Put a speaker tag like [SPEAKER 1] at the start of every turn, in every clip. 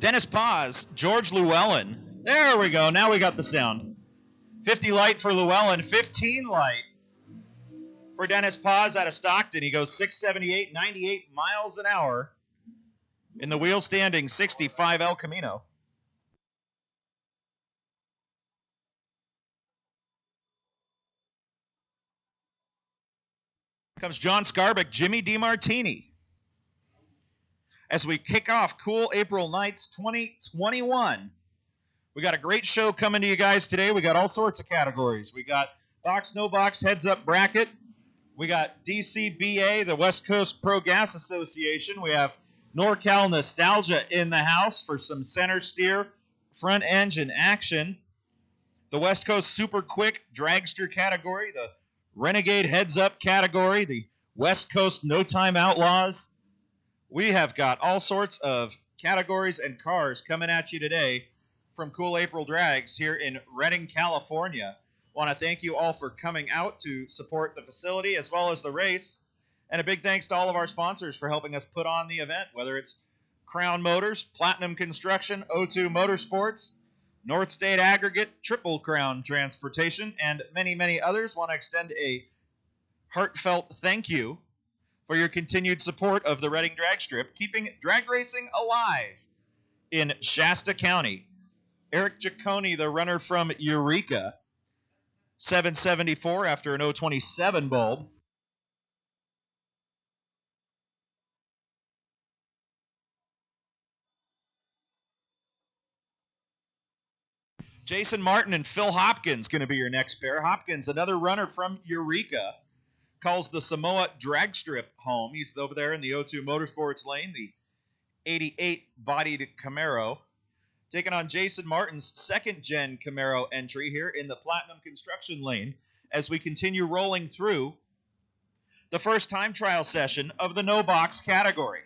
[SPEAKER 1] Dennis Paz, George Llewellyn. There we go. Now we got the sound. 50 light for Llewellyn, 15 light for Dennis Paz out of Stockton. He goes 678, 98 miles an hour in the wheel standing 65 El Camino. Comes John Scarbick, Jimmy DiMartini. As we kick off Cool April Nights 2021. We got a great show coming to you guys today. We got all sorts of categories. We got box, no box, heads up bracket. We got DCBA, the West Coast Pro Gas Association. We have NorCal Nostalgia in the house for some center steer, front engine action. The West Coast Super Quick Dragster category, the Renegade Heads Up category, the West Coast No Time Outlaws. We have got all sorts of categories and cars coming at you today from Cool April Drags here in Redding, California. Want to thank you all for coming out to support the facility as well as the race. And a big thanks to all of our sponsors for helping us put on the event, whether it's Crown Motors, Platinum Construction, O2 Motorsports, North State Aggregate, Triple Crown Transportation, and many, many others. Want to extend a heartfelt thank you for your continued support of the Redding Drag Strip, keeping drag racing alive in Shasta County. Eric Giacone, the runner from Eureka, 774 after an 027 bulb. Jason Martin and Phil Hopkins going to be your next pair. Hopkins, another runner from Eureka, calls the Samoa drag strip home. He's over there in the O2 Motorsports lane, the 88-bodied Camaro, taking on Jason Martin's second-gen Camaro entry here in the Platinum Construction lane as we continue rolling through the first time trial session of the no box category.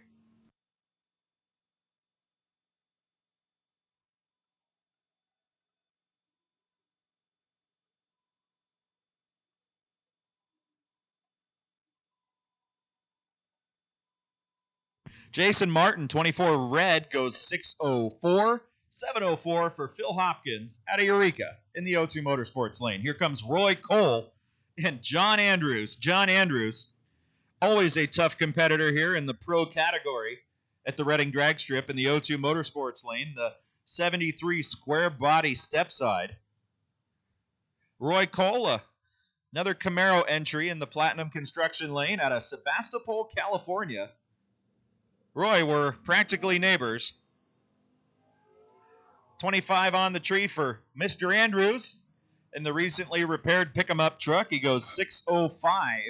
[SPEAKER 1] Jason Martin, 24 red, goes 604. 704 for Phil Hopkins out of Eureka in the O2 Motorsports lane. Here comes Roy Cole and John Andrews. John Andrews, always a tough competitor here in the pro category at the Redding Drag Strip in the O2 Motorsports lane, the 73 square body step side. Roy Cole, another Camaro entry in the Platinum Construction lane out of Sebastopol, California. Roy, we're practically neighbors. 25 on the tree for Mr. Andrews in the recently repaired pick-em-up truck. He goes 605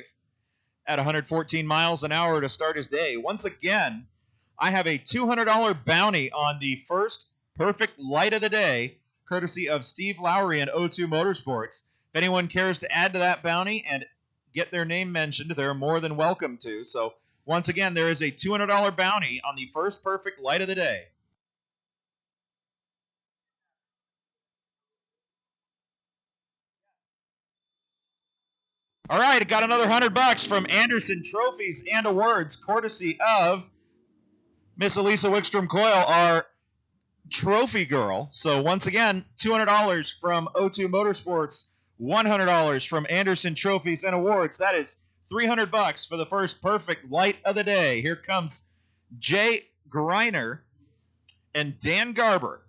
[SPEAKER 1] at 114 miles an hour to start his day. Once again, I have a $200 bounty on the first perfect light of the day, courtesy of Steve Lowry and O2 Motorsports. If anyone cares to add to that bounty and get their name mentioned, they're more than welcome to. So once again, there is a $200 bounty on the first perfect light of the day. All right, I got another $100 from Anderson Trophies and Awards, courtesy of Miss Elisa Wickstrom Coyle, our trophy girl. So once again, $200 from O2 Motorsports, $100 from Anderson Trophies and Awards. That is $300 for the first perfect light of the day. Here comes Jay Greiner and Dan Garber.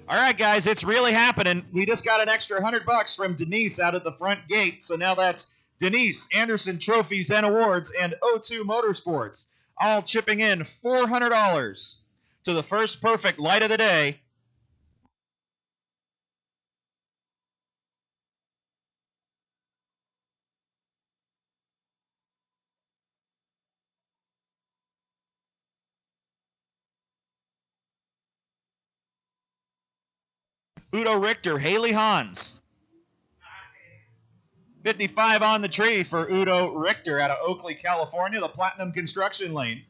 [SPEAKER 1] All right, guys, it's really happening. We just got an extra $100 from Denise out at the front gate. So now that's Denise, Anderson Trophies and Awards, and O2 Motorsports, all chipping in $400 to the first perfect light of the day. Udo Richter, Haley Hans. 55 on the tree for Udo Richter out of Oakley, California, the Platinum Construction lane.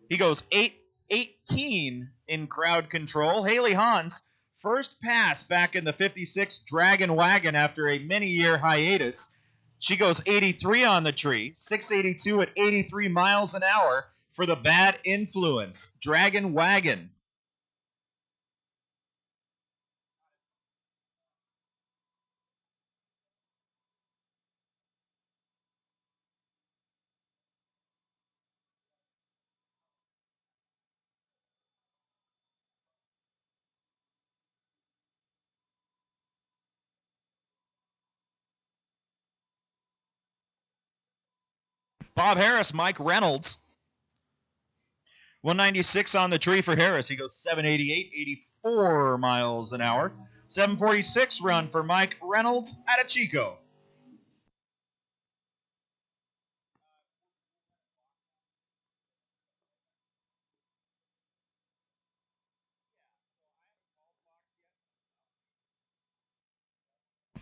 [SPEAKER 1] He goes 818 in crowd control. Haley Hans, First pass back in the 56 Dragon Wagon after a many-year hiatus. She goes 83 on the tree, 682 at 83 miles an hour for the Bad Influence Dragon Wagon. Bob Harris, Mike Reynolds. 196 on the tree for Harris. He goes 788, 84 miles an hour. 746 run for Mike Reynolds out of Chico.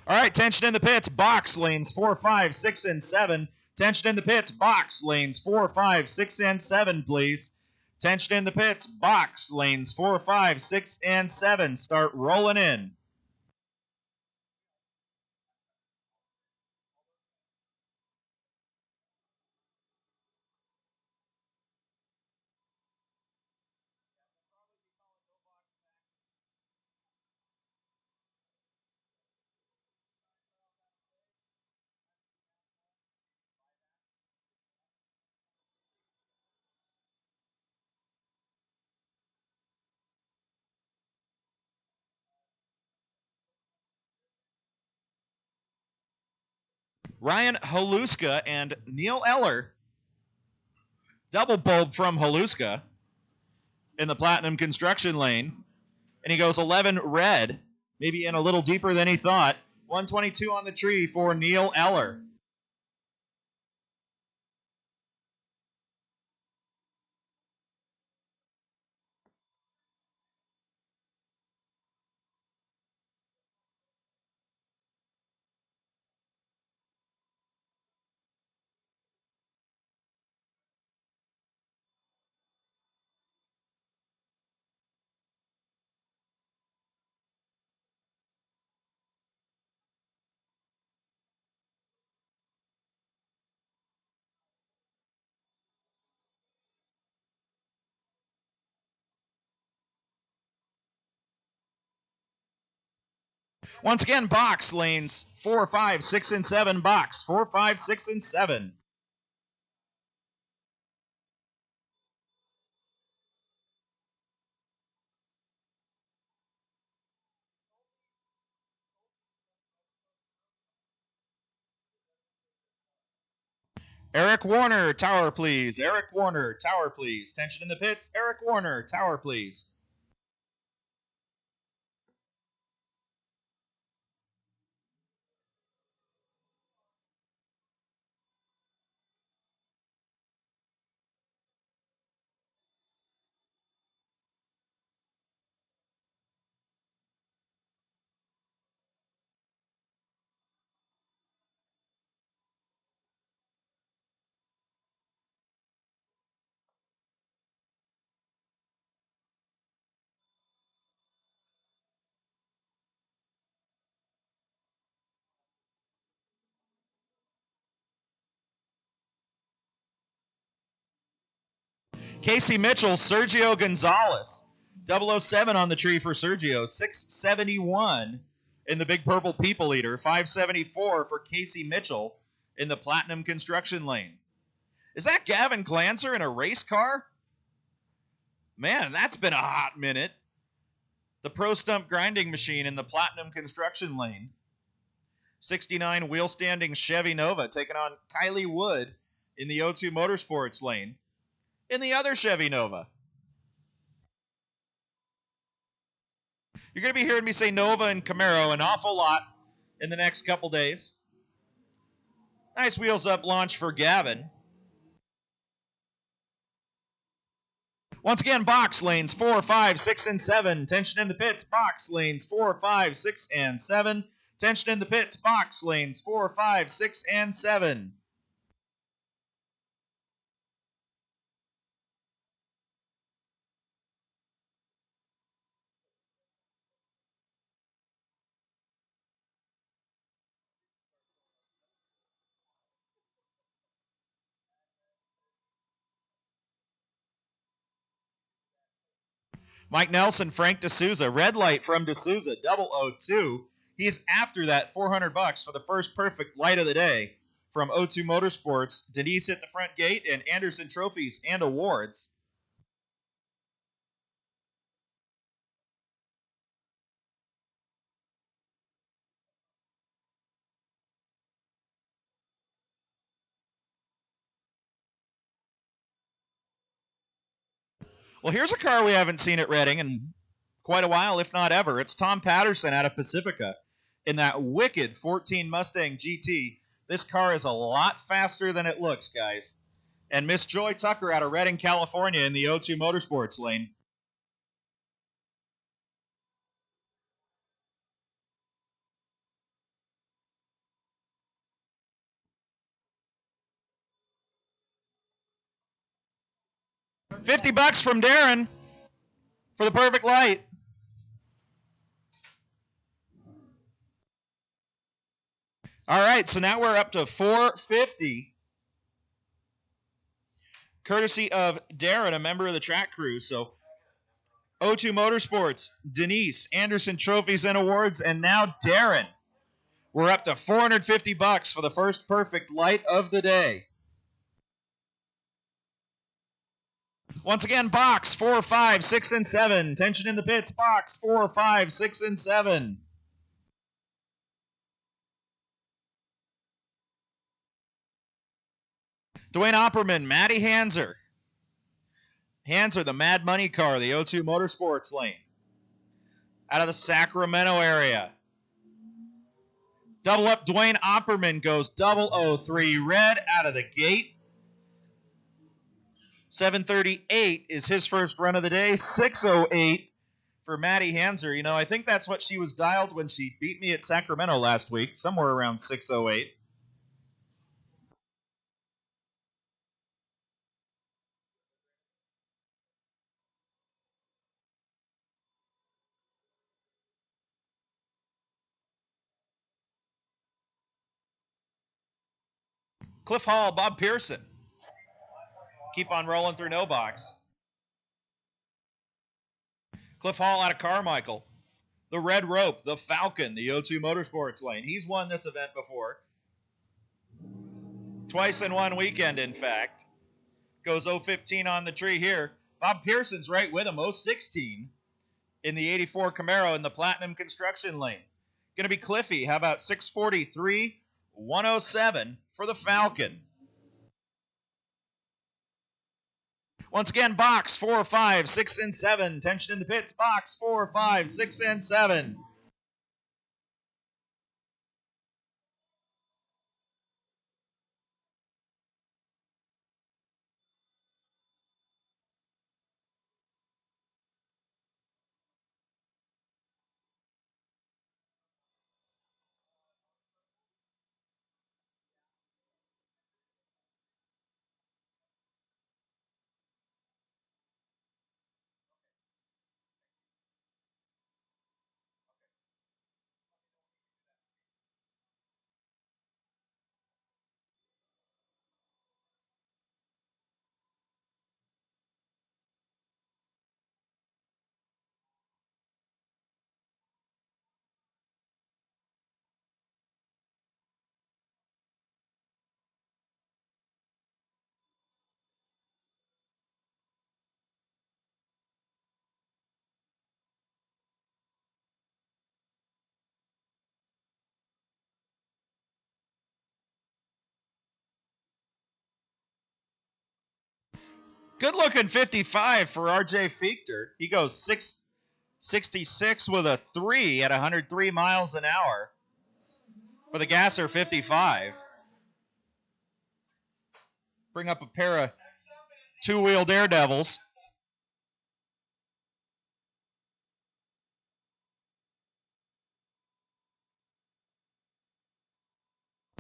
[SPEAKER 1] All right, tension in the pits, box lanes 4, 5, 6, and 7. Tension in the pits, box lanes 4, 5, 6, and 7, please. Tension in the pits, box lanes 4, 5, 6, and 7. Start rolling in. Ryan Holuska and Neil Eller. Double bulb from Holuska in the Platinum Construction lane. And he goes 11 red, maybe in a little deeper than he thought. 122 on the tree for Neil Eller. Once again, box lanes 4, 5, 6, and 7. Box 4, 5, 6, and 7. Eric Warner, tower, please. Eric Warner, tower, please. Tension in the pits. Eric Warner, tower, please. Casey Mitchell, Sergio Gonzalez. 007 on the tree for Sergio. 671 in the Big Purple People Eater. 574 for Casey Mitchell in the Platinum Construction lane. Is that Gavin Glanzer in a race car? Man, that's been a hot minute. The Pro Stump Grinding Machine in the Platinum Construction lane. 69 wheel standing Chevy Nova taking on Kylie Wood in the O2 Motorsports lane. In the other Chevy Nova. You're going to be hearing me say Nova and Camaro an awful lot in the next couple days. Nice wheels up launch for Gavin. Once again, box lanes 4, 5, 6, and 7. Tension in the pits, box lanes 4, 5, 6, and 7. Tension in the pits, box lanes 4, 5, 6, and 7. Mike Nelson, Frank D'Souza, red light from D'Souza, 002. He's after that $400 for the first perfect light of the day from O2 Motorsports. Denise at the front gate, and Anderson Trophies and Awards. Well, here's a car we haven't seen at Reading in quite a while, if not ever. It's Tom Patterson out of Pacifica in that wicked 14 Mustang GT. This car is a lot faster than it looks, guys. And Miss Joy Tucker out of Redding, California in the O2 Motorsports lane. $50 from Darren for the perfect light. All right, so now we're up to $450. Courtesy of Darren, a member of the track crew. So O2 Motorsports, Denise, Anderson Trophies and Awards, and now Darren. We're up to $450 for the first perfect light of the day. Once again, box 4, 5, 6, and 7. Tension in the pits, box 4, 5, 6, and 7. Dwayne Opperman, Matty Hanser. Hanser, the Mad Money car, the O2 Motorsports lane. Out of the Sacramento area. Double up, Dwayne Opperman goes 003 red out of the gate. 738 is his first run of the day. 608 for Matty Hanser. You know, I think that's what she was dialed when she beat me at Sacramento last week, somewhere around 608. Cliff Hall, Bob Pearson. Keep on rolling through no box. Cliff Hall out of Carmichael. The Red Rope, the Falcon, the O2 Motorsports lane. He's won this event before. Twice in one weekend, in fact. Goes 015 on the tree here. Bob Pearson's right with him, 016 in the 84 Camaro in the Platinum Construction lane. Going to be Cliffy. How about 643, 107 for the Falcon. Once again, box 4, 5, 6, and 7. Tension in the pits, box 4, 5, 6, and 7. Good looking 55 for RJ Fichter. He goes 666 with a 3 at 103 miles an hour for the Gasser 55. Bring up a pair of two-wheel Daredevils.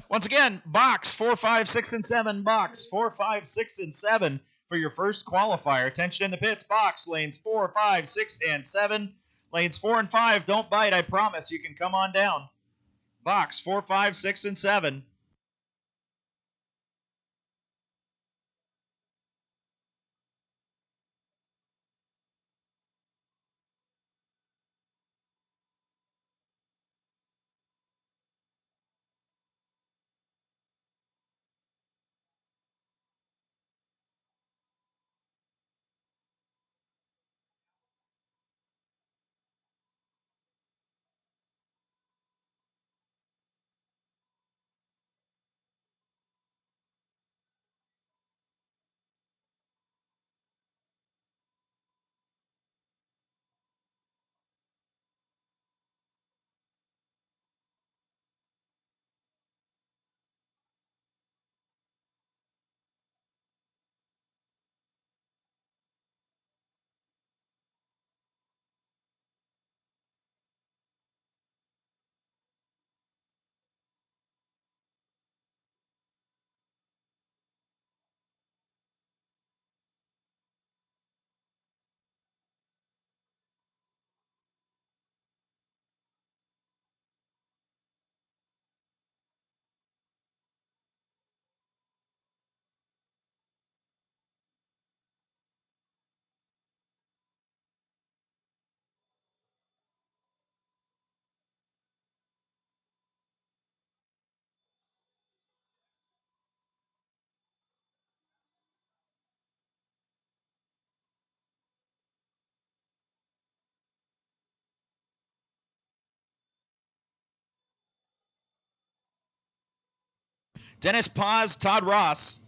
[SPEAKER 1] Once again, box 4, 5, 6, and 7. Box 4, 5, 6, and 7 for your first qualifier. Tension in the pits. Box lanes 4, 5, 6, and 7. Lanes 4 and 5 don't bite. I promise. You can come on down. Box 4, 5, 6, and 7. Dennis Paz, Todd Ross.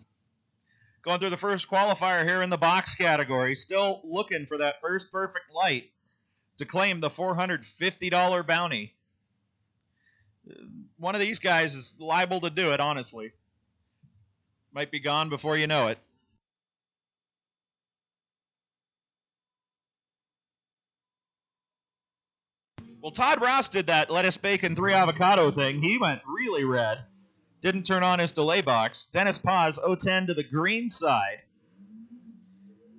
[SPEAKER 1] Going through the first qualifier here in the box category. Still looking for that first perfect light to claim the $450 bounty. One of these guys is liable to do it, honestly. Might be gone before you know it. Well, Todd Ross did that lettuce, bacon, 3 avocado thing. He went really red. Didn't turn on his delay box. Dennis Paz, 010 to the green side.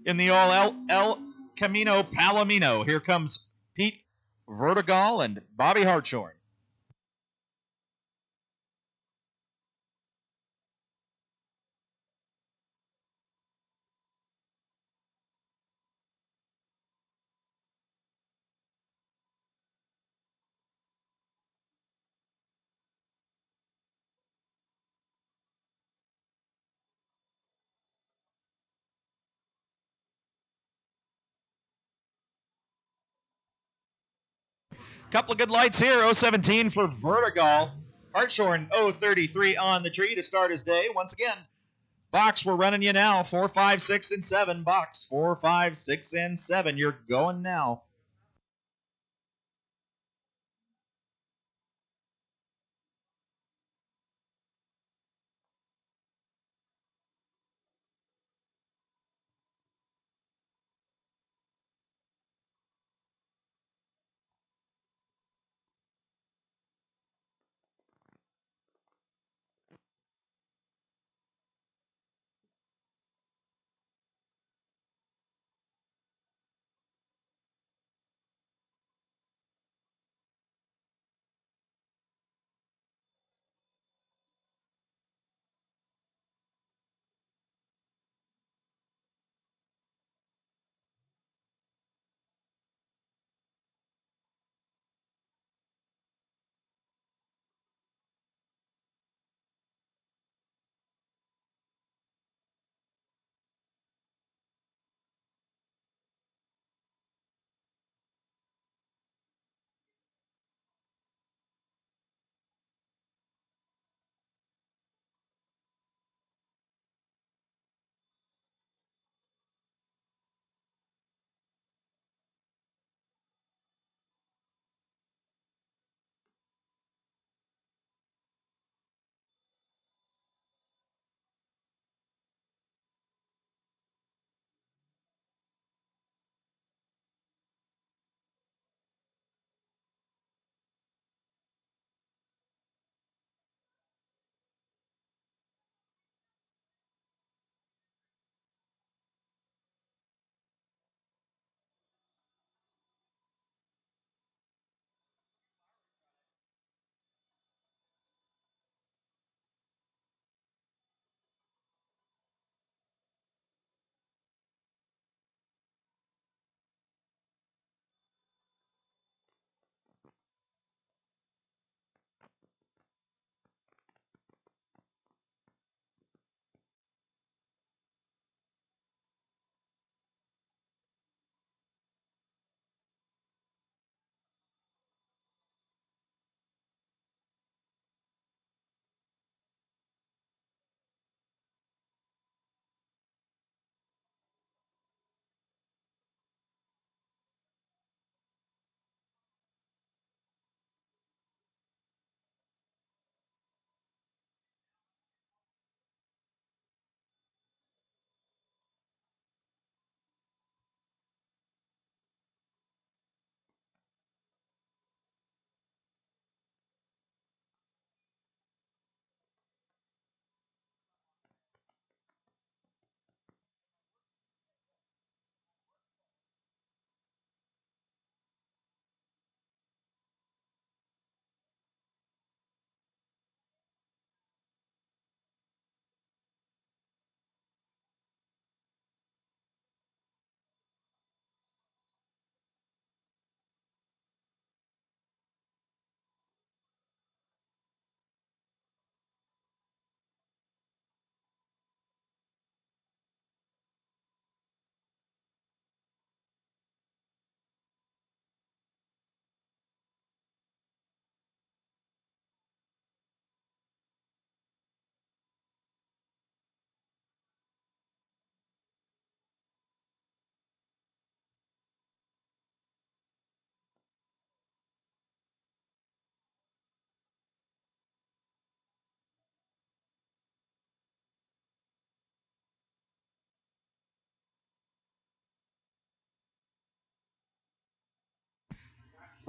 [SPEAKER 1] In the all El Camino Palomino, here comes Pete Vertigal and Bobby Hartshorn. Couple of good lights here. 017 for Vertigal. Hartshorn 033 on the tree to start his day. Once again, box, we're running you now. 4, 5, 6, and 7. Box 4, 5, 6, and 7. You're going now.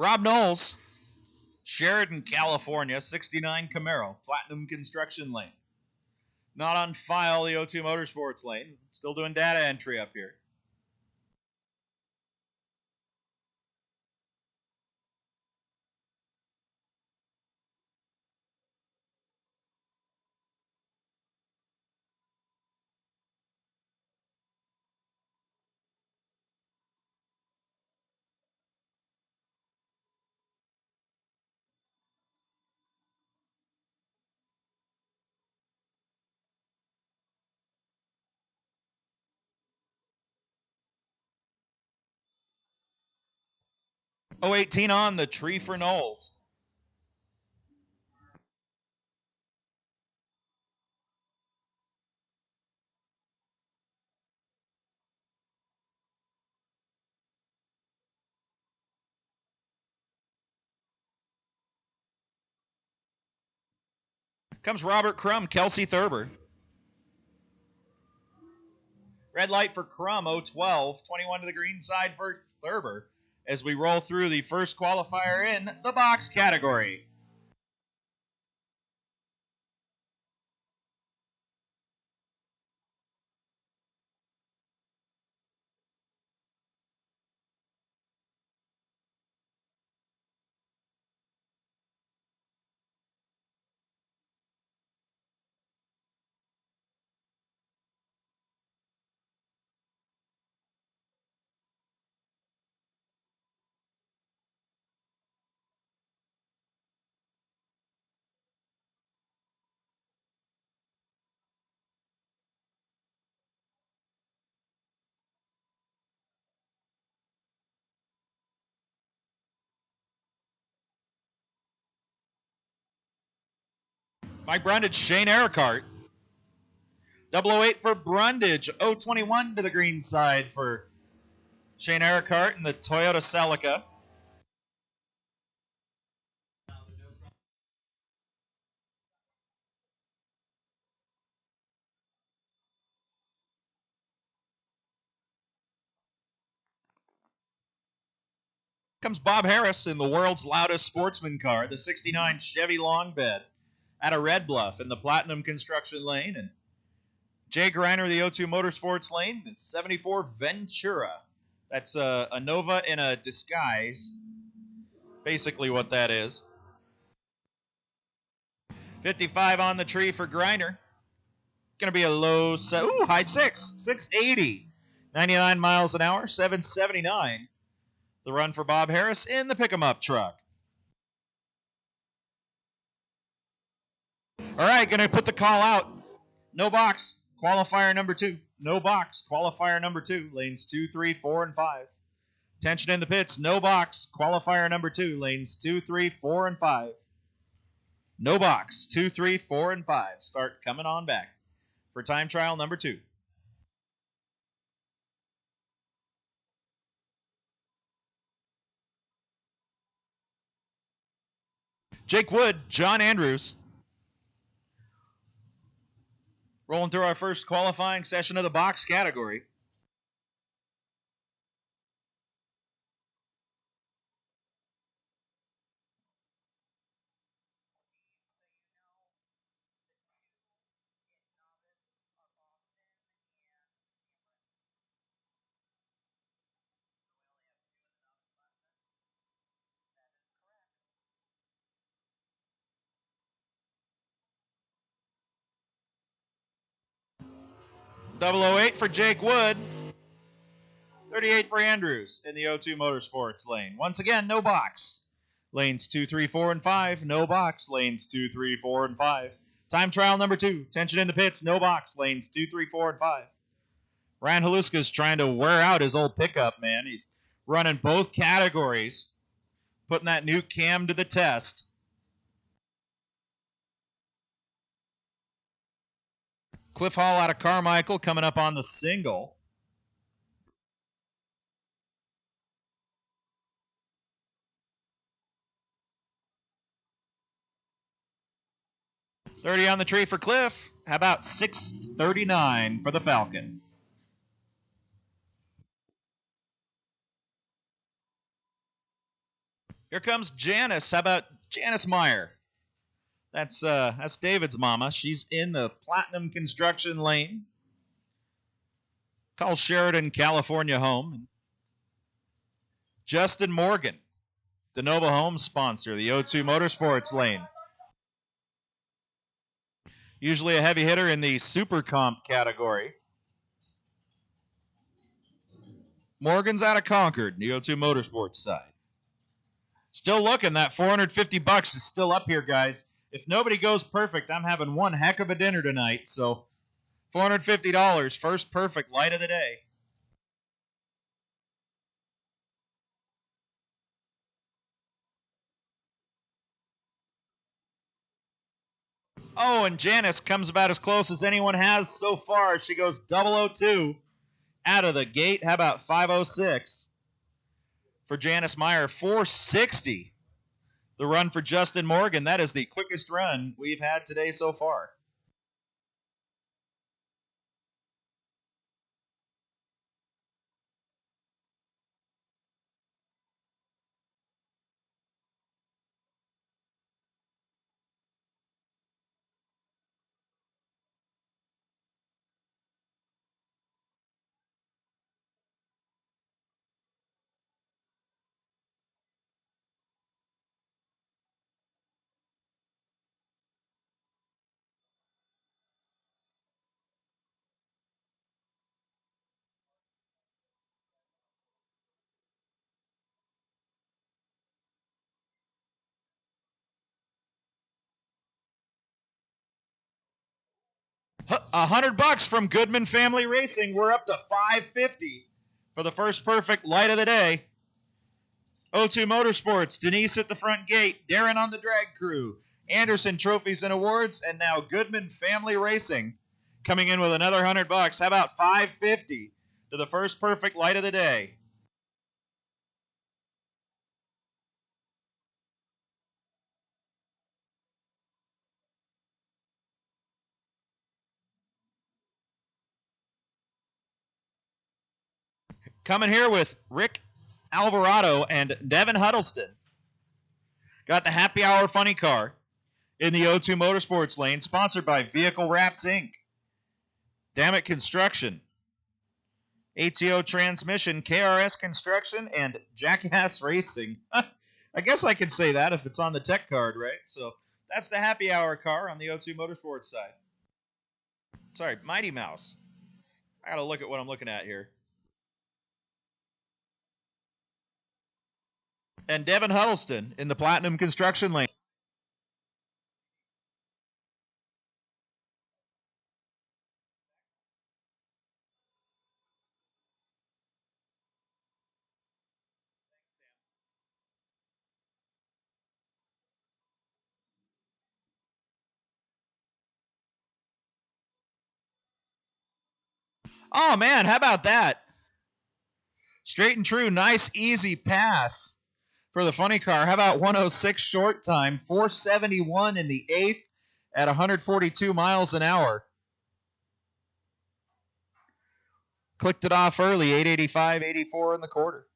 [SPEAKER 1] Rob Knowles, Sheridan, California, 69 Camaro, Platinum Construction Lane. Not on file, the O2 Motorsports lane. Still doing data entry up here. '18 on the tree for Knowles. Comes Robert Crum, Kelsey Thurber. Red light for Crum, 012, 21 to the green side for Thurber as we roll through the first qualifier in the box category. Mike Brundage, Shane Ehricart. 008 for Brundage, 021 to the green side for Shane Ehricart in the Toyota Celica. Comes Bob Harris in the world's loudest sportsman car, the 69 Chevy Long Bed out of Red Bluff in the Platinum Construction Lane. And Jay Greiner, the O2 Motorsports lane, the 74 Ventura. That's a Nova in a disguise, basically what that is. 55 on the tree for Greiner. Going to be a low, high 680. 99 miles an hour, 779. The run for Bob Harris in the pick-em-up truck. All right, going to put the call out. No box. Qualifier number 2. No box. Qualifier number 2. Lanes 2, 3, 4, and 5. Tension in the pits. No box. Qualifier number 2. Lanes 2, 3, 4, and 5. No box. 2, 3, 4, and 5. Start coming on back for time trial number 2. Jake Wood, John Andrews. Rolling through our first qualifying session of the box category. .008 for Jake Wood. 38 for Andrews in the O2 Motorsports lane. Once again, no box. Lanes 2, 3, 4, and 5. No box. Lanes 2, 3, 4, and 5. Time trial number 2. Tension in the pits. No box. Lanes 2, 3, 4, and 5. Ryan Haluska's trying to wear out his old pickup, man. He's running both categories, putting that new cam to the test. Cliff Hall out of Carmichael coming up on the single. $30 on the tree for Cliff. How about $639 for the Falcon? Here comes Janice. How about Janice Meyer? That's David's mama. She's in the Platinum Construction Lane. Call Sheridan, California home. Justin Morgan, DeNova Home sponsor, the O2 Motorsports Lane. Usually a heavy hitter in the Super Comp category. Morgan's out of Concord, the O2 Motorsports side. Still looking. That $450 is still up here, guys. If nobody goes perfect, I'm having one heck of a dinner tonight. So $450, first perfect, light of the day. Oh, and Janice comes about as close as anyone has so far. She goes 002 out of the gate. How about 506 for Janice Meyer? 460 the run for Justin Morgan. That is the quickest run we've had today so far. $100 from Goodman Family Racing. We're up to 550 for the first perfect light of the day. O2 Motorsports, Denise at the front gate, Darren on the drag crew, Anderson Trophies and Awards, and now Goodman Family Racing coming in with another $100. How about 550 to the first perfect light of the day? Coming here with Rick Alvarado and Devin Huddleston. Got the happy hour funny car in the O2 Motorsports lane, sponsored by Vehicle Wraps Inc., Dammit Construction, ATO Transmission, KRS Construction, and Jackass Racing. I guess I could say that if it's on the tech card, right? So that's the happy hour car on the O2 Motorsports side. Sorry, Mighty Mouse. I got to look at what I'm looking at here. And Devin Huddleston in the Platinum Construction lane. Oh, man, how about that? Straight and true, nice, easy pass for the funny car. How about 106 short time, 471 in the eighth at 142 miles an hour. Clicked it off early, 885, 84 in the quarter.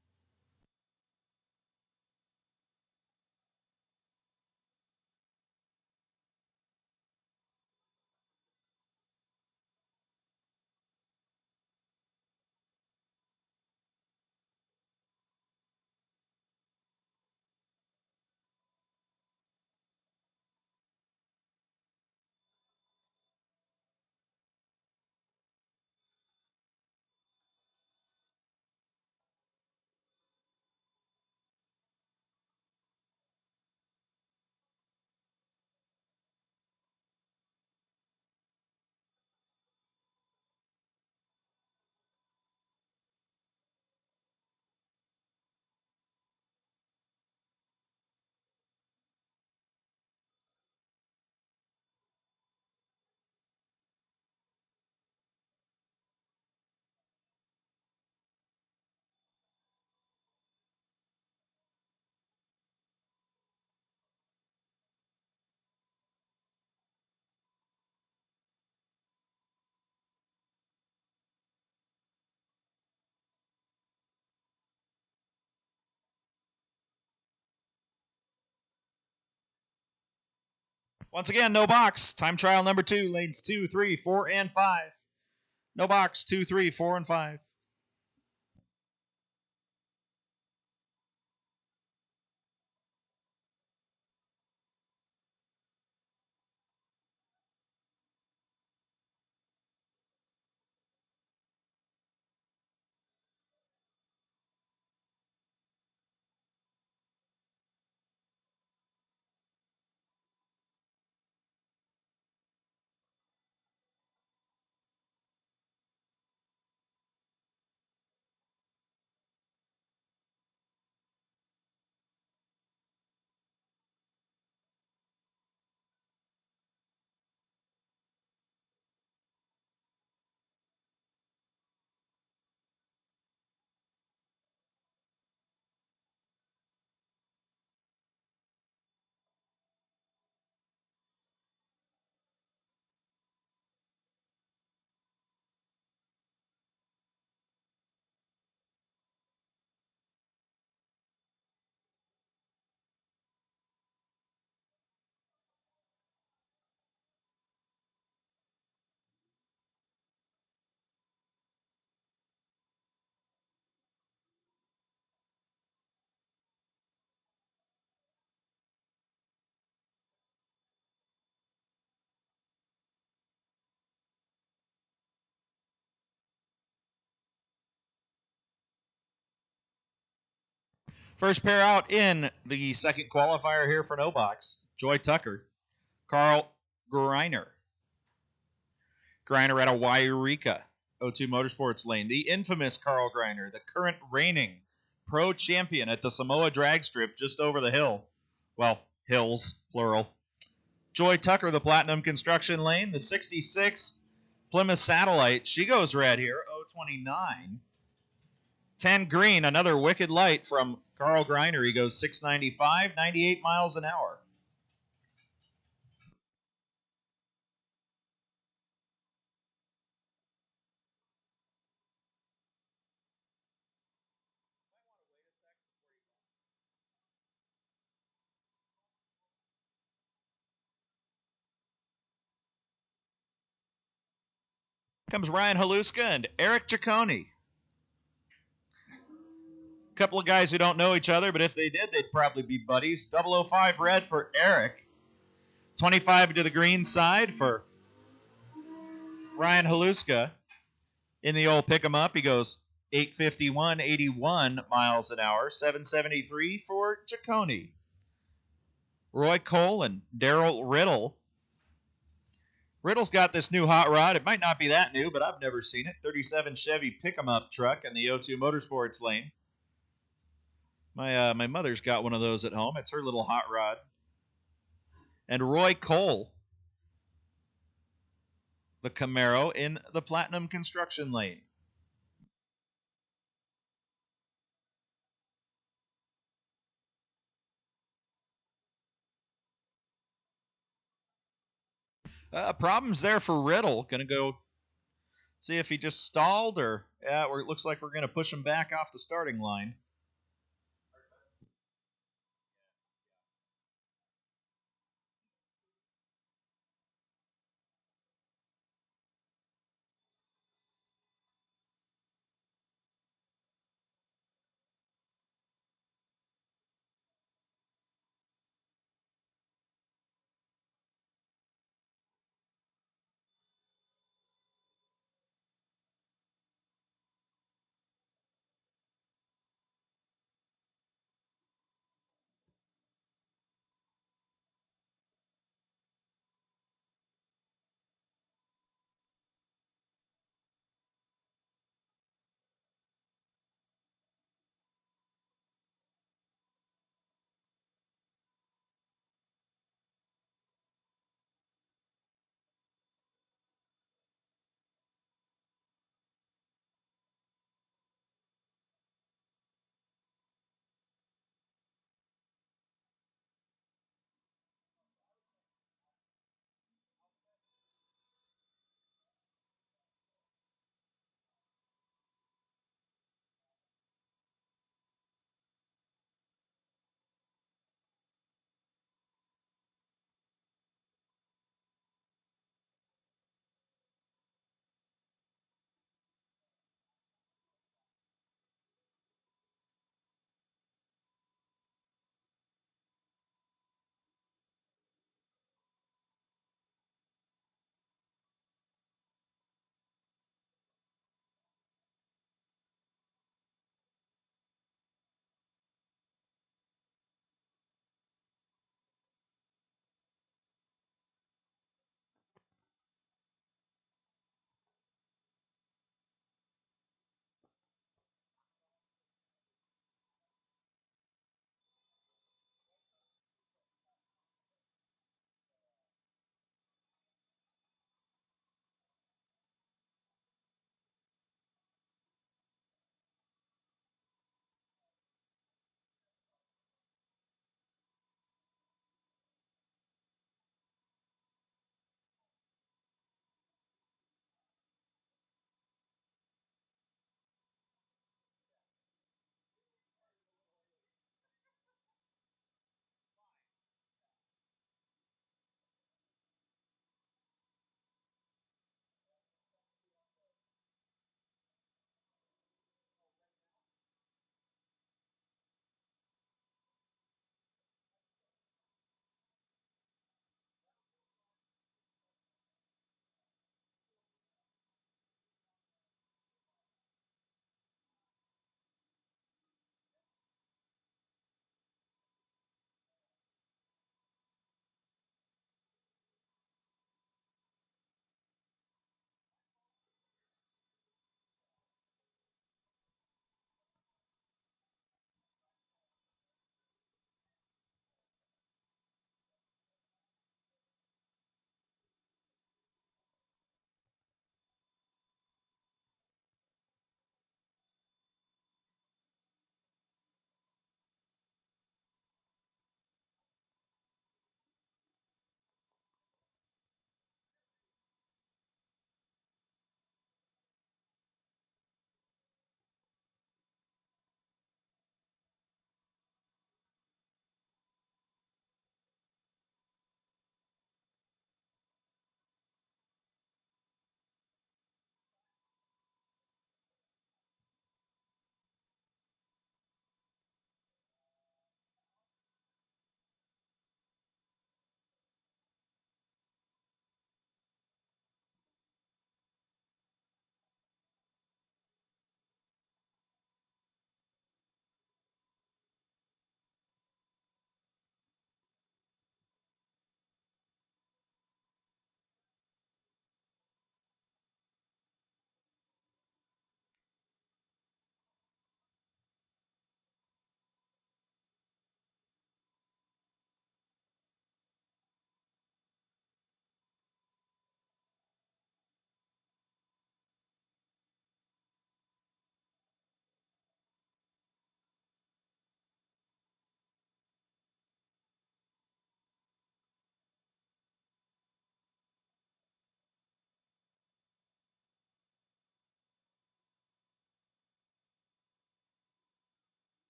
[SPEAKER 1] Once again, no box. Time trial number 2, lanes 2, 3, 4, and 5. No box, 2, 3, 4, and 5. First pair out in the second qualifier here for no box. Joy Tucker, Carl Greiner. Greiner out of Wairika, O2 Motorsports lane. The infamous Carl Greiner, the current reigning pro champion at the Samoa drag strip just over the hill. Well, hills, plural. Joy Tucker, the Platinum Construction lane. The 66 Plymouth Satellite. She goes red here, 029. 10 green, another wicked light from Carl Greiner. He goes 695, 98 miles an hour. Comes Ryan Haluska and Eric Ciccone. A couple of guys who don't know each other, but if they did, they'd probably be buddies. 005 red for Eric. 25 to the green side for Ryan Haluska. In the old pick 'em up, he goes 851, 81 miles an hour. 773 for Ciccone. Roy Cole and Daryl Riddle. Riddle's got this new hot rod. It might not be that new, but I've never seen it. 37 Chevy pick 'em up truck in the O2 Motorsports lane. My mother's got one of those at home. It's her little hot rod. And Roy Cole, the Camaro in the Platinum Construction lane. Problems there for Riddle. Going to go see if he just stalled or it looks like we're going to push him back off the starting line.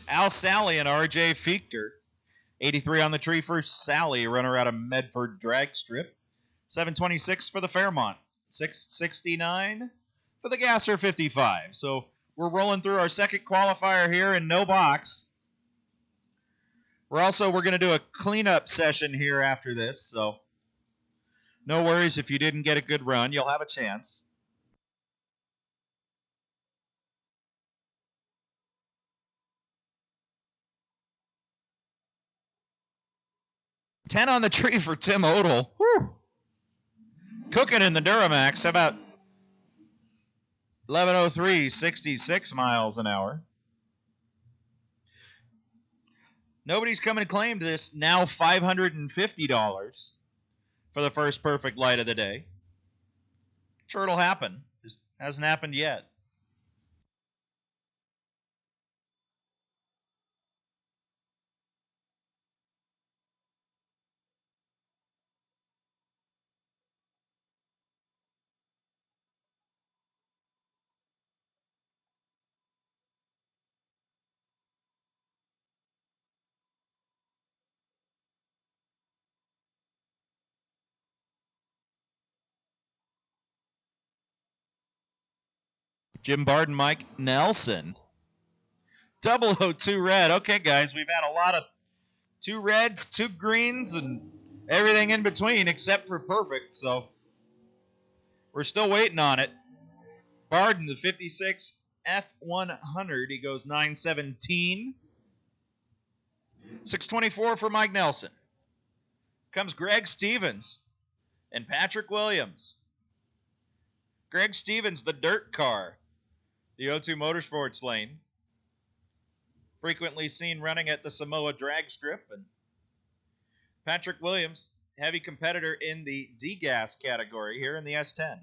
[SPEAKER 1] Al Sally and R.J. Fechter. 83 on the tree for Sally, runner out of Medford Drag Strip. 726 for the Fairmont. 669 for the Gasser 55. So we're rolling through our second qualifier here in no box. We're going to do a cleanup session here after this, so no worries if you didn't get a good run. You'll have a chance. $10 on the tree for Tim Odell. Whew. Cooking in the Duramax. How about 11:03, 66 miles an hour. Nobody's coming to claim this. Now $550 for the first perfect light of the day. Sure, it'll happen. Just hasn't happened yet. Jim Barden, Mike Nelson. 002 red. Okay, guys, we've had a lot of 2 reds, 2 greens, and everything in between except for perfect, so we're still waiting on it. Barden, the 56 F100, he goes 917. 624 for Mike Nelson. Comes Greg Stevens and Patrick Williams. Greg Stevens, the dirt car, the O2 Motorsports lane. Frequently seen running at the Samoa Drag Strip. And Patrick Williams, heavy competitor in the D-Gas category here in the S10.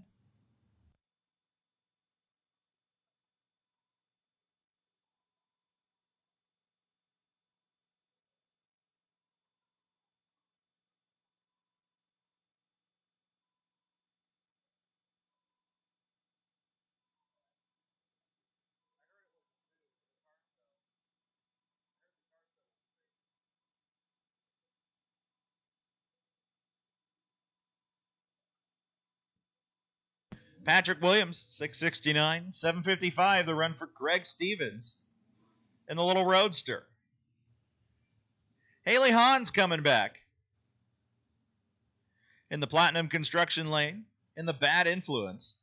[SPEAKER 1] Patrick Williams, 669. 755, the run for Greg Stevens in the little Roadster. Haley Hahn's coming back in the Platinum Construction lane in the Bad Influence.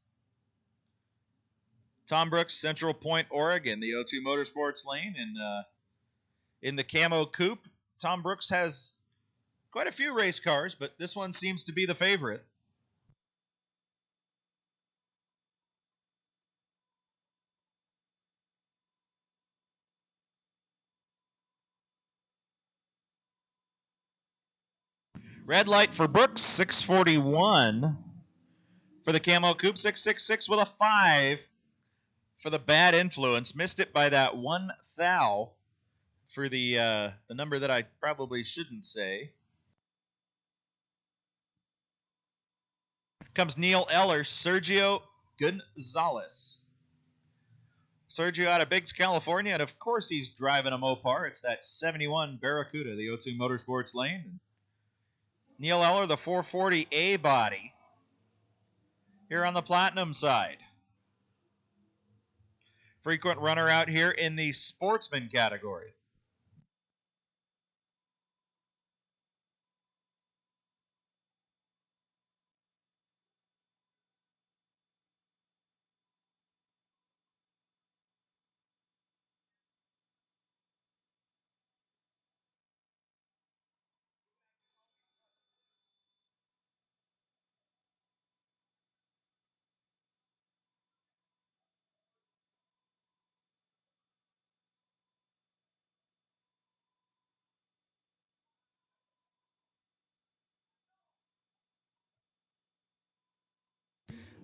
[SPEAKER 1] Tom Brooks, Central Point, Oregon, the O2 Motorsports lane. And in the Camo Coupe, Tom Brooks has quite a few race cars, but this one seems to be the favorite. Red light for Brooks, 641. For the Camo Coupe, 666 with a 5 for the Bad Influence. Missed it by that 1 thou for the number that I probably shouldn't say. Comes Neil Eller, Sergio Gonzalez. Sergio out of Biggs, California, and of course he's driving a Mopar. It's that 71 Barracuda, the O2 Motorsports lane. Neil Eller, the 440A body, here on the Platinum side. Frequent runner out here in the Sportsman category.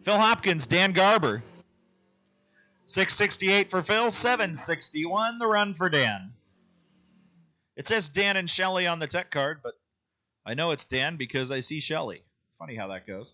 [SPEAKER 1] Phil Hopkins, Dan Garber. 668 for Phil, 761 the run for Dan. It says Dan and Shelley on the tech card, but I know it's Dan because I see Shelley. Funny how that goes.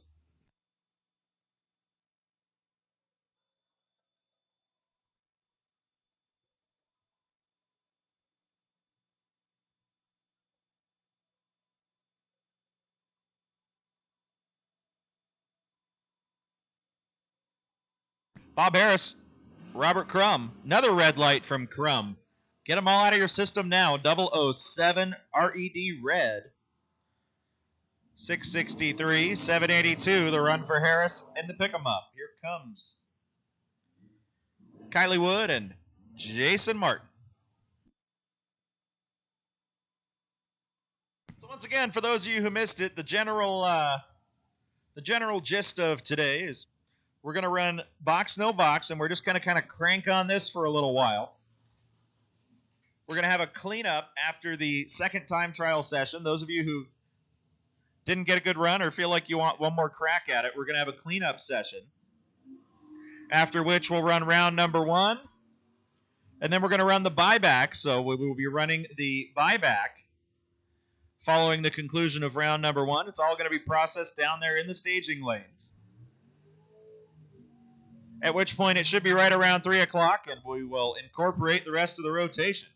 [SPEAKER 1] Bob Harris, Robert Crum, another red light from Crum. Get them all out of your system now. 007 RED red. 663, 782, the run for Harris and the pick 'em up. Here comes Kylie Wood and Jason Martin. So once again, for those of you who missed it, the general gist of today is we're going to run box, no box, and we're just going to kind of crank on this for a little while. We're going to have a cleanup after the second time trial session. Those of you who didn't get a good run or feel like you want one more crack at it, we're going to have a cleanup session. After which we'll run round number 1. And then we're going to run the buyback. So we will be running the buyback following the conclusion of round number 1. It's all going to be processed down there in the staging lanes. At which point it should be right around 3 o'clock, and we will incorporate the rest of the rotation.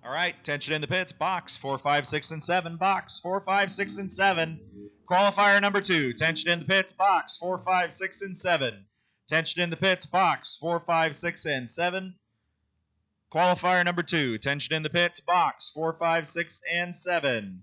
[SPEAKER 1] All right, tension in the pits. Box 4, 5, 6, and 7. Box 4, 5, 6, and 7. Qualifier number 2. Tension in the pits. Box 4, 5, 6, and 7. Tension in the pits. Box 4, 5, 6, and 7. Qualifier number 2. Tension in the pits. Box 4, 5, 6, and 7.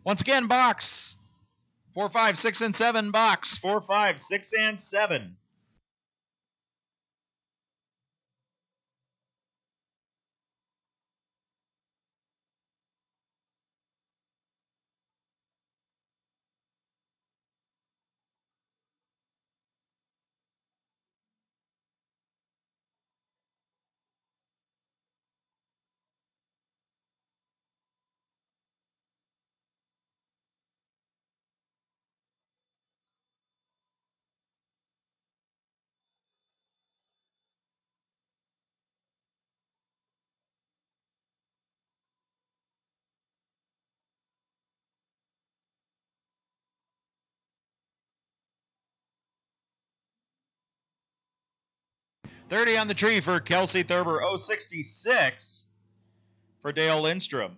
[SPEAKER 1] Once again, box 4, 5, 6, and 7. Box 4, 5, 6, and 7. 30 on the tree for Kelsey Thurber. 066 for Dale Lindstrom.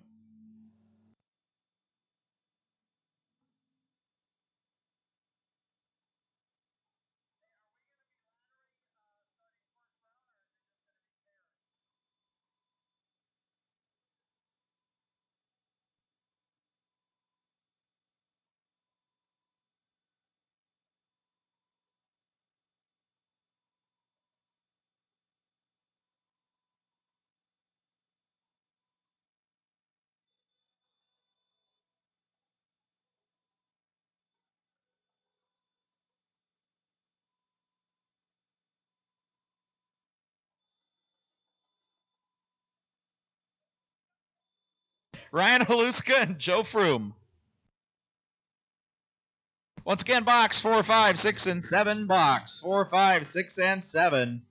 [SPEAKER 1] Ryan Haluska and Joe Froome. Once again, box 4, 5, 6, and 7. Box 4, 5, 6, and 7.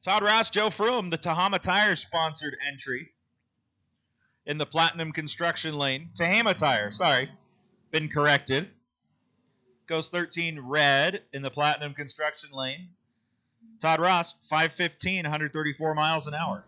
[SPEAKER 1] Todd Ross, Joe Froome, the Tahama Tire sponsored entry in the Platinum Construction Lane. Tahama Tire, sorry. Been corrected. Goes 13 red in the Platinum Construction Lane. Todd Ross, 515, 134 miles an hour.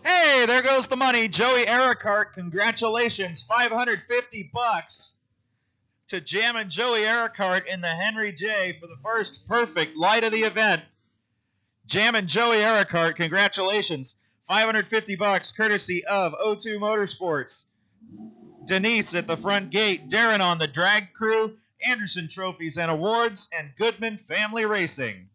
[SPEAKER 1] Hey, there goes the money. Joey Earhart, congratulations. $550 to Jam and Joey Earhart in the Henry J for the first perfect light of the event. Jam and Joey Earhart, congratulations. $550 courtesy of O2 Motorsports. Denise at the front gate, Darren on the drag crew, Anderson Trophies and Awards, and Goodman Family Racing.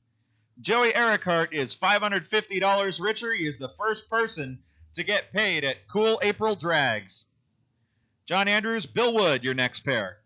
[SPEAKER 1] Joey Earhart is $550 richer. He is the first person to get paid at Cool April Drags. John Andrews, Bill Wood, your next pair.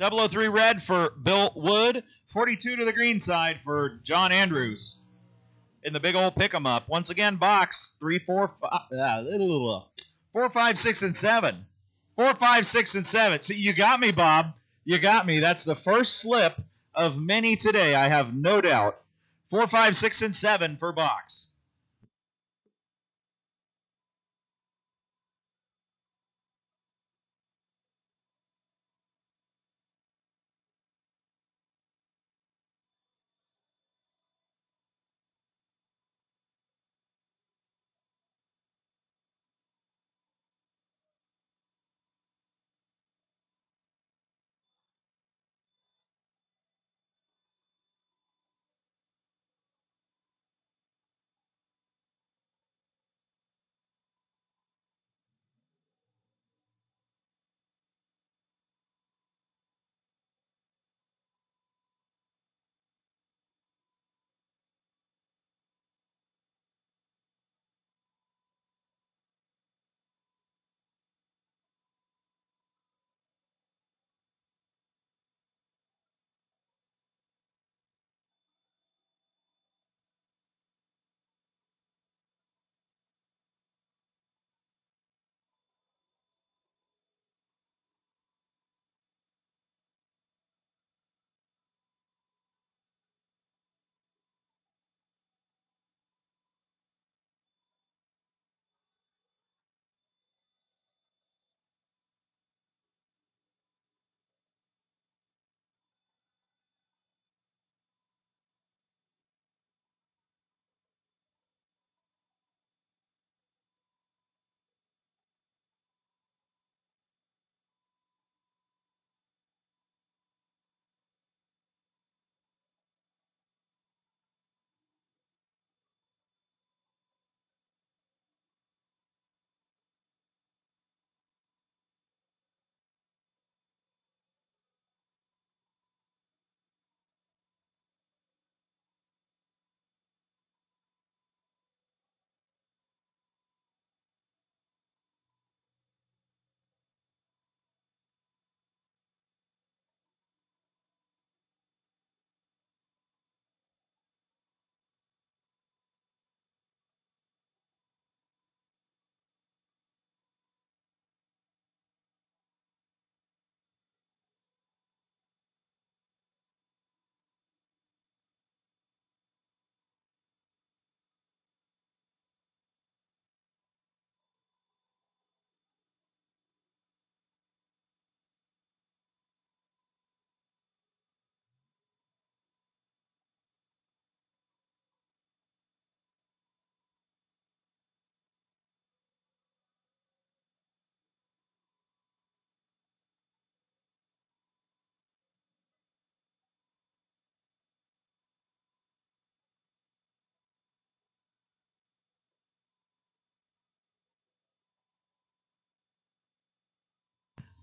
[SPEAKER 1] 003 red for Bill Wood. 42 to the green side for John Andrews. In the big old pick 'em up. Once again, box 3, 4, 5, 6, and 7. 4, 5, 6, and 7. See, you got me, Bob. You got me. That's the first slip of many today, I have no doubt. 4, 5, 6, and 7 for box.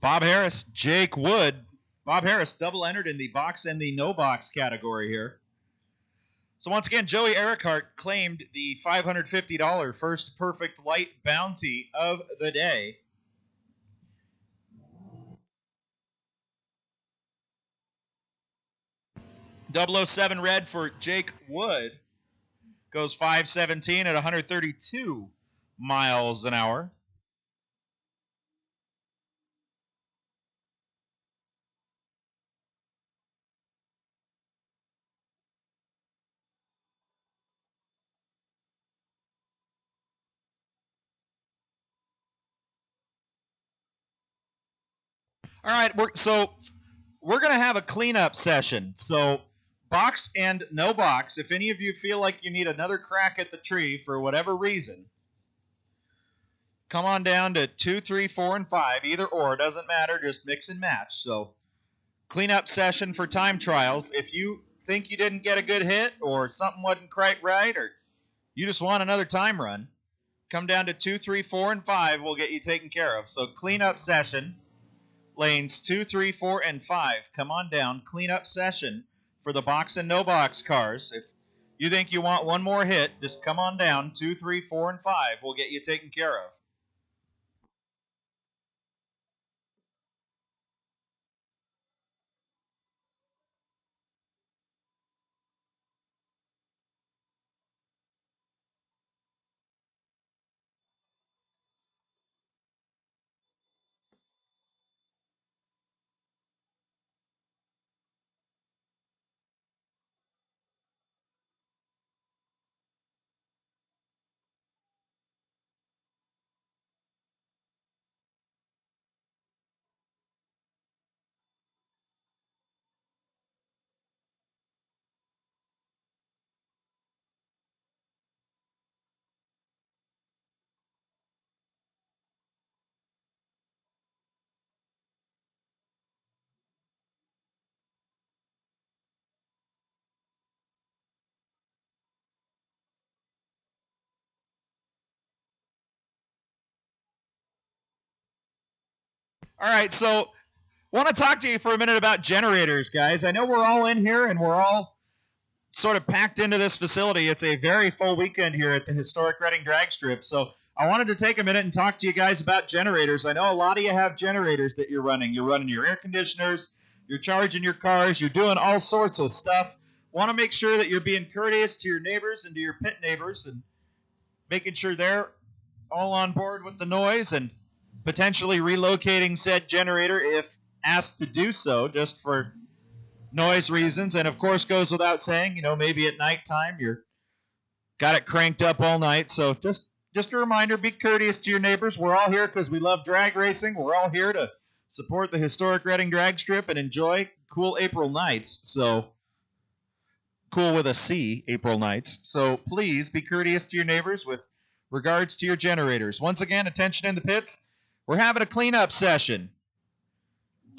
[SPEAKER 1] Bob Harris, Jake Wood. Bob Harris double entered in the box and the no box category here. So once again, Joey Erickhart claimed the $550 first perfect light bounty of the day. .007 red for Jake Wood. Goes 517 at 132 miles an hour. All right, we're going to have a cleanup session. So box and no box, if any of you feel like you need another crack at the tree for whatever reason, come on down to 2, 3, 4, and 5. Either or, doesn't matter, just mix and match. So cleanup session for time trials. If you think you didn't get a good hit or something wasn't quite right or you just want another time run, come down to 2, 3, 4, and 5. We'll get you taken care of. So cleanup session, lanes 2, 3, 4, and 5. Come on down. Cleanup session for the box and no box cars. If you think you want one more hit, just come on down. 2, 3, 4, and 5. We'll get you taken care of. All right, so want to talk to you for a minute about generators, guys. I know we're all in here and we're all sort of packed into this facility. It's a very full weekend here at the historic Reading Drag Strip. So I wanted to take a minute and talk to you guys about generators. I know a lot of you have generators that you're running. You're running your air conditioners, you're charging your cars, you're doing all sorts of stuff. Want to make sure that you're being courteous to your neighbors and to your pit neighbors and making sure they're all on board with the noise and potentially relocating said generator if asked to do so, just for noise reasons. And of course, goes without saying, maybe at nighttime you're got it cranked up all night. So just a reminder, be courteous to your neighbors. We're all here because we love drag racing. We're all here to support the historic Reading Drag Strip and enjoy cool April nights. So cool with a C, April nights. So please be courteous to your neighbors with regards to your generators. Once again, attention in the pits. We're having a cleanup session.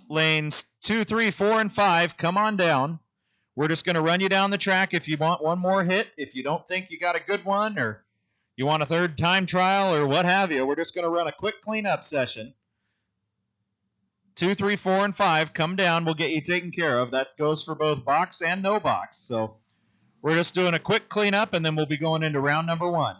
[SPEAKER 1] Lanes 2, 3, 4, and 5, come on down. We're just going to run you down the track if you want one more hit. If you don't think you got a good one or you want a third time trial or what have you, we're just going to run a quick cleanup session. 2, 3, 4, and 5, come down. We'll get you taken care of. That goes for both box and no box. So we're just doing a quick cleanup, and then we'll be going into round number 1.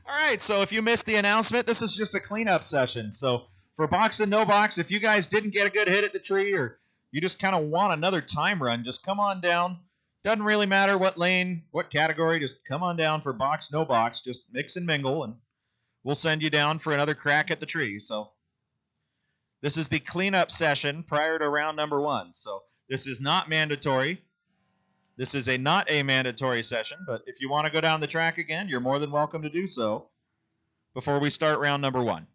[SPEAKER 1] All right, so if you missed the announcement, this is just a cleanup session. So for box and no box, if you guys didn't get a good hit at the tree or you just kind of want another time run, just come on down. Doesn't really matter what lane, what category, just come on down for box, no box. Just mix and mingle, and we'll send you down for another crack at the tree. So this is the cleanup session prior to round number 1. So this is not mandatory. This is not a mandatory session, but if you want to go down the track again, you're more than welcome to do so before we start round number 1.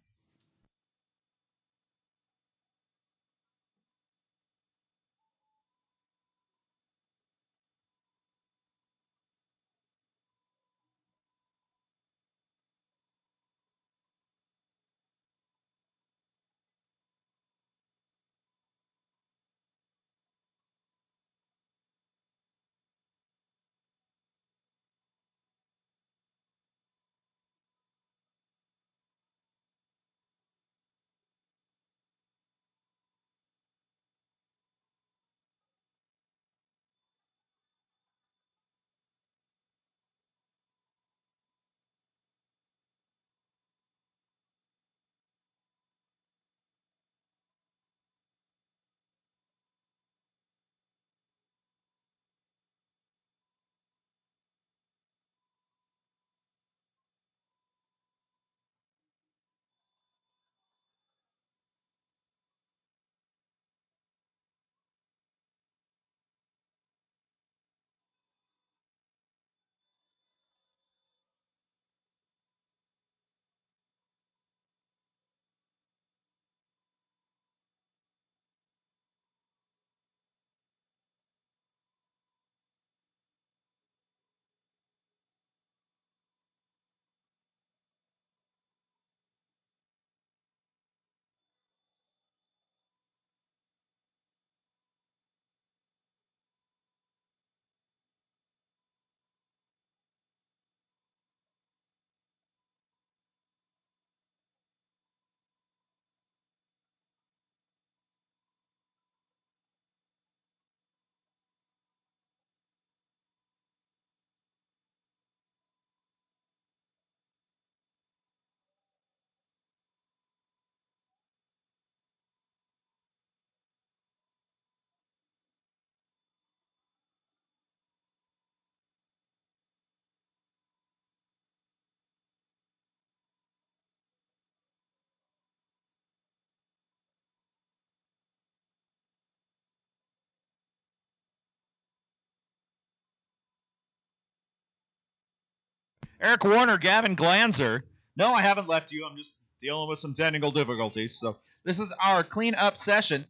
[SPEAKER 1] Eric Warner, Gavin Glanzer. No, I haven't left you. I'm just dealing with some technical difficulties. So this is our clean-up session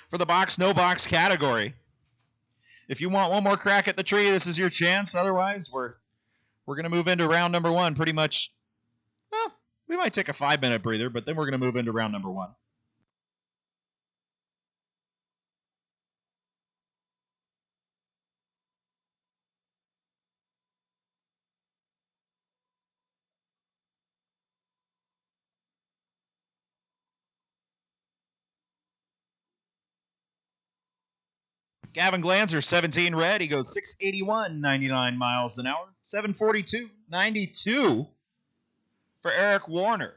[SPEAKER 1] for the box, no box category. If you want one more crack at the tree, this is your chance. Otherwise, we're going to move into round number 1 pretty much. Well, we might take a 5-minute breather, but then we're going to move into round number 1. Gavin Glanzer, 17 red. He goes 681, 99 miles an hour. 742, 92 for Eric Warner.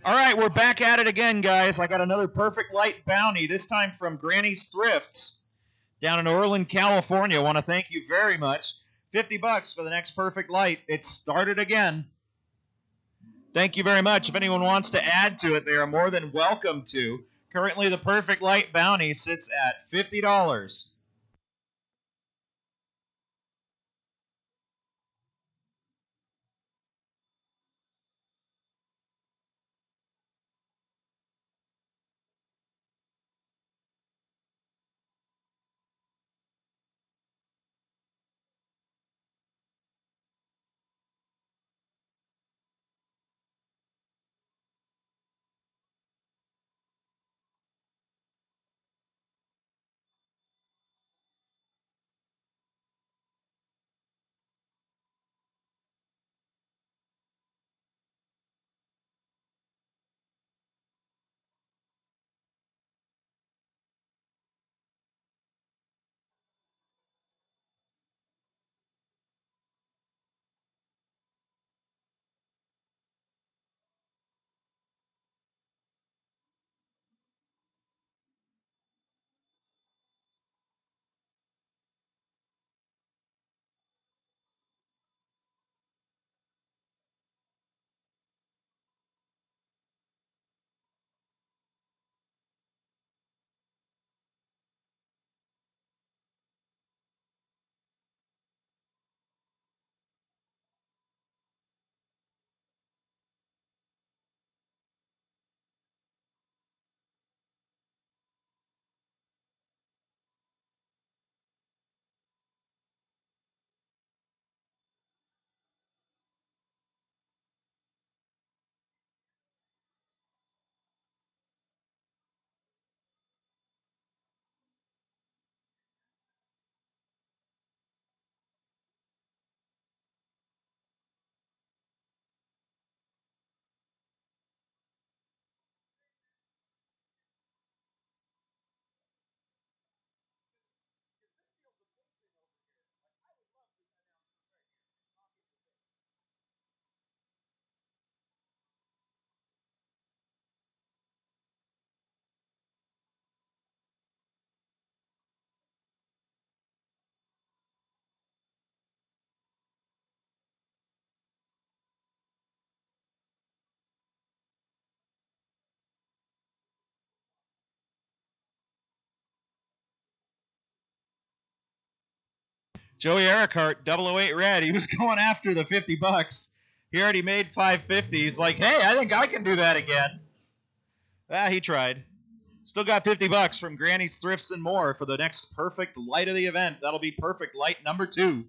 [SPEAKER 1] All right, we're back at it again, guys. I got another Perfect Light bounty, this time from Granny's Thrifts down in Orland, California. I want to thank you very much. $50 for the next Perfect Light. It started again. Thank you very much. If anyone wants to add to it, they are more than welcome to. Currently, the Perfect Light bounty sits at $50. Joey Earhart, 008 Red, he was going after the $50. He already made 550. He's like, hey, I think I can do that again. He tried. Still got $50 from Granny's Thrifts and More for the next Perfect Light of the event. That'll be Perfect Light number 2.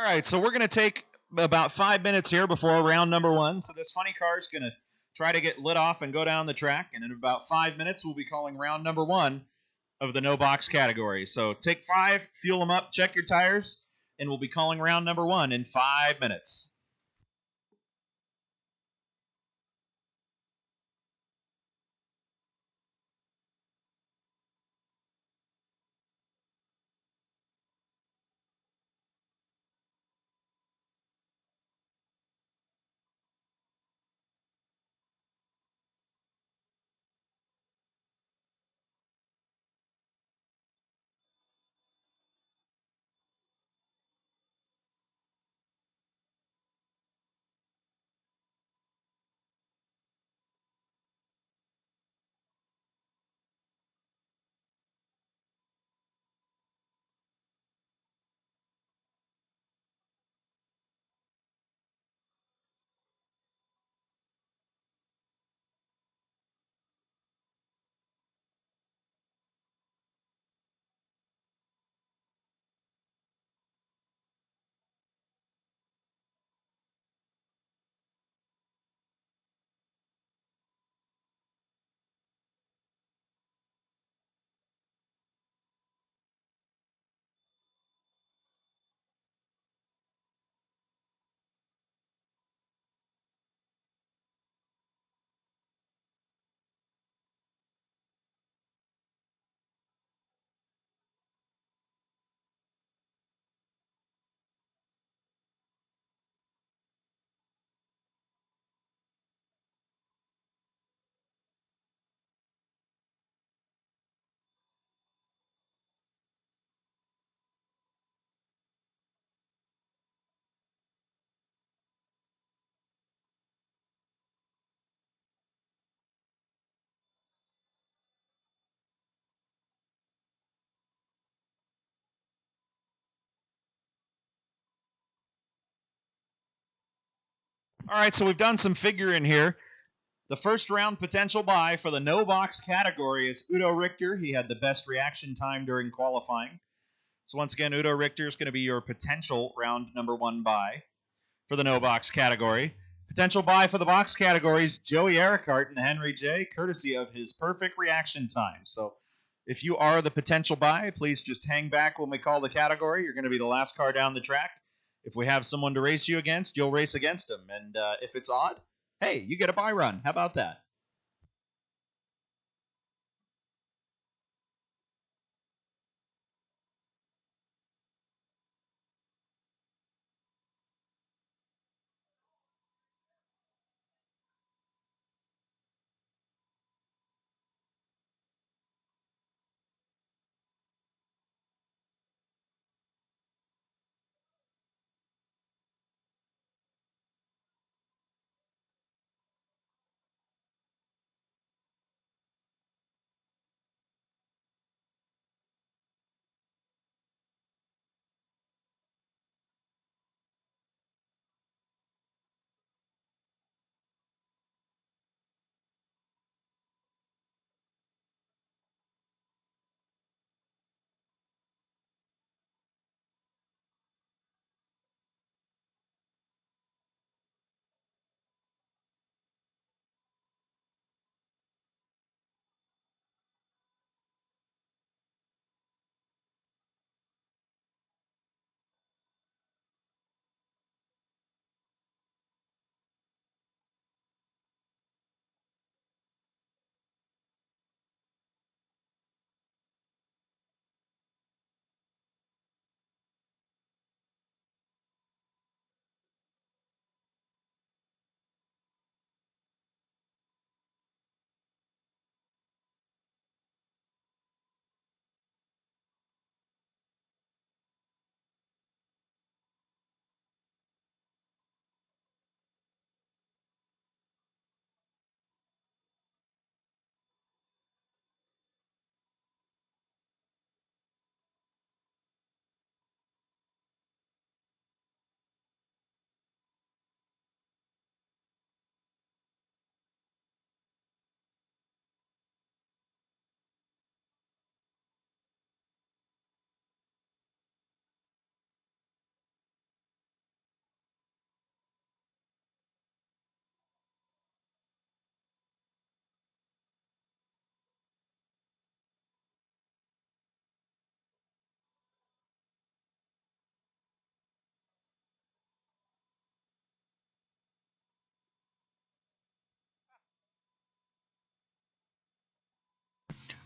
[SPEAKER 1] All right, so we're going to take about 5 minutes here before round number one. So this funny car is going to try to get lit off and go down the track. And in about 5 minutes, we'll be calling round number one of the no box category. So take 5, fuel them up, check your tires, and we'll be calling round number one in 5 minutes. All right, so we've done some figuring here. The first round potential buy for the no box category is Udo Richter. He had the best reaction time during qualifying. So once again, Udo Richter is going to be your potential round number one buy for the no box category. Potential buy for the box categories, Joey Earhart and Henry J, courtesy of his perfect reaction time. So if you are the potential buy, please just hang back when we call the category. You're going to be the last car down the track. If we have someone to race you against, you'll race against them. And if it's odd, hey, you get a buy run. How about that?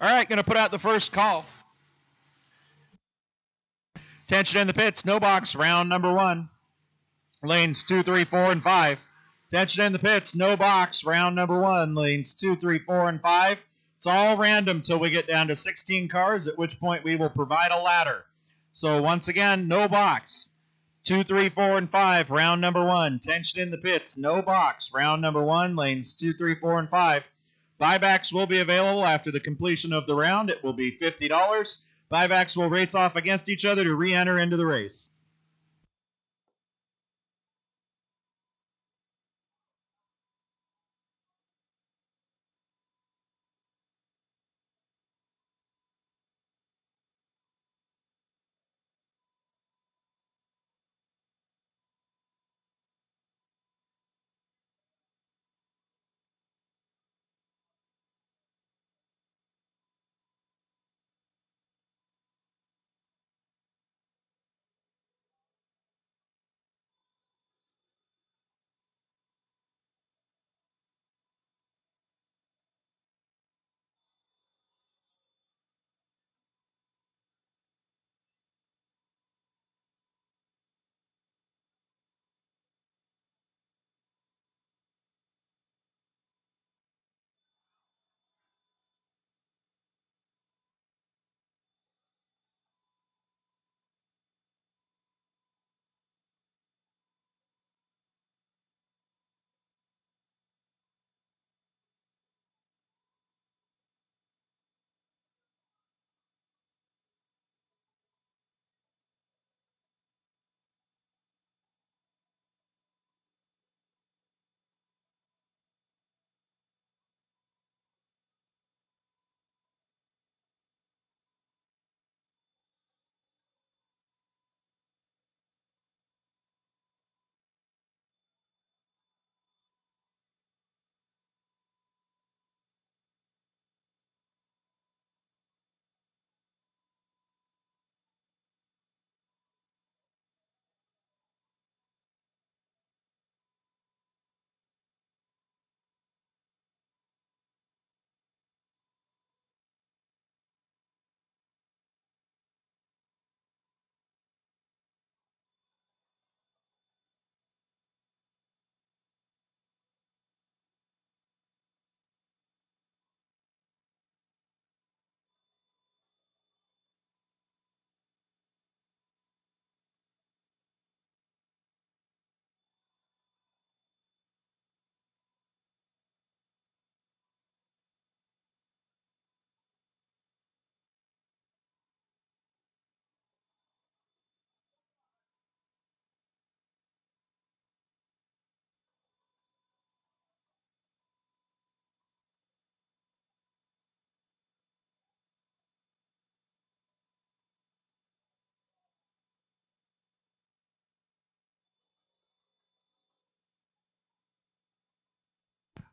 [SPEAKER 1] All right, going to put out the first call. Tension in the pits, no box, round number 1. Lanes 2, 3, 4, and 5. Tension in the pits, no box, round number 1. Lanes 2, 3, 4, and 5. It's all random till we get down to 16 cars, at which point we will provide a ladder. So once again, no box. 2, 3, 4, and 5, round number 1. Tension in the pits, no box, round number 1. Lanes 2, 3, 4, and 5. Buybacks will be available after the completion of the round. It will be $50. Buybacks will race off against each other to re-enter into the race.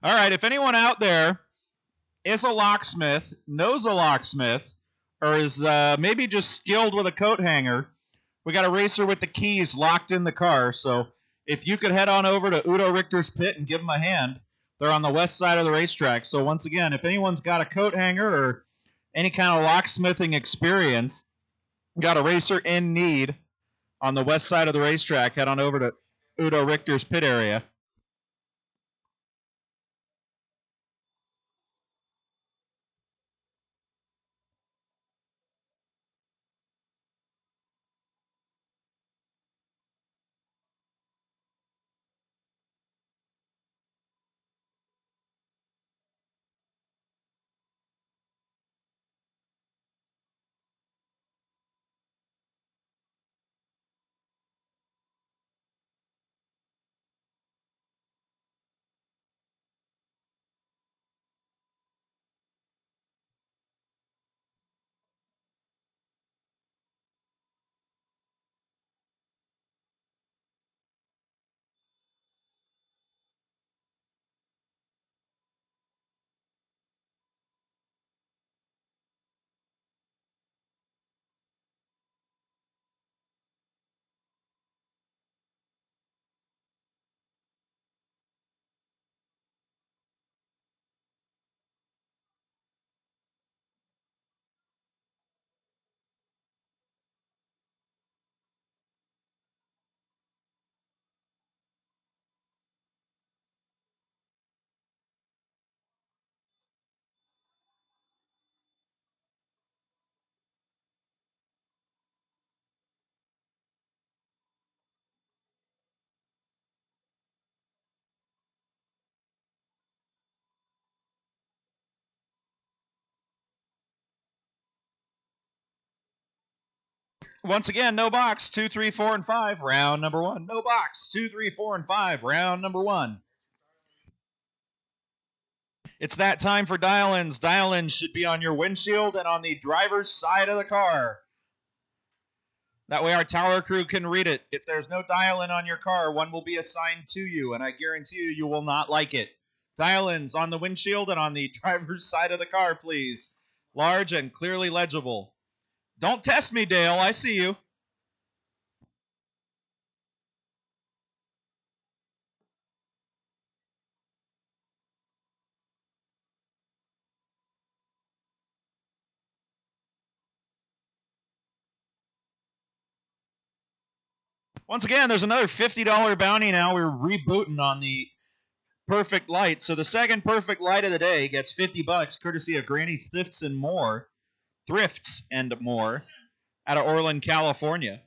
[SPEAKER 1] All right, if anyone out there is a locksmith, knows a locksmith, or is maybe just skilled with a coat hanger, we got a racer with the keys locked in the car. So if you could head on over to Udo Richter's pit and give them a hand, they're on the west side of the racetrack. So once again, if anyone's got a coat hanger or any kind of locksmithing experience, got a racer in need on the west side of the racetrack, head on over to Udo Richter's pit area. Once again, no box, 2, 3, 4, and 5, round number 1. No box, 2, 3, 4, and 5, round number 1. It's that time for dial-ins. Dial-ins should be on your windshield and on the driver's side of the car. That way our tower crew can read it. If there's no dial-in on your car, one will be assigned to you, and I guarantee you, you will not like it. Dial-ins on the windshield and on the driver's side of the car, please. Large and clearly legible. Don't test me, Dale. I see you. Once again, there's another $50 bounty now. We're rebooting on the perfect light. So the second perfect light of the day gets $50, courtesy of Granny's Thrifts and More. Thrifts and More out of Orland, California.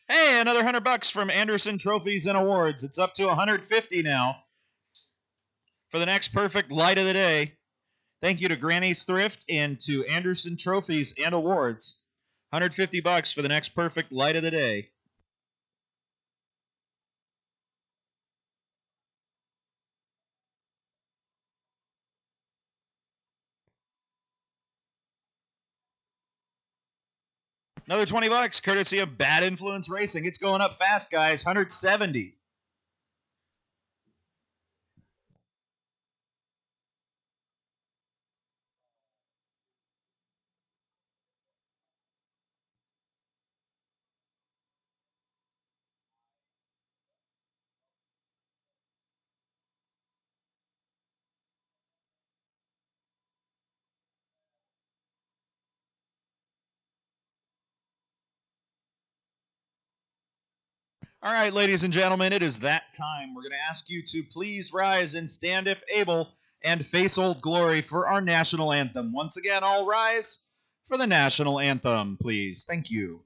[SPEAKER 1] Hey, another $100 from Anderson Trophies and Awards. It's up to $150 now for the next perfect light of the day. Thank you to Granny's Thrift and to Anderson Trophies and Awards. $150 for the next perfect light of the day. Another $20, courtesy of Bad Influence Racing. It's going up fast, guys. $170. All right, ladies and gentlemen, it is that time. We're going to ask you to please rise and stand if able and face Old Glory for our national anthem. Once again, all rise for the national anthem, please. Thank you.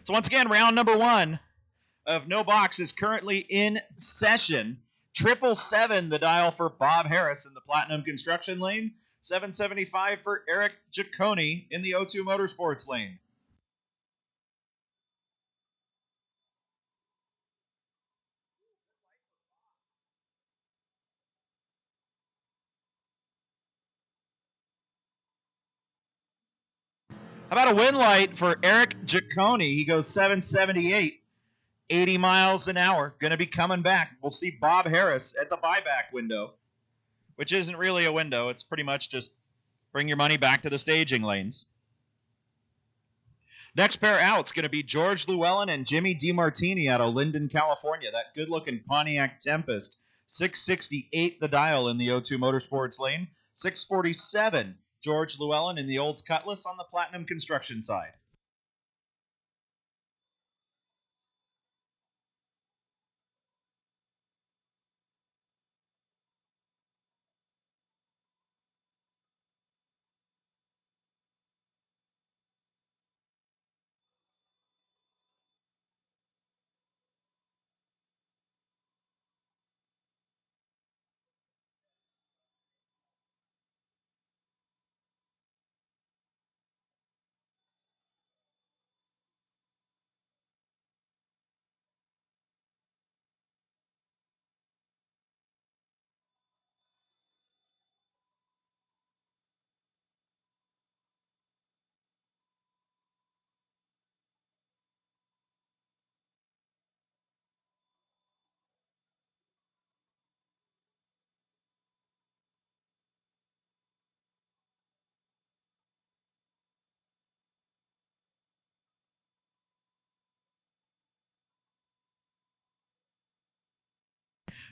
[SPEAKER 1] So once again, round number 1 of No Box is currently in session. 777 the dial for Bob Harris in the Platinum Construction lane. 775 for Eric Giacone in the O2 Motorsports lane. How about a win light for Eric Giacone? He goes 778, 80 miles an hour. Going to be coming back. We'll see Bob Harris at the buyback window, which isn't really a window. It's pretty much just bring your money back to the staging lanes. Next pair out's going to be George Llewellyn and Jimmy DiMartini out of Linden, California. That good-looking Pontiac Tempest. 668 the dial in the O2 Motorsports lane. 647 George Llewellyn in the Olds Cutlass on the Platinum Construction side.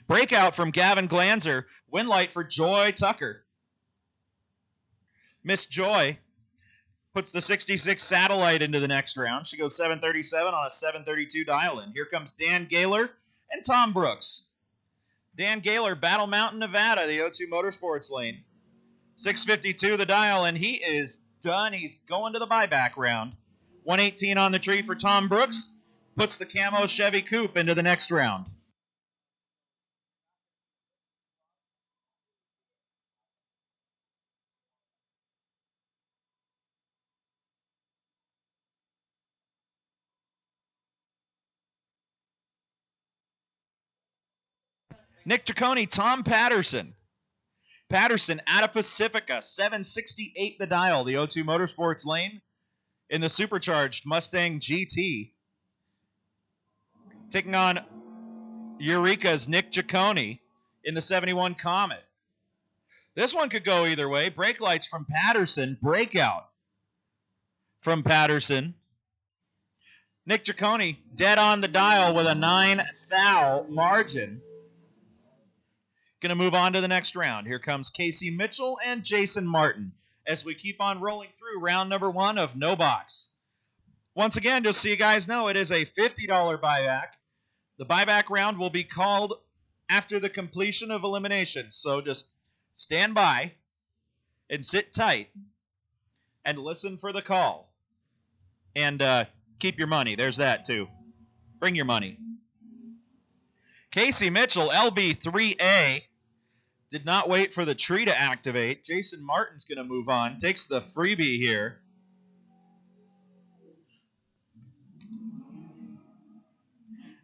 [SPEAKER 1] Breakout from Gavin Glanzer. Win light for Joy Tucker. Miss Joy puts the 66 Satellite into the next round. She goes 737 on a 732 dial-in. Here comes Dan Gaylor and Tom Brooks. Dan Gaylor, Battle Mountain, Nevada, the O2 Motorsports lane. 652 the dial, and he is done. He's going to the buyback round. 118 on the tree for Tom Brooks. Puts the camo Chevy Coupe into the next round. Nick Giacone, Tom Patterson. Patterson out of Pacifica, 768 the dial, the O2 Motorsports lane in the supercharged Mustang GT. Taking on Eureka's Nick Giacone in the 71 Comet. This one could go either way. Brake lights from Patterson. Breakout from Patterson. Nick Giacone dead on the dial with a 9 thou margin. Going to move on to the next round. Here comes Casey Mitchell and Jason Martin as we keep on rolling through round number 1 of No Box. Once again, just so you guys know, it is a $50 buyback. The buyback round will be called after the completion of elimination. So just stand by and sit tight and listen for the call. And keep your money. There's that too. Bring your money. Casey Mitchell, LB3A, did not wait for the tree to activate. Jason Martin's going to move on. Takes the freebie here.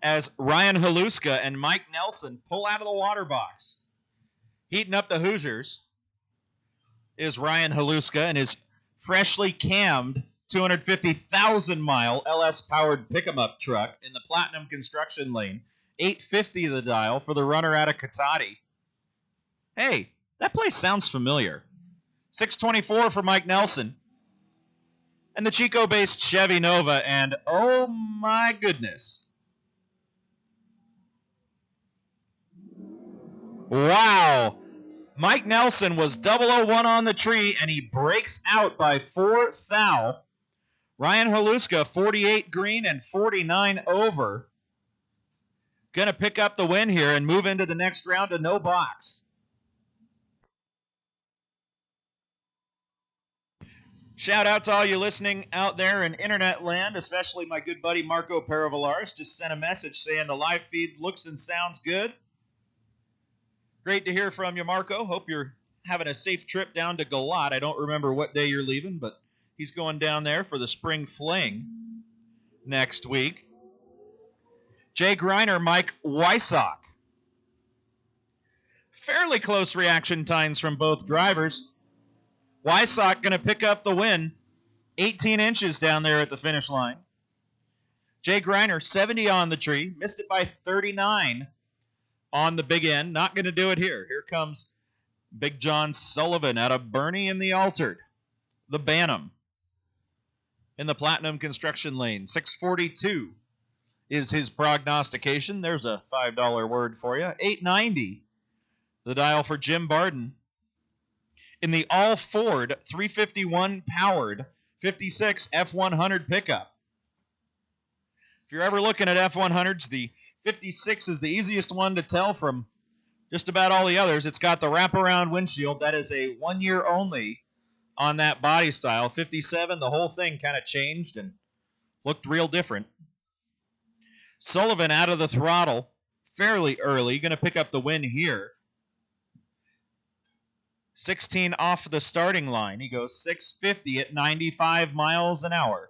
[SPEAKER 1] As Ryan Haluska and Mike Nelson pull out of the water box. Heating up the Hoosiers is Ryan Haluska and his freshly cammed 250,000-mile LS-powered pick-em-up truck in the Platinum Construction lane. 850 the dial for the runner out of Cotati. Hey, that place sounds familiar. 624 for Mike Nelson. And the Chico-based Chevy Nova, and oh my goodness. Wow. Mike Nelson was 001 on the tree, and he breaks out by 4 thou. Ryan Haluska, 48 green and 49 over. Going to pick up the win here and move into the next round of No Box. Shout out to all you listening out there in internet land, especially my good buddy Marco Paravalaris. Just sent a message saying the live feed looks and sounds good. Great to hear from you, Marco. Hope you're having a safe trip down to Galat. I don't remember what day you're leaving, but he's going down there for the spring fling next week. Jay Greiner, Mike Wysock. Fairly close reaction times from both drivers. Wysock going to pick up the win. 18 inches down there at the finish line. Jay Greiner, 70 on the tree. Missed it by 39 on the big end. Not going to do it here. Here comes Big John Sullivan out of Bernie in the Altered. The Bantam in the Platinum Construction Lane. 642 is his prognostication. There's a $5 word for you. 890, the dial for Jim Barden. In the all-Ford 351 powered 56 F100 pickup. If you're ever looking at F100s, the 56 is the easiest one to tell from just about all the others. It's got the wraparound windshield. That is a 1 year only on that body style. 57, the whole thing kind of changed and looked real different. Sullivan out of the throttle fairly early. Going to pick up the win here. 16 off the starting line. He goes 650 at 95 miles an hour.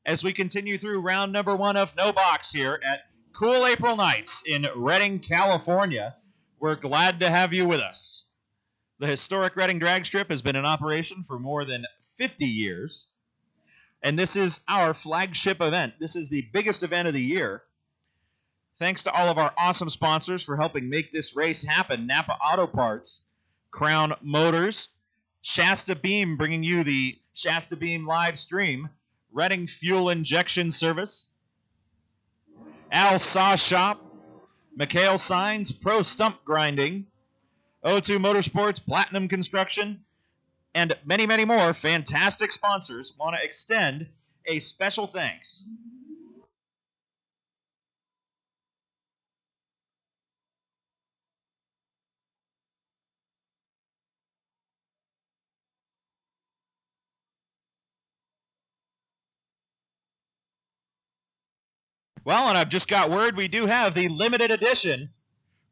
[SPEAKER 1] As we continue through round number 1 of No Box here at Cool April Nights in Redding, California, we're glad to have you with us. The historic Redding Drag Strip has been in operation for more than 50 years, and this is our flagship event. This is the biggest event of the year. Thanks to all of our awesome sponsors for helping make this race happen. Napa Auto Parts, Crown Motors, Shasta Beam bringing you the Shasta Beam live stream, Redding Fuel Injection Service, Al Saw Shop, McHale Signs, Pro Stump Grinding, O2 Motorsports, Platinum Construction, and many, many more fantastic sponsors want to extend a special thanks. Well, and I've just got word we do have the limited edition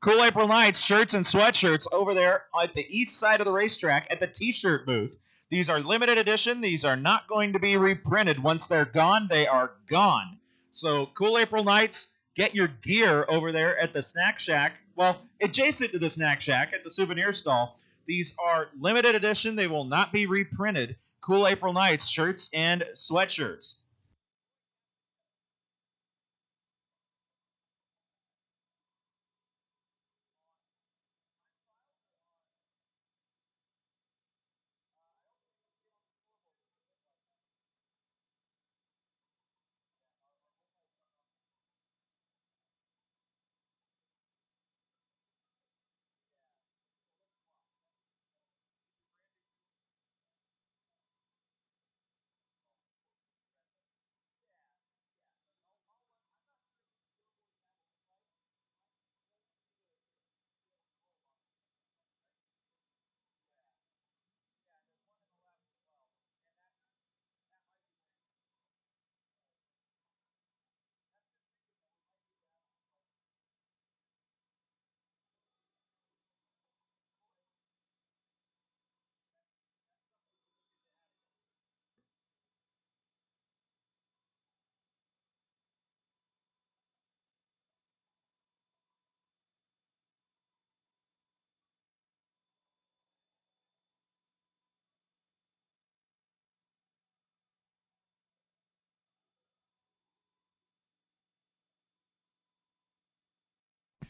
[SPEAKER 1] Cool April Nights shirts and sweatshirts over there at the east side of the racetrack at the T-shirt booth. These are limited edition. These are not going to be reprinted. Once they're gone, they are gone. So Cool April Nights, get your gear over there at the Snack Shack. Well, adjacent to the Snack Shack at the souvenir stall. These are limited edition. They will not be reprinted. Cool April Nights shirts and sweatshirts.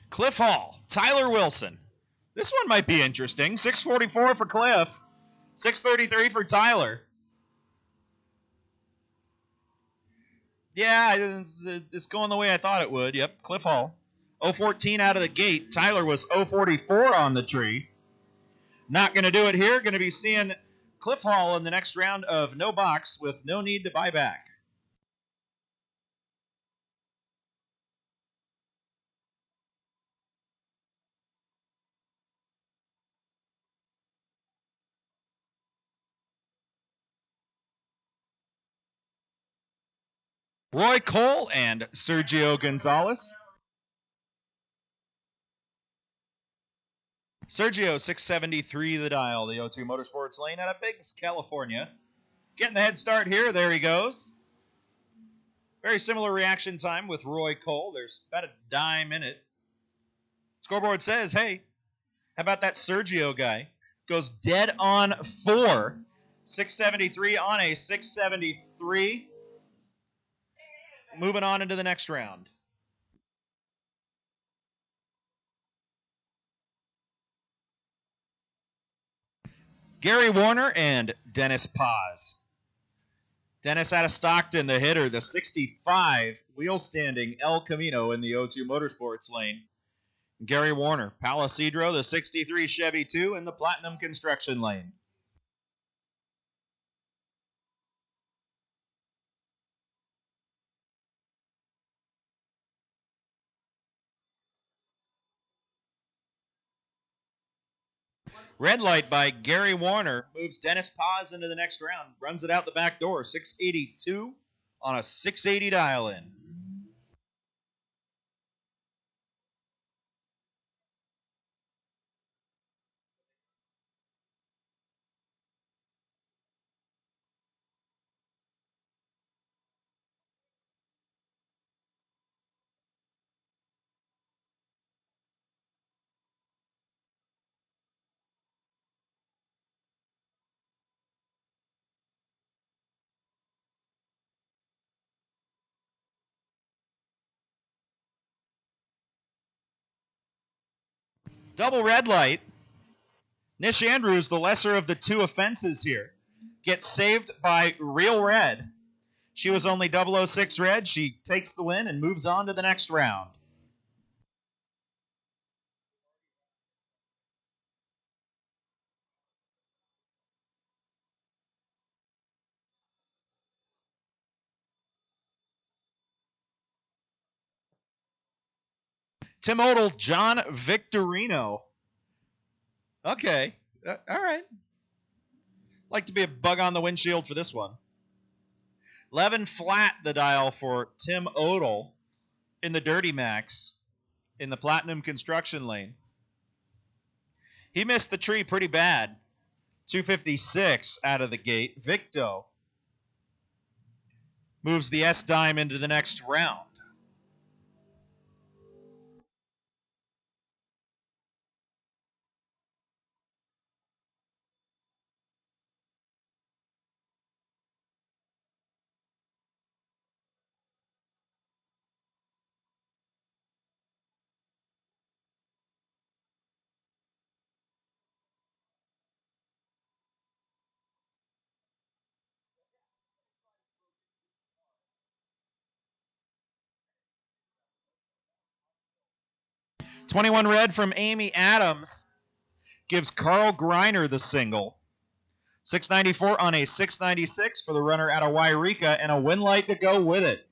[SPEAKER 1] Cliff Hall, Tyler Wilson. This one might be interesting. 644 for Cliff, 633 for Tyler. Yeah, it's going the way I thought it would. Yep, Cliff Hall. 014 out of the gate. Tyler was 044 on the tree. Not going to do it here. Going to be seeing Cliff Hall in the next round of No Box with no need to buy back. Roy Cole and Sergio Gonzalez. Sergio, 673 the dial, the O2 Motorsports lane out of Biggs, California. Getting the head start here. There he goes. Very similar reaction time with Roy Cole. There's about a dime in it. Scoreboard says, hey, how about that Sergio guy? Goes dead on 4. 673 on a 673. Moving on into the next round. Gary Warner and Dennis Paz. Dennis out of Stockton, the hitter, the 65 wheel standing El Camino in the O2 Motorsports lane. Gary Warner, Palo Cedro, the 63 Chevy 2 in the Platinum Construction lane. Red light by Gary Warner moves Dennis Paz into the next round. Runs it out the back door. 682 on a 680 dial-in. Double red light. Nish Andrews, the lesser of the two offenses here, gets saved by Real Red. She was only 006 red. She takes the win and moves on to the next round. Tim Odell, John Victorino. Okay. All right. Like to be a bug on the windshield for this one. 11 flat the dial for Tim Odell in the Dirty Max in the Platinum Construction lane. He missed the tree pretty bad. 256 out of the gate. Victo moves the S-Dime into the next round. $21 red from Amy Adams gives Carl Greiner the single. 694 on a 696 for the runner out of Wairika, and a win light to go with it.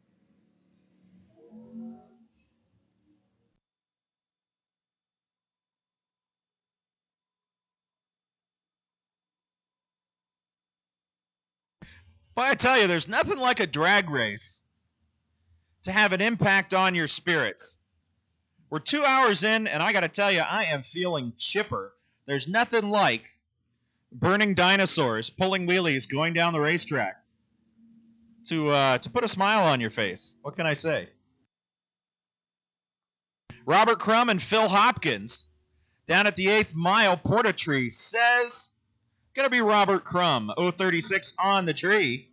[SPEAKER 1] But I tell you, there's nothing like a drag race to have an impact on your spirits. We're 2 hours in, and I got to tell you, I am feeling chipper. There's nothing like burning dinosaurs, pulling wheelies, going down the racetrack to put a smile on your face. What can I say? Robert Crum and Phil Hopkins down at the 8th mile. Portatree says going to be Robert Crum. 036 on the tree.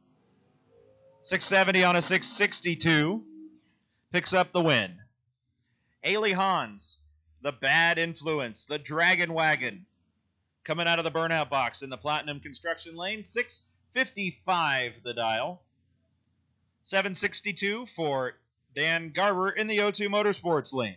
[SPEAKER 1] 670 on a 662. Picks up the win. Ailey Hans, the bad influence, the Dragon Wagon, coming out of the burnout box in the Platinum Construction lane. 655 the dial. 762 for Dan Garber in the O2 Motorsports lane.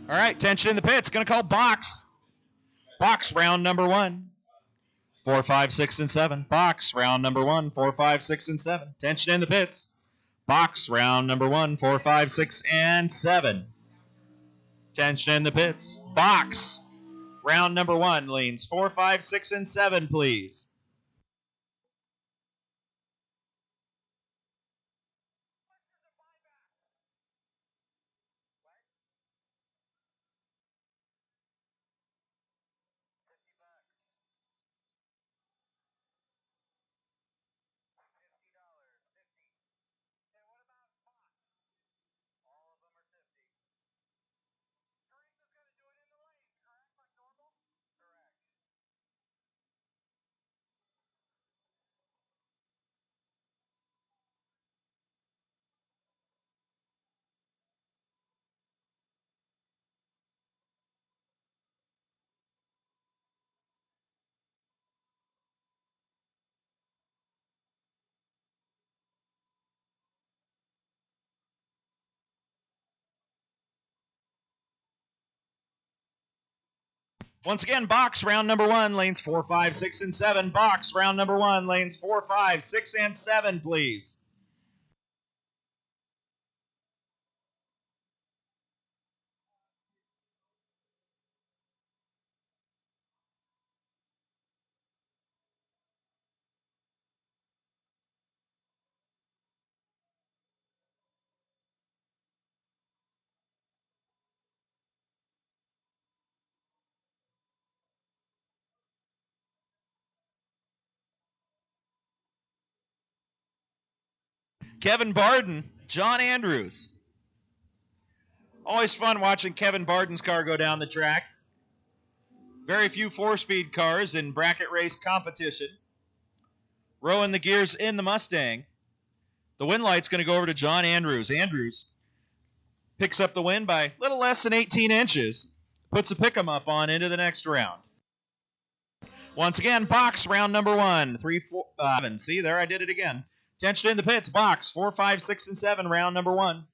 [SPEAKER 1] All right, tension in the pits. Going to call box. Box round number 1. 4, 5, 6, and 7. Box round number 1. 4, 5, 6, and 7. Tension in the pits. Box round number 1. 4, 5, 6, and 7. Tension in the pits. Box round number 1. Lanes 4, 5, 6, and 7, please. Once again, box round number 1, lanes 4, 5, 6, and 7. Box round number 1, lanes 4, 5, 6, and 7, please. Kevin Barden, John Andrews. Always fun watching Kevin Barden's car go down the track. Very few 4-speed cars in bracket race competition. Rowing the gears in the Mustang. The win light's going to go over to John Andrews. Andrews picks up the win by a little less than 18 inches. Puts a pick-em up on into the next round. Once again, box round number 1. 3, 4, 7. See, there I did it again. Tension in the pits. Box 4, 5, 6, and 7. Round number 1.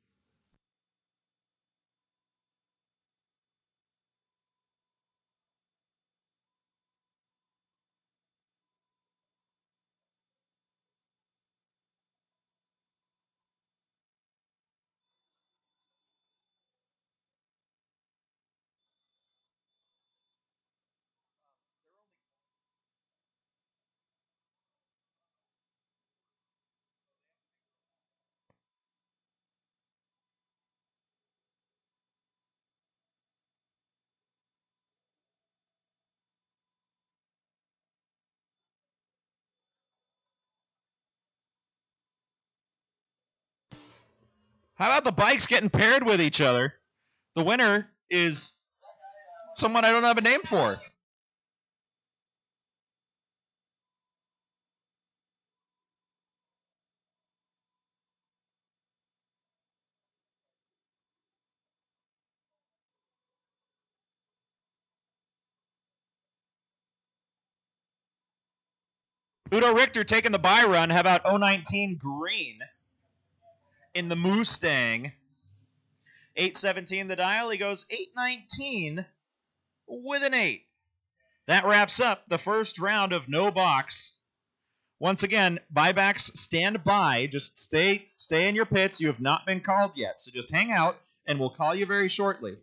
[SPEAKER 1] How about the bikes getting paired with each other? The winner is someone I don't have a name for. Udo Richter taking the bye run. How about 019 Green in the Mustang? 817 the dial. He goes 819 with an 8. That wraps up the first round of No Box. Once again, buybacks stand by. Just stay in your pits. You have not been called yet, so just hang out, and we'll call you very shortly.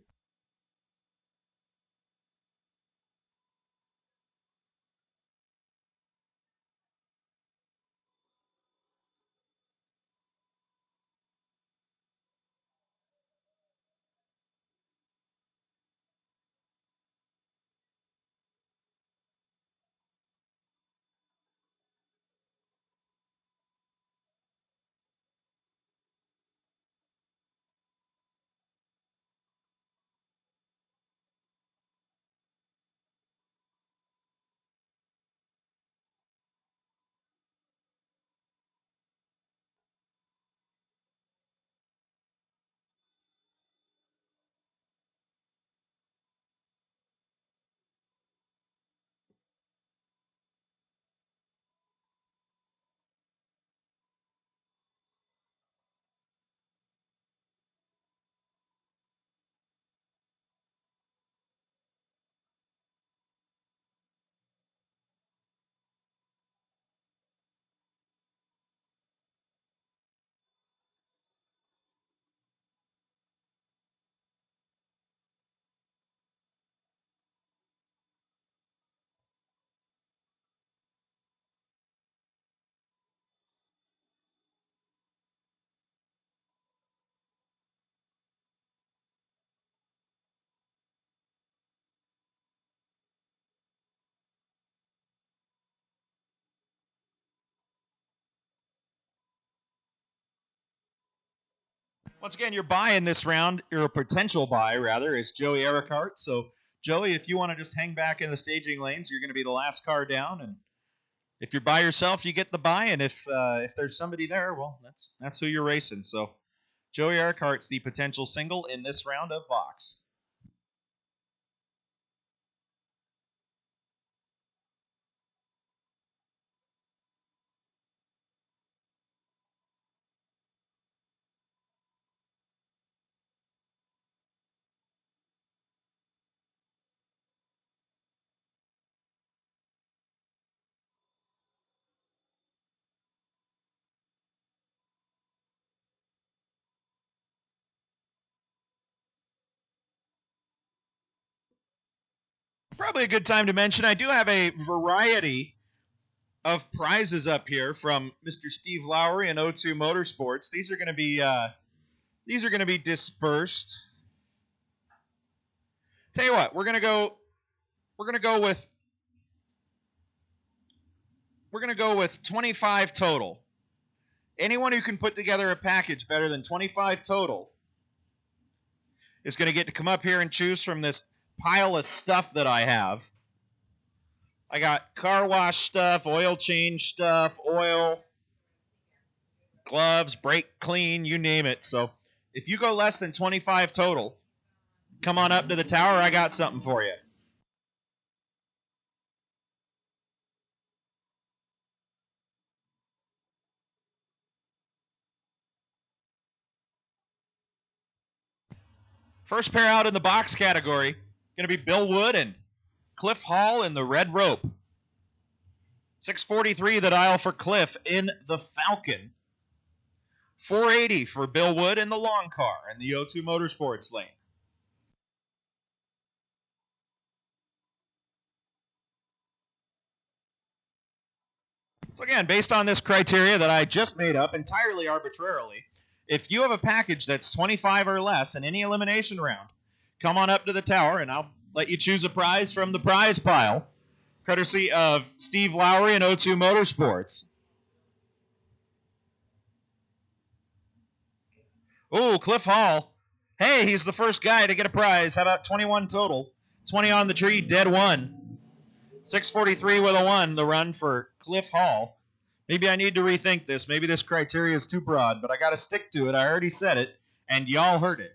[SPEAKER 1] Once again, your buy in this round, or a potential buy rather, is Joey Earhart. So, Joey, if you want to just hang back in the staging lanes, you're going to be the last car down. And if you're by yourself, you get the buy. And if there's somebody there, well, that's who you're racing. So, Joey Earhart's the potential single in this round of Vox. Probably a good time to mention I do have a variety of prizes up here from Mr. Steve Lowry and O2 Motorsports. These are going to be dispersed. Tell you what, we're going to go with 25 total. Anyone who can put together a package better than 25 total is going to get to come up here and choose from this pile of stuff that I have. I got car wash stuff, oil change stuff, oil, gloves, brake clean, you name it. So if you go less than 25 total, come on up to the tower. I got something for you. First pair out in the box category, going to be Bill Wood and Cliff Hall in the red rope. 643 the dial for Cliff in the Falcon. 480 for Bill Wood in the long car in the O2 Motorsports lane. So again, based on this criteria that I just made up entirely arbitrarily, if you have a package that's 25 or less in any elimination round, come on up to the tower and I'll let you choose a prize from the prize pile, courtesy of Steve Lowry and O2 Motorsports. Oh, Cliff Hall. Hey, he's the first guy to get a prize. How about 21 total? 20 on the tree, dead one. 643 with a 1, the run for Cliff Hall. Maybe I need to rethink this. Maybe this criteria is too broad, but I got to stick to it. I already said it, and y'all heard it.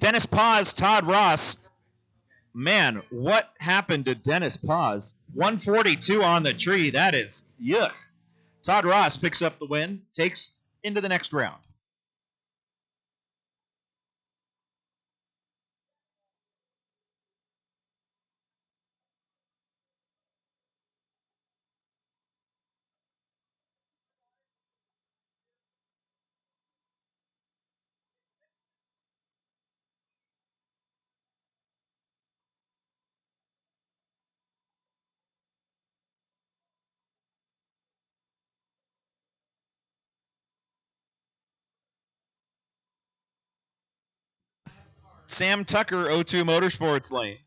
[SPEAKER 1] Dennis Paz, Todd Ross. Man, what happened to Dennis Paz? 142 on the tree. That is yuck. Todd Ross picks up the win, takes into the next round. Sam Tucker, O2 Motorsports lane.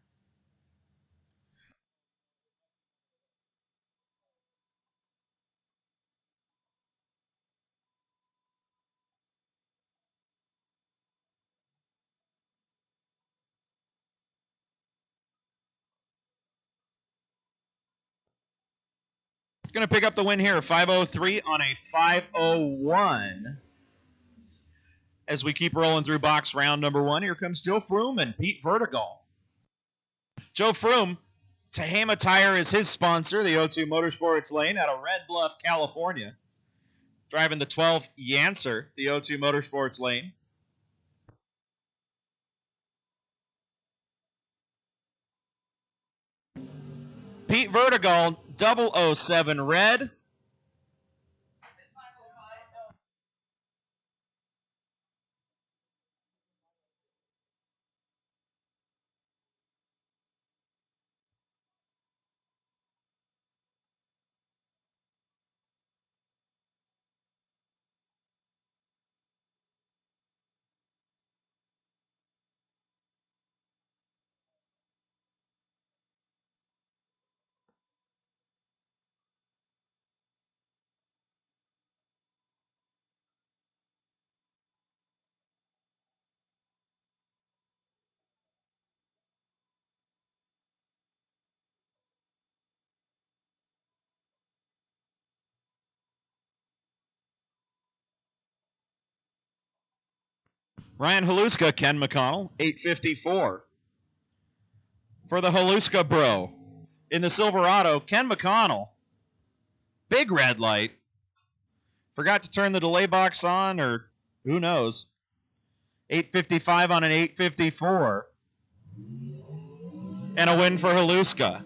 [SPEAKER 1] Going to pick up the win here, 503 on a 501. As we keep rolling through box round number 1, here comes Joe Froome and Pete Vertigal. Joe Froome, Tehama Tire is his sponsor, the O2 Motorsports lane out of Red Bluff, California. Driving the 12 Yancer, the O2 Motorsports lane. Pete Vertigal, 007 red. Ryan Haluska, Ken McConnell, 854. For the Haluska bro. In the Silverado, Ken McConnell. Big red light. Forgot to turn the delay box on, or who knows. 855 on an 854. And a win for Haluska.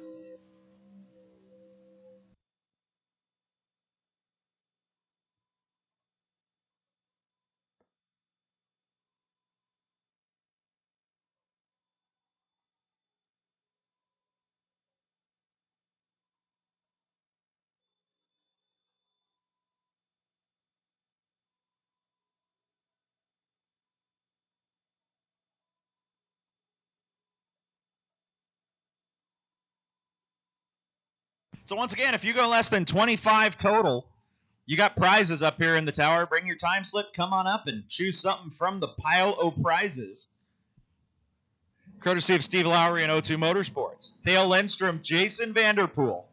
[SPEAKER 1] So once again, if you go less than 25 total, you got prizes up here in the tower. Bring your time slip, come on up, and choose something from the pile of prizes. Courtesy of Steve Lowry and O2 Motorsports. Dale Lindstrom, Jason Vanderpool.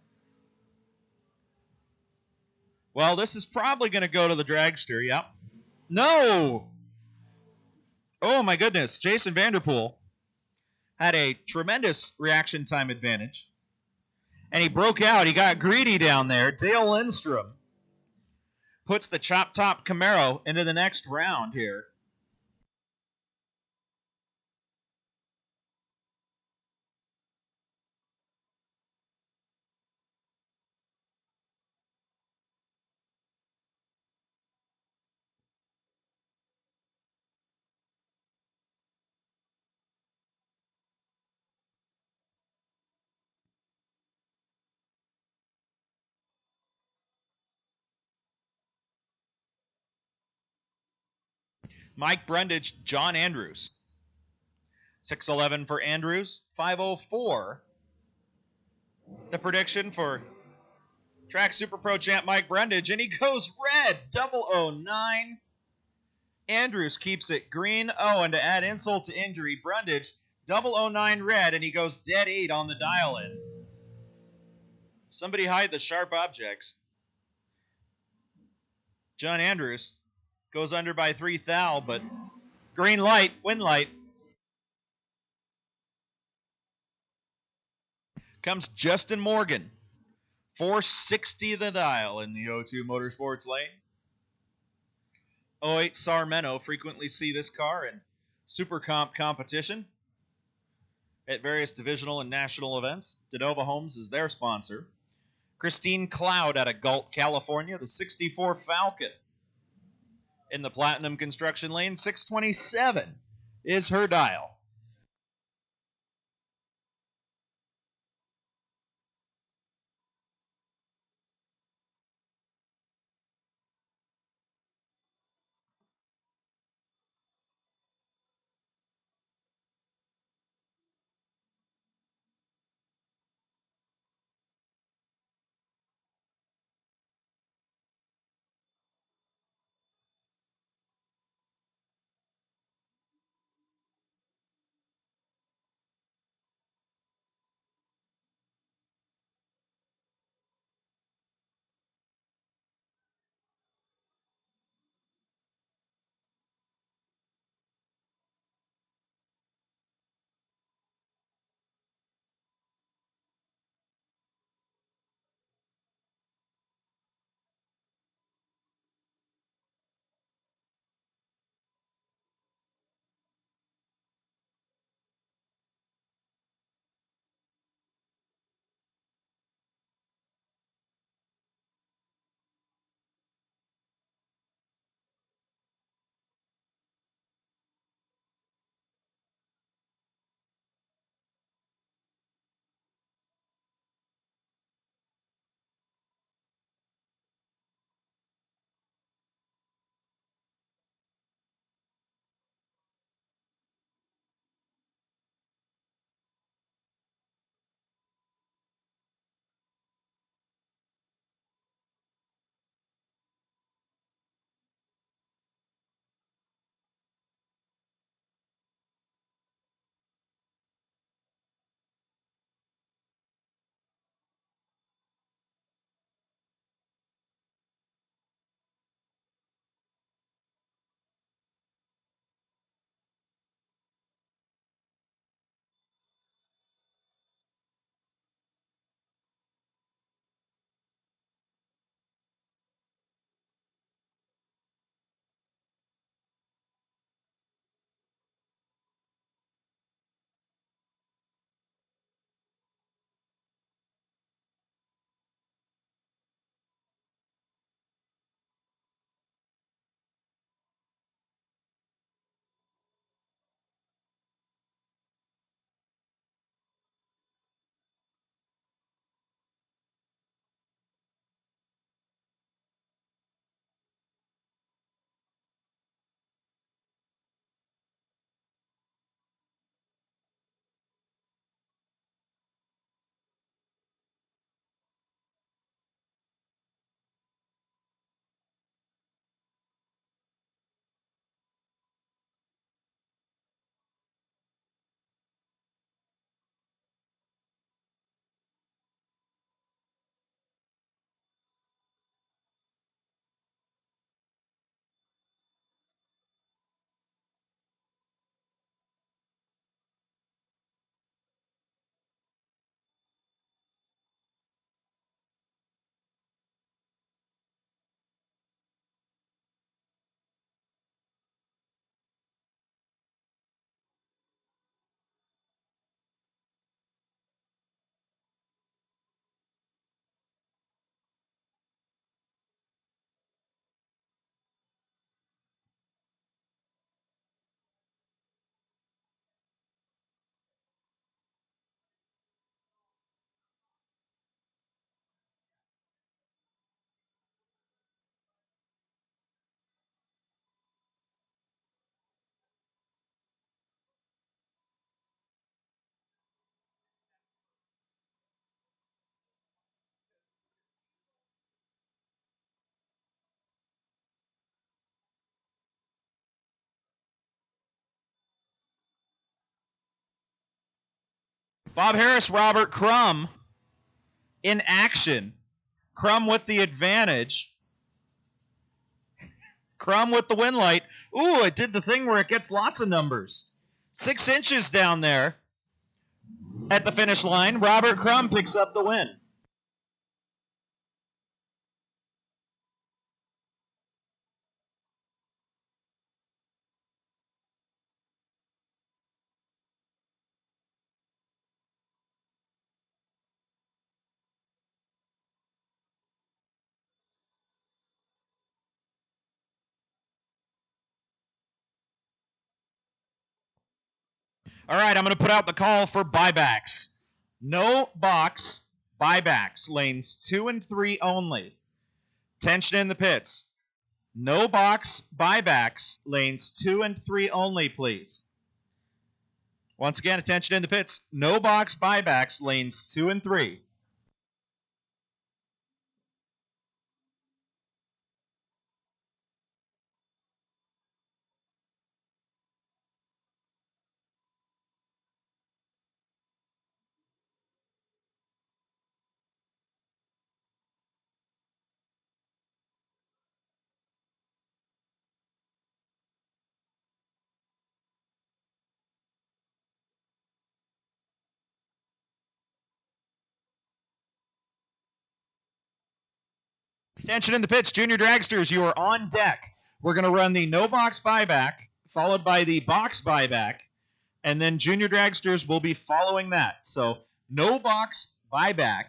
[SPEAKER 1] Well, this is probably going to go to the dragster, yep. No! Oh, my goodness. Jason Vanderpool had a tremendous reaction time advantage. And he broke out. He got greedy down there. Dale Lindstrom puts the Chop Top Camaro into the next round here. Mike Brundage, John Andrews. 611 for Andrews, 504. The prediction for Track Super Pro champ Mike Brundage, and he goes red, 009. Andrews keeps it green. Oh, and to add insult to injury, Brundage, 009 red, and he goes dead 8 on the dial-in. Somebody hide the sharp objects. John Andrews goes under by 3 thou, but green light, win light. Comes Justin Morgan. 460 the dial in the O2 Motorsports lane. 08 Sarmento, frequently see this car in Super Comp competition at various divisional and national events. DeNova Homes is their sponsor. Christine Cloud out of Galt, California, the 64 Falcon. In the Platinum Construction lane, 627 is her dial. Bob Harris, Robert Crumb in action. Crumb with the advantage. Crumb with the win light. Ooh, it did the thing where it gets lots of numbers. 6 inches down there at the finish line. Robert Crumb picks up the win. All right, I'm going to put out the call for buybacks. No box buybacks, lanes 2 and 3 only. Tension in the pits. No box buybacks, lanes 2 and 3 only, please. Once again, attention in the pits. No box buybacks, lanes 2 and 3. Attention in the pits. Junior Dragsters, you are on deck. We're going to run the no box buyback, followed by the box buyback, and then Junior Dragsters will be following that. So no box buyback,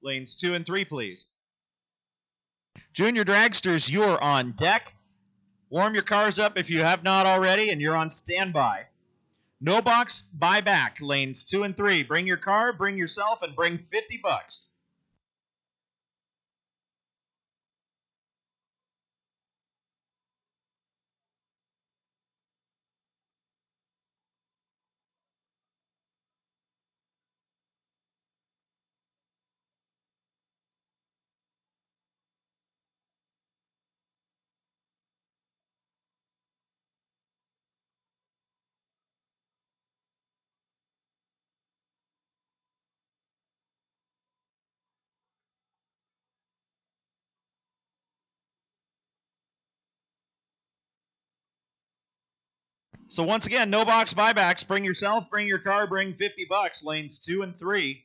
[SPEAKER 1] lanes 2 and 3, please. Junior Dragsters, you're on deck. Warm your cars up if you have not already, and you're on standby. No box buyback, lanes 2 and 3. Bring your car, bring yourself, and bring $50. So once again, no box buybacks. Bring yourself, bring your car, bring $50. Lanes 2 and 3.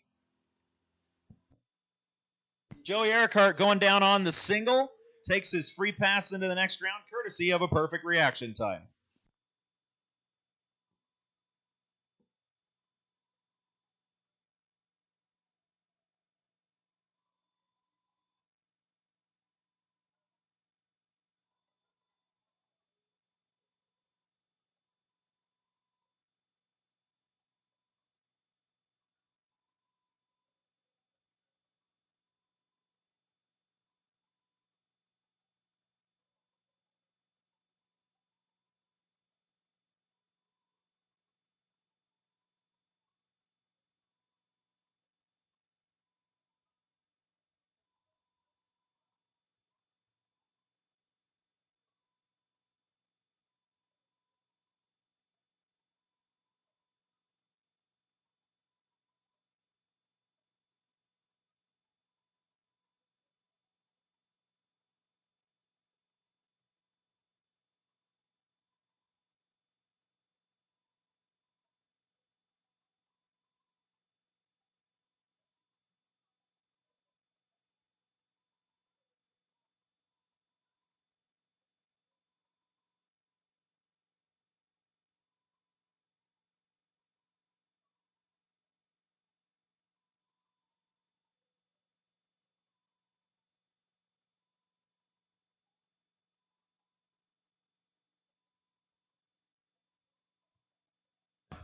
[SPEAKER 1] Joey Earhart going down on the single. Takes his free pass into the next round, courtesy of a perfect reaction time.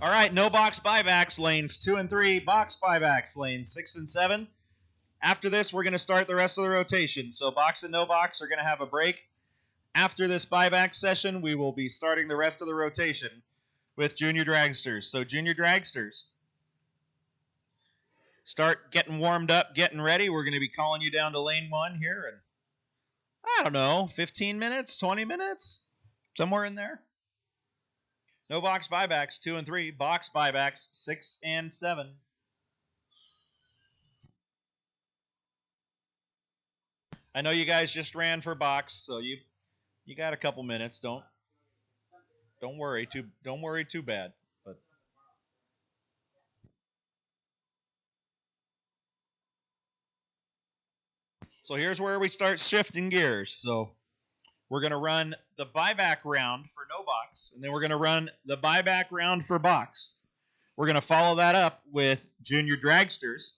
[SPEAKER 1] All right, no box buybacks, lanes 2 and 3. Box buybacks, lanes 6 and 7. After this, we're going to start the rest of the rotation. So box and no box are going to have a break. After this buyback session, we will be starting the rest of the rotation with Junior Dragsters. So Junior Dragsters, start getting warmed up, getting ready. We're going to be calling you down to lane 1 here in, I don't know, 15 minutes, 20 minutes, somewhere in there. No box buybacks, 2 and 3. Box buybacks, 6 and 7. I know you guys just ran for box, so you got a couple minutes. Don't worry too bad. But so here's where we start shifting gears. So we're going to run the buyback round for no box, and then we're going to run the buyback round for box. We're going to follow that up with junior dragsters,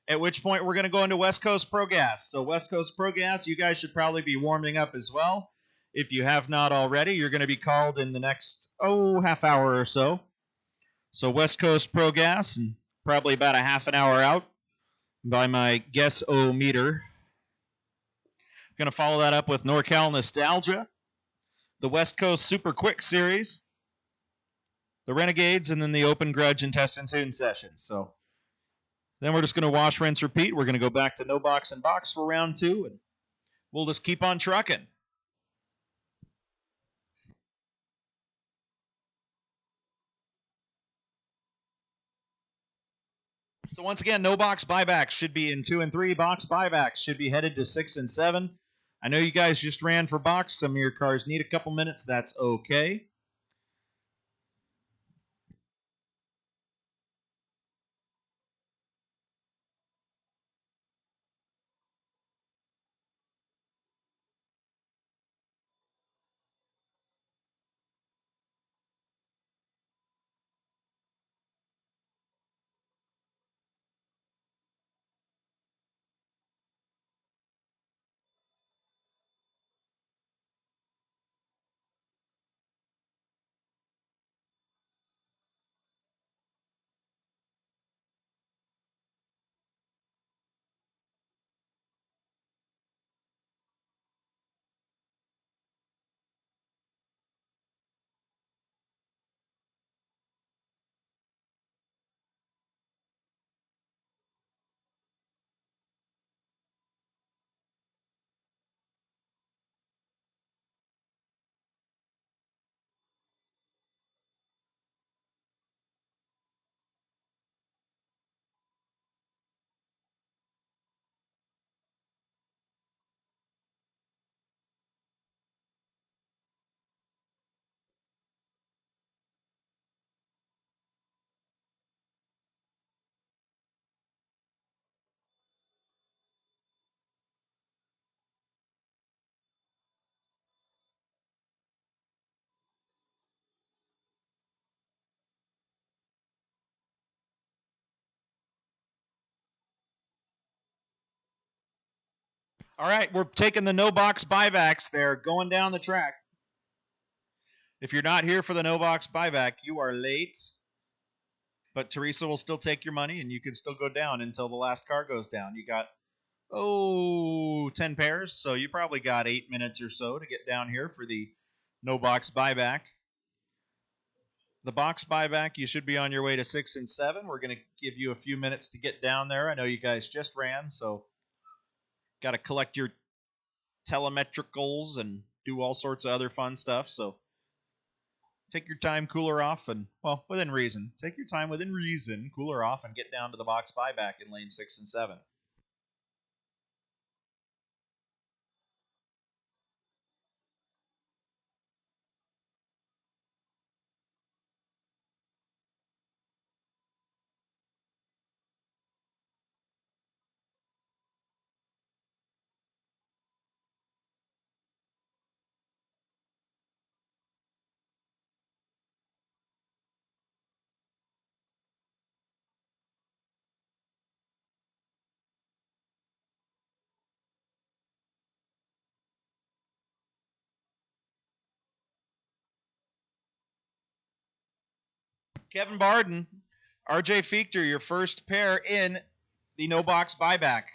[SPEAKER 1] at which point we're going to go into West Coast Pro Gas. So West Coast Pro Gas, you guys should probably be warming up as well. If you have not already, you're going to be called in the next, half hour or so. So West Coast Pro Gas, and probably about a half an hour out by my guess-o-meter. Going to follow that up with NorCal Nostalgia, the West Coast Super Quick Series, the Renegades, and then the Open Grudge and Test and Tune session. So then we're just going to wash, rinse, repeat. We're going to go back to no box and box for round 2, and we'll just keep on trucking. So once again, no box buybacks should be in 2 and 3. Box buybacks should be headed to 6 and 7. I know you guys just ran for box. Some of your cars need a couple minutes. That's okay. All right, we're taking the no box buybacks there, going down the track. If you're not here for the no box buyback, you are late. But Teresa will still take your money, and you can still go down until the last car goes down. You got, 10 pairs, so you probably got 8 minutes or so to get down here for the no box buyback. The box buyback, you should be on your way to 6 and 7. We're going to give you a few minutes to get down there. I know you guys just ran, so got to collect your telemetricals and do all sorts of other fun stuff. So take your time, cooler off, and, well, within reason. Take your time within reason, cooler off, and get down to the box buyback in lane 6 and 7. Kevin Barden, RJ Fichter, your first pair in the no box buyback,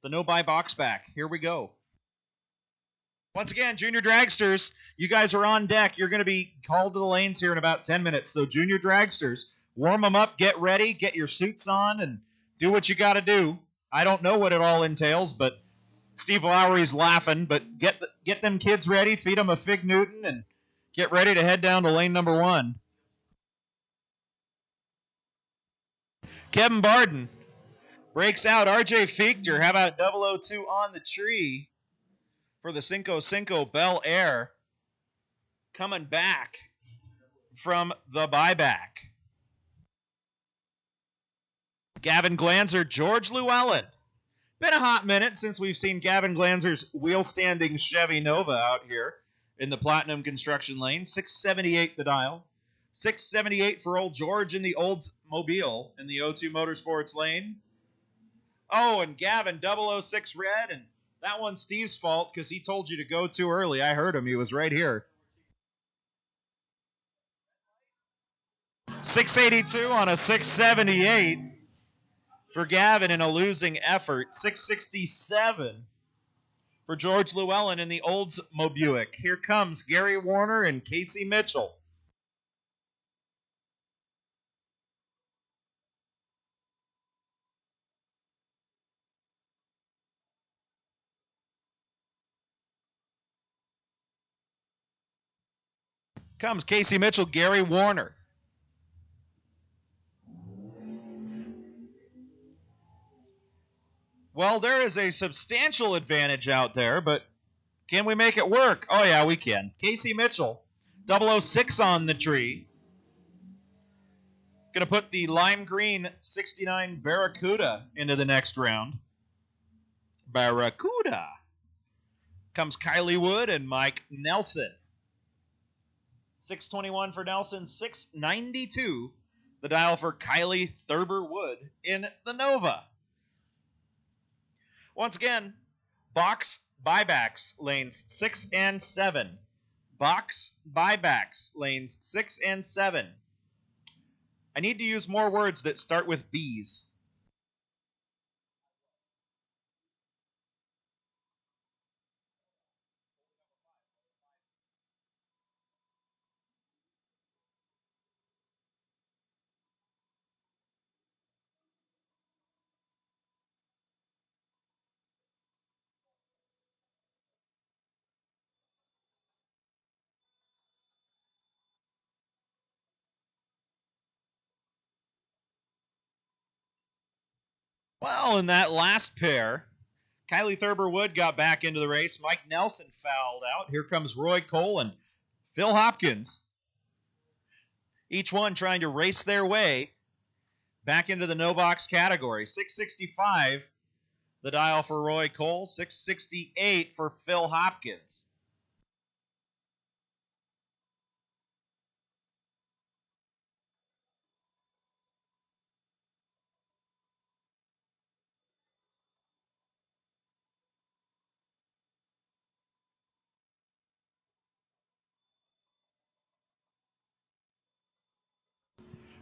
[SPEAKER 1] the no buy box back. Here we go. Once again, junior dragsters, you guys are on deck. You're going to be called to the lanes here in about 10 minutes. So junior dragsters, warm them up, get ready, get your suits on, and do what you got to do. I don't know what it all entails, but Steve Lowry's laughing. But get them kids ready, feed them a Fig Newton, and get ready to head down to lane number 1. Kevin Barden breaks out. RJ Fichter, how about 002 on the tree? for the Cinco Cinco Bel Air, coming back from the buyback. Gavin Glanzer, George Llewellyn. Been a hot minute since we've seen Gavin Glanzer's wheel-standing Chevy Nova out here in the Platinum Construction Lane. 678 the dial. 678 for old George in the Oldsmobile in the O2 Motorsports lane. Oh, and Gavin 006 red, and that one's Steve's fault because he told you to go too early. I heard him. He was right here. 682 on a 678 for Gavin in a losing effort. 667 for George Llewellyn in the Oldsmobile. Here comes Gary Warner and Casey Mitchell. Comes Casey Mitchell, Gary Warner. Well, there is a substantial advantage out there, but can we make it work? Oh, yeah, we can. Casey Mitchell, 006 on the tree. Going to put the lime green 69 Barracuda into the next round. Barracuda. Comes Kylie Wood and Mike Nelson. 621 for Nelson, 692 the dial for Kylie Thurber Wood in the Nova. Once again, box buybacks lanes 6 and 7. Box buybacks lanes 6 and 7. I need to use more words that start with B's. Well, in that last pair, Kylie Thurber Wood got back into the race. Mike Nelson fouled out. Here comes Roy Cole and Phil Hopkins. Each one trying to race their way back into the no box category. 665 the dial for Roy Cole, 668 for Phil Hopkins.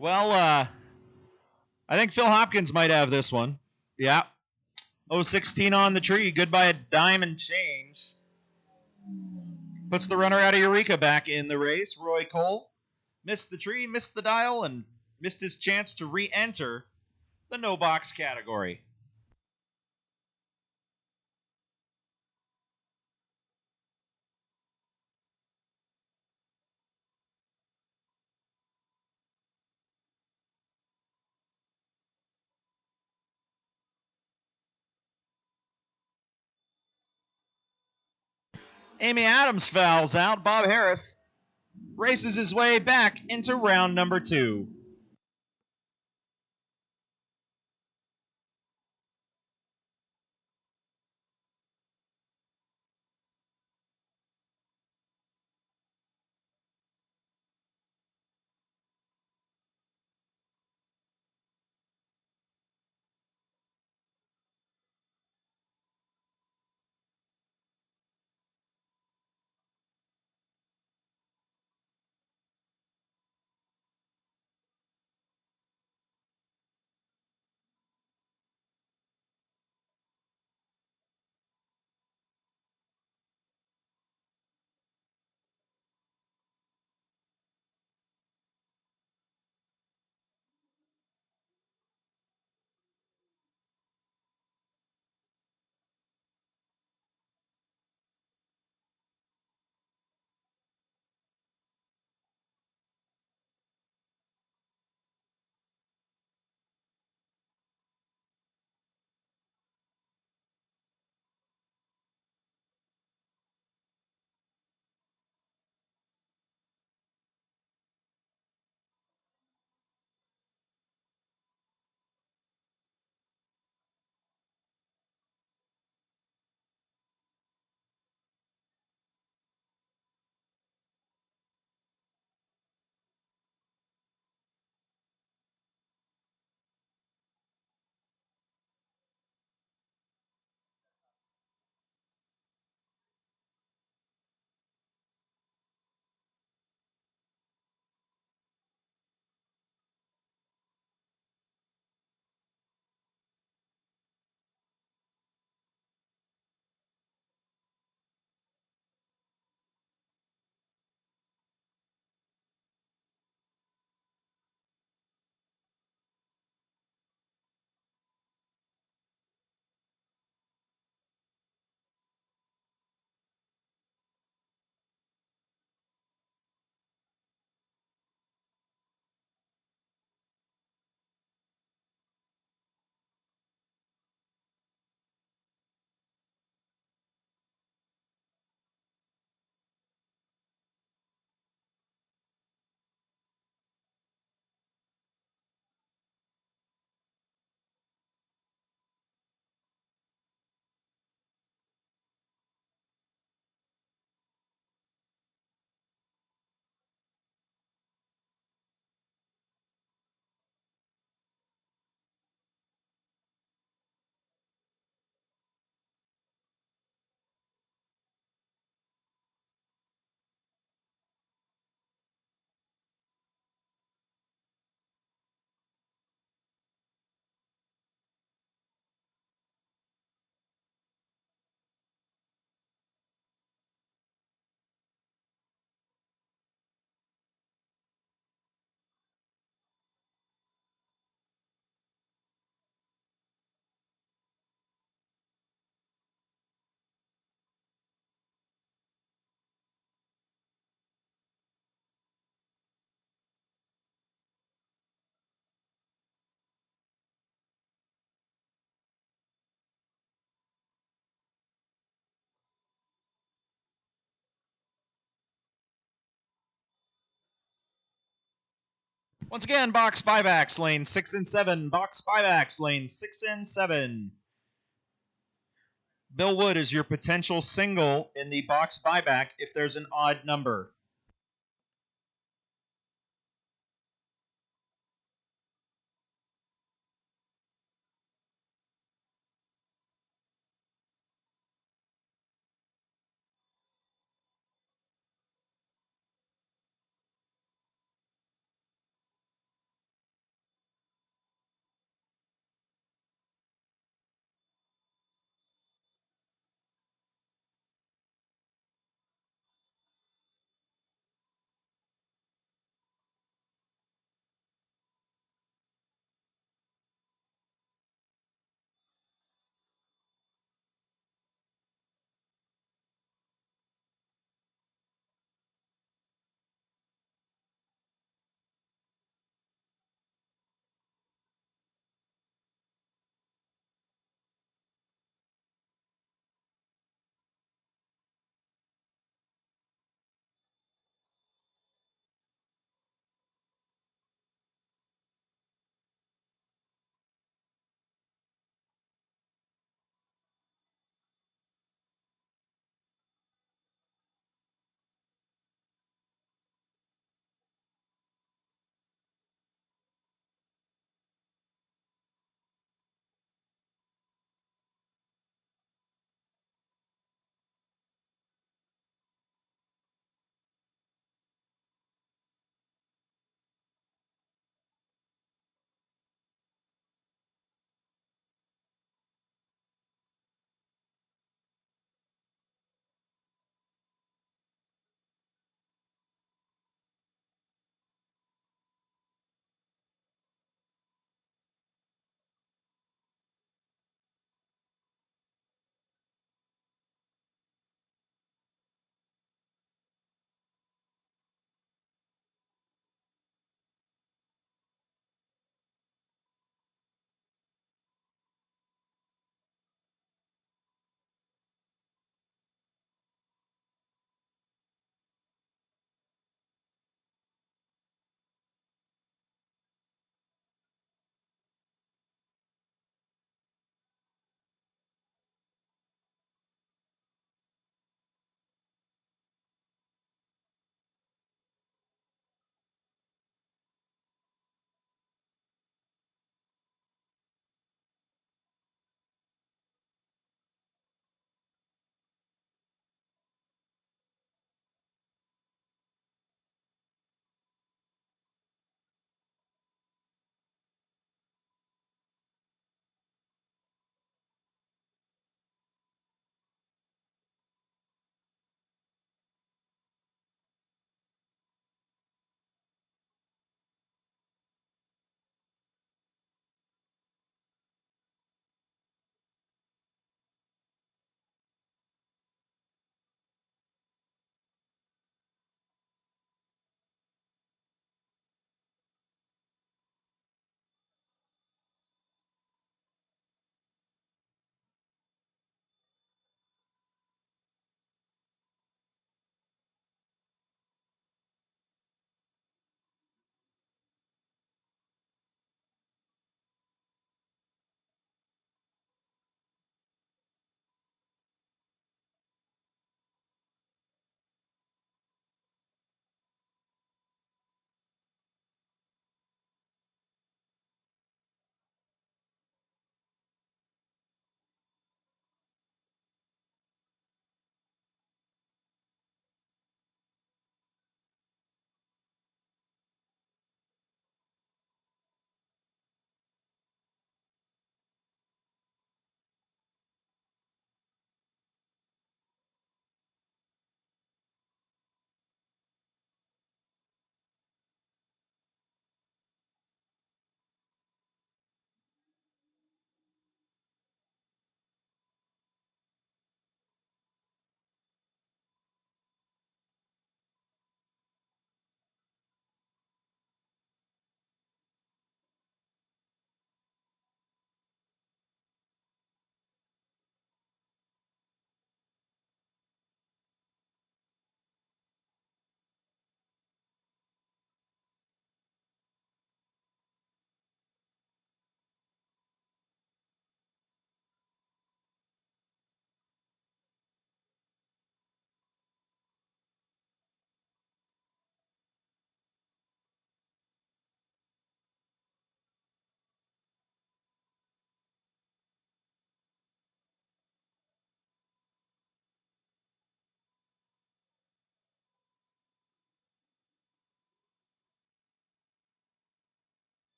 [SPEAKER 1] Well, I think Phil Hopkins might have this one. Yeah. 016 on the tree. Goodbye a diamond change. Puts the runner out of Eureka back in the race. Roy Cole missed the tree, missed the dial, and missed his chance to re-enter the no box category. Amy Adams fouls out. Bob Harris races his way back into round number 2. Once again, box buybacks, lane 6 and 7. Box buybacks, lane 6 and 7. Bill Wood is your potential single in the box buyback if there's an odd number.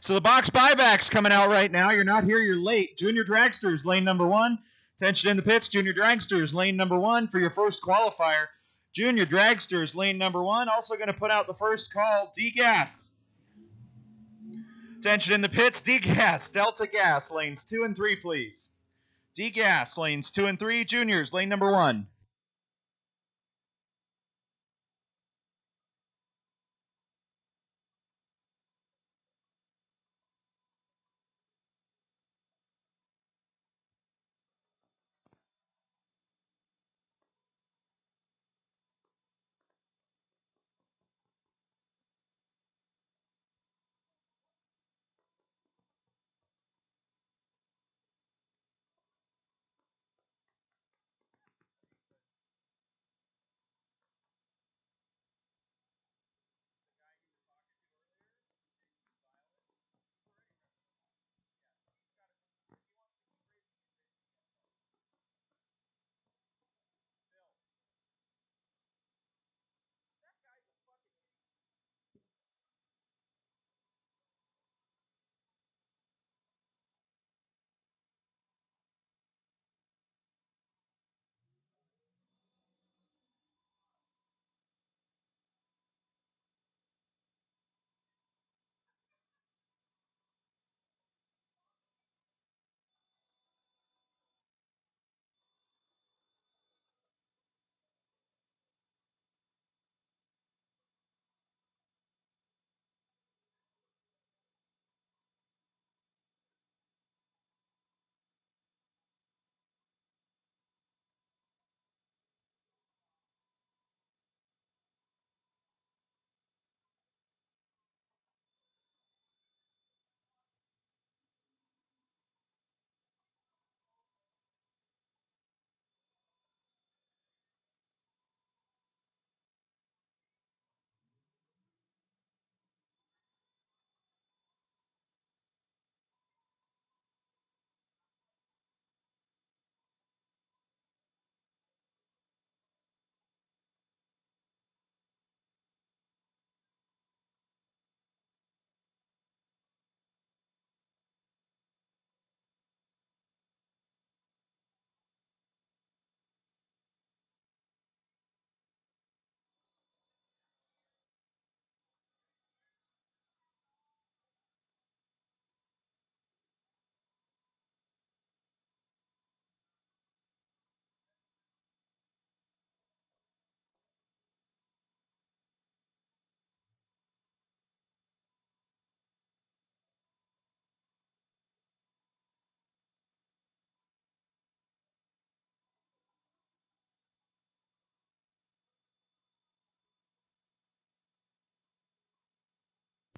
[SPEAKER 1] So the box buyback's coming out right now. You're not here, you're late. Junior Dragsters, lane number 1. Attention in the pits. Junior Dragsters, lane number 1 for your first qualifier. Junior Dragsters, lane number 1. Also going to put out the first call, D-Gas. Attention in the pits, D-Gas, Delta Gas, lanes 2 and 3, please. D-Gas, lanes 2 and 3. Juniors, lane number 1.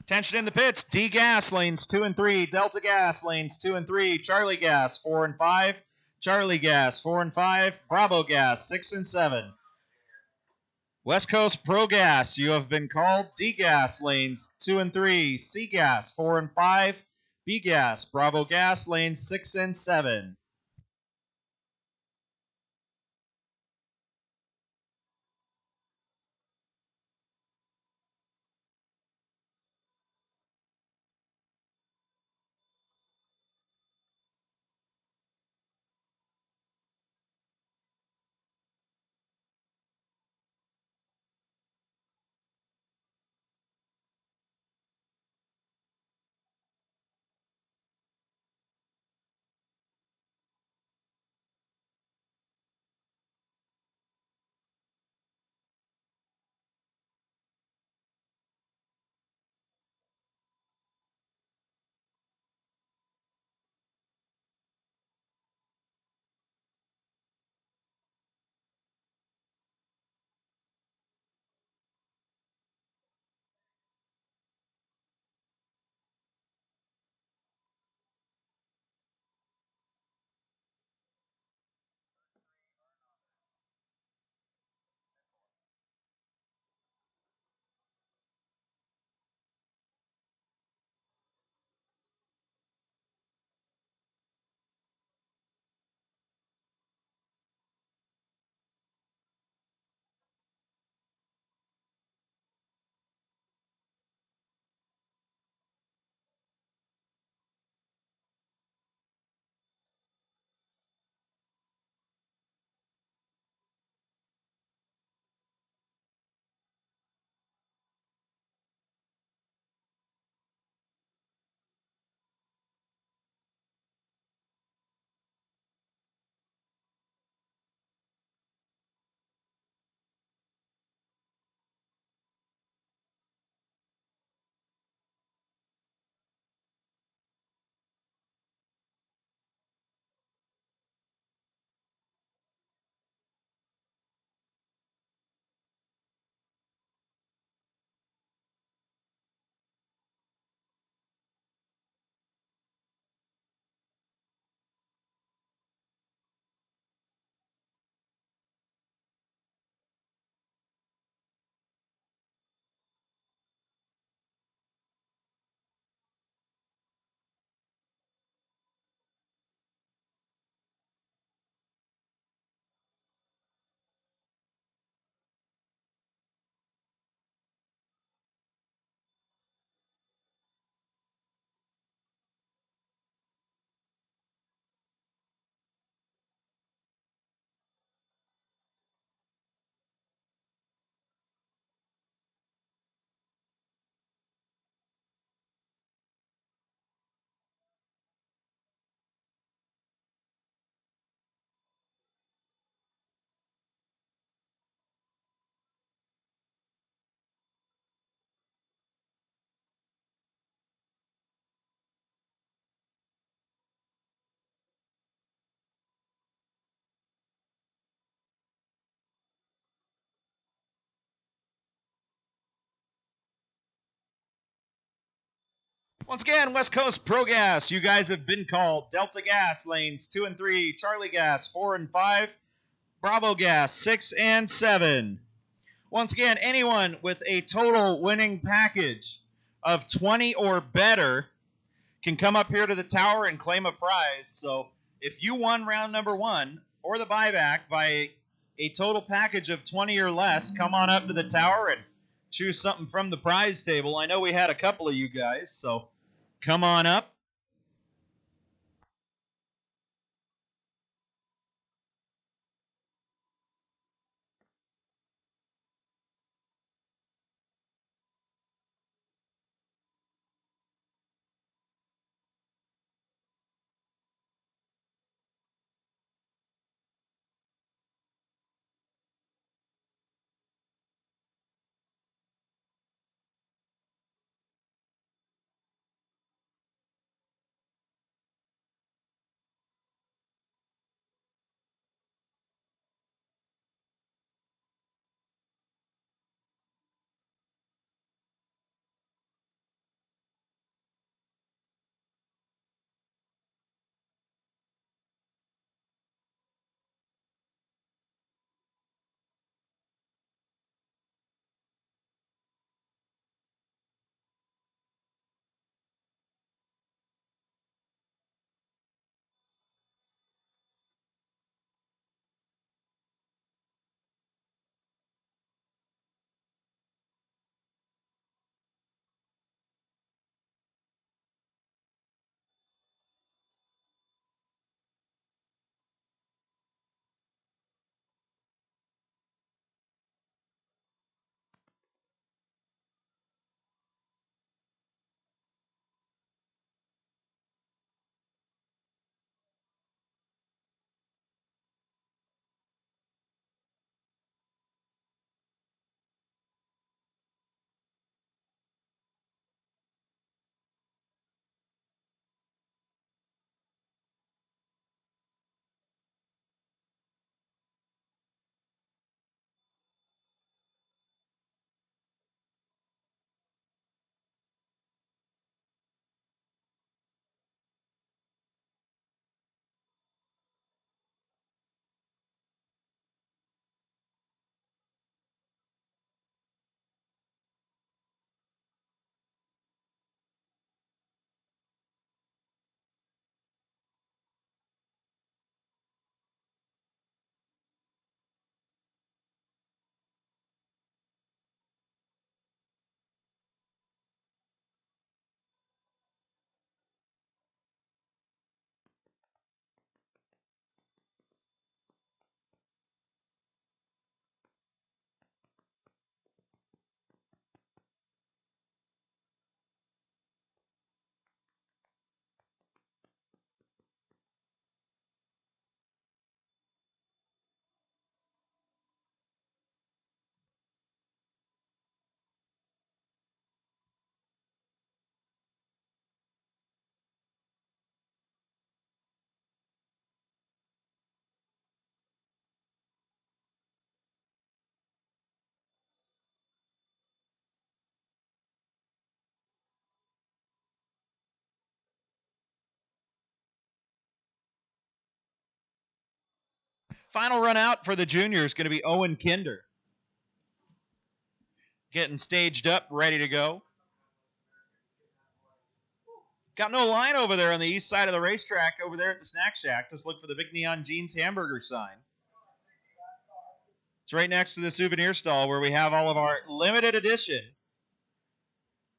[SPEAKER 1] Attention in the pits. D-Gas, lanes 2 and 3. Delta Gas, lanes 2 and 3. Charlie Gas, 4 and 5. Charlie Gas, 4 and 5. Bravo Gas, 6 and 7. West Coast Pro Gas, you have been called. D-Gas, lanes 2 and 3. C-Gas, 4 and 5. B-Gas, Bravo Gas, lanes 6 and 7. Once again, West Coast Pro Gas. You guys have been called. Delta Gas, lanes 2 and 3. Charlie Gas, 4 and 5. Bravo Gas, 6 and 7. Once again, anyone with a total winning package of 20 or better can come up here to the tower and claim a prize. So if you won round number 1 or the buyback by a total package of 20 or less, come on up to the tower and choose something from the prize table. I know we had a couple of you guys, so come on up. Final run out for the juniors is going to be Owen Kinder. Getting staged up, ready to go. Got no line over there on the east side of the racetrack over there at the Snack Shack. Just look for the big Neon Jeans hamburger sign. It's right next to the souvenir stall where we have all of our limited edition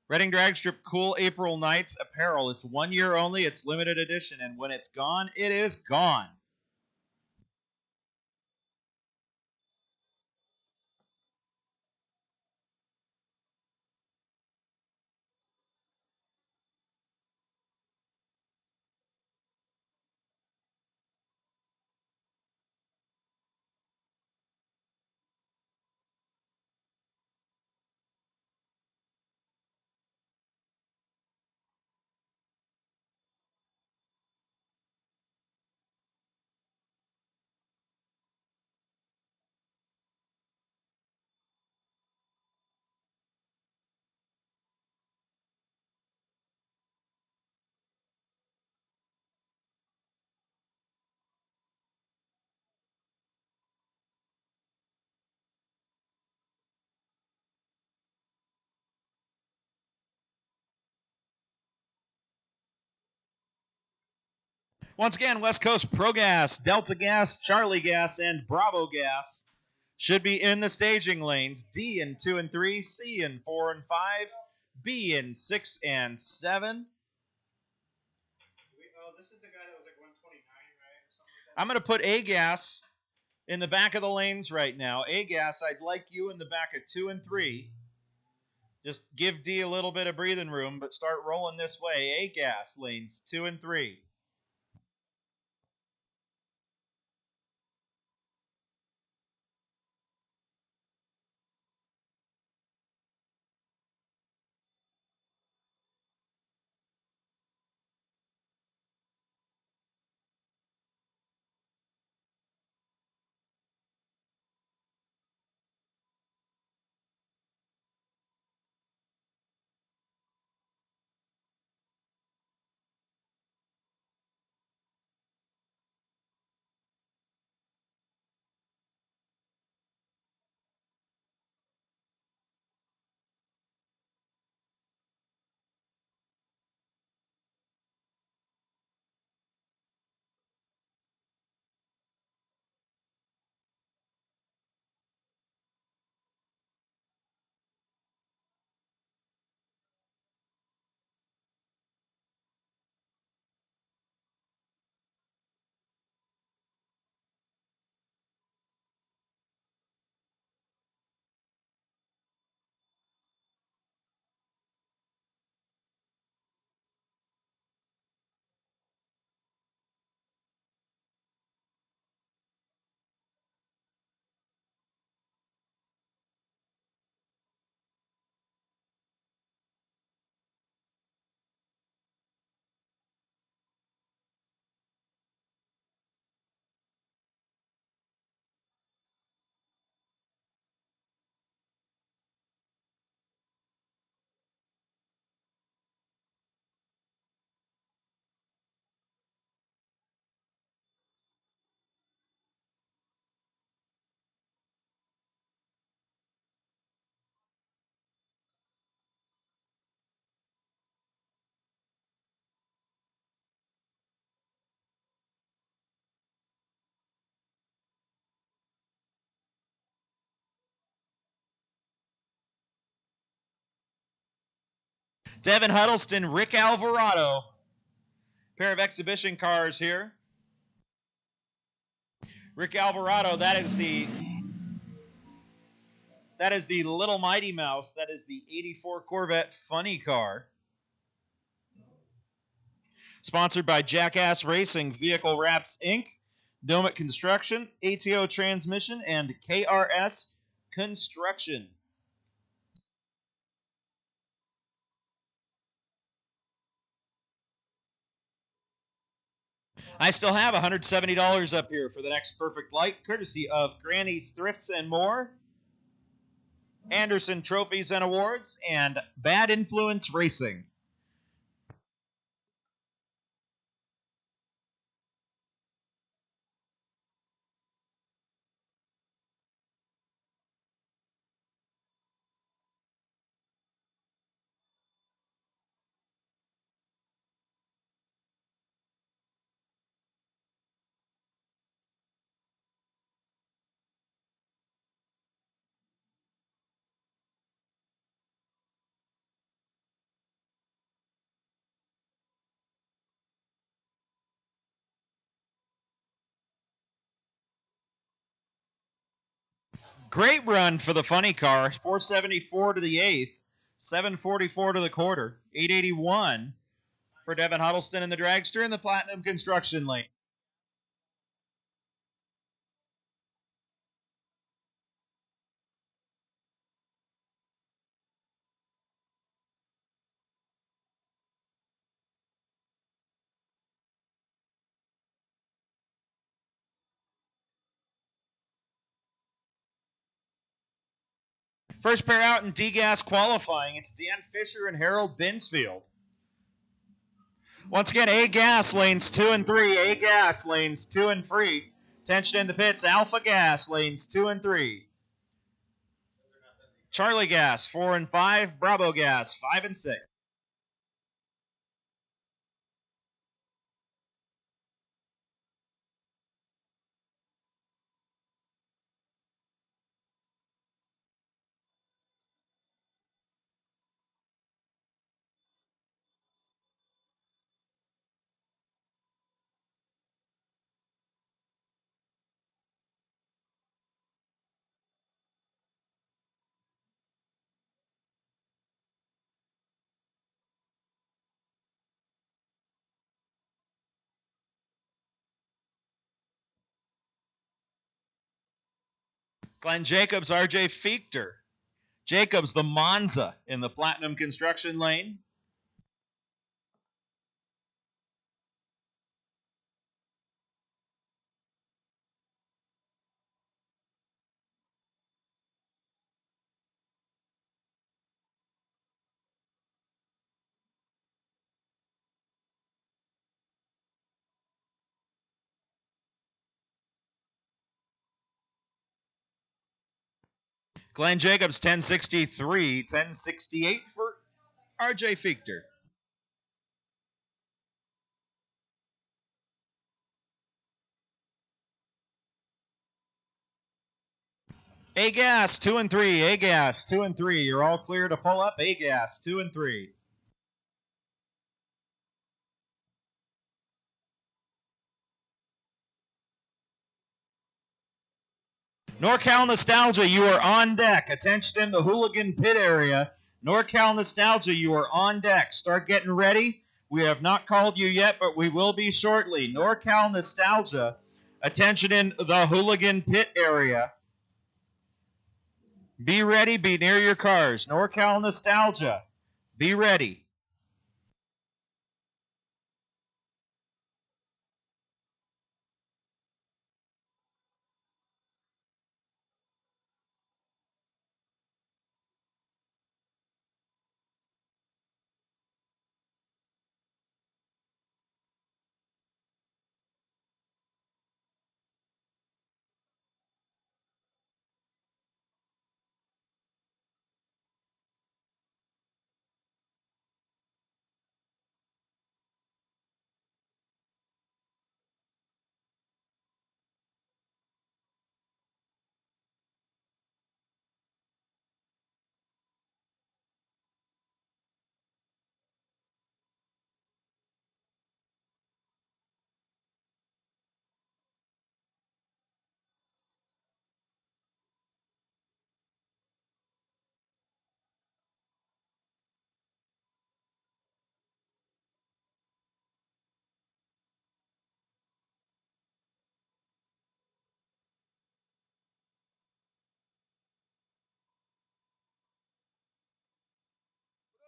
[SPEAKER 1] Reading Drag Strip Cool April Nights apparel. It's 1 year only. It's limited edition. And when it's gone, it is gone. Once again, West Coast Pro Gas, Delta Gas, Charlie Gas, and Bravo Gas should be in the staging lanes. D in 2 and 3, C in 4 and 5, B in 6 and 7.
[SPEAKER 2] This is the guy that was like 129, right? Or something like that.
[SPEAKER 1] I'm going to put A Gas in the back of the lanes right now. A Gas, I'd like you in the back of 2 and 3. Just give D a little bit of breathing room, but start rolling this way. A Gas, lanes 2 and 3. Devin Huddleston, Rick Alvarado. Pair of exhibition cars here. Rick Alvarado, that is the Little Mighty Mouse. That is the 84 Corvette funny car. Sponsored by Jackass Racing, Vehicle Wraps Inc., Domit Construction, ATO Transmission, and KRS Construction. I still have $170 up here for the next perfect light, courtesy of Granny's Thrifts and More, Anderson Trophies and Awards, and Bad Influence Racing. Great run for the funny car. 474 to the eighth, 744 to the quarter, 881 for Devin Huddleston in the dragster in the Platinum Construction lane. First pair out in D-Gas qualifying. It's Dan Fisher and Harold Binsfield. Once again, A-Gas lanes 2 and 3. A-Gas lanes 2 and 3. Tension in the pits. Alpha Gas lanes 2 and 3. Charlie Gas 4 and 5. Bravo Gas 5 and 6. Glenn Jacobs, RJ Fichter. Jacobs, the Monza in the Platinum Construction lane. Glenn Jacobs, 1063, 1068 for RJ Fichter. A-Gas, 2 and 3. A-Gas, 2 and 3. You're all clear to pull up. A-Gas, 2 and 3. NorCal Nostalgia, you are on deck. Attention in the Hooligan Pit area. NorCal Nostalgia, you are on deck. Start getting ready. We have not called you yet, but we will be shortly. NorCal Nostalgia, attention in the Hooligan Pit area. Be ready, be near your cars. NorCal Nostalgia, be ready.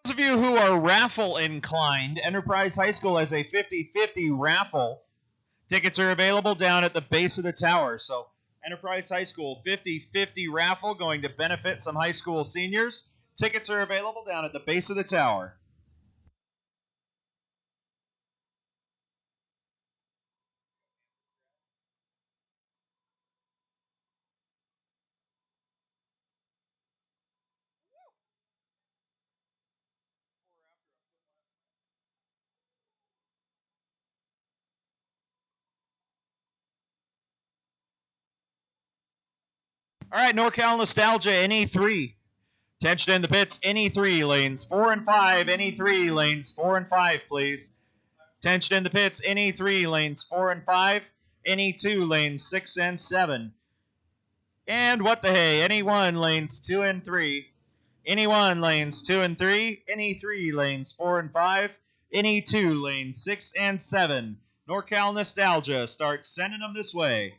[SPEAKER 1] Those of you who are raffle inclined, Enterprise High School has a 50-50 raffle. Tickets are available down at the base of the tower. So Enterprise High School 50-50 raffle going to benefit some high school seniors. Tickets are available down at the base of the tower. All right, NorCal Nostalgia, NE3. Attention in the pits, NE3 lanes 4 and 5, NE3 lanes 4 and 5, please. Attention in the pits, NE3 lanes 4 and 5, NE2 lanes 6 and 7. And what the hey, NE1 lanes 2 and 3, NE1 lanes 2 and 3, NE3 lanes 4 and 5, NE2 lanes 6 and 7. NorCal Nostalgia starts sending them this way.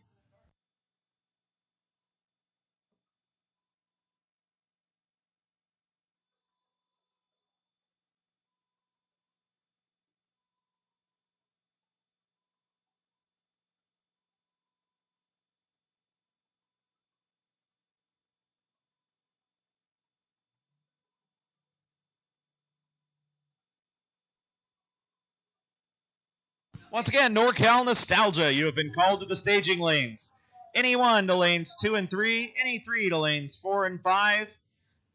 [SPEAKER 1] Once again, NorCal Nostalgia, you have been called to the staging lanes. NE1 to lanes 2 and 3, NE3 to lanes 4 and 5,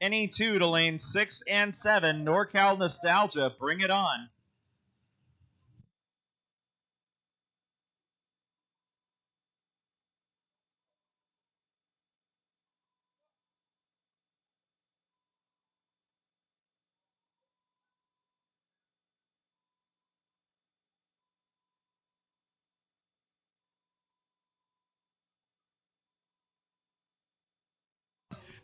[SPEAKER 1] NE2 to lanes 6 and 7. NorCal Nostalgia, bring it on.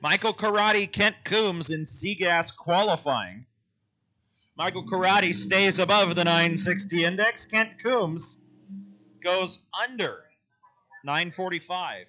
[SPEAKER 1] Michael Karate, Kent Coombs in Seagas qualifying. Michael Karate stays above the 960 index. Kent Coombs goes under 945.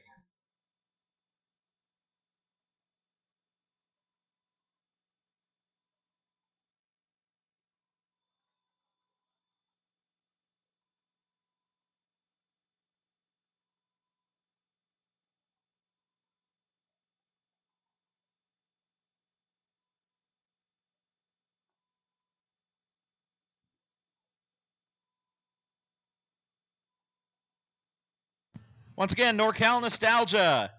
[SPEAKER 1] Once again, NorCal Nostalgia.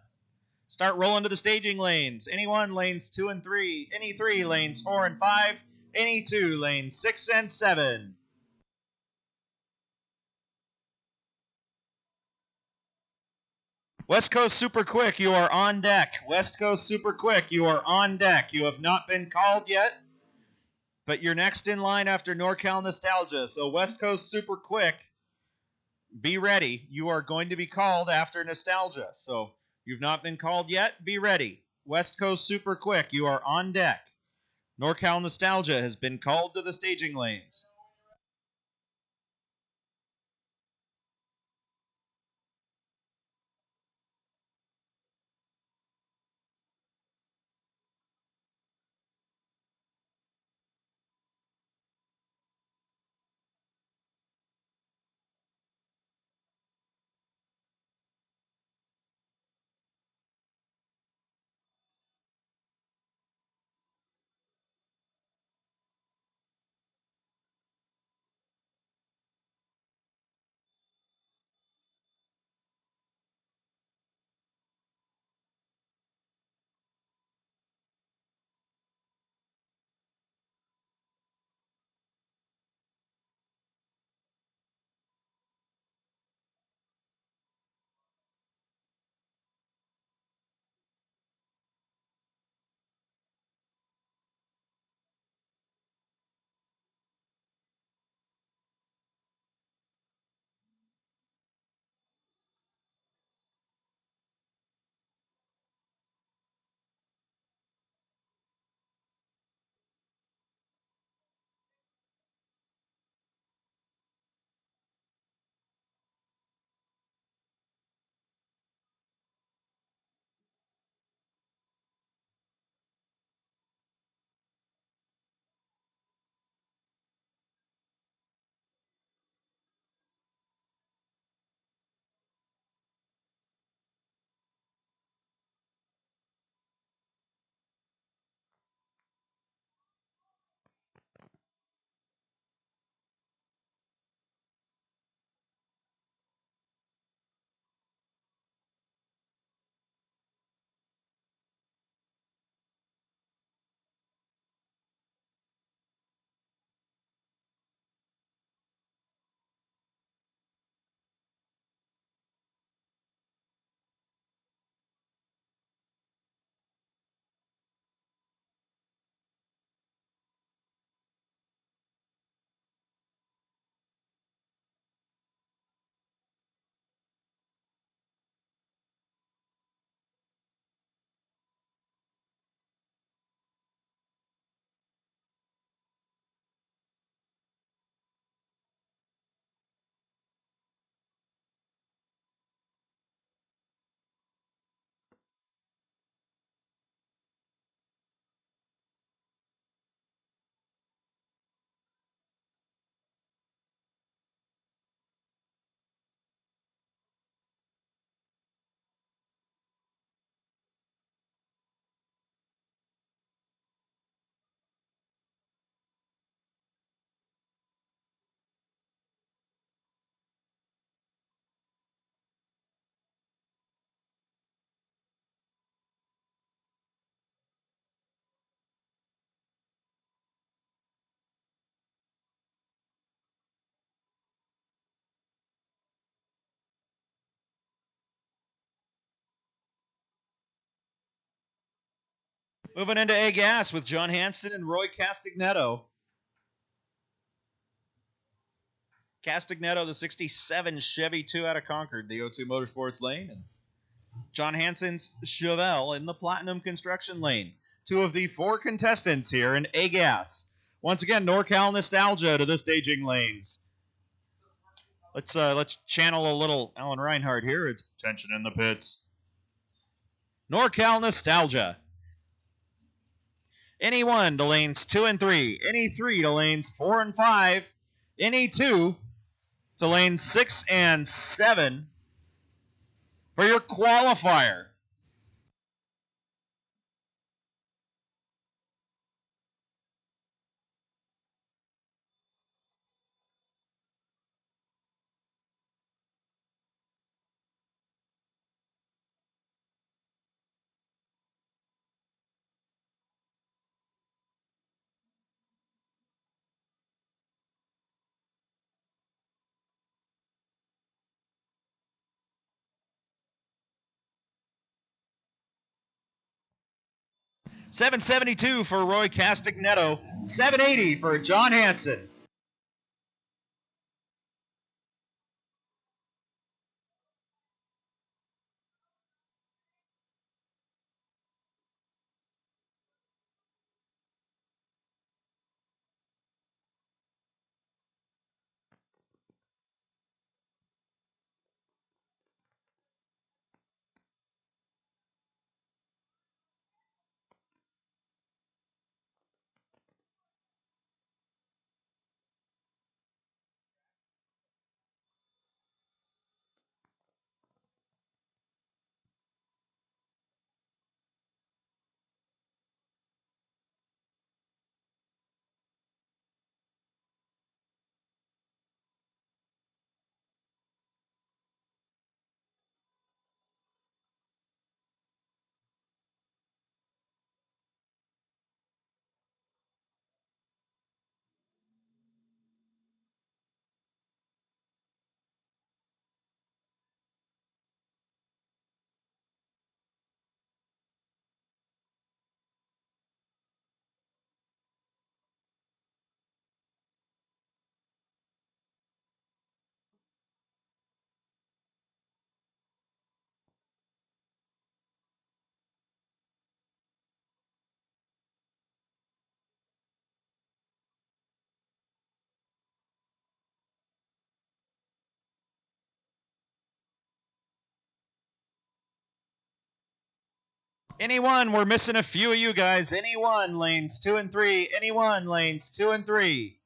[SPEAKER 1] Start rolling to the staging lanes. Any one, lanes 2 and 3. Any 3, lanes 4 and 5. Any 2, lanes 6 and 7. West Coast Super Quick, you are on deck. West Coast Super Quick, you are on deck. You have not been called yet, but you're next in line after NorCal Nostalgia. So West Coast Super Quick, be ready. You are going to be called after Nostalgia. So you've not been called yet, be ready. West Coast Super Quick, you are on deck. NorCal Nostalgia has been called to the staging lanes. Moving into A Gas with John Hanson and Roy Castagnetto. Castagnetto, the 67 Chevy 2 out of Concord, the O2 Motorsports lane, and John Hanson's Chevelle in the Platinum Construction lane. Two of the 4 contestants here in A Gas. Once again, NorCal Nostalgia to the staging lanes. Let's channel a little Alan Reinhardt here. It's tension in the pits. NorCal Nostalgia. Any 1 to lanes 2 and 3. Any 3 to lanes 4 and 5. Any 2 to lanes 6 and 7 for your qualifier. 772 for Roy Castagnetto. 780 for John Hansen. Anyone, we're missing a few of you guys. Anyone, lanes 2 and 3. Anyone, lanes 2 and 3.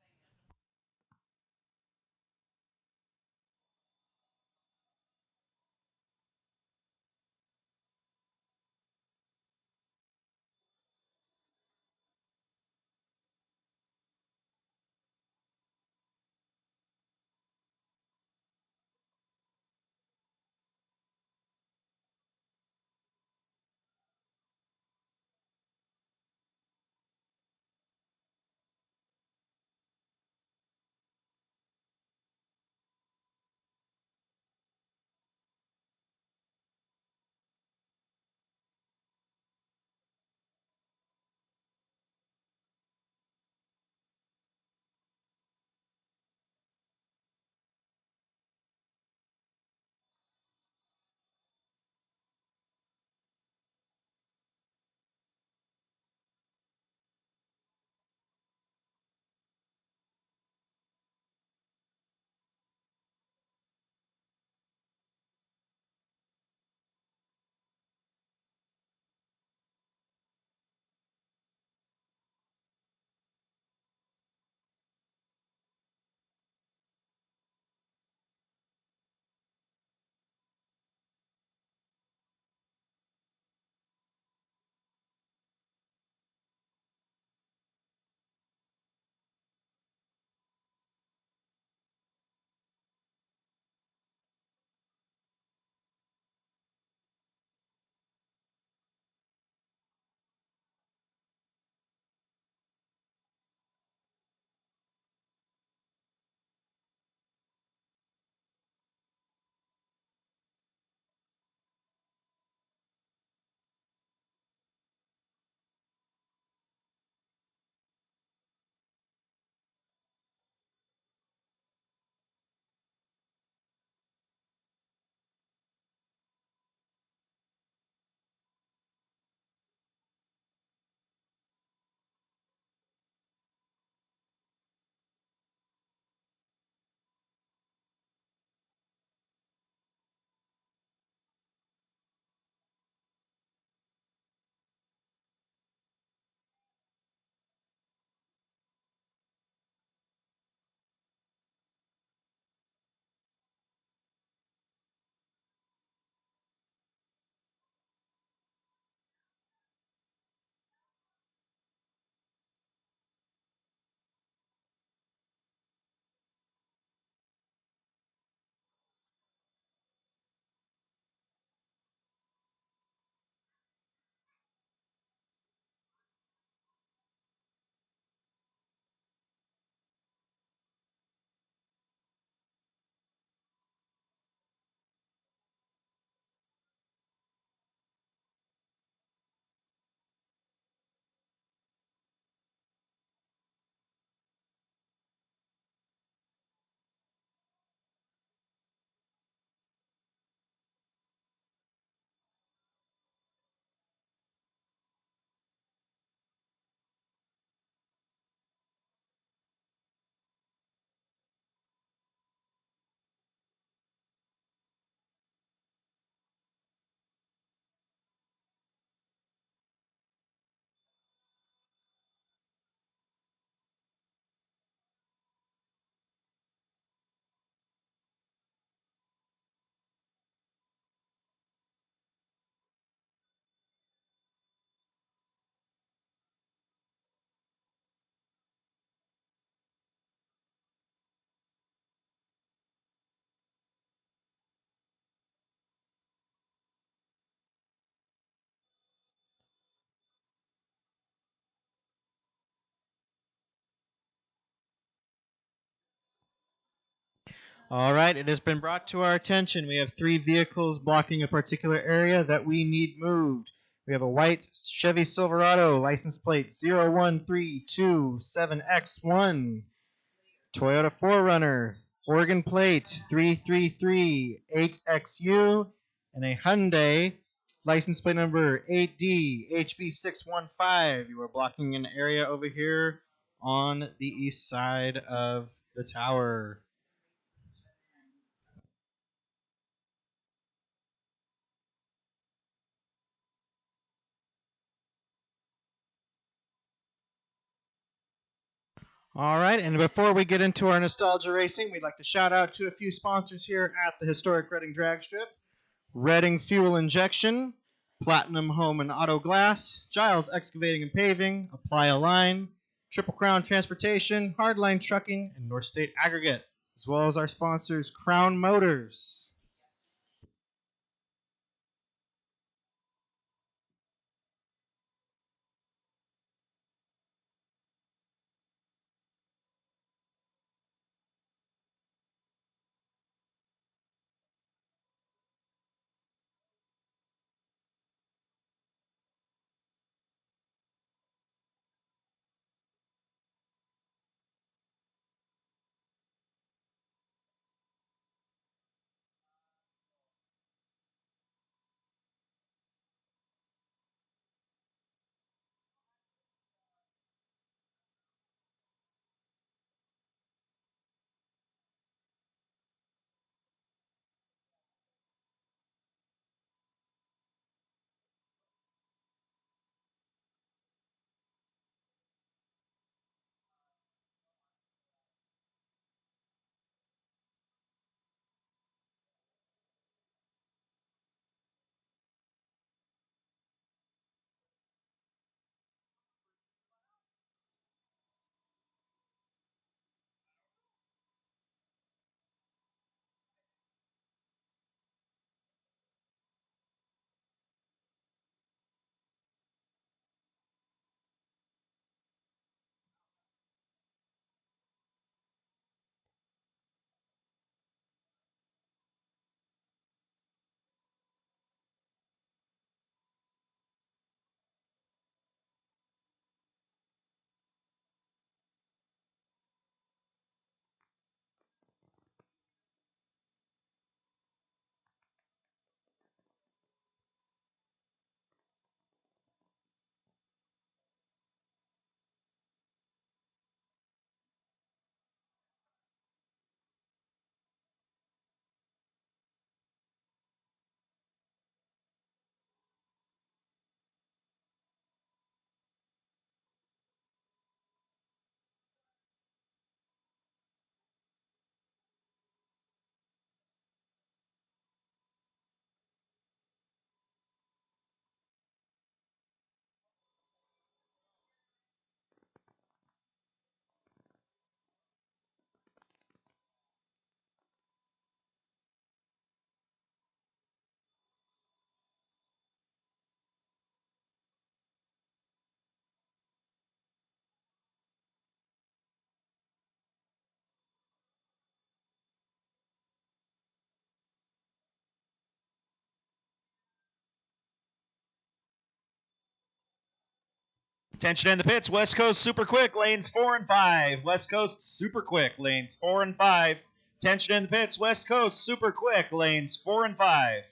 [SPEAKER 3] All right, it has been brought to our attention. We have 3 vehicles blocking a particular area that we need moved. We have a white Chevy Silverado, license plate 01327X1, Toyota 4Runner, Oregon plate 3338XU, and a Hyundai, license plate number 8D HB615. You are blocking an area over here on the east side of the tower. All right, and before we get into our nostalgia racing, we'd like to shout out to a few sponsors here at the historic Reading Drag Strip: Reading Fuel Injection, Platinum Home and Auto Glass, Giles Excavating and Paving, Apply a Line, Triple Crown Transportation, Hardline Trucking, and North State Aggregate, as well as our sponsors, Crown Motors.
[SPEAKER 1] Attention in the pits. West Coast super quick, lanes 4 and 5. West Coast super quick, lanes 4 and 5. Attention in the pits. West Coast super quick, lanes 4 and 5.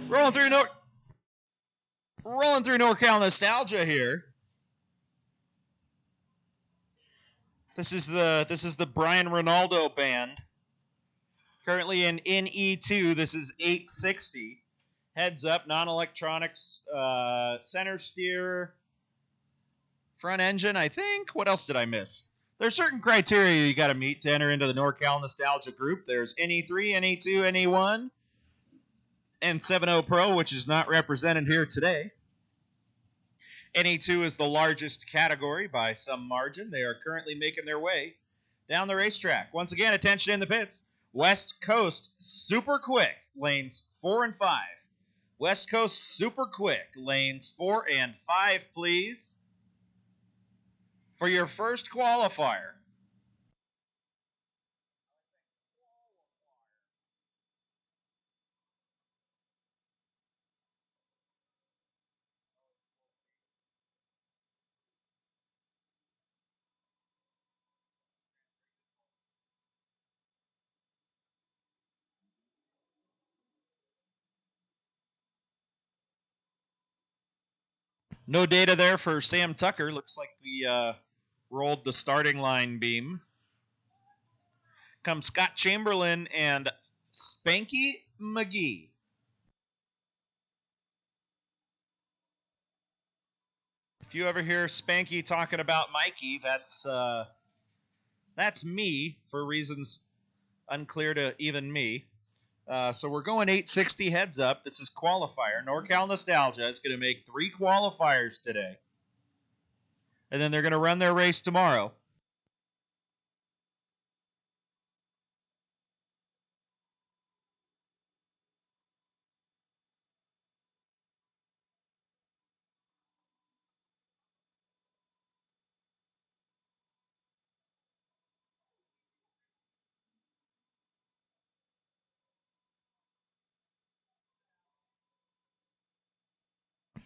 [SPEAKER 1] Rolling through NorCal nostalgia here. This is the Brian Ronaldo band. Currently in E2. This is 860. Heads up, non-electronics, center steer, front engine, I think. What else did I miss? There's certain criteria you got to meet to enter into the NorCal Nostalgia group. There's NE3, NE2, NE1, and 7.0 Pro, which is not represented here today. NE2 is the largest category by some margin. They are currently making their way down the racetrack. Once again, attention in the pits. West Coast Super Quick, lanes 4 and 5. West Coast Super Quick, lanes 4 and 5, please. For your first qualifier. No data there for Sam Tucker. Looks like we rolled the starting line beam. Come Scott Chamberlain and Spanky McGee. If you ever hear Spanky talking about Mikey, that's me for reasons unclear to even me. So we're going 860 heads up. This is qualifier. NorCal Nostalgia is going to make 3 qualifiers today. And then they're going to run their race tomorrow.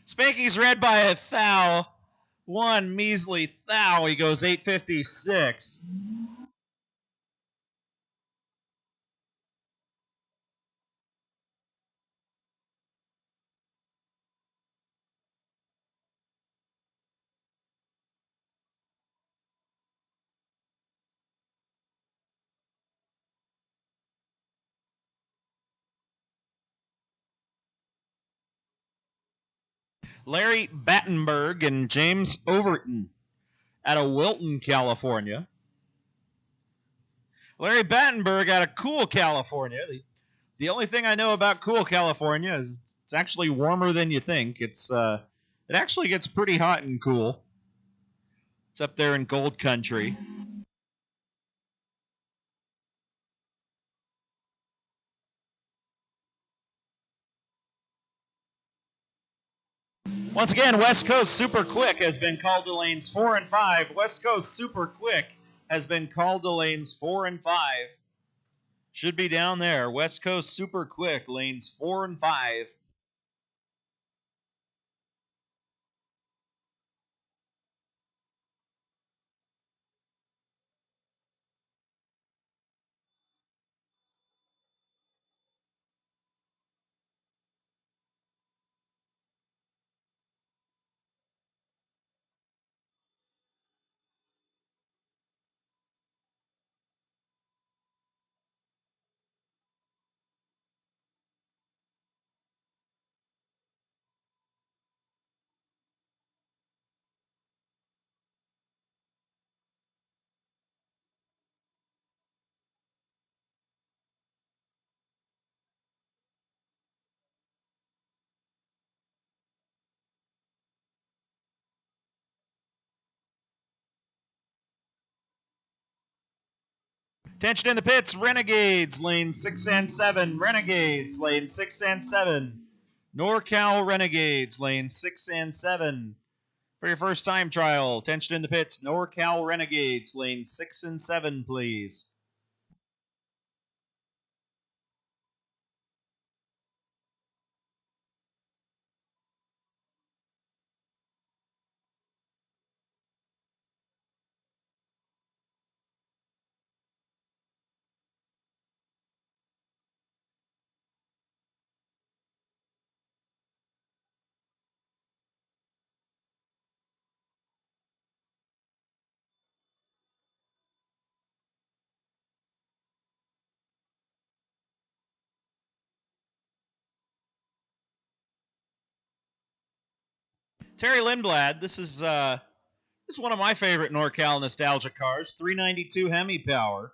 [SPEAKER 1] Spanky's red by a thou. One measly thou. He goes 856. Larry Battenberg and James Overton out of Wilton, California. Larry Battenberg out of Cool, California. The only thing I know about Cool, California is it's actually warmer than you think. It actually gets pretty hot and cool. It's up there in Gold Country. Once again, West Coast Super Quick has been called to lanes 4 and 5. West Coast Super Quick has been called to lanes 4 and 5. Should be down there. West Coast Super Quick, lanes 4 and 5. Attention in the pits, Renegades, lane 6 and 7. Renegades, lane 6 and 7. NorCal Renegades, lane 6 and 7. For your first time trial, attention in the pits, NorCal Renegades, lane 6 and 7, please. Terry Lindblad, this is one of my favorite NorCal nostalgia cars, 392 Hemi power.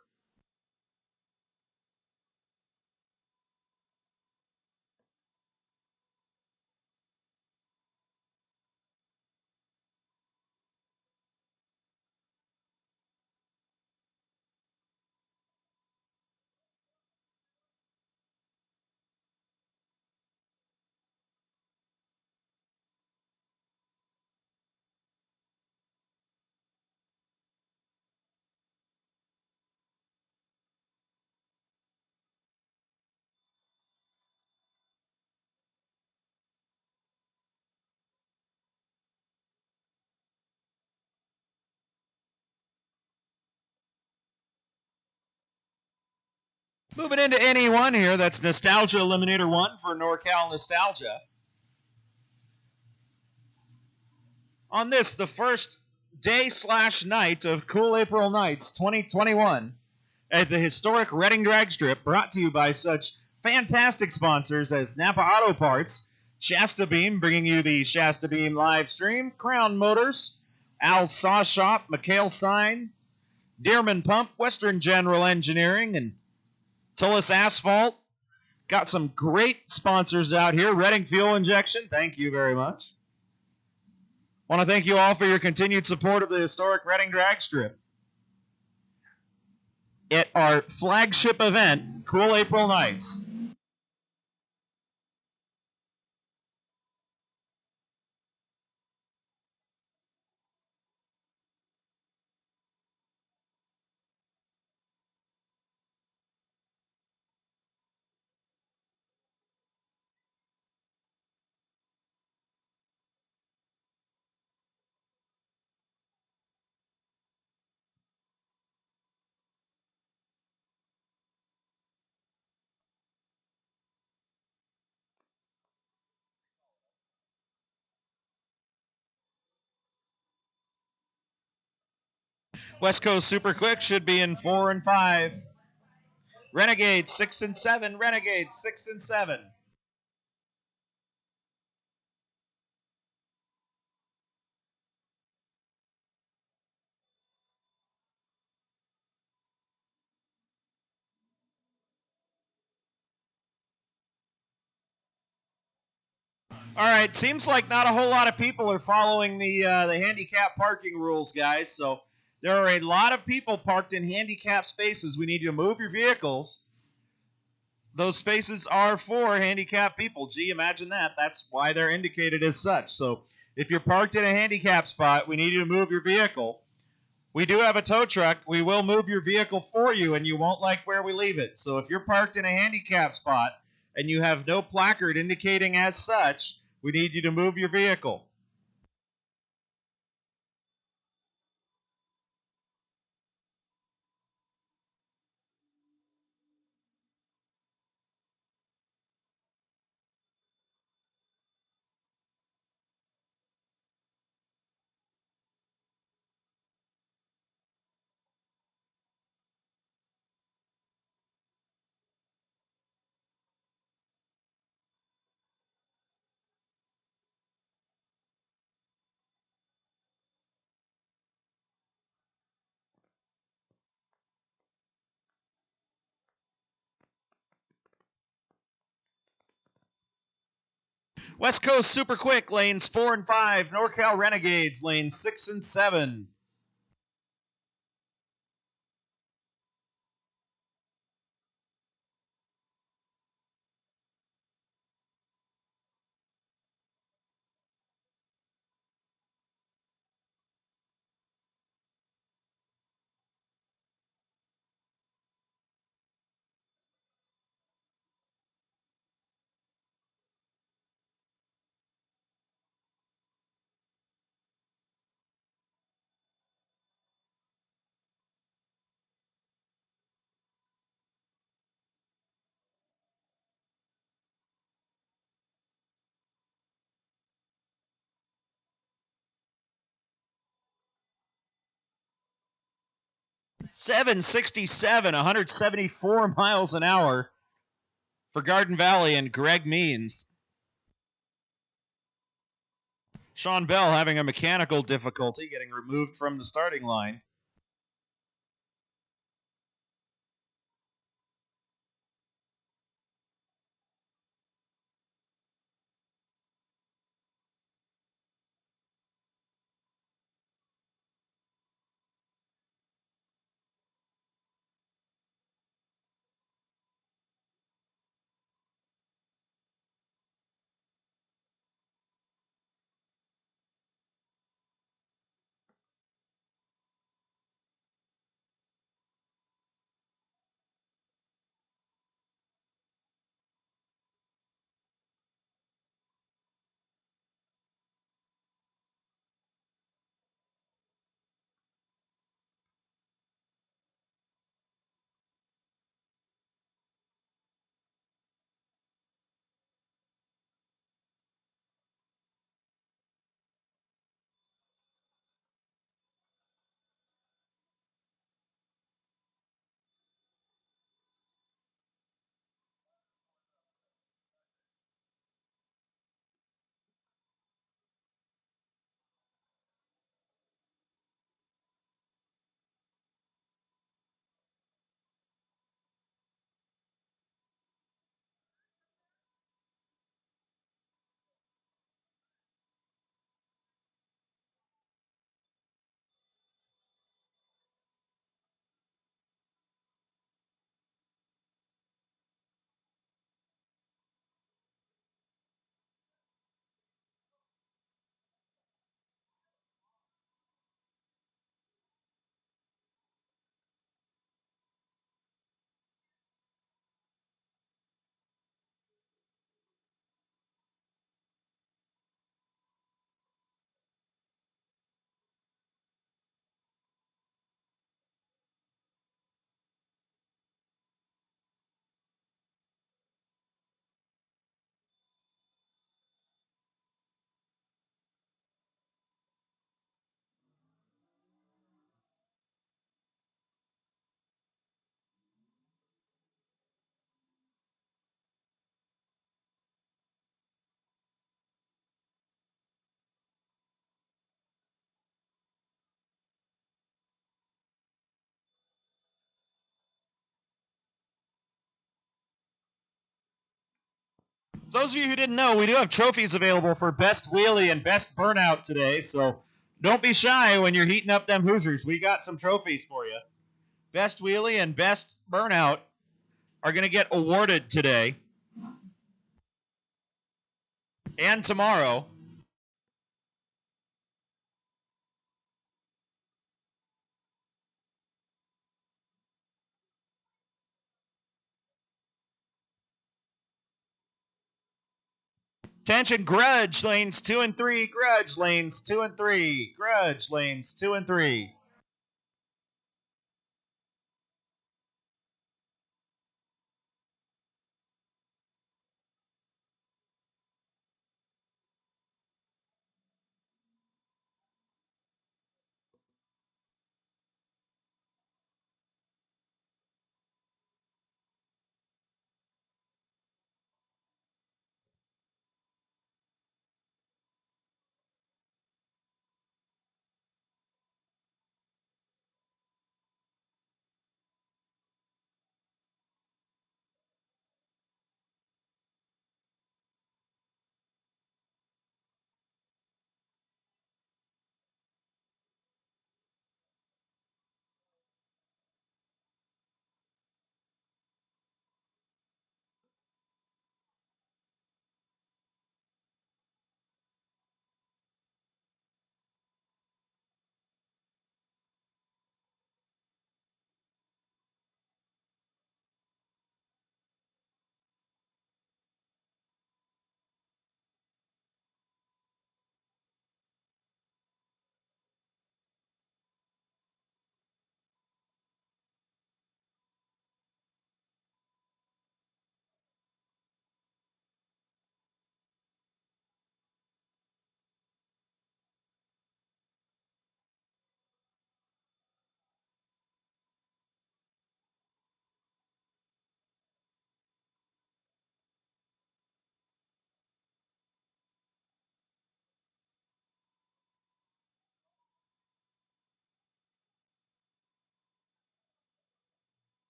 [SPEAKER 1] Moving into NE1 here, that's Nostalgia Eliminator 1 for NorCal Nostalgia. On this, the first day/night of Cool April Nights 2021 at the historic Reading Drag Strip, brought to you by such fantastic sponsors as Napa Auto Parts, Shasta Beam, bringing you the Shasta Beam live stream, Crown Motors, Al's Saw Shop, McHale Sign, Dearman Pump, Western General Engineering, and Tullis Asphalt. Got some great sponsors out here. Reading Fuel Injection, thank you very much. Want to thank you all for your continued support of the historic Reading Drag Strip. At our flagship event, Cool April Nights. West Coast Super Quick should be in 4 and 5. Renegades 6 and 7. Renegades 6 and 7. All right, seems like not a whole lot of people are following the handicap parking rules, guys. So there are a lot of people parked in handicap spaces. We need you to move your vehicles. Those spaces are for handicapped people. Gee, imagine that. That's why they're indicated as such. So if you're parked in a handicap spot, we need you to move your vehicle. We do have a tow truck. We will move your vehicle for you, and you won't like where we leave it. So if you're parked in a handicap spot and you have no placard indicating as such, we need you to move your vehicle. West Coast Super Quick, lanes 4 and 5. NorCal Renegades, lanes 6 and 7. .767, 174 miles an hour for Garden Valley and Greg Means. Sean Bell having a mechanical difficulty getting removed from the starting line. Those of you who didn't know, we do have trophies available for Best Wheelie and Best Burnout today, so don't be shy when you're heating up them Hoosiers. We got some trophies for you. Best Wheelie and Best Burnout are going to get awarded today and tomorrow. Attention, Grudge lanes 2 and 3, Grudge lanes 2 and 3, Grudge lanes 2 and 3.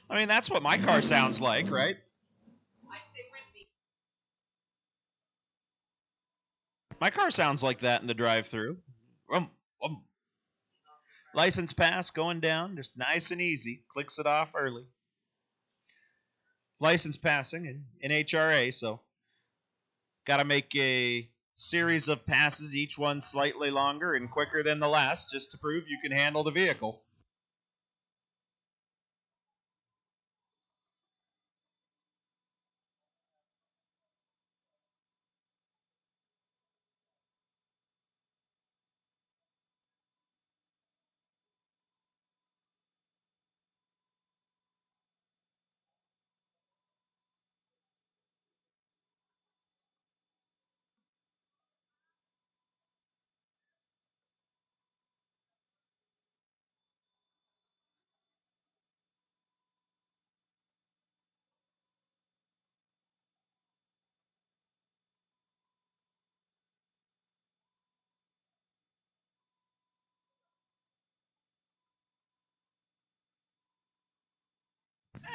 [SPEAKER 1] I mean, that's what my car sounds like, right? My car sounds like that in the drive-through. Um. License pass going down, just nice and easy. Clicks it off early. License passing in NHRA, so got to make a series of passes, each one slightly longer and quicker than the last, just to prove you can handle the vehicle.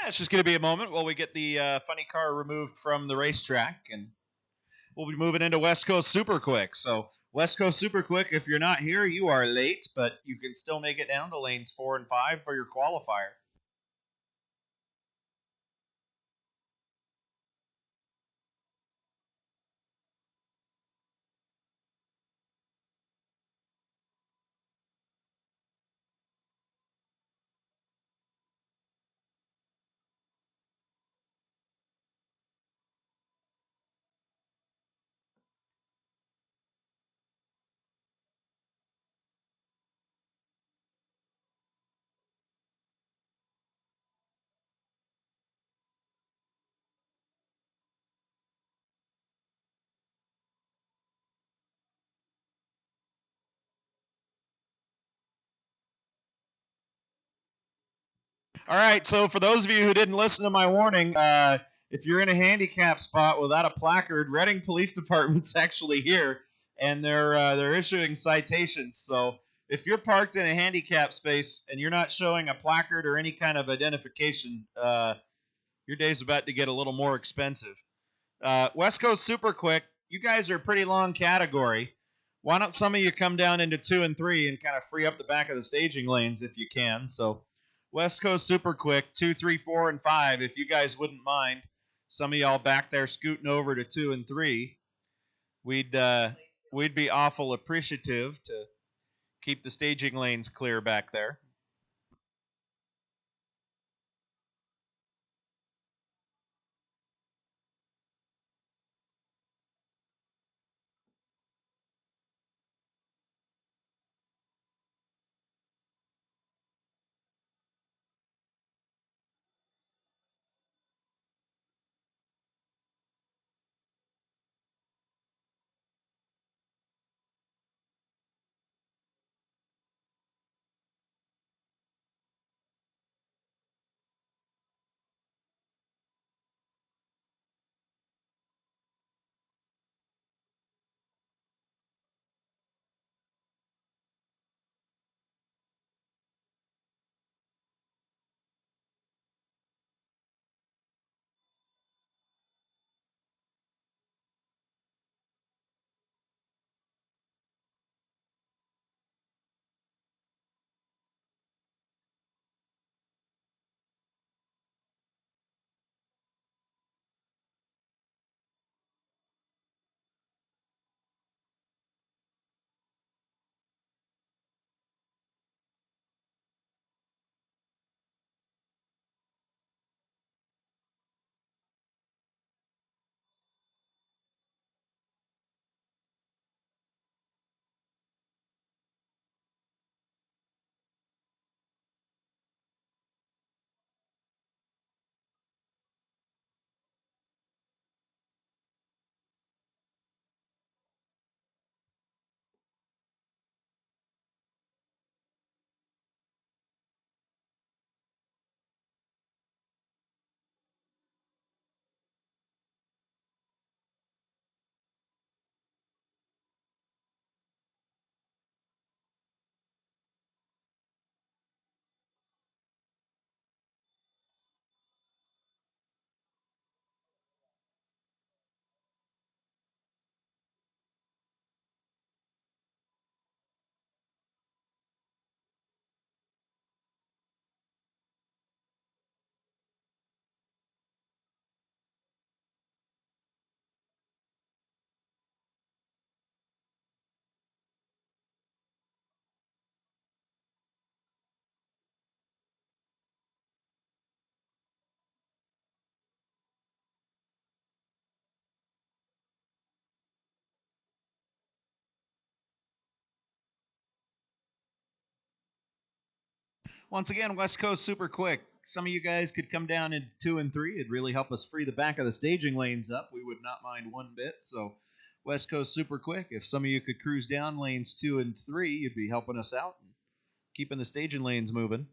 [SPEAKER 1] It's just going to be a moment while we get the funny car removed from the racetrack, and we'll be moving into West Coast Super Quick. So, West Coast Super Quick, if you're not here, you are late, but you can still make it down to lanes 4 and 5 for your qualifier. All right, so for those of you who didn't listen to my warning, if you're in a handicap spot without a placard, Reading Police Department's actually here, and they're issuing citations. So if you're parked in a handicap space and you're not showing a placard or any kind of identification, your day's about to get a little more expensive. West Coast Super Quick, you guys are a pretty long category. Why don't some of you come down into 2 and 3 and kind of free up the back of the staging lanes if you can? So West Coast Super Quick, 2, 3, 4, and 5, if you guys wouldn't mind. Some of y'all back there scooting over to 2 and 3. We'd be awful appreciative to keep the staging lanes clear back there. Once again, West Coast super quick. Some of you guys could come down in 2 and 3. It'd really help us free the back of the staging lanes up. We would not mind one bit. So, West Coast super quick. If some of you could cruise down lanes 2 and 3, you'd be helping us out and keeping the staging lanes moving.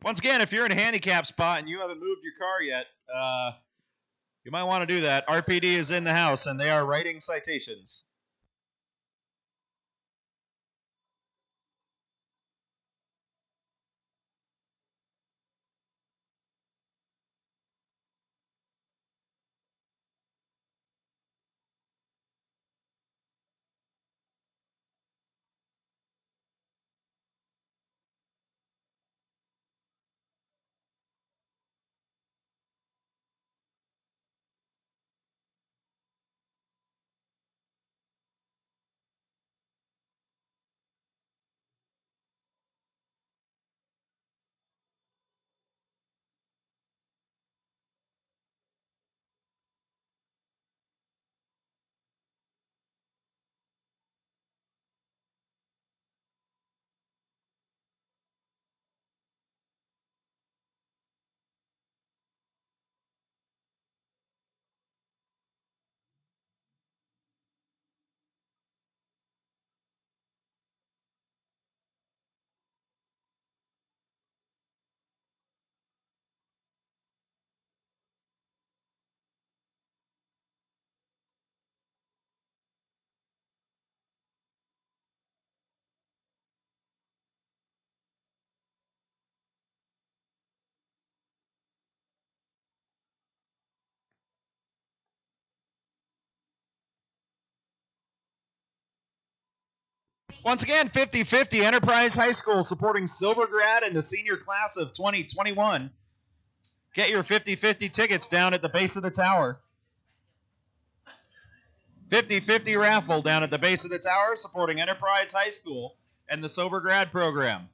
[SPEAKER 1] Once again, if you're in a handicap spot and you haven't moved your car yet, you might want to do that. RPD is in the house and they are writing citations. Once again, 50-50 Enterprise High School supporting Silvergrad and the senior class of 2021. Get your 50-50 tickets down at the base of the tower. 50-50 raffle down at the base of the tower supporting Enterprise High School and the Sober Grad program.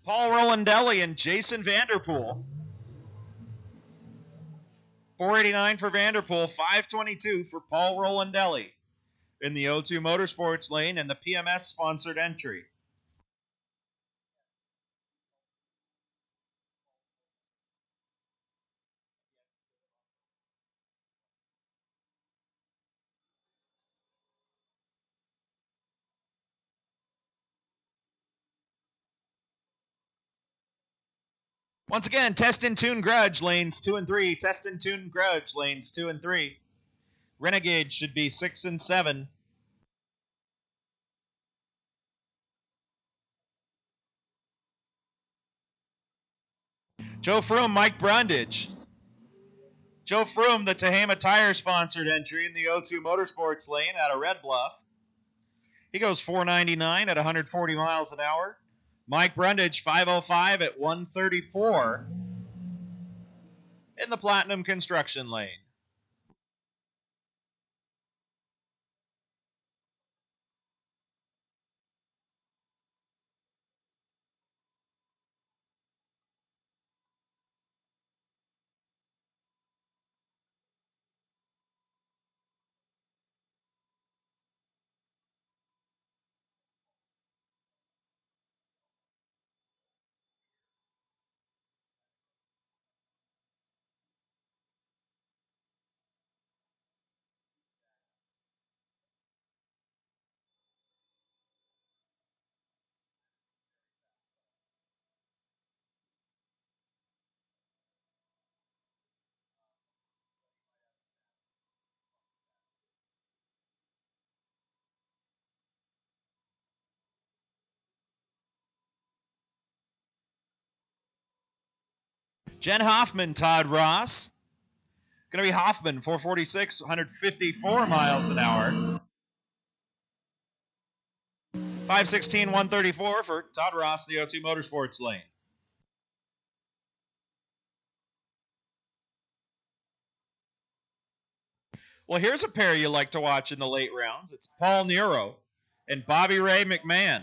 [SPEAKER 1] Paul Rolandelli and Jason Vanderpool. 489 for Vanderpool, 522 for Paul Rolandelli in the O2 Motorsports lane and the PMS sponsored entry. Once again, Test and Tune Grudge, lanes 2 and 3. Test and Tune Grudge, lanes 2 and 3. Renegade should be 6 and 7. Joe Froome, Mike Brundage. Joe Froome, the Tehama Tire sponsored entry in the O2 Motorsports lane out of Red Bluff. He goes 499 at 140 miles an hour. Mike Brundage, 505 at 134 in the Platinum Construction lane. Jen Hoffman, Todd Ross. Going to be Hoffman, 446, 154 miles an hour. 516, 134 for Todd Ross, the O2 Motorsports lane. Well, here's a pair you like to watch in the late rounds. It's Paul Nero and Bobby Ray McMahon.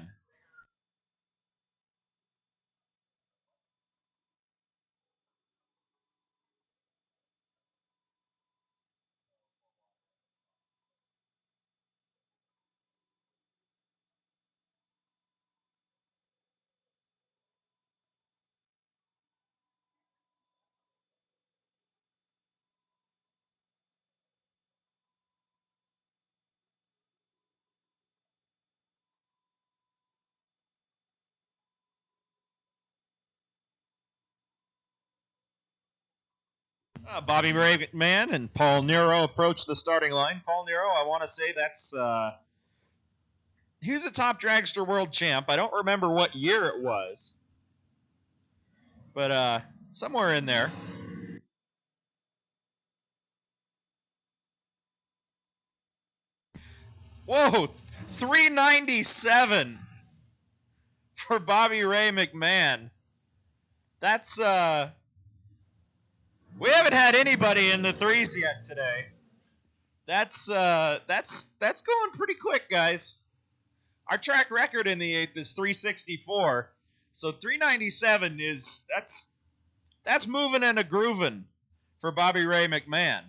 [SPEAKER 1] Bobby Ray McMahon and Paul Nero approach the starting line. Paul Nero, I want to say that's he was a top dragster world champ. I don't remember what year it was, but somewhere in there. Whoa, 397 for Bobby Ray McMahon. That's we haven't had anybody in the threes yet today. That's going pretty quick, guys. Our track record in the 8th is 364. So 397 is that's moving and a grooving for Bobby Ray McMahon.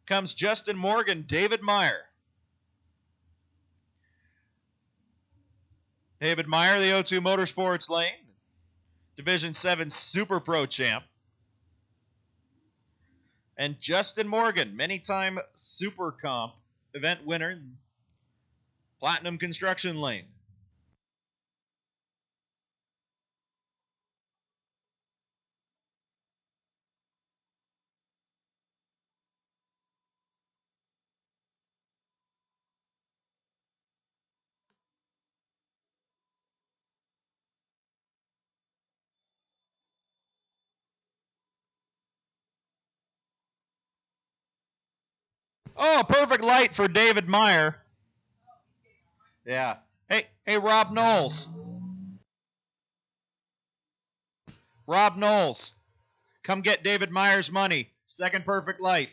[SPEAKER 1] Comes Justin Morgan, David Meyer. David Meyer, the O2 Motorsports lane. Division 7 Super Pro champ. And Justin Morgan, many-time Super Comp event winner, Platinum Construction lane. Oh, perfect light for David Meyer. Yeah. Hey, Rob Knowles. Rob Knowles. Come get David Meyer's money. Second perfect light.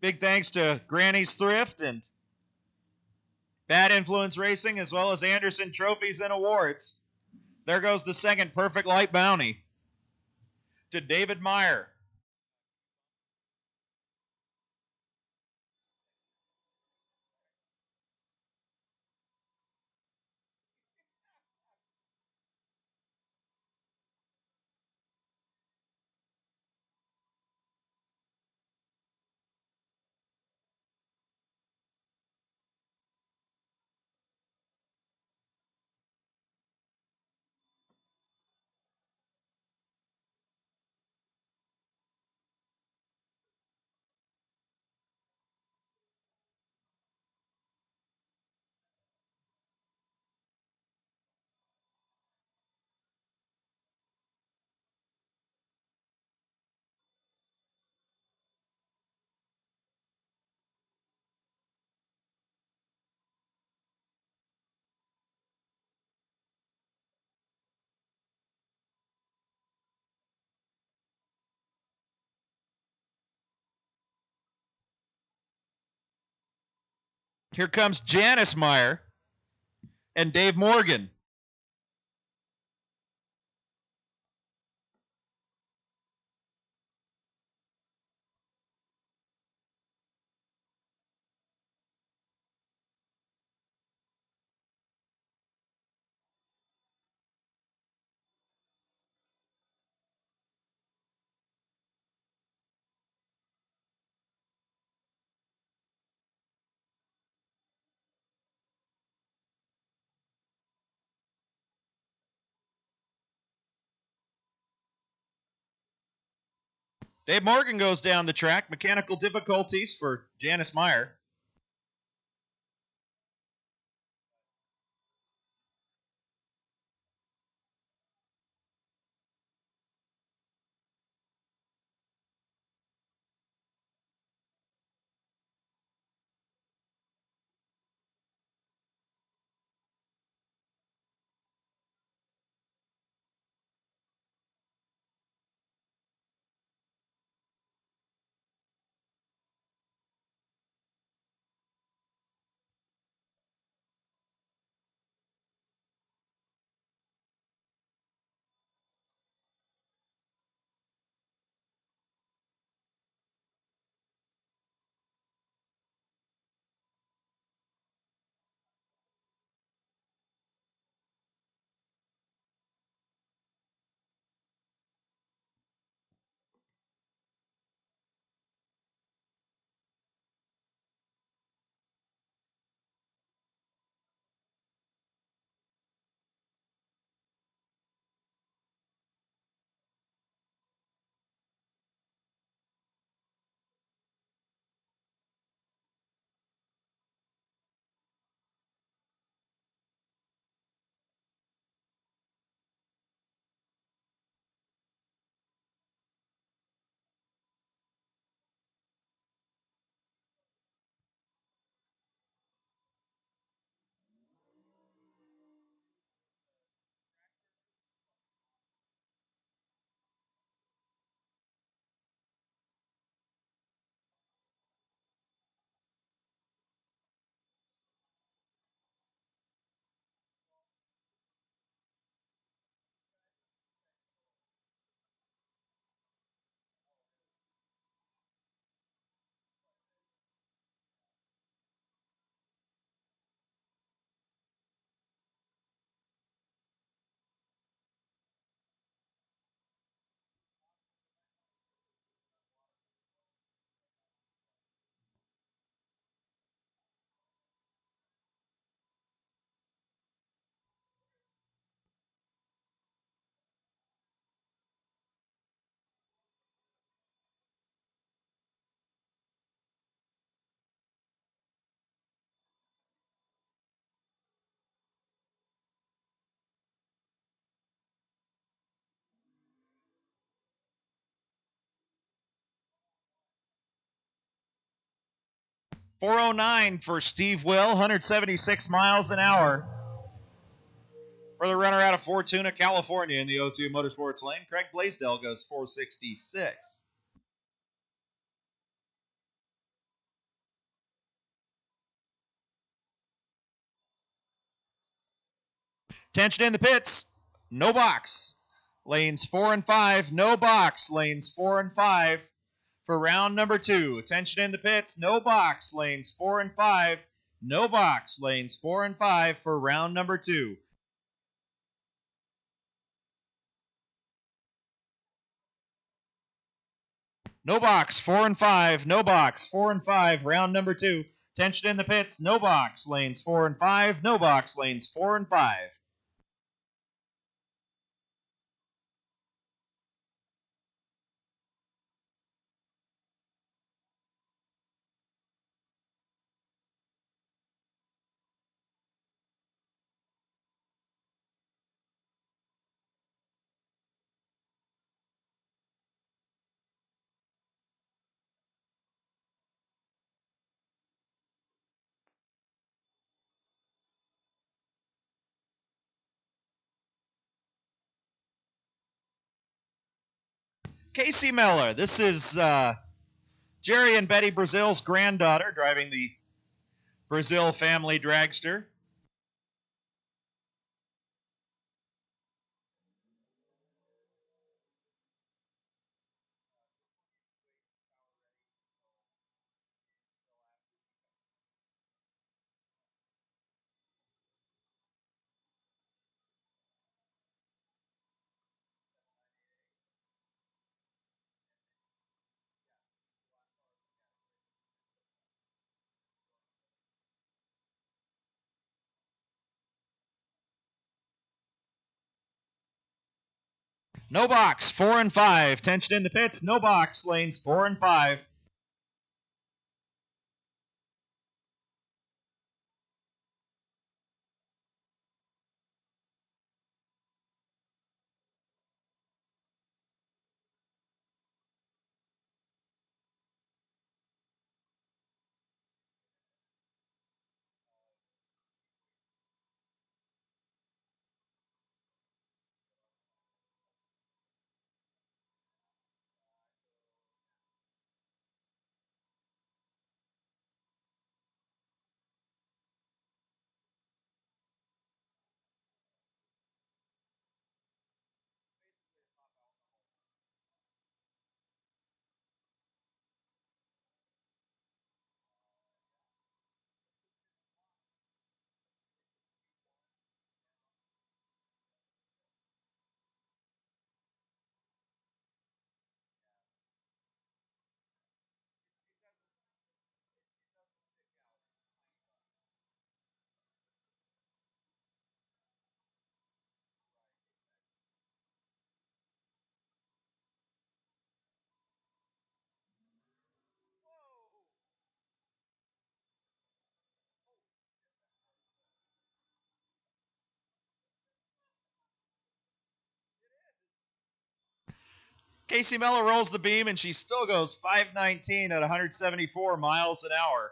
[SPEAKER 1] Big thanks to Granny's Thrift and Bad Influence Racing, as well as Anderson Trophies and Awards. There goes the second Perfect Light Bounty to David Meyer. Here comes Janice Meyer and Dave Morgan. Dave Morgan goes down the track. Mechanical difficulties for Janice Meyer. .409 for Steve Will, 176 miles an hour. For the runner out of Fortuna, California in the O2 Motorsports lane, Craig Blaisdell goes .466. Tension in the pits. No box. Lanes 4 and 5. No box. Lanes 4 and 5 for round number 2. Tension in the pits. No box. Lanes 4 and 5. No box. Lanes 4 and 5 for round number 2. No box. 4 and 5. No box. 4 and 5. Round number 2. Tension in the pits. No box. Lanes 4 and 5. No box. Lanes 4 and 5. Casey Miller. This is Jerry and Betty Brazil's granddaughter driving the Brazil family dragster. No box, 4 and 5. Tension in the pits. No box, lanes 4 and 5. Casey Miller rolls the beam, and she still goes 519 at 174 miles an hour.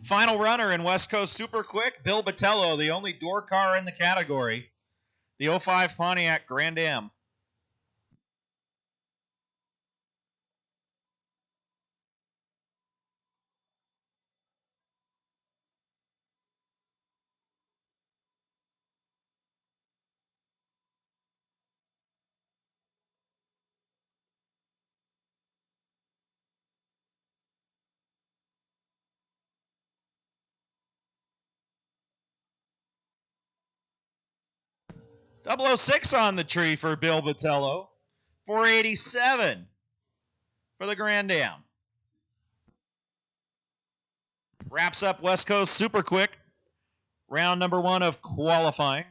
[SPEAKER 1] Final runner in West Coast Super Quick, Bill Botello, the only door car in the category. The 05 Pontiac Grand Am. 006 on the tree for Bill Botello. 487 for the Grand Am. Wraps up West Coast super quick. Round number 1 of qualifying.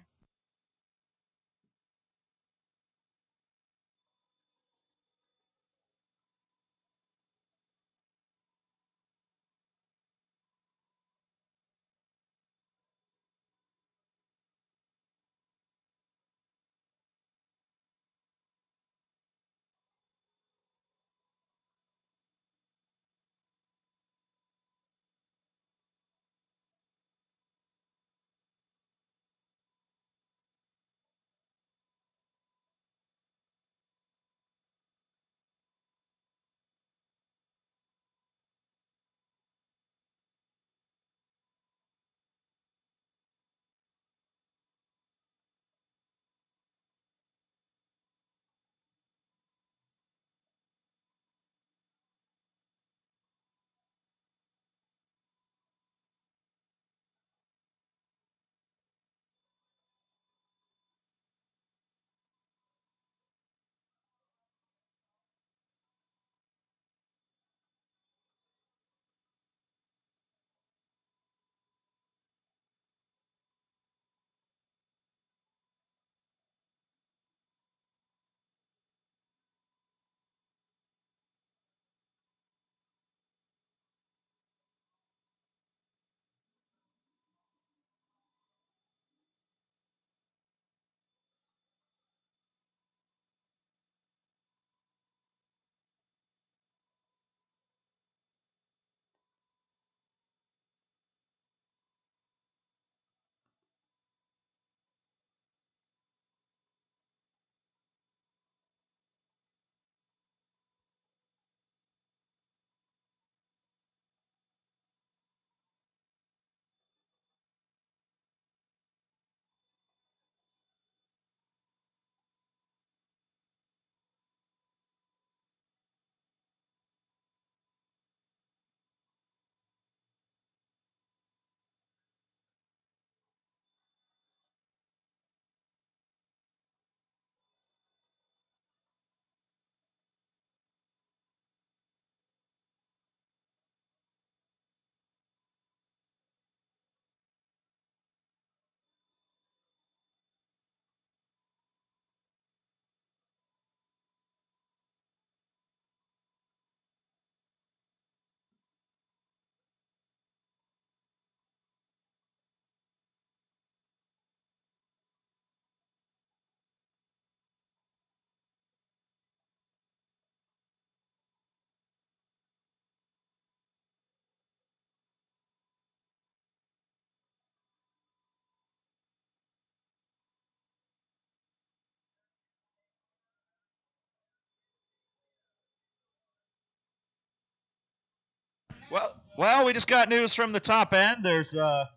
[SPEAKER 1] Well, we just got news from the top end. There's a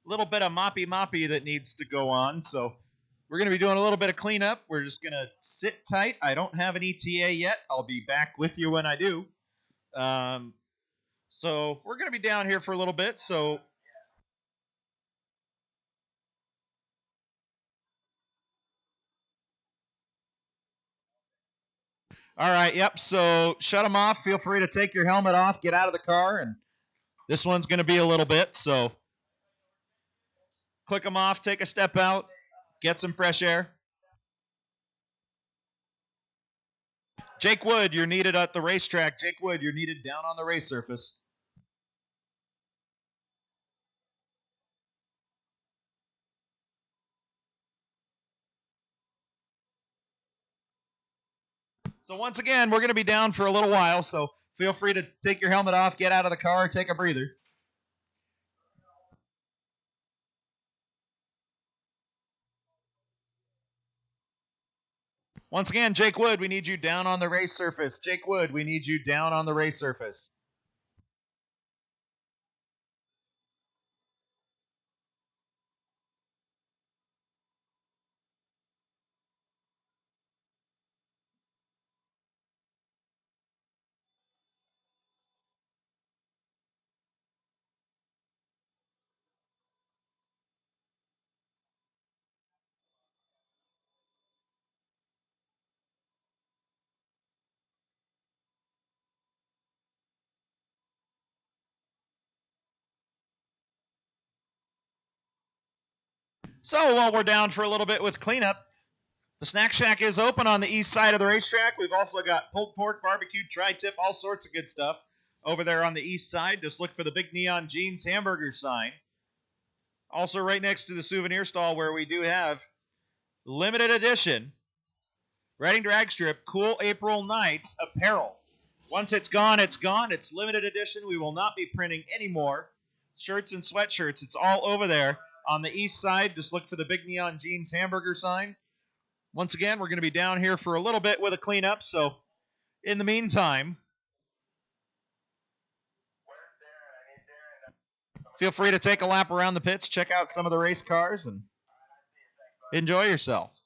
[SPEAKER 1] little bit of moppy that needs to go on, so we're going to be doing a little bit of cleanup. We're just going to sit tight. I don't have an ETA yet. I'll be back with you when I do. So we're going to be down here for a little bit. So all right, yep. So shut them off. Feel free to take your helmet off, get out of the car, and this one's going to be a little bit. So click them off, take a step out, get some fresh air. Jake Wood, you're needed at the racetrack. Jake Wood, you're needed down on the race surface. So once again, we're going to be down for a little while, so feel free to take your helmet off, get out of the car, take a breather. Once again, Jake Wood, we need you down on the race surface. Jake Wood, we need you down on the race surface. So while we're down for a little bit with cleanup, the Snack Shack is open on the east side of the racetrack. We've also got pulled pork, barbecue, tri-tip, all sorts of good stuff over there on the east side. Just look for the big Neon Jeans hamburger sign. Also right next to the souvenir stall where we do have limited edition Reading Drag Strip Cool April Nights apparel. Once it's gone, it's gone. It's limited edition. We will not be printing any more shirts and sweatshirts. It's all over there on the east side. Just look for the big Neon Jeans hamburger sign. Once again, we're going to be down here for a little bit with a cleanup. So in the meantime, feel free to take a lap around the pits, check out some of the race cars, and enjoy yourself.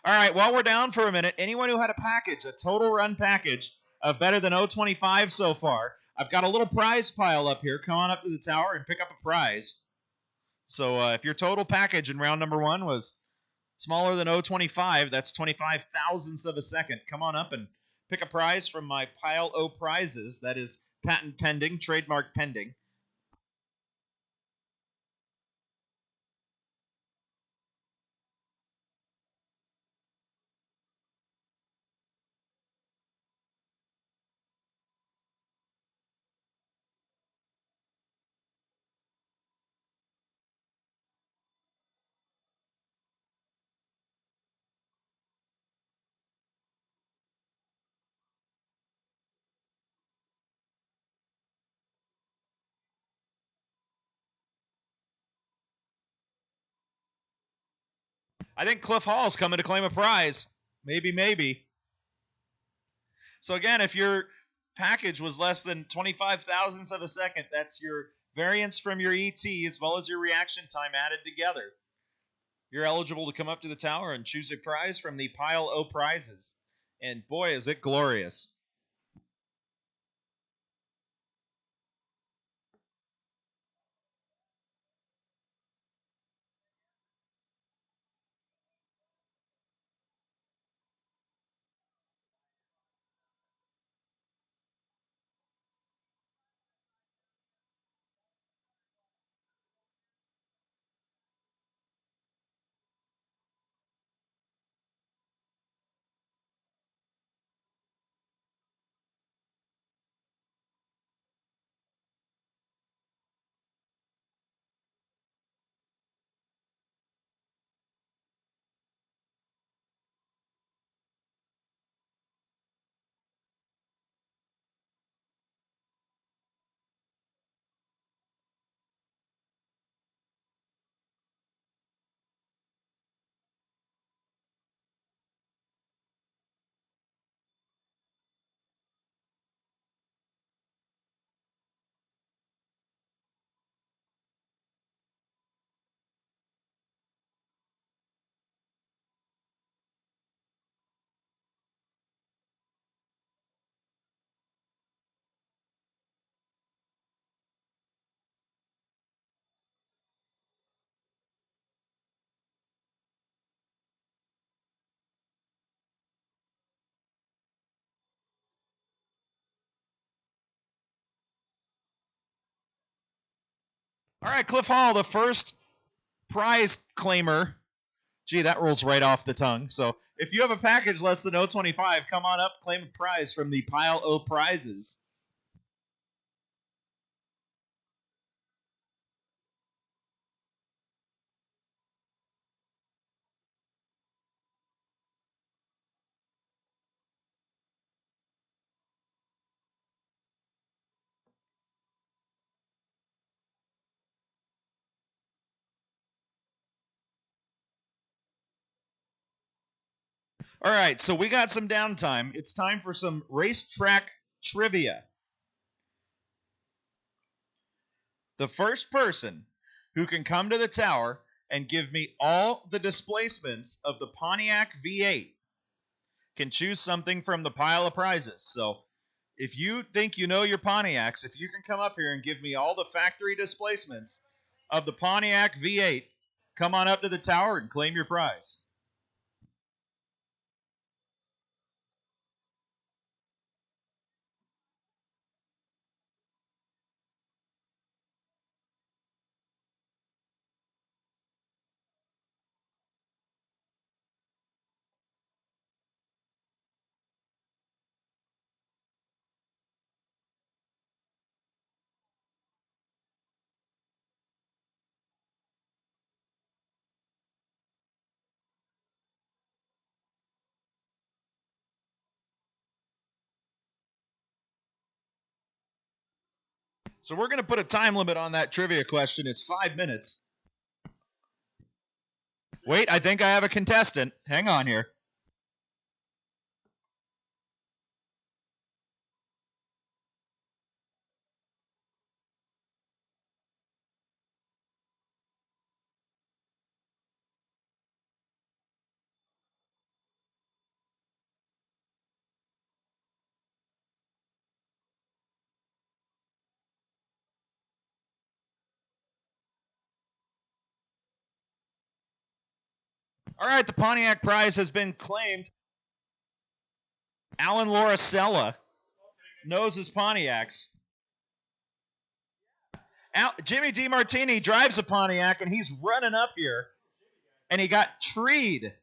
[SPEAKER 1] All right, while we're down for a minute, anyone who had a package, a total run package of better than 025 so far, I've got a little prize pile up here. Come on up to the tower and pick up a prize. So if your total package in round number one was smaller than 025, that's 25 thousandths of a second. Come on up and pick a prize from my pile O prizes. That is patent pending, trademark pending. I think Cliff Hall's coming to claim a prize. Maybe, maybe. So again, if your package was less than 25 thousandths of a second, that's your variance from your ET as well as your reaction time added together. You're eligible to come up to the tower and choose a prize from the Pile O prizes. And boy, is it glorious. All right, Cliff Hall, the first prize claimer. Gee, that rolls right off the tongue. So if you have a package less than 025, come on up, claim a prize from the Pile O prizes. All right, so we got some downtime. It's time for some racetrack trivia. The first person who can come to the tower and give me all the displacements of the Pontiac V8 can choose something from the pile of prizes. So if you think you know your Pontiacs, if you can come up here and give me all the factory displacements of the Pontiac V8, come on up to the tower and claim your prize. So we're going to put a time limit on that trivia question. It's 5 minutes. Wait, I think I have a contestant. Hang on here. All right, the Pontiac prize has been claimed. Alan Lauricella knows his Pontiacs. Jimmy DiMartini drives a Pontiac, and he's running up here, and he got treed.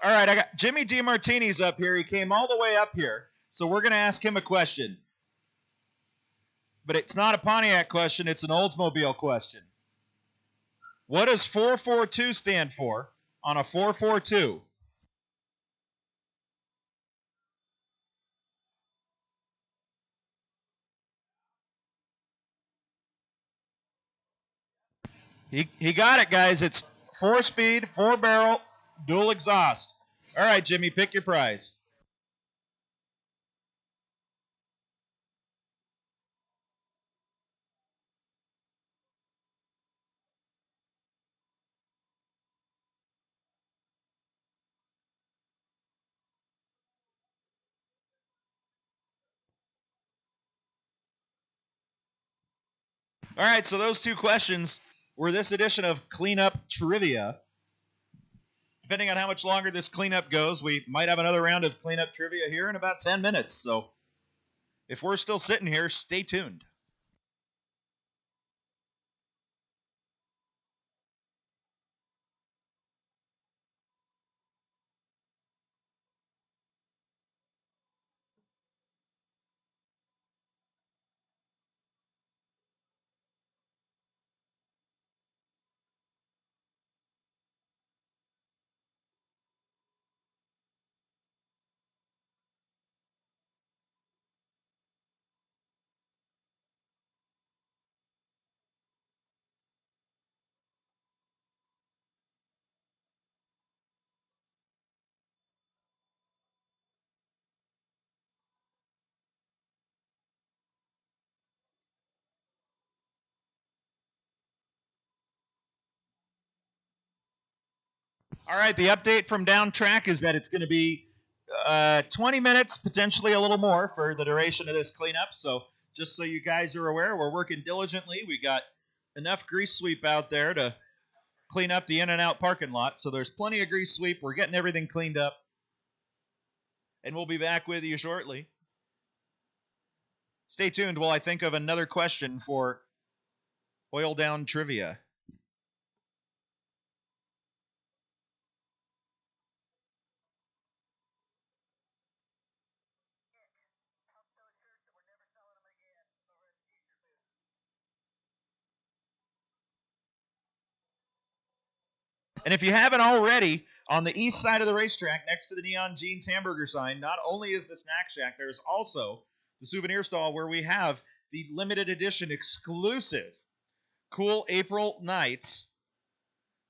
[SPEAKER 1] All right, I got Jimmy DiMartini's up here. He came all the way up here. So we're going to ask him a question. But it's not a Pontiac question, it's an Oldsmobile question. What does 442 stand for on a 442? He got it, guys. It's 4-speed, 4-barrel, dual exhaust. All right, Jimmy, pick your prize. All right, so those two questions were this edition of Cleanup Trivia. Depending on how much longer this cleanup goes, we might have another round of cleanup trivia here in about 10 minutes. So if we're still sitting here, stay tuned. All right, the update from down track is that it's going to be 20 minutes, potentially a little more for the duration of this cleanup. So just so you guys are aware, we're working diligently. We got enough grease sweep out there to clean up the in and out parking lot. So there's plenty of grease sweep. We're getting everything cleaned up. And we'll be back with you shortly. Stay tuned while I think of another question for Oil Down Trivia. And if you haven't already, on the east side of the racetrack, next to the Neon Jeans hamburger sign, not only is the snack shack, there's also the souvenir stall where we have the limited edition exclusive Cool April Nights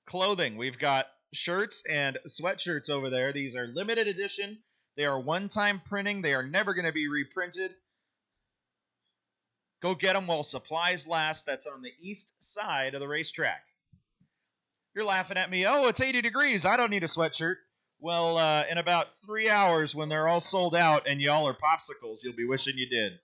[SPEAKER 1] clothing. We've got shirts and sweatshirts over there. These are limited edition. They are one-time printing. They are never going to be reprinted. Go get them while supplies last. That's on the east side of the racetrack. You're laughing at me. Oh, it's 80 degrees. I don't need a sweatshirt. Well, in about 3 hours when they're all sold out and y'all are popsicles, you'll be wishing you did.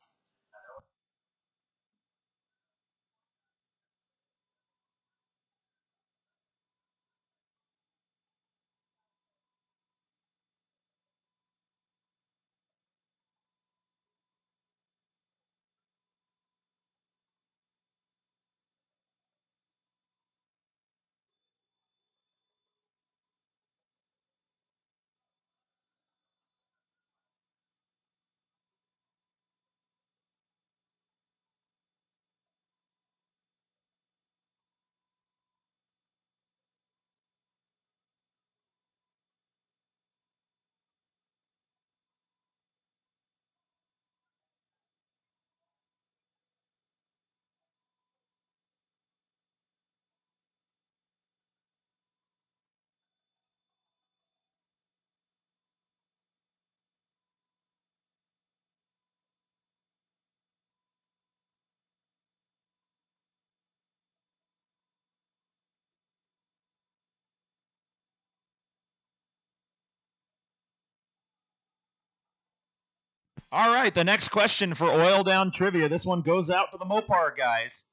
[SPEAKER 1] All right, the next question for Oil Down Trivia. This one goes out to the Mopar guys.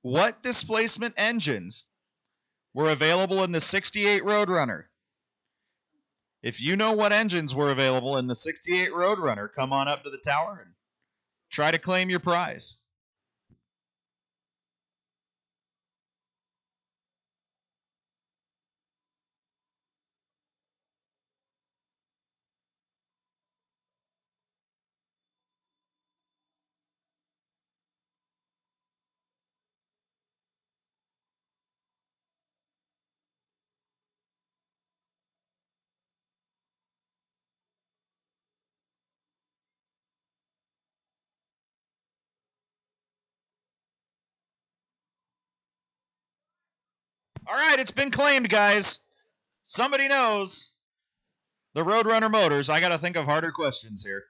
[SPEAKER 1] What displacement engines were available in the 68 Roadrunner? If you know what engines were available in the 68 Roadrunner, come on up to the tower and try to claim your prize. All right, it's been claimed, guys. Somebody knows the Roadrunner Motors. I got to think of harder questions here.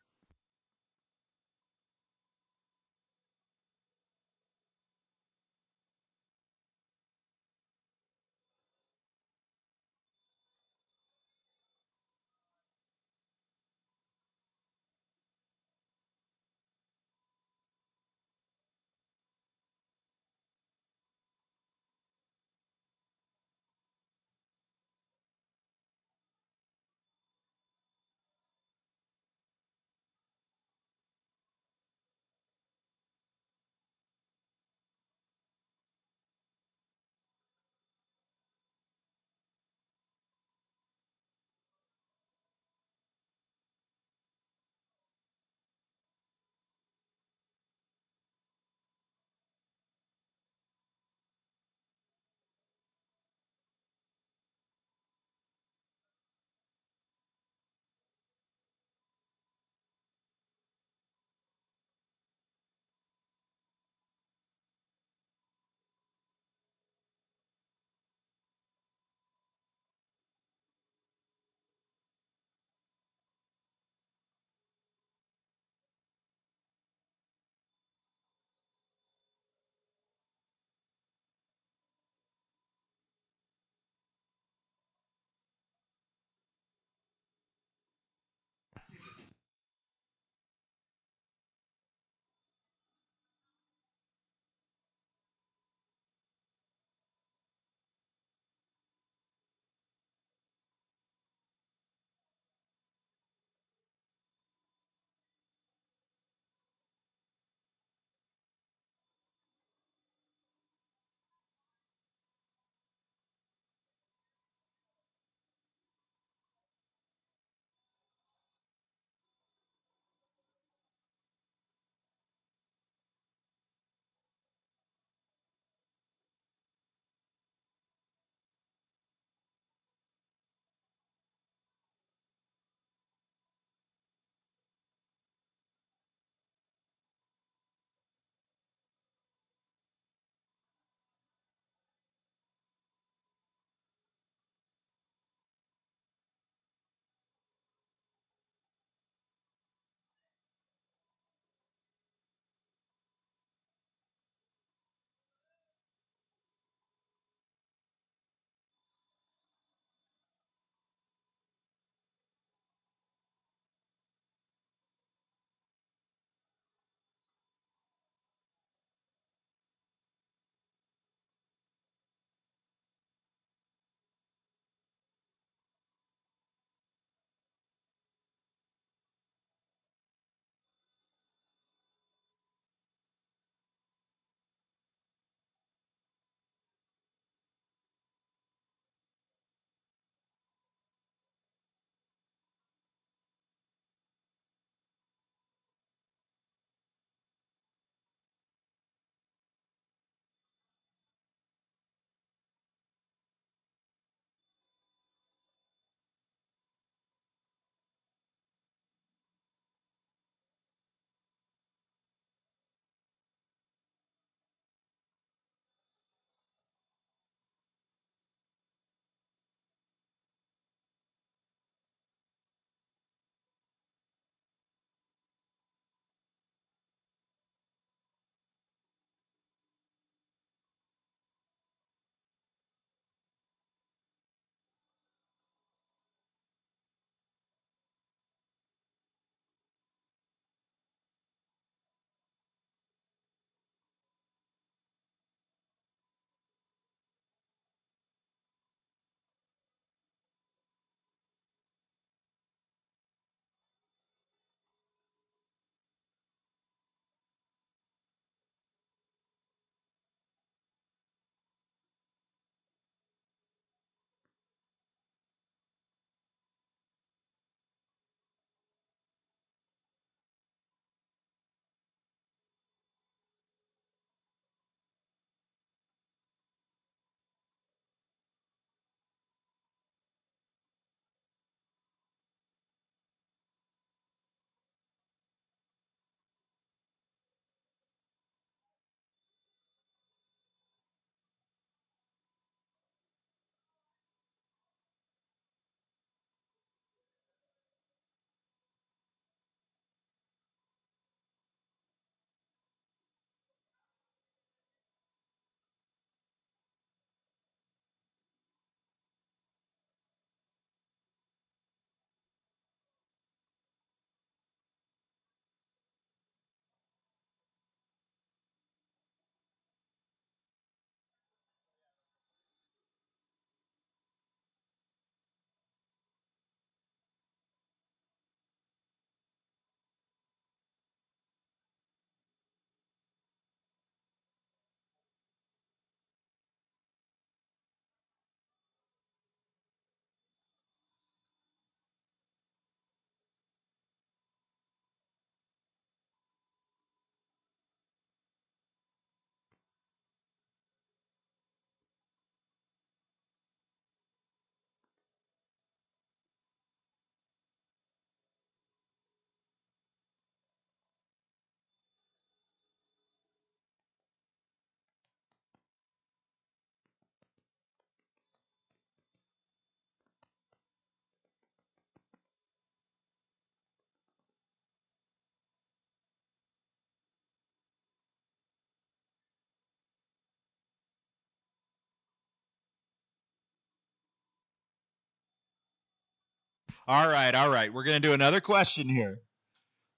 [SPEAKER 1] All right, all right. We're going to do another question here.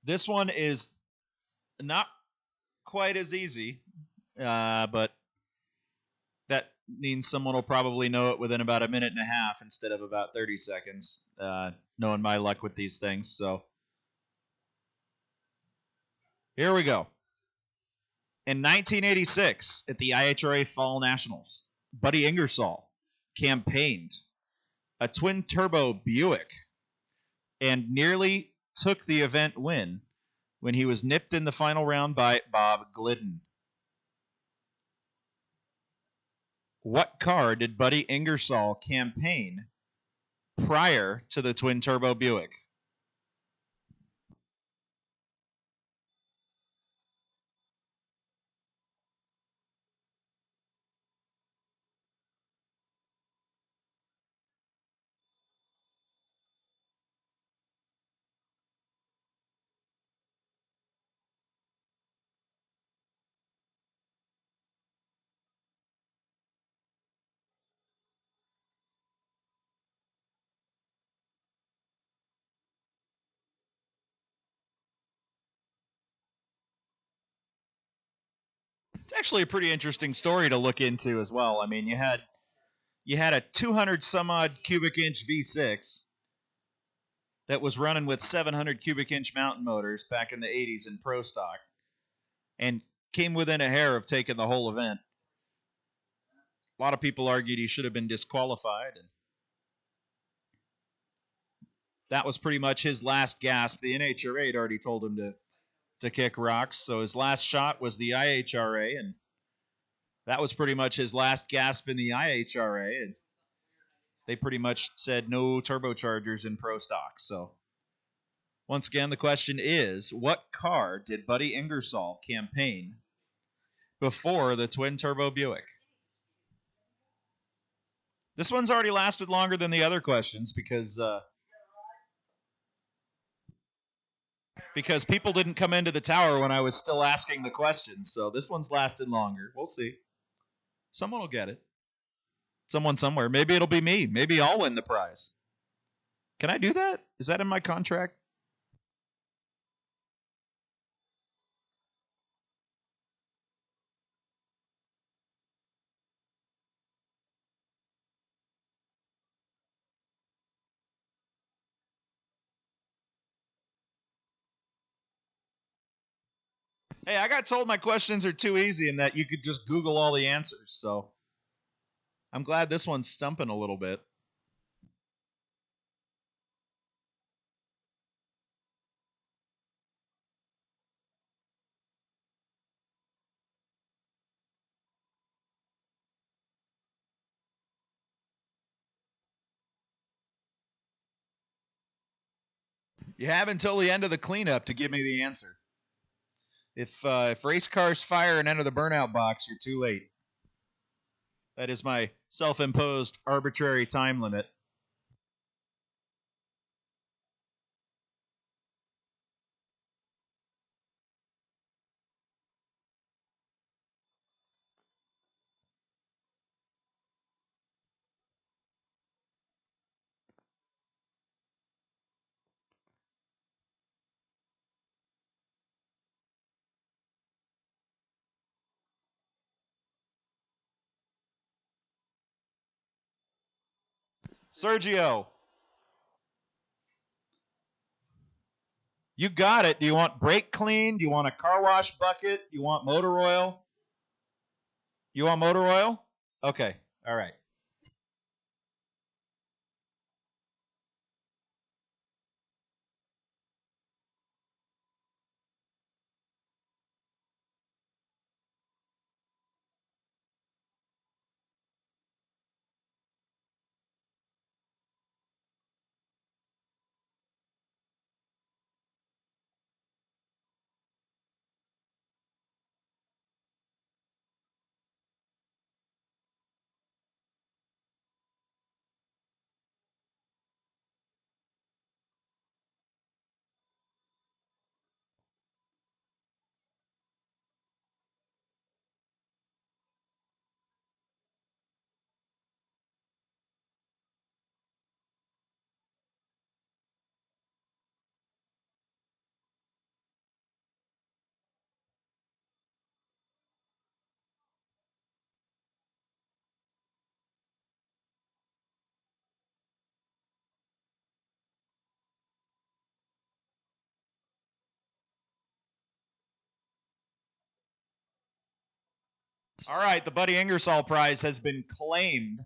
[SPEAKER 1] This one is not quite as easy, but that means someone will probably know it within about a minute and a half instead of about 30 seconds, knowing my luck with these things. So here we go. In 1986, at the IHRA Fall Nationals, Buddy Ingersoll campaigned a twin-turbo Buick and nearly took the event win when he was nipped in the final round by Bob Glidden. What car did Buddy Ingersoll campaign prior to the twin-turbo Buick? It's actually a pretty interesting story to look into as well. I mean, you had a 200 some odd cubic inch V6 that was running with 700 cubic inch mountain motors back in the 80s in pro stock and came within a hair of taking the whole event. A lot of people argued he should have been disqualified, and that was pretty much his last gasp. The NHRA had already told him to kick rocks, so his last shot was the IHRA, and that was pretty much his last gasp in the IHRA, and they pretty much said no turbochargers in pro stock. So once again, the question is, what car did Buddy Ingersoll campaign before the twin-turbo Buick? This one's already lasted longer than the other questions because people didn't come into the tower when I was still asking the questions. So this one's lasted longer. We'll see. Someone will get it. Someone somewhere. Maybe it'll be me. Maybe I'll win the prize. Can I do that? Is that in my contract? Hey, I got told my questions are too easy and that you could just Google all the answers. So I'm glad this one's stumping a little bit. You have until the end of the cleanup to give me the answer. If race cars fire and enter the burnout box, you're too late. That is my self-imposed arbitrary time limit. Sergio, you got it. Do you want brake clean? Do you want a car wash bucket? Do you want motor oil? You want motor oil? Okay. All right. All right, the Buddy Ingersoll Prize has been claimed.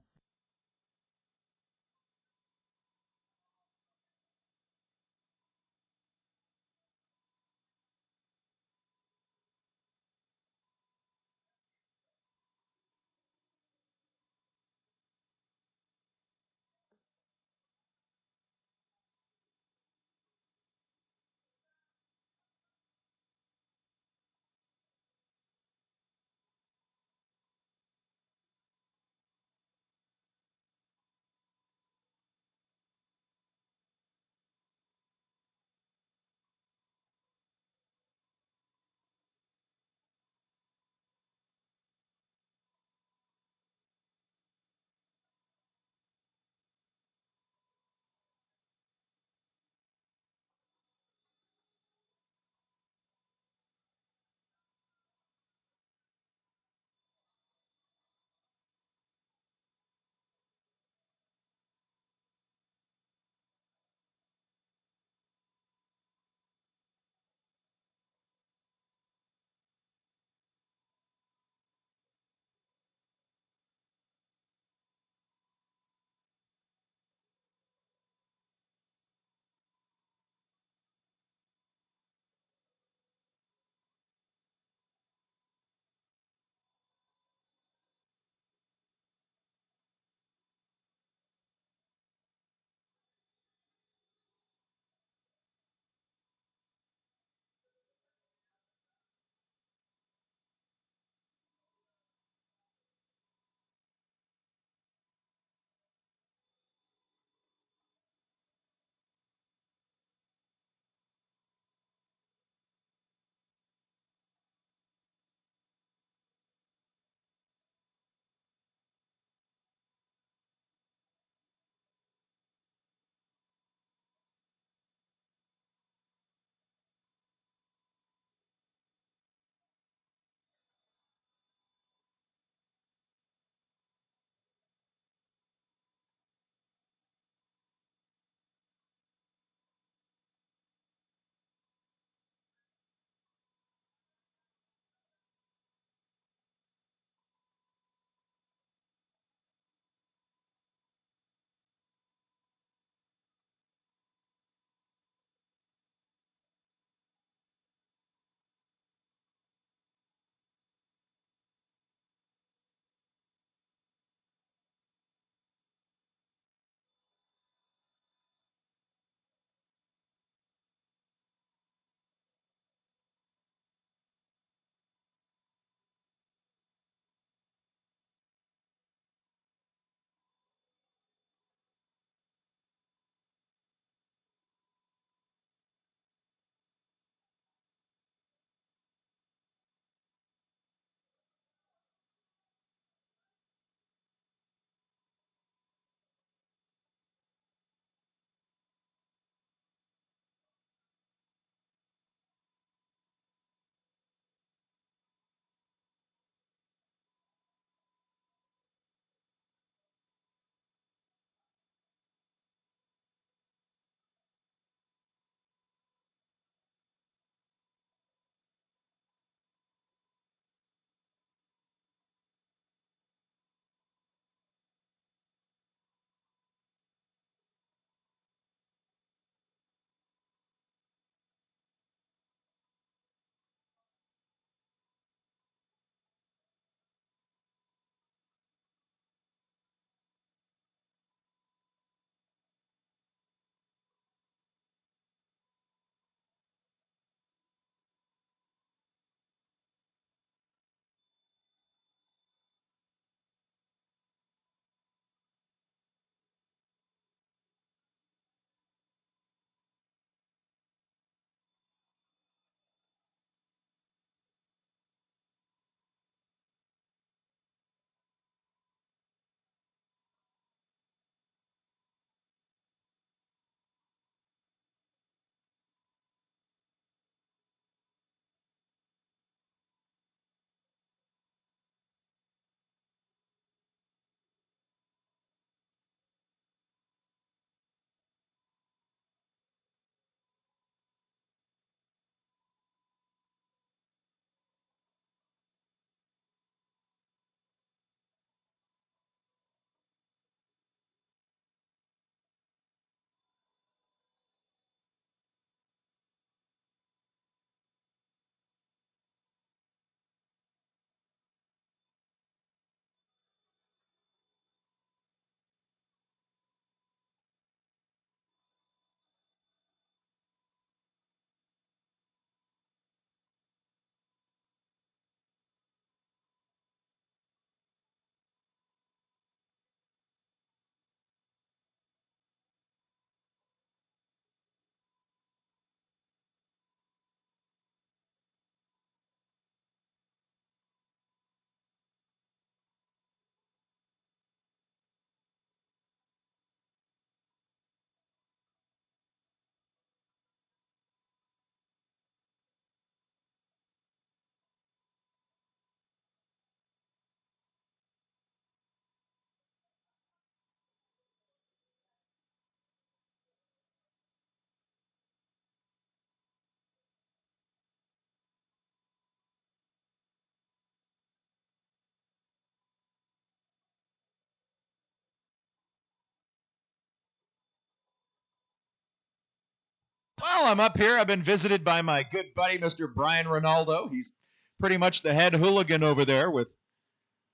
[SPEAKER 1] While I'm up here, I've been visited by my good buddy, Mr. Brian Ronaldo. He's pretty much the head hooligan over there with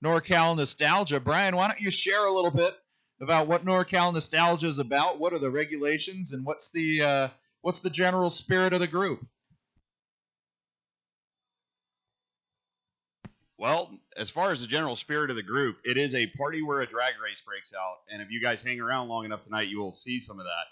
[SPEAKER 1] NorCal Nostalgia. Brian, why don't you share a little bit about what NorCal Nostalgia is about? What are the regulations, and what's the general spirit of the group?
[SPEAKER 4] Well, as far as the general spirit of the group, it is a party where a drag race breaks out. And if you guys hang around long enough tonight, you will see some of that.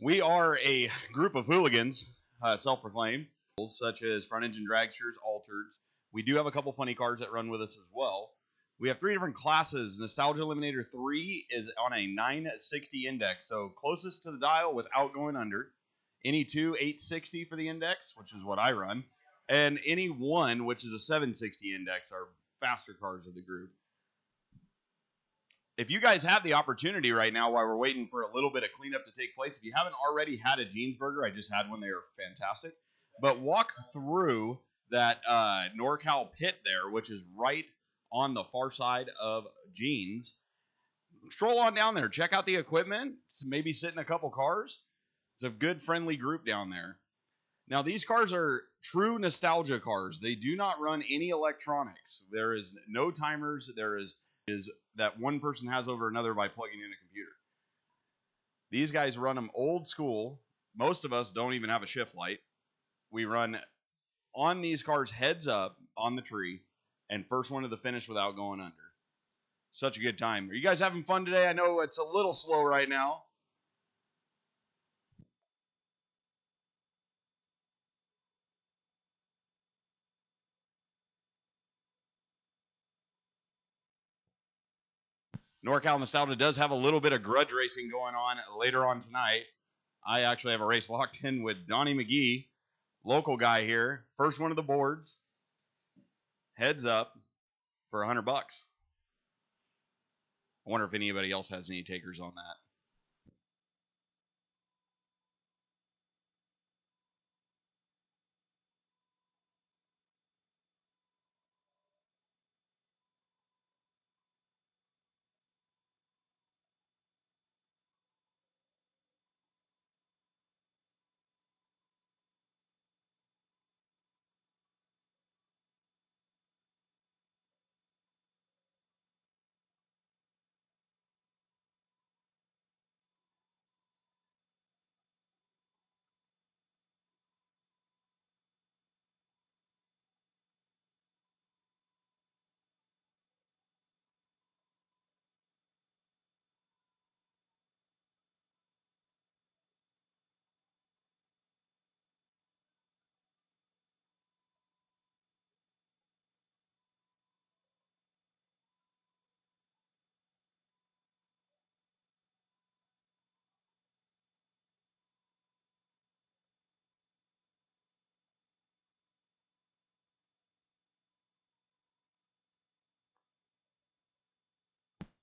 [SPEAKER 4] We are a group of hooligans, self-proclaimed, such as front engine dragsters, altereds. We do have a couple funny cars that run with us as well. We have 3 different classes. Nostalgia Eliminator 3 is on a 960 index, so closest to the dial without going under. Any 2, 860 for the index, which is what I run. And any 1, which is a 760 index, are faster cars of the group. If you guys have the opportunity right now while we're waiting for a little bit of cleanup to take place, if you haven't already had a Jeans Burger, I just had one. They are fantastic. But walk through that NorCal pit there, which is right on the far side of Jeans. Stroll on down there. Check out the equipment. Maybe sit in a couple cars. It's a good, friendly group down there. Now, these cars are true nostalgia cars. They do not run any electronics. There is no timers. There is that one person has over another by plugging in a computer. These guys run them old school. Most of us don't even have a shift light. We run on these cars heads up on the tree and first one to the finish without going under. Such a good time. Are you guys having fun today? I know it's a little slow right now. NorCal Nostalgia does have a little bit of grudge racing going on later on tonight. I actually have a race locked in with Donnie McGee, local guy here. First one of the boards. Heads up for $100. I wonder if anybody else has any takers on that.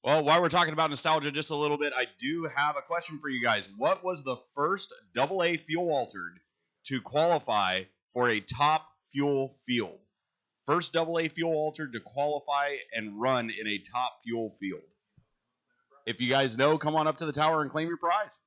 [SPEAKER 4] Well, while we're talking about nostalgia just a little bit, I do have a question for you guys. What was the first AA fuel altered to qualify for a top fuel field? First AA fuel altered to qualify and run in a top fuel field. If you guys know, come on up to the tower and claim your prize.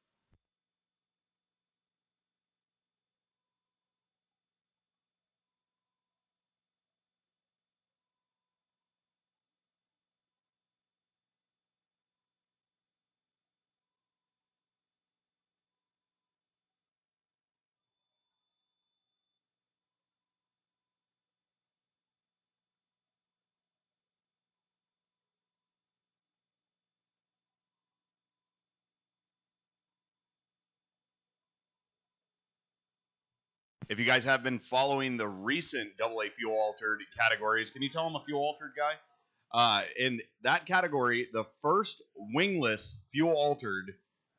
[SPEAKER 4] If you guys have been following the recent AA fuel altered categories, can you tell them a fuel altered guy? In that category, the first wingless fuel altered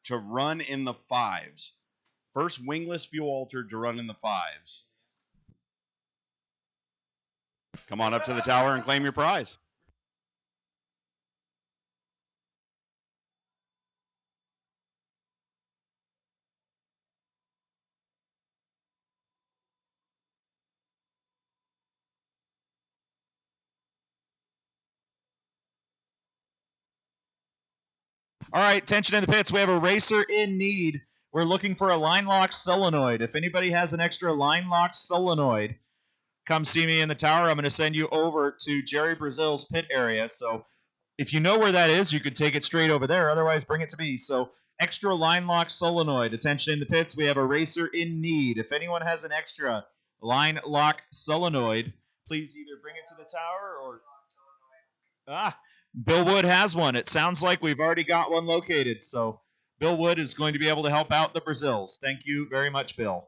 [SPEAKER 4] to run in the 5s. First wingless fuel altered to run in the 5s. Come on up to the tower and claim your prize.
[SPEAKER 1] All right, tension in the pits. We have a racer in need. we're looking for a line lock solenoid. If anybody has an extra line lock solenoid, come see me in the tower. I'm going to send you over to Jerry Brazil's pit area. So if you know where that is, you could take it straight over there. Otherwise, bring it to me. So extra line lock solenoid. Attention in the pits. We have a racer in need. If anyone has an extra line lock solenoid, please either bring it to the tower or... Bill Wood has one. It sounds like we've already got one located. So Bill Wood is going to be able to help out the Brazils. Thank you very much, Bill.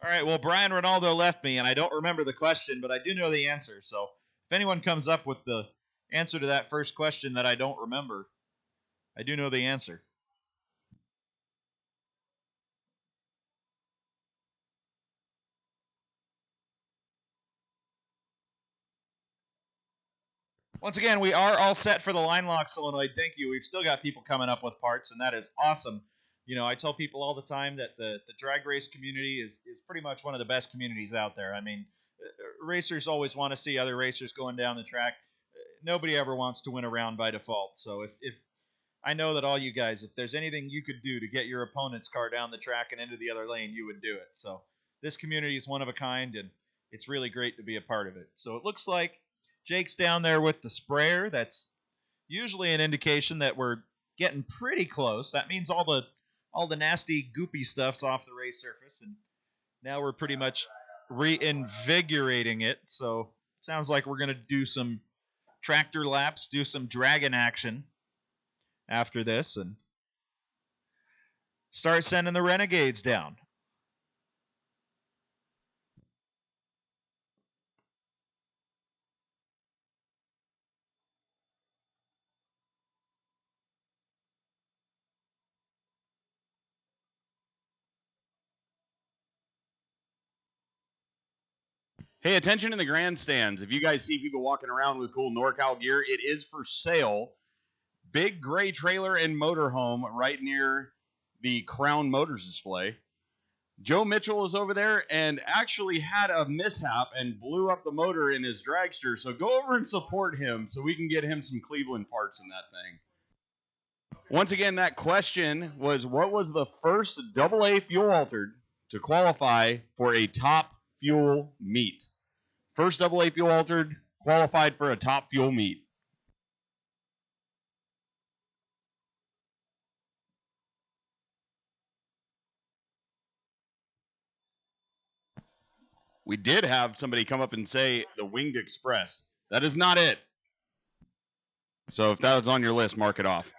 [SPEAKER 1] All right, well, Brian Ronaldo left me, and I don't remember the question, but I do know the answer. So if anyone comes up with the answer to that first question that I don't remember, I do know the answer. Once again, we are all set for the line lock solenoid. Thank you. We've still got people coming up with parts, and that is awesome. You know, I tell people all the time that the drag race community is pretty much one of the best communities out there. I mean, racers always want to see other racers going down the track. Nobody ever wants to win a round by default. So if I know that all you guys, if there's anything you could do to get your opponent's car down the track and into the other lane, you would do it. So this community is one of a kind, and it's really great to be a part of it. So it looks like Jake's down there with the sprayer. That's usually an indication that we're getting pretty close. That means all the nasty goopy stuff's off the race surface, and now we're pretty much reinvigorating it. So it sounds like we're gonna do some tractor laps, do some dragon action after this, and start sending the renegades down.
[SPEAKER 4] Hey, attention in the grandstands. If you guys see people walking around with cool NorCal gear, it is for sale. Big gray trailer and motorhome right near the Crown Motors display. Joe Mitchell is over there and actually had a mishap and blew up the motor in his dragster. So go over and support him so we can get him some Cleveland parts in that thing. Once again, that question was, what was the first AA fuel altered to qualify for a top fuel meet? First AA fuel altered qualified for a top fuel meet. We did have somebody come up and say the Winged Express. That is not it. So if that was on your list, mark it off.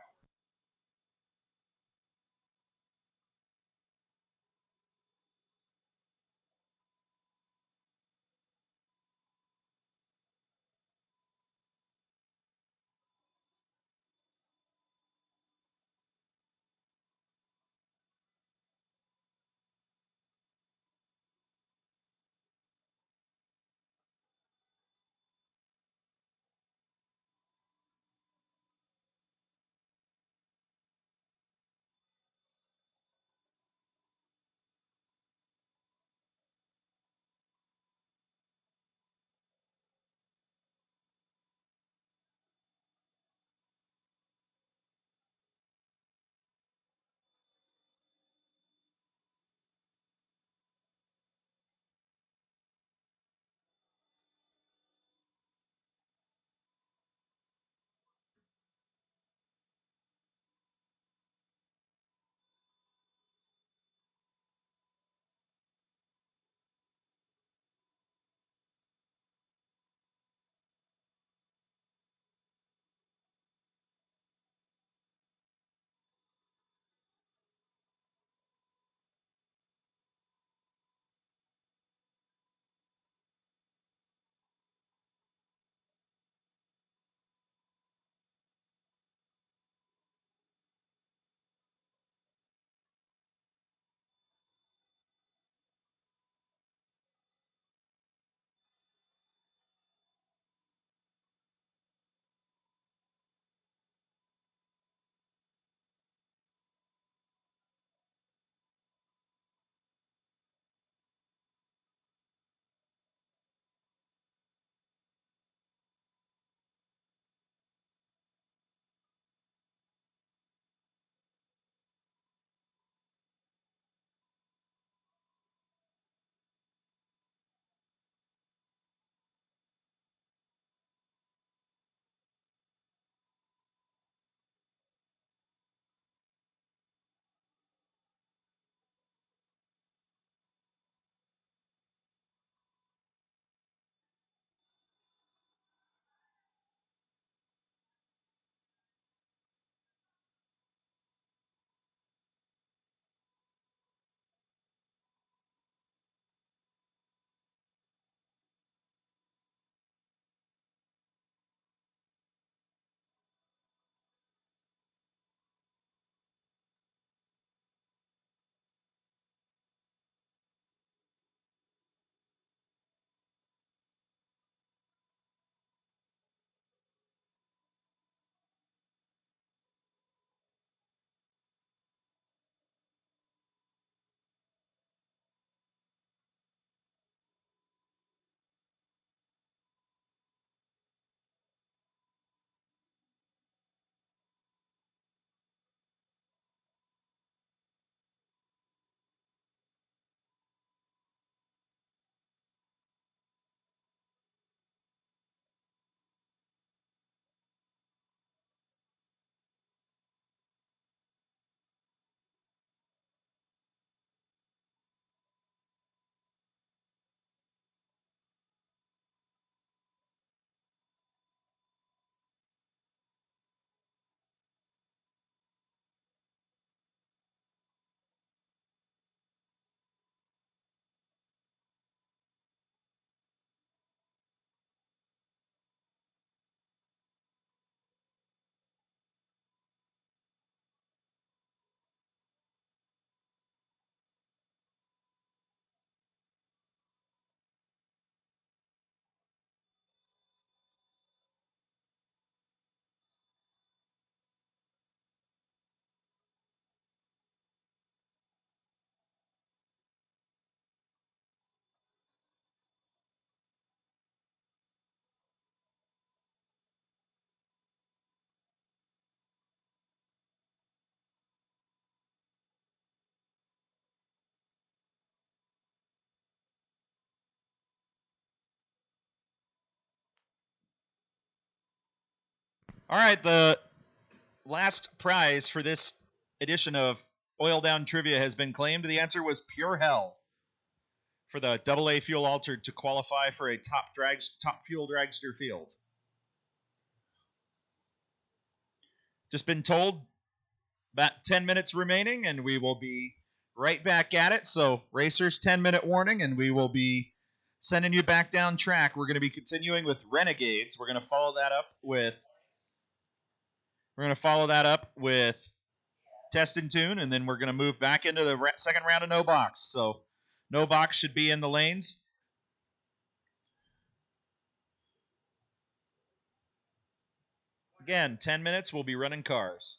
[SPEAKER 1] All right, the last prize for this edition of Oil Down Trivia has been claimed. The answer was Pure Hell for the AA Fuel Altered to qualify for a top fuel dragster field. Just been told about 10 minutes remaining, and we will be right back at it. So, racers, 10-minute warning, and we will be sending you back down track. We're going to be continuing with Renegades. We're going to follow that up with Test and Tune, and then we're going to move back into the second round of No Box. So, No Box should be in the lanes. Again, 10 minutes, we'll be running cars.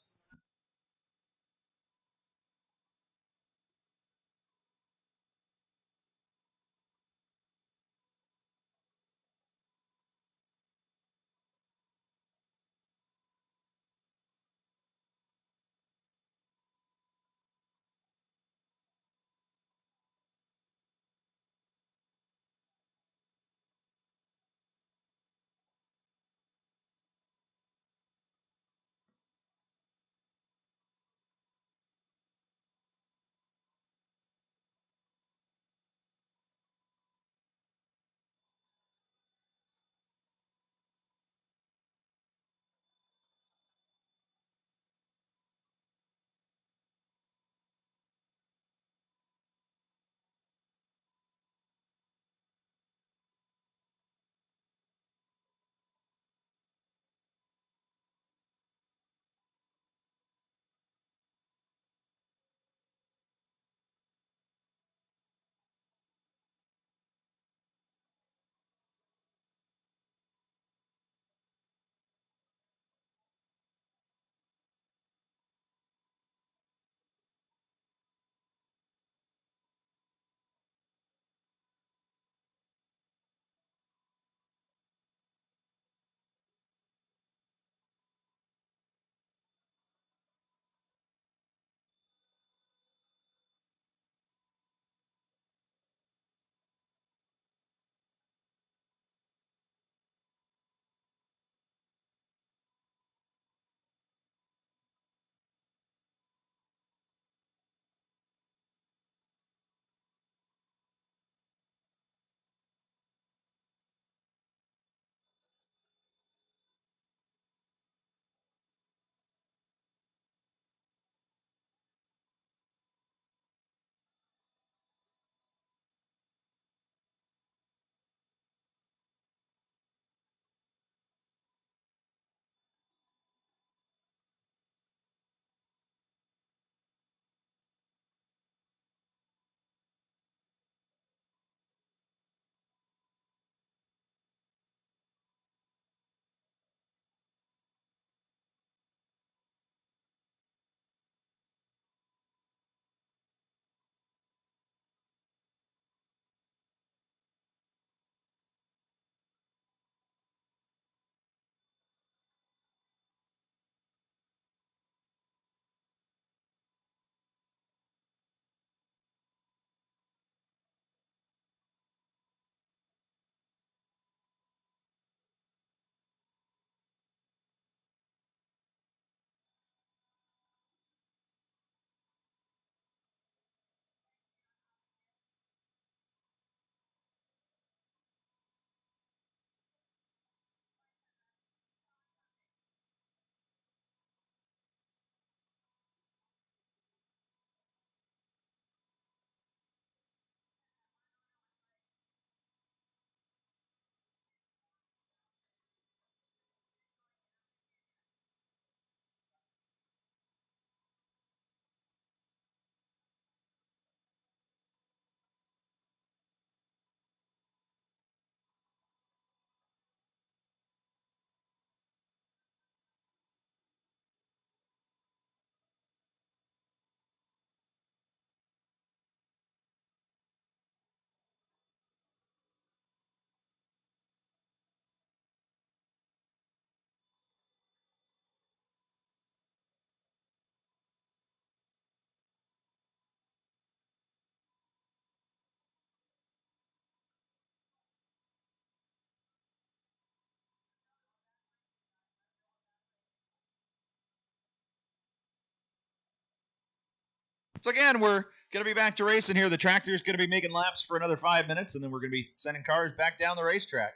[SPEAKER 1] So again, we're going to be back to racing here. The tractor's going to be making laps for another 5 minutes, and then we're going to be sending cars back down the racetrack.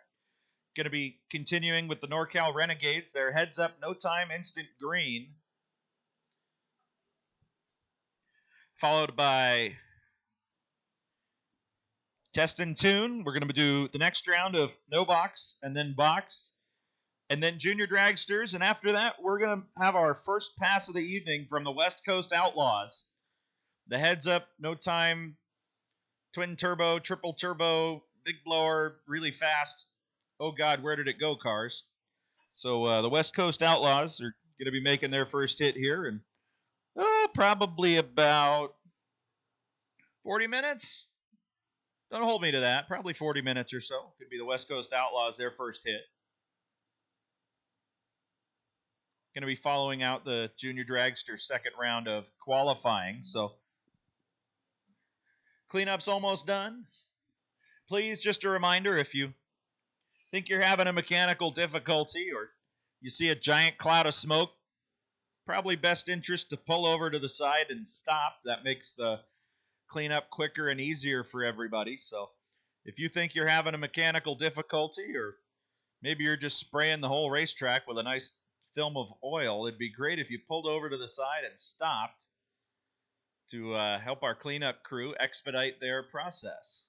[SPEAKER 1] Going to be continuing with the NorCal Renegades. Their heads up, no time, instant green. Followed by Test and Tune. We're going to do the next round of no box, and then box, and then junior dragsters. And after that, we're going to have our first pass of the evening from the West Coast Outlaws. The heads up, no time, twin turbo, triple turbo, big blower, really fast. Oh, God, where did it go, cars? So the West Coast Outlaws are going to be making their first hit here in probably about 40 minutes. Don't hold me to that. Probably 40 minutes or so. Could be the West Coast Outlaws, their first hit. Going to be following out the Junior Dragster second round of qualifying. So cleanup's almost done. Please, just a reminder, if you think you're having a mechanical difficulty or you see a giant cloud of smoke, probably best interest to pull over to the side and stop. That makes the cleanup quicker and easier for everybody. So if you think you're having a mechanical difficulty, or maybe you're just spraying the whole racetrack with a nice film of oil, it'd be great if you pulled over to the side and stopped to help our cleanup crew expedite their process.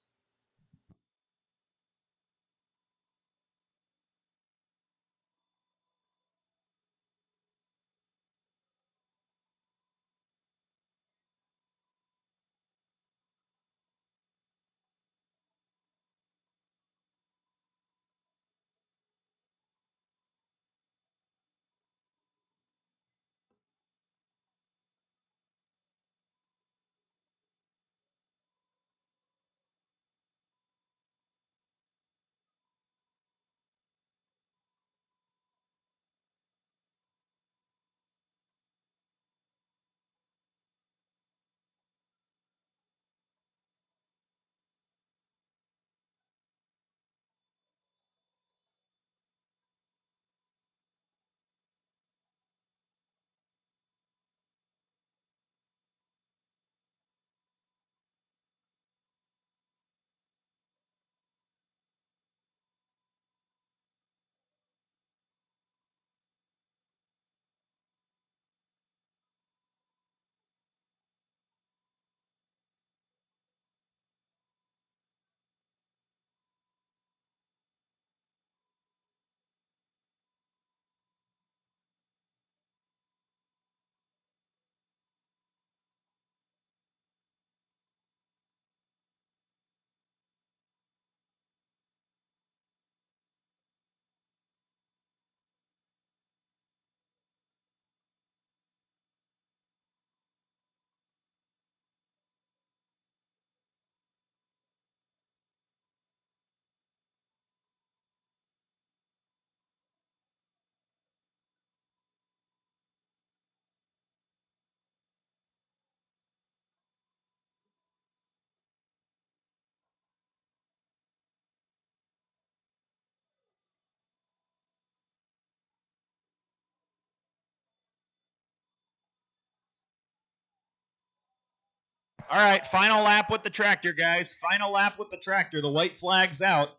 [SPEAKER 1] All right, final lap with the tractor, guys. Final lap with the tractor. The white flag's out.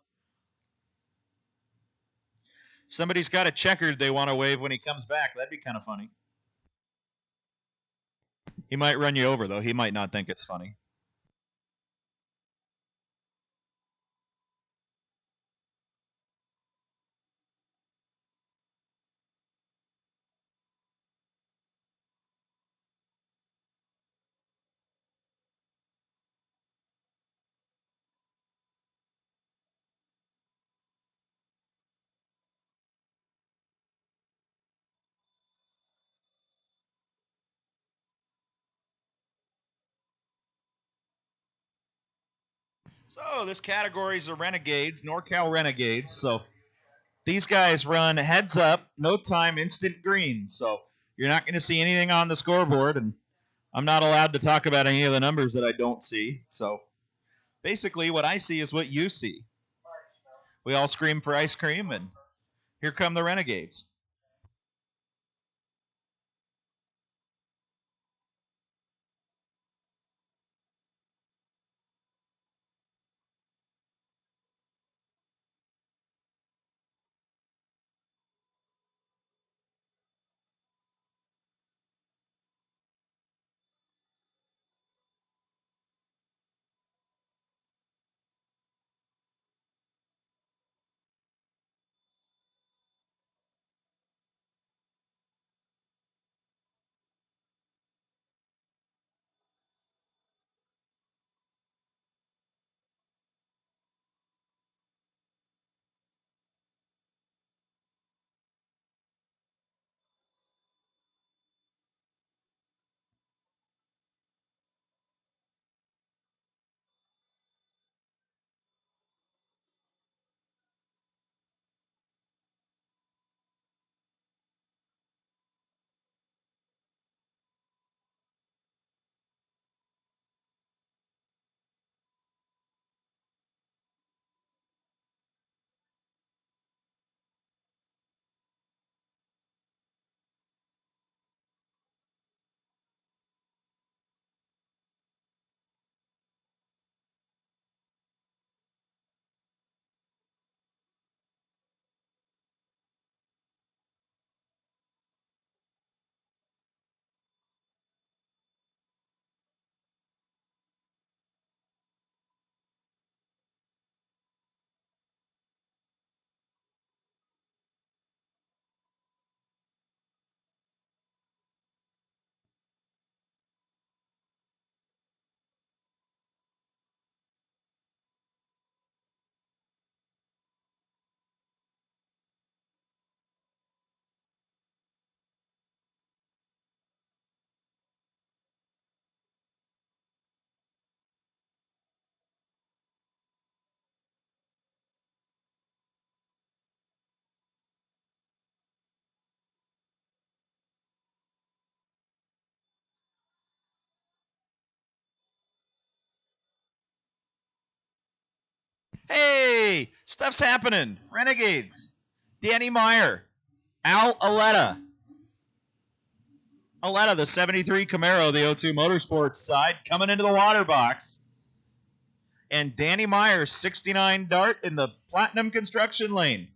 [SPEAKER 1] Somebody's got a checkered they want to wave when he comes back. That'd be kind of funny. He might run you over, though. He might not think it's funny. So this category is the Renegades, NorCal Renegades. So these guys run heads up, no time, instant green. So you're not going to see anything on the scoreboard, and I'm not allowed to talk about any of the numbers that I don't see. So basically what I see is what you see. We all scream for ice cream, and here come the Renegades. Hey, stuff's happening. Renegades. Danny Meyer. Al Aletta. Aletta, the 73 Camaro, the O2 Motorsports side, coming into the water box. And Danny Meyer, 69 Dart in the Platinum Construction lane.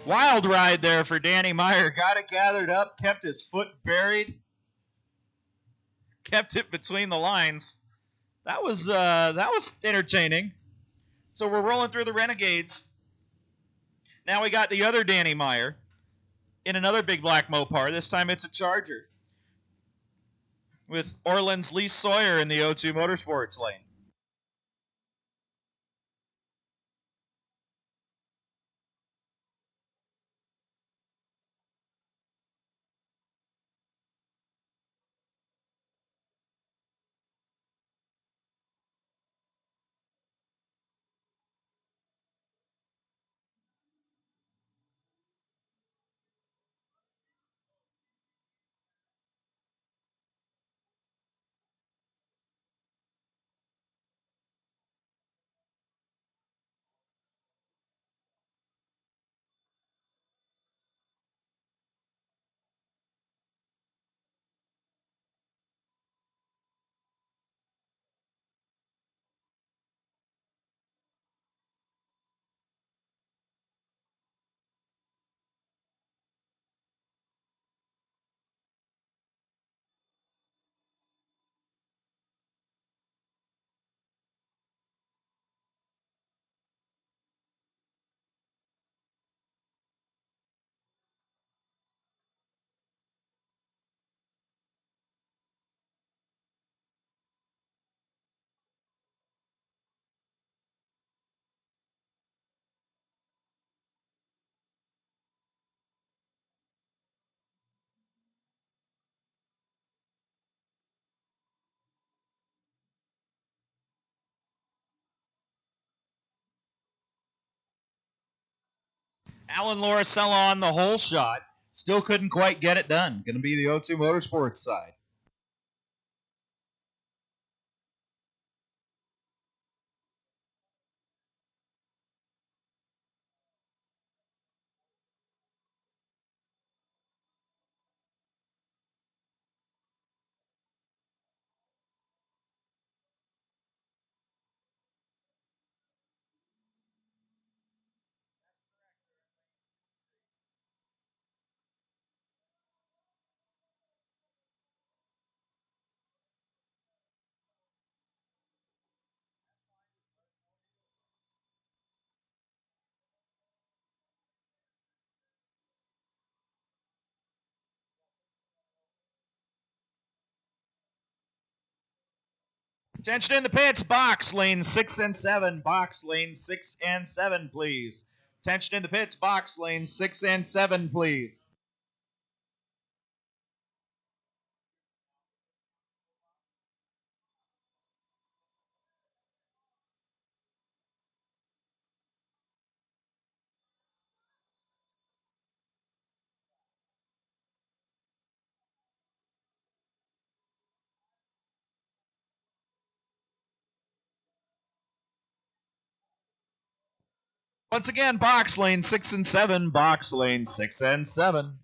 [SPEAKER 1] Wild ride there for Danny Meyer. Got it gathered up, kept his foot buried, kept it between the lines. That was entertaining. So we're rolling through the Renegades. Now we got the other Danny Meyer in another big black Mopar. This time it's a Charger with Orland's Lee Sawyer in the O2 Motorsports lane. Alan Lauricella on the whole shot. Still couldn't quite get it done. Going to be the O2 Motorsports side. Attention in the pits, box lane 6 and 7. Box lane 6 and 7, please. Attention in the pits, box lane 6 and 7, please. Once again, box lane 6 and 7, box lane 6 and 7.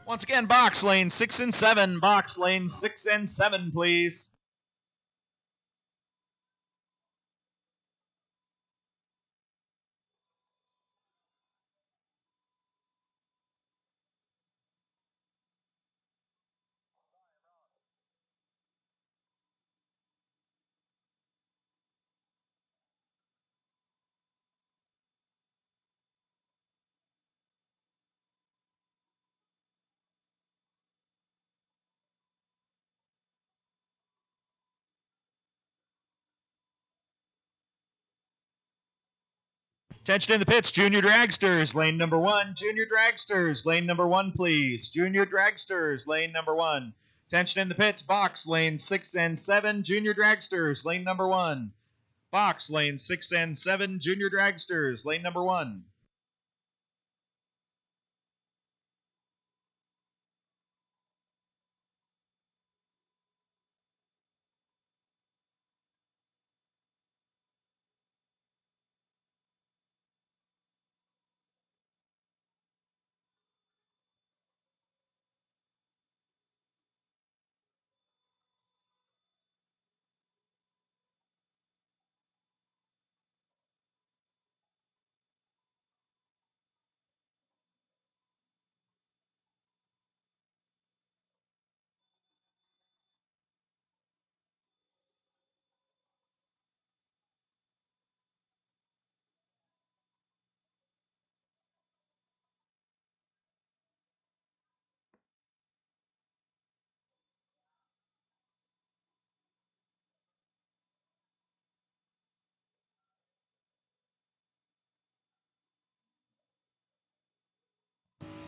[SPEAKER 1] Once again, box lane 6 and 7, box lane 6 and 7, please. Attention in the pits, Junior Dragsters, lane number 1. Junior Dragsters, lane number 1, please. Junior Dragsters, lane number 1. Attention in the pits, box lane 6 and 7. Junior Dragsters, lane number 1. Box lane 6 and 7. Junior Dragsters, lane number 1.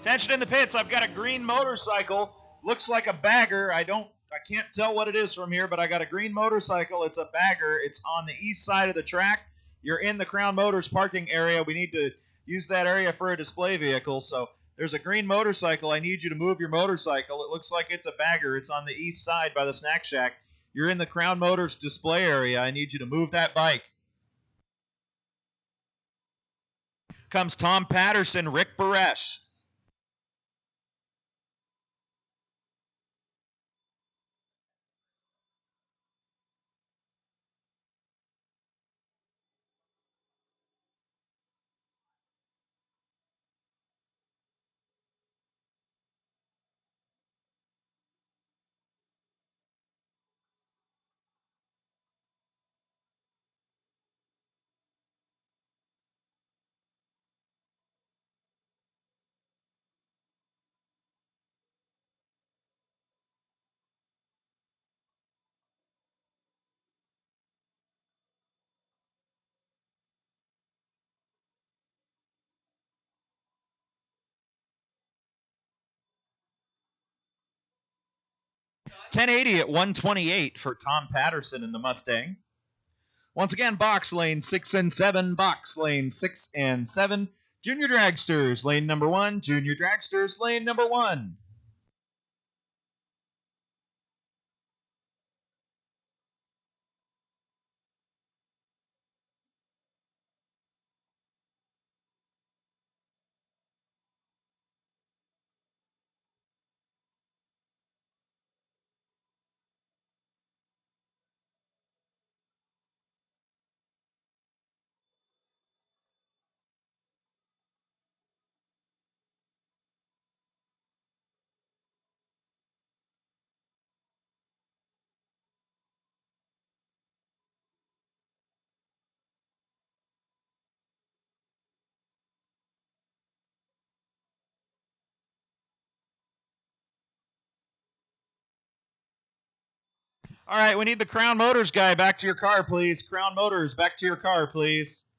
[SPEAKER 1] Attention in the pits, I've got a green motorcycle. Looks like a bagger. I can't tell what it is from here, but I got a green motorcycle. It's a bagger. It's on the east side of the track. You're in the Crown Motors parking area. We need to use that area for a display vehicle. So there's a green motorcycle. I need you to move your motorcycle. It looks like it's a bagger. It's on the east side by the snack shack. You're in the Crown Motors display area. I need you to move that bike. Comes Tom Patterson, Rick Baresh. $10.80 at 128 for Tom Patterson in the Mustang. Once again, box lane 6 and 7, box lane 6 and 7. Junior Dragsters, lane number 1. Junior Dragsters, lane number 1. All right, we need the Crown Motors guy back to your car, please. Crown Motors, back to your car, please.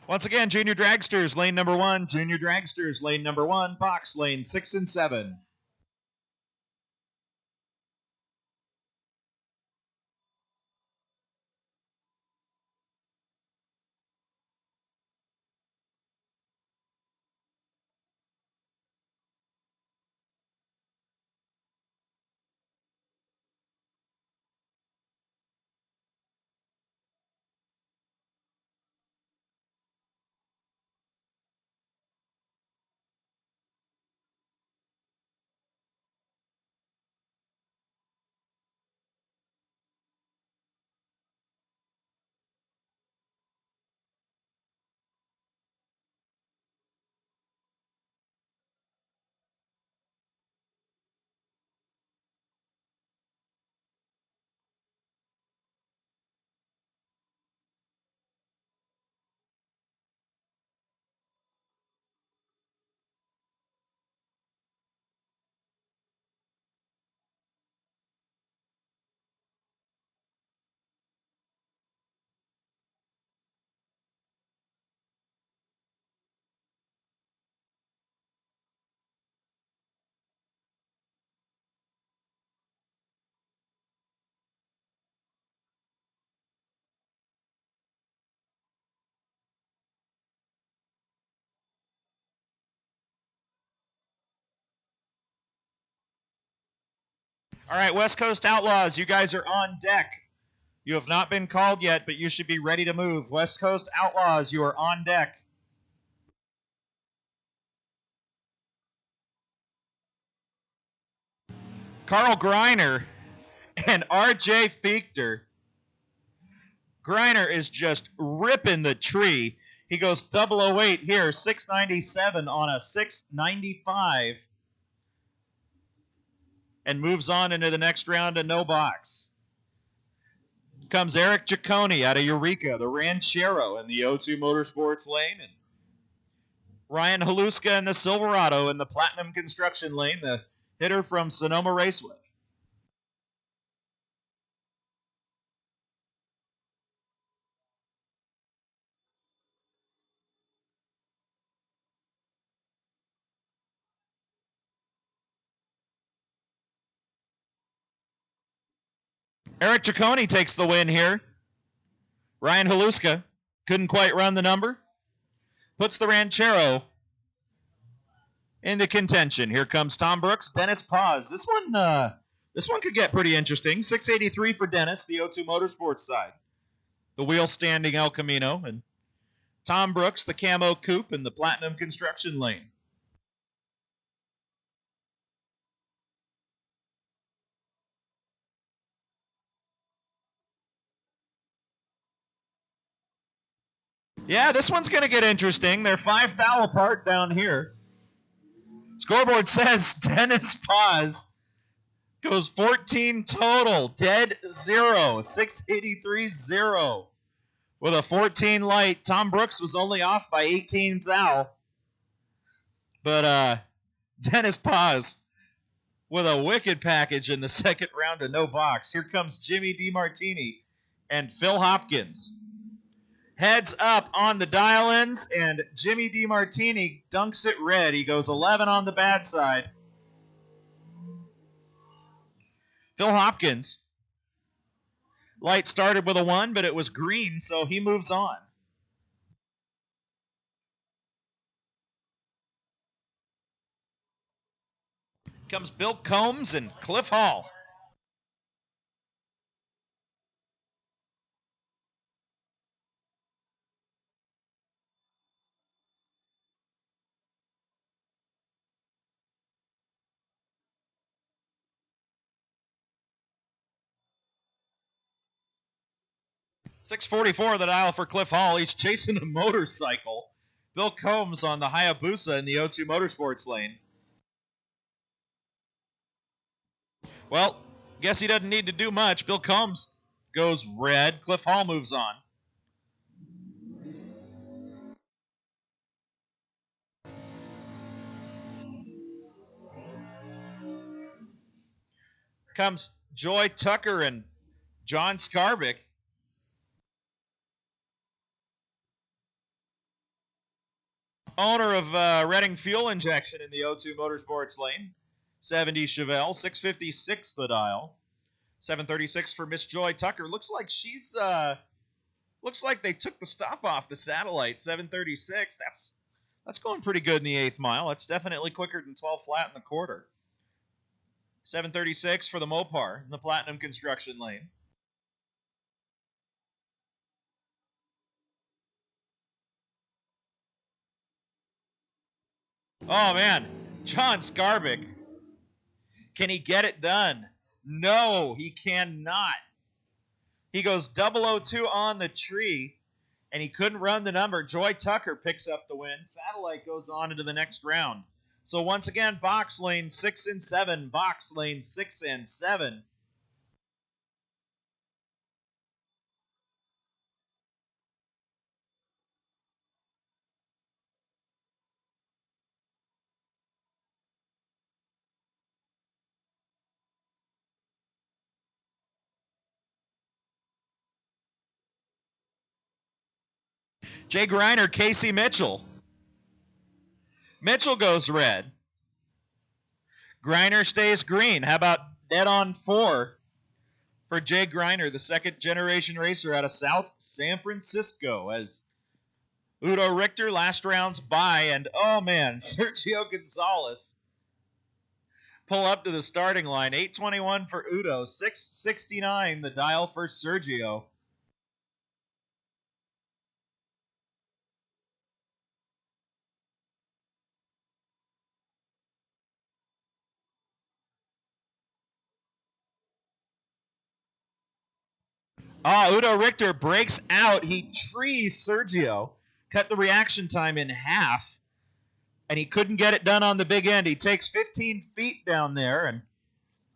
[SPEAKER 1] Once again, Junior Dragsters, lane number 1. Junior Dragsters, lane number 1. Box lane 6 and 7. All right, West Coast Outlaws, you guys are on deck. You have not been called yet, but you should be ready to move. West Coast Outlaws, you are on deck. Carl Greiner and R.J. Fichter. Greiner is just ripping the tree. He goes 008 here, 697 on a 695. And moves on into the next round to no box. Comes Eric Giacone out of Eureka, the Ranchero in the O2 Motorsports lane. And Ryan Haluska in the Silverado in the Platinum Construction lane, the hitter from Sonoma Raceway. Eric Giacone takes the win here. Ryan Haluska couldn't quite run the number. Puts the Ranchero into contention. Here comes Tom Brooks, Dennis Paz. This one could get pretty interesting. 683 for Dennis, the O2 Motorsports side. The wheel standing El Camino. And Tom Brooks, the Camo Coupe in the Platinum Construction lane. Yeah, this one's going to get interesting. They're 5 thou apart down here. Scoreboard says Dennis Paz goes 14 total. Dead 0. 683-0. With a 14 light. Tom Brooks was only off by 18 thou. But Dennis Paz with a wicked package in the second round of no box. Here comes Jimmy DiMartini and Phil Hopkins. Heads up on the dial-ins, and Jimmy DiMartini dunks it red. He goes 11 on the bad side. Phil Hopkins. Light started with a 1, but it was green, so he moves on. Comes Bill Combs and Cliff Hall. .644 the dial for Cliff Hall. He's chasing a motorcycle. Bill Combs on the Hayabusa in the O2 Motorsports lane. Well, guess he doesn't need to do much. Bill Combs goes red. Cliff Hall moves on. Comes Joy Tucker and John Skarbic. Owner of Reading Fuel Injection in the O2 Motorsports lane. 70 Chevelle, 656 the dial. 736 for Miss Joy Tucker. Looks like she's looks like they took the stop off the satellite. 736. That's going pretty good in the 8th mile. That's definitely quicker than 12 flat in the quarter. 736 for the Mopar in the Platinum Construction lane. Oh, man. John Skarbic. Can he get it done? No, he cannot. He goes 002 on the tree, and he couldn't run the number. Joy Tucker picks up the win. Satellite goes on into the next round. So once again, box lane 6 and 7. Box lane 6 and 7. Jay Greiner, Casey Mitchell. Mitchell goes red. Greiner stays green. How about dead on 4 for Jay Greiner, the second generation racer out of South San Francisco, as Udo Richter last round's by, and oh man, Sergio Gonzalez pull up to the starting line. 821 for Udo, 669 the dial for Sergio. Udo Richter breaks out. He trees Sergio, cut the reaction time in half, and he couldn't get it done on the big end. He takes 15 feet down there, and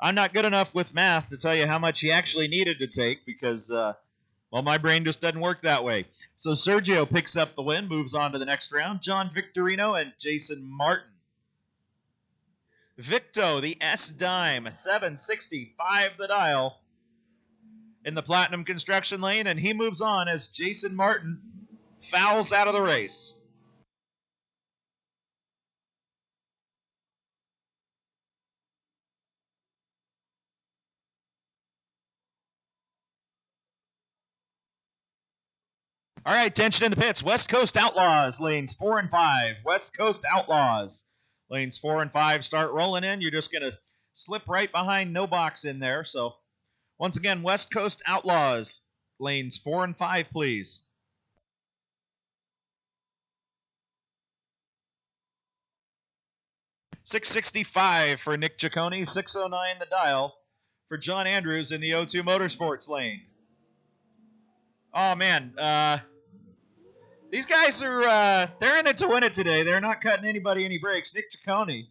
[SPEAKER 1] I'm not good enough with math to tell you how much he actually needed to take because, well, my brain just doesn't work that way. So Sergio picks up the win, moves on to the next round. John Victorino and Jason Martin. Victo, the S-Dime, 765 the dial in the Platinum Construction lane, and he moves on as Jason Martin fouls out of the race. All right, tension in the pits. West Coast Outlaws, lanes 4 and 5. West Coast Outlaws, lanes 4 and 5 start rolling in. You're just going to slip right behind no box in there. So, once again, West Coast Outlaws, lanes 4 and 5, please. $665 for Nick Ciccone, $609 the dial for John Andrews in the O2 Motorsports lane. Oh, man. These guys are, they're in it to win it today. They're not cutting anybody any breaks. Nick Ciccone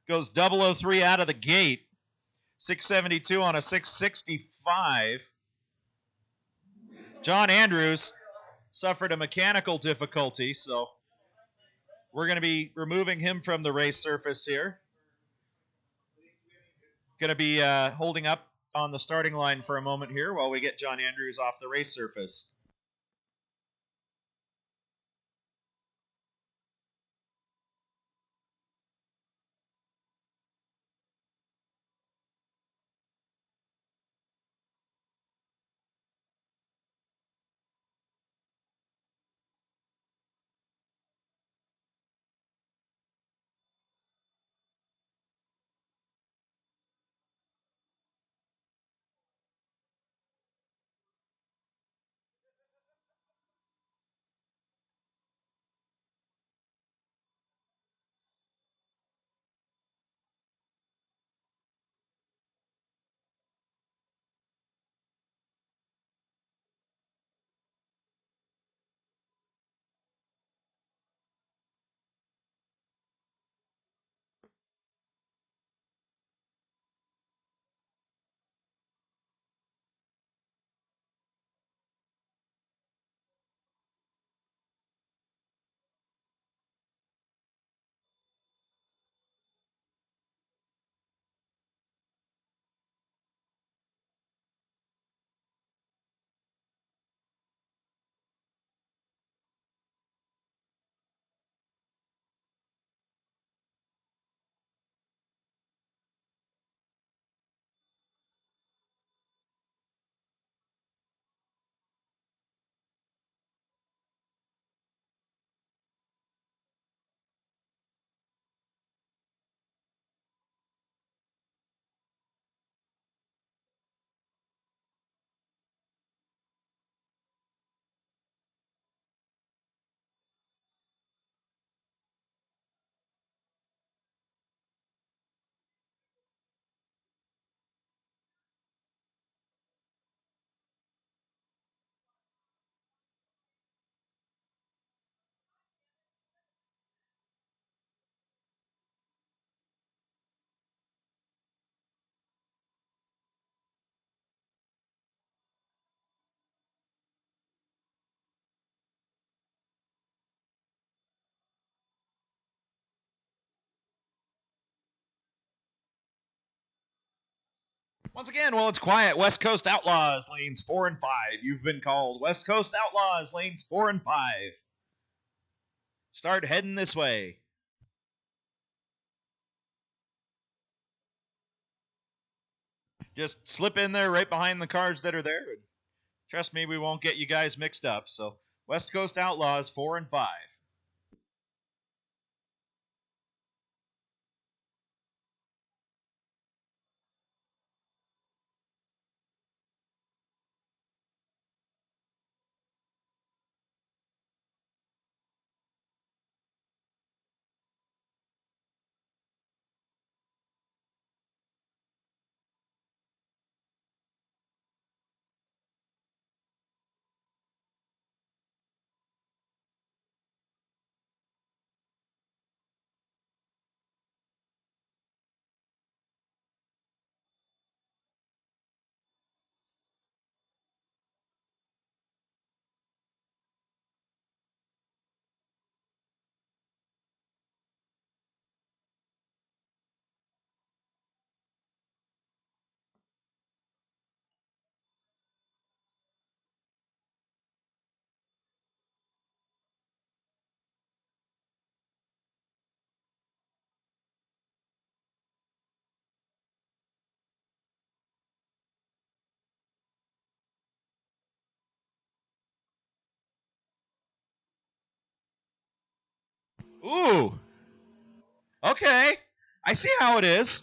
[SPEAKER 1] goes 003 out of the gate. 672 on a 665. John Andrews suffered a mechanical difficulty, so we're going to be removing him from the race surface here. Going to be holding up on the starting line for a moment here while we get John Andrews off the race surface. Once again, while it's quiet, West Coast Outlaws, lanes 4 and 5. You've been called. West Coast Outlaws, lanes 4 and 5. Start heading this way. Just slip in there right behind the cars that are there. Trust me, we won't get you guys mixed up. So, West Coast Outlaws, 4 and 5. Ooh. Okay. I see how it is.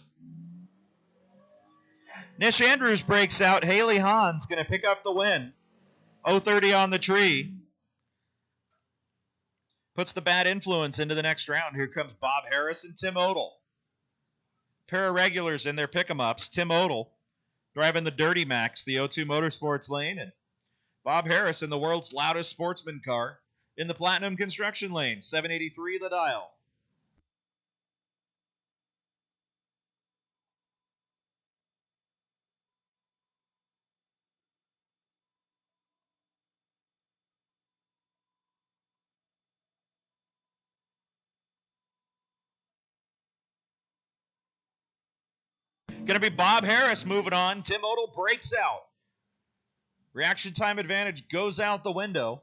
[SPEAKER 1] Nish Andrews breaks out. Haley Hahn's going to pick up the win. 030 on the tree. Puts the bad influence into the next round. Here comes Bob Harris and Tim Odell. Pair of regulars in their pick-em-ups. Tim Odell driving the Dirty Max, the O2 Motorsports lane, and Bob Harris in the world's loudest sportsman car in the Platinum Construction lane. 783 the dial. Going to be Bob Harris moving on. Tim Odell breaks out. Reaction time advantage goes out the window.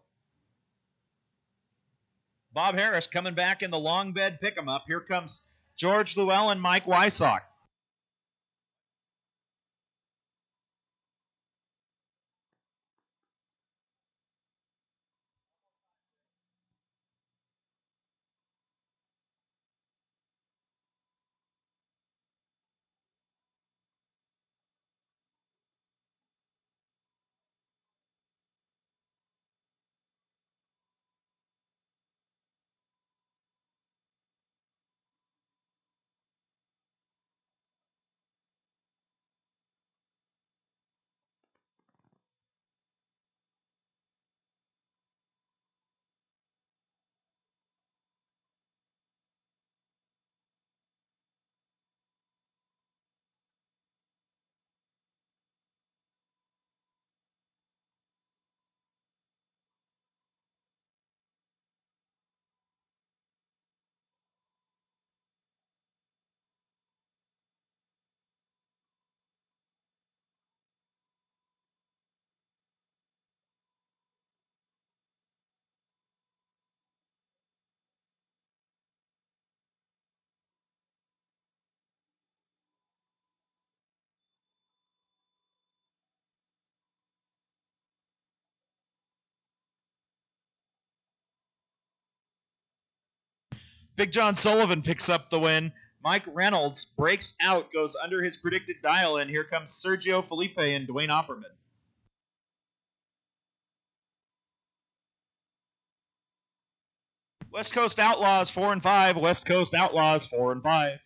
[SPEAKER 1] Bob Harris coming back in the long bed pick-em-up. Here comes George Llewellyn and Mike Wysock. Big John Sullivan picks up the win. Mike Reynolds breaks out, goes under his predicted dial, and here comes Sergio Felipe and Dwayne Opperman. West Coast Outlaws 4 and 5. West Coast Outlaws 4 and 5.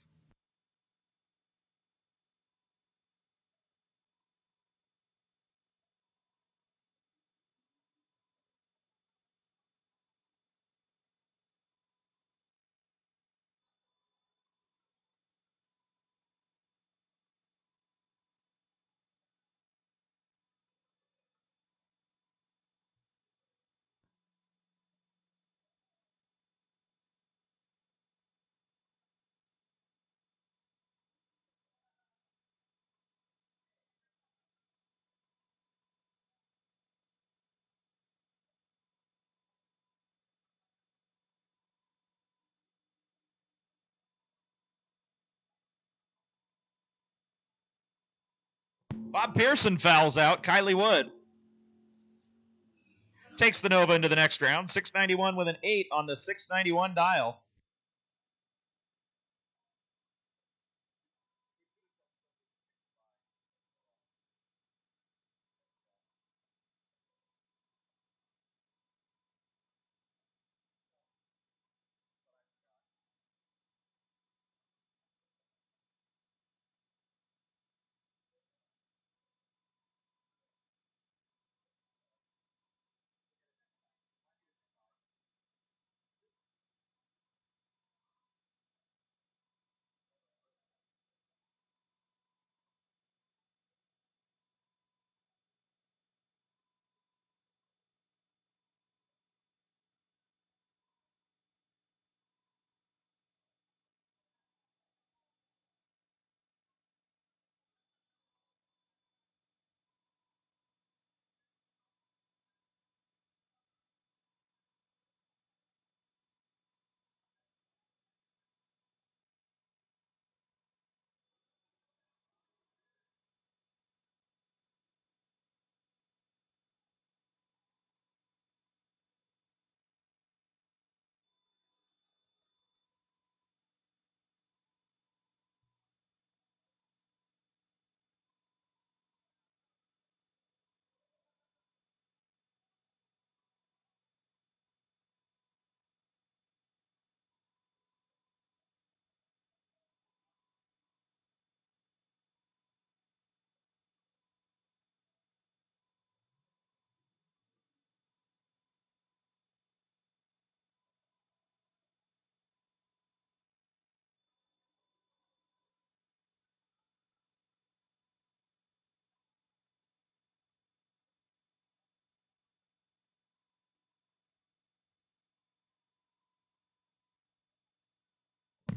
[SPEAKER 1] Bob Pearson fouls out. Kylie Wood takes the Nova into the next round. 691 with an 8 on the 691 dial.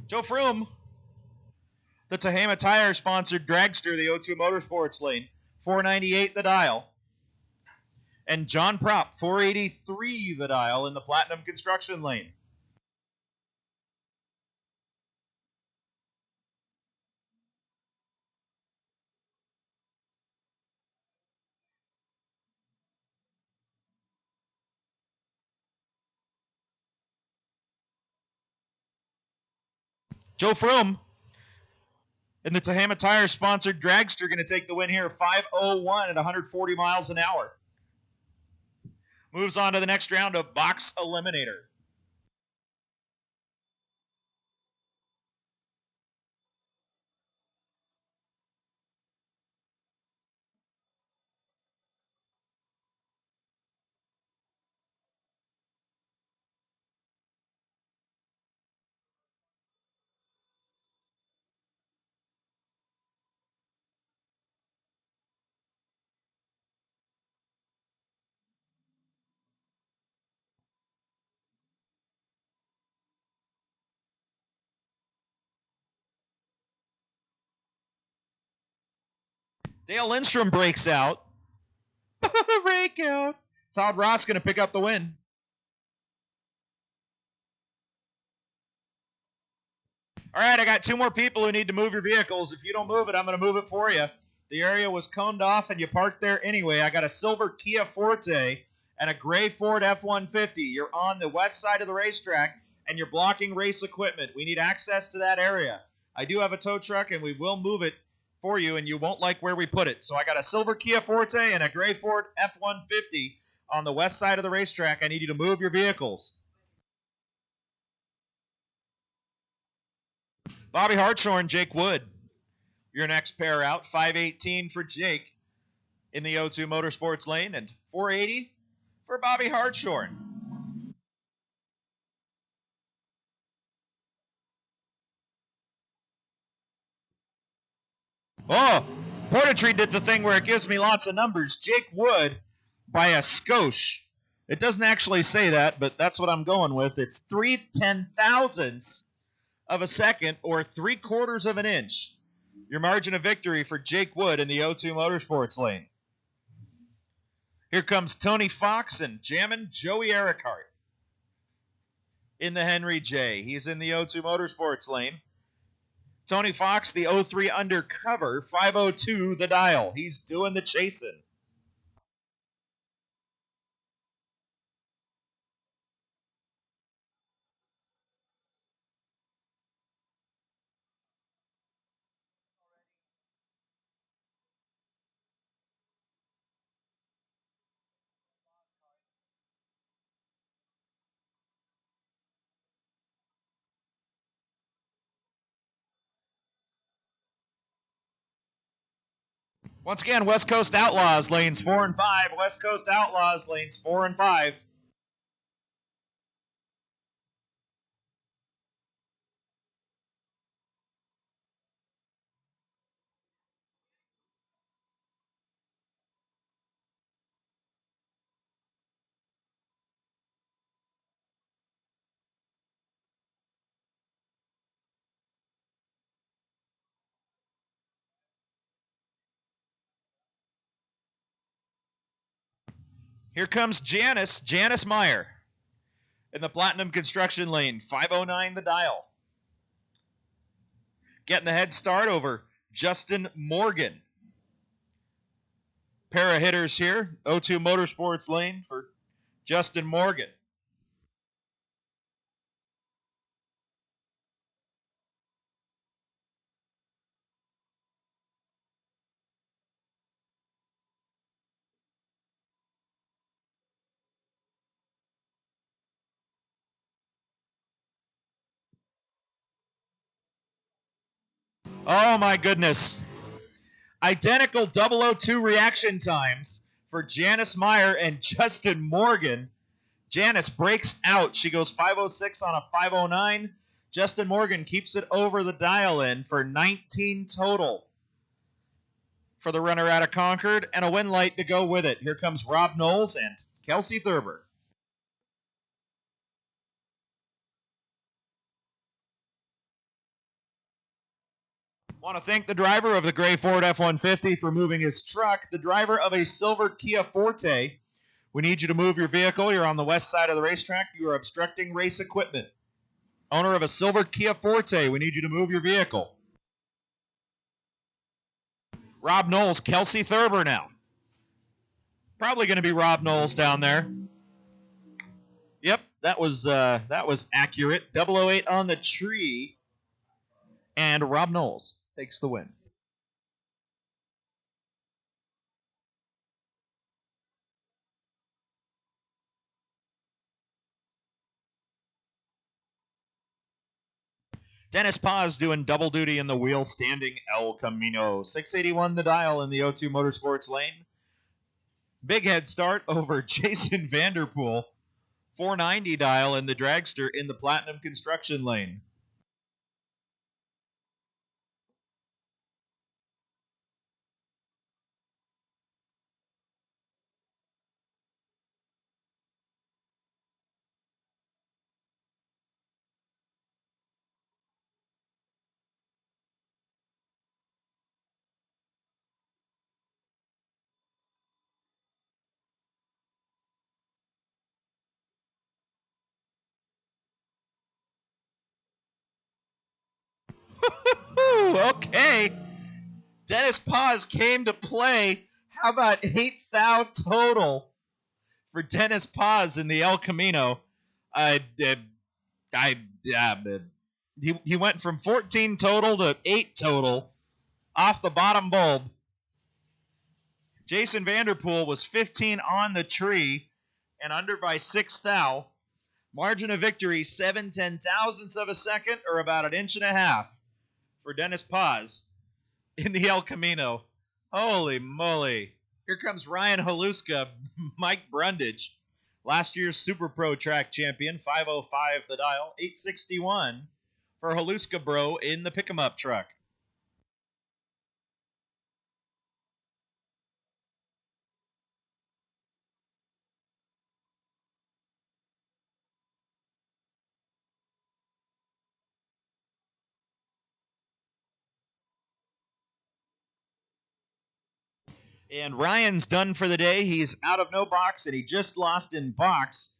[SPEAKER 1] Joe Froome, the Tehama Tire sponsored dragster, the O2 Motorsports lane, 498 the dial. And John Prop, 483 the dial in the Platinum Construction lane. Joe Froome in the Tehama Tire sponsored dragster going to take the win here, 5:01 at 140 miles an hour. Moves on to the next round of Box Eliminator. Dale Lindstrom breaks out. Breakout. Todd Ross going to pick up the win. All right, I got 2 more people who need to move your vehicles. If you don't move it, I'm going to move it for you. The area was coned off, and you parked there anyway. I got a silver Kia Forte and a gray Ford F-150. You're on the west side of the racetrack, and you're blocking race equipment. We need access to that area. I do have a tow truck, and we will move it for you, and you won't like where we put it. So I got a silver Kia Forte and a gray Ford F-150 on the west side of the racetrack. I need you to move your vehicles. Bobby Hartshorn, Jake Wood, your next pair out. 518 for Jake in the O2 Motorsports lane and 480 for Bobby Hartshorn. Oh, Portatree did the thing where it gives me lots of numbers. Jake Wood by a skosh. It doesn't actually say that, but that's what I'm going with. It's 3/10,000ths of a second, or 3/4 of an inch. Your margin of victory for Jake Wood in the O2 Motorsports lane. Here comes Tony Fox and jamming Joey Earhart in the Henry J. He's in the O2 Motorsports lane. Tony Fox, the 03 undercover, 502 the dial. He's doing the chasing. Once again, West Coast Outlaws, lanes 4 and 5. West Coast Outlaws, lanes 4 and 5. Here comes Janice Meyer in the Platinum Construction lane, 509 the dial. Getting the head start over Justin Morgan. Pair of hitters here, O2 Motorsports lane for Justin Morgan. Oh my goodness. Identical 002 reaction times for Janice Meyer and Justin Morgan. Janice breaks out. She goes 506 on a 509. Justin Morgan keeps it over the dial in for 19 total for the runner out of Concord, and a win light to go with it. Here comes Rob Knowles and Kelsey Thurber. Want to thank the driver of the gray Ford F-150 for moving his truck. The driver of a silver Kia Forte. We need you to move your vehicle. You're on the west side of the racetrack. You are obstructing race equipment. Owner of a silver Kia Forte, we need you to move your vehicle. Rob Knowles, Kelsey Thurber now. Probably going to be Rob Knowles down there. Yep, that was accurate. 008 on the tree. And Rob Knowles takes the win. Dennis Paz doing double duty in the wheel standing El Camino. 681 the dial in the O2 Motorsports lane. Big head start over Jason Vanderpool. 490 dial in the dragster in the Platinum Construction lane. Okay. Dennis Paz came to play. How about 8 thou total for Dennis Paz in the El Camino? He went from 14 total to 8 total off the bottom bulb. Jason Vanderpool was 15 on the tree and under by 6 thou. Margin of victory, 7/10,000ths of a second, or about an inch and a half for Dennis Paz in the El Camino. Holy moly. Here comes Ryan Haluska, Mike Brundage, last year's Super Pro track champion, 505 the dial, 861 for Haluska Bro in the pick-em-up truck. And Ryan's done for the day. He's out of no box, and he just lost in box.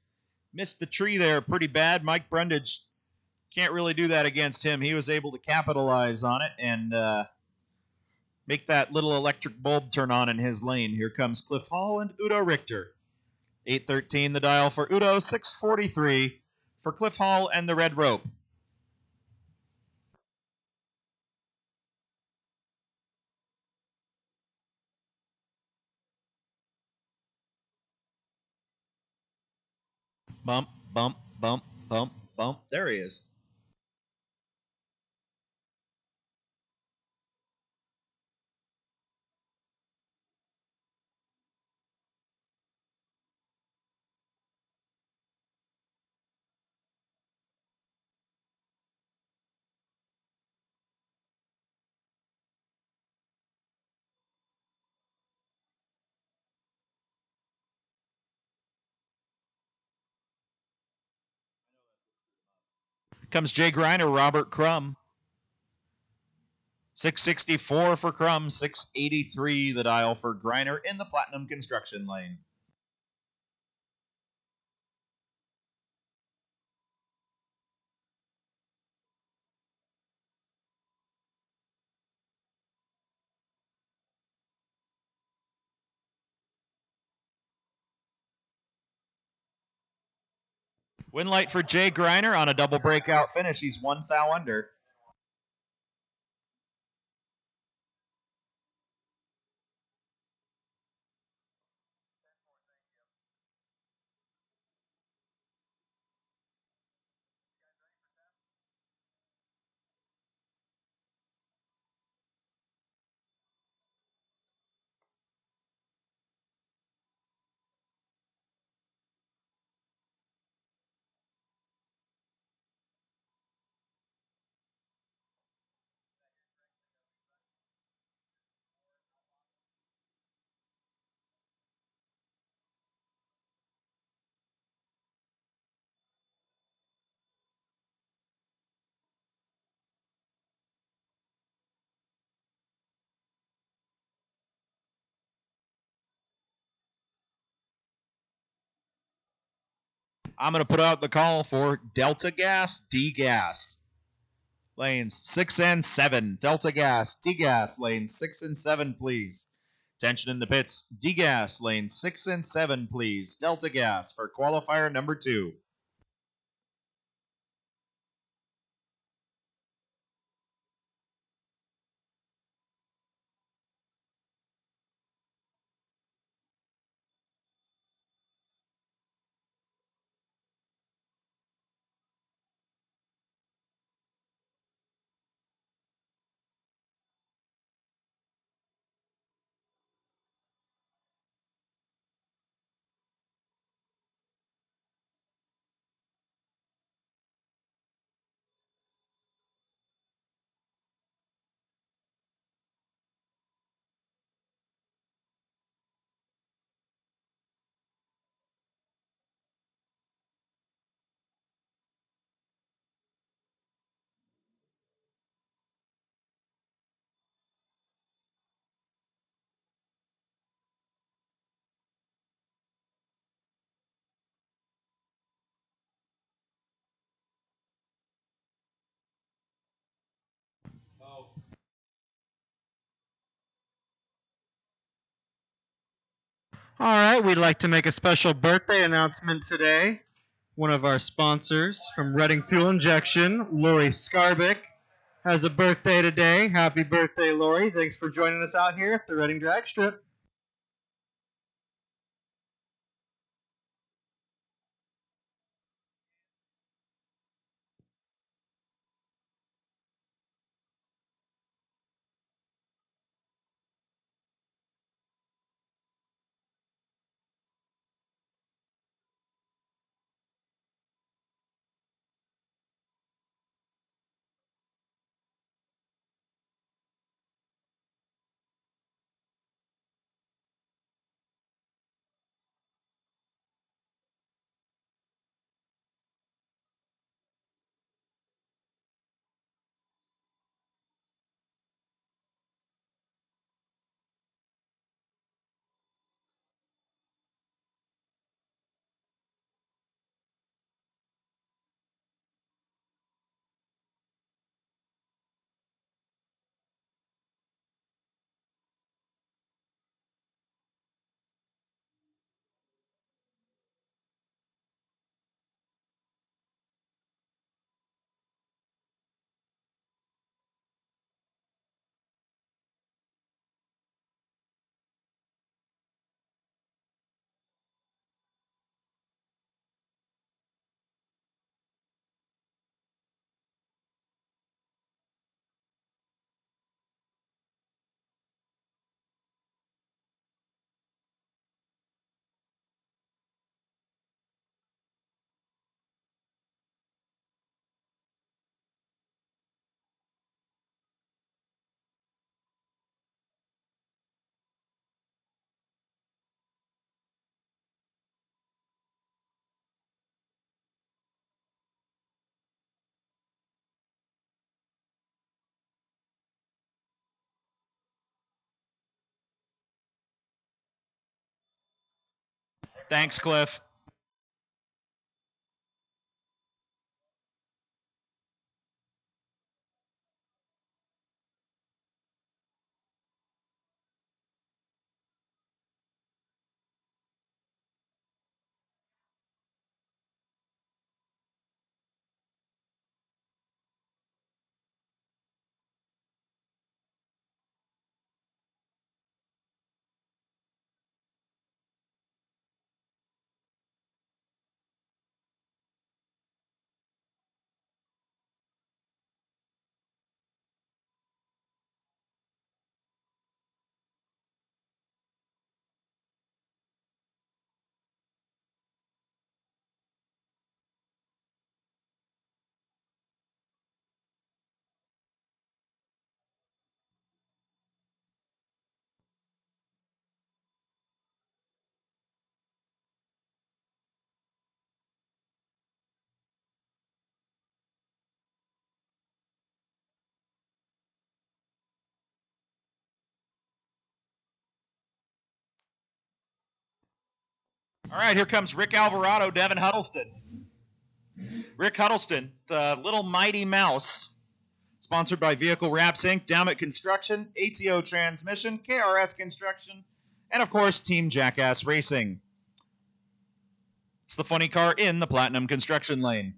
[SPEAKER 1] Missed the tree there pretty bad. Mike Brundage Can't really do that against him. He was able to capitalize on it and make that little electric bulb turn on in his lane. Here comes Cliff Hall and Udo Richter. 813 the dial for Udo, 643 for Cliff Hall and the red rope. Bump, bump, bump, bump, bump. There he is. Comes Jay Griner, Robert Crum. 664 for Crum, 683 the dial for Griner in the Platinum Construction lane. Win light for Jay Griner on a double breakout finish. He's 1 thou under. I'm going to put out the call for Delta Gas, D Gas. Lanes 6 and 7. Delta Gas, D Gas, lanes 6 and 7, please. Tension in the pits. D Gas, lanes 6 and 7, please. Delta Gas for qualifier number 2.
[SPEAKER 3] All right, we'd like to make a special birthday announcement today. One of our sponsors from Reading Fuel Injection, Lori Skarbick, has a birthday today. Happy birthday, Lori. Thanks for joining us out here at the Reading Drag Strip.
[SPEAKER 1] Thanks, Cliff. All right, here comes Rick Alvarado, Devin Huddleston. Rick Huddleston, the little mighty mouse, sponsored by Vehicle Wraps Inc., Dowmit Construction, ATO Transmission, KRS Construction, and of course, Team Jackass Racing. It's the funny car in the Platinum Construction Lane.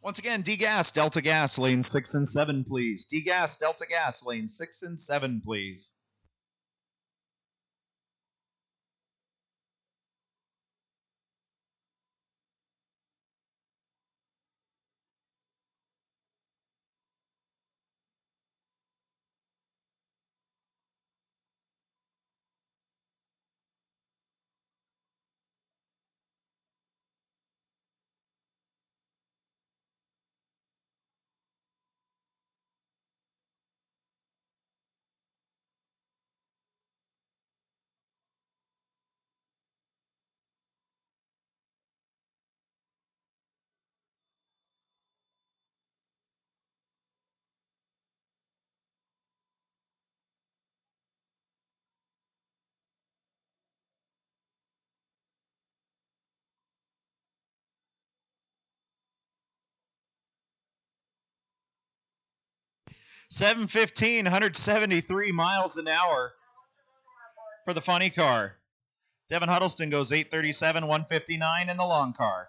[SPEAKER 1] Once again, D-Gas, Delta Gas, lane 6 and 7, please. D-Gas, Delta Gas, lane 6 and 7, please. $715, 173 miles an hour for the funny car. Devin Huddleston goes 837, 159 in the long car.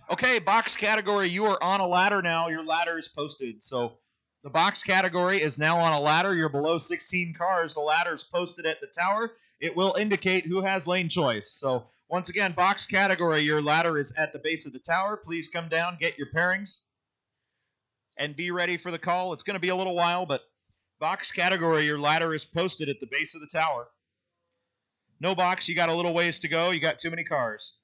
[SPEAKER 1] Okay, box category, you are on a ladder now. Your ladder is posted. So the box category is now on a ladder. You're below 16 cars. The ladder is posted at the tower. It will indicate who has lane choice. So once again, box category, your ladder is at the base of the tower. Please come down, get your pairings, and be ready for the call. It's going to be a little while, but box category, your ladder is posted at the base of the tower. No box, you got a little ways to go. You got too many cars.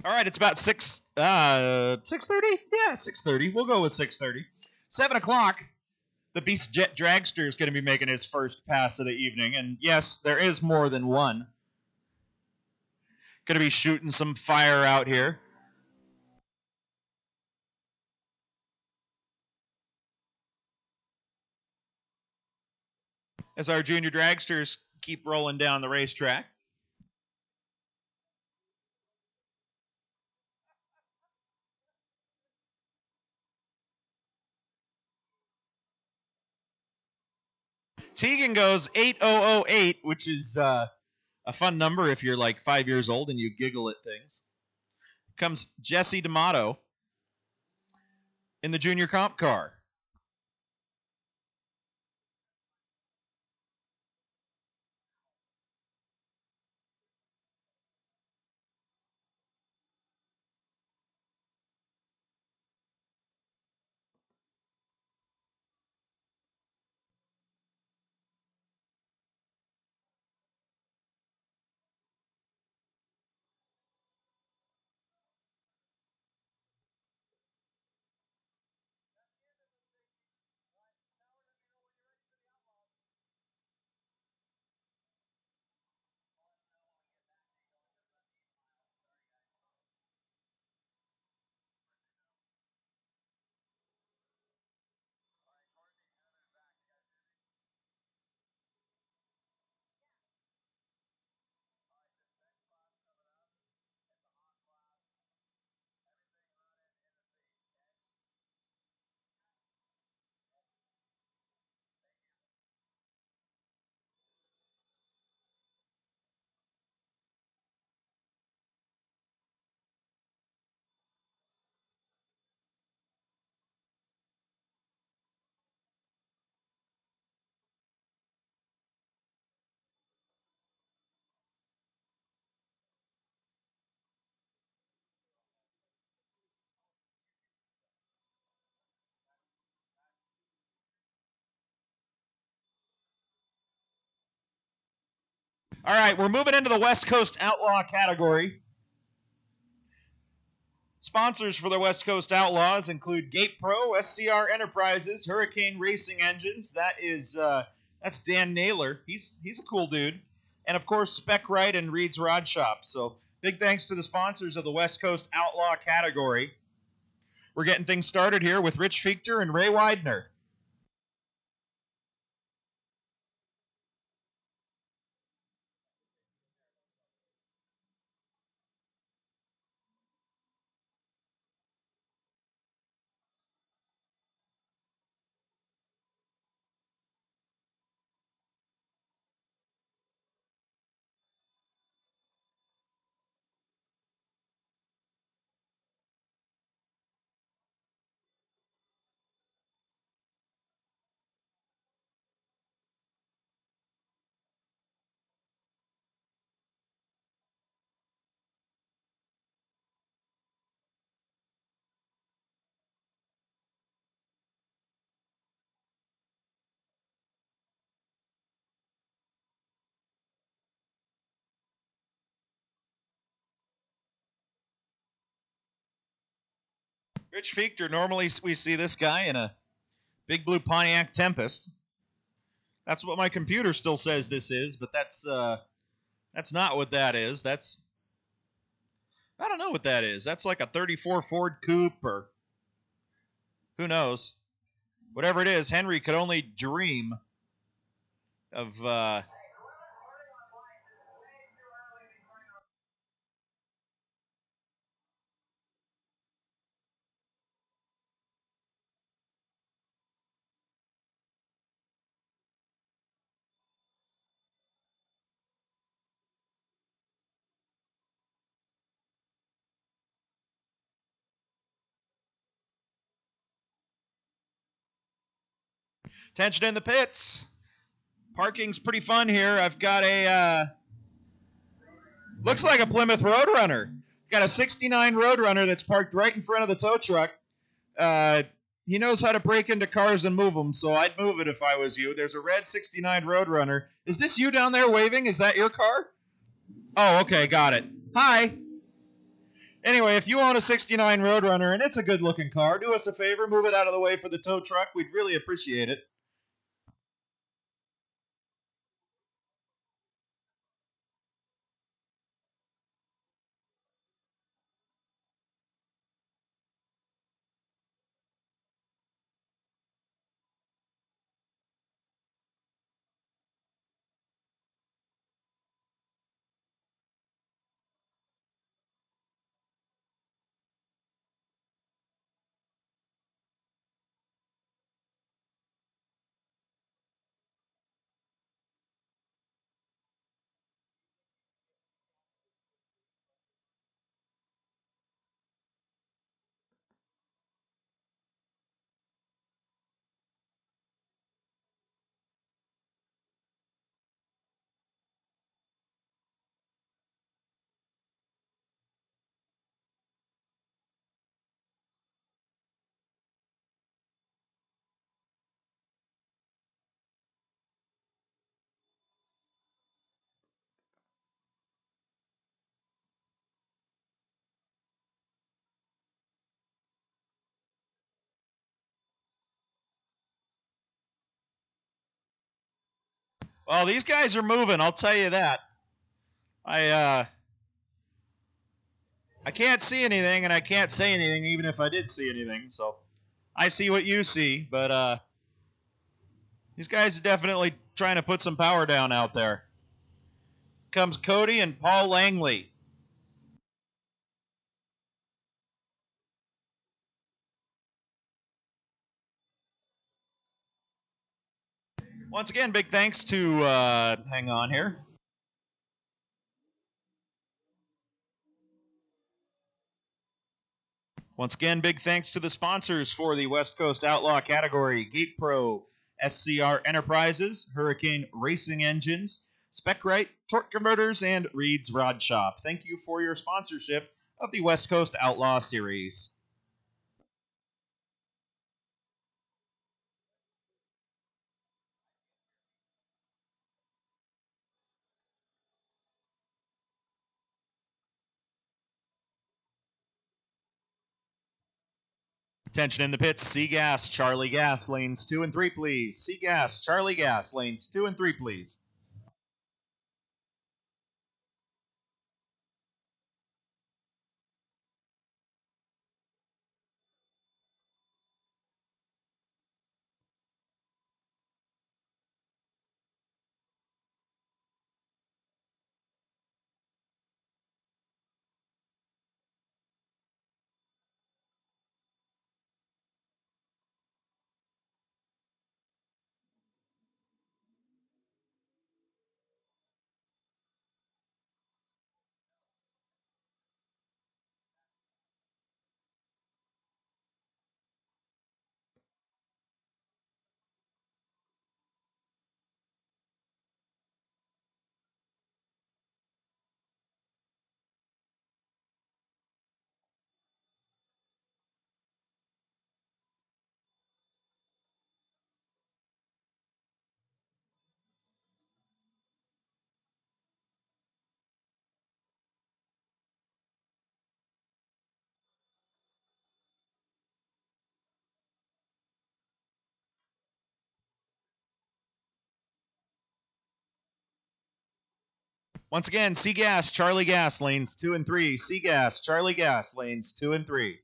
[SPEAKER 1] All right, it's about 6:30? Yeah, 6:30. We'll go with 6:30. 7 o'clock, the Beast Jet Dragster is going to be making his first pass of the evening. And yes, there is more than one. Going to be shooting some fire out here. As our junior dragsters keep rolling down the racetrack. Tegan goes 8008, which is a fun number if you're like 5 years old and you giggle at things. Comes Jesse D'Amato in the junior comp car. All right, we're moving into the West Coast Outlaw category. Sponsors for the West Coast Outlaws include Gate Pro, SCR Enterprises, Hurricane Racing Engines. That's Dan Naylor. He's a cool dude. And of course, Spec Right and Reed's Rod Shop. So big thanks to the sponsors of the West Coast Outlaw category. We're getting things started here with Rich Fichter and Ray Widener. Rich Fichter, normally we see this guy in a big blue Pontiac Tempest. That's what my computer still says this is, but that's not what that is. I don't know what that is. That's like a 34 Ford Coupe or who knows. Whatever it is, Henry could only dream of tension in the pits. Parking's pretty fun here. I've got a looks like a Plymouth Roadrunner. Got a 69 Roadrunner that's parked right in front of the tow truck. He knows how to break into cars and move them, so I'd move it if I was you. There's a red 69 Roadrunner. Is this you down there waving? Is that your car? Oh, okay, got it. Hi. Anyway, if you own a 69 Roadrunner and it's a good looking car, do us a favor, move it out of the way for the tow truck. We'd really appreciate it. Well, these guys are moving, I'll tell you that. I can't see anything and I can't say anything even if I did see anything. So I see what you see, but these guys are definitely trying to put some power down out there. Comes Cody and Paul Langley. Once again, big thanks to, hang on here. Once again, big thanks to the sponsors for the West Coast Outlaw category: Gate Pro, SCR Enterprises, Hurricane Racing Engines, Spec-Rite, Torque Converters, and Reed's Rod Shop. Thank you for your sponsorship of the West Coast Outlaw Series. Attention in the pits, C Gas, Charlie Gas, lanes 2 and 3, please. C Gas, Charlie Gas, lanes 2 and 3, please. Once again, C Gas, Charlie Gas, lanes 2 and 3. C Gas, Charlie Gas, lanes 2 and 3.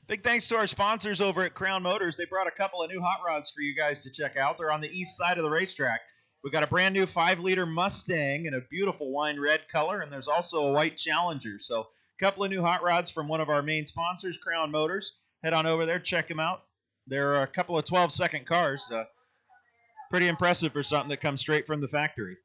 [SPEAKER 1] Big thanks to our sponsors over at Crown Motors. They brought a couple of new hot rods for you guys to check out. They're on the east side of the racetrack. We've got a brand new 5-liter Mustang in a beautiful wine red color, and there's also a white Challenger. So a couple of new hot rods from one of our main sponsors, Crown Motors. Head on over there, check them out. They're a couple of 12-second cars. Pretty impressive for something that comes straight from the factory.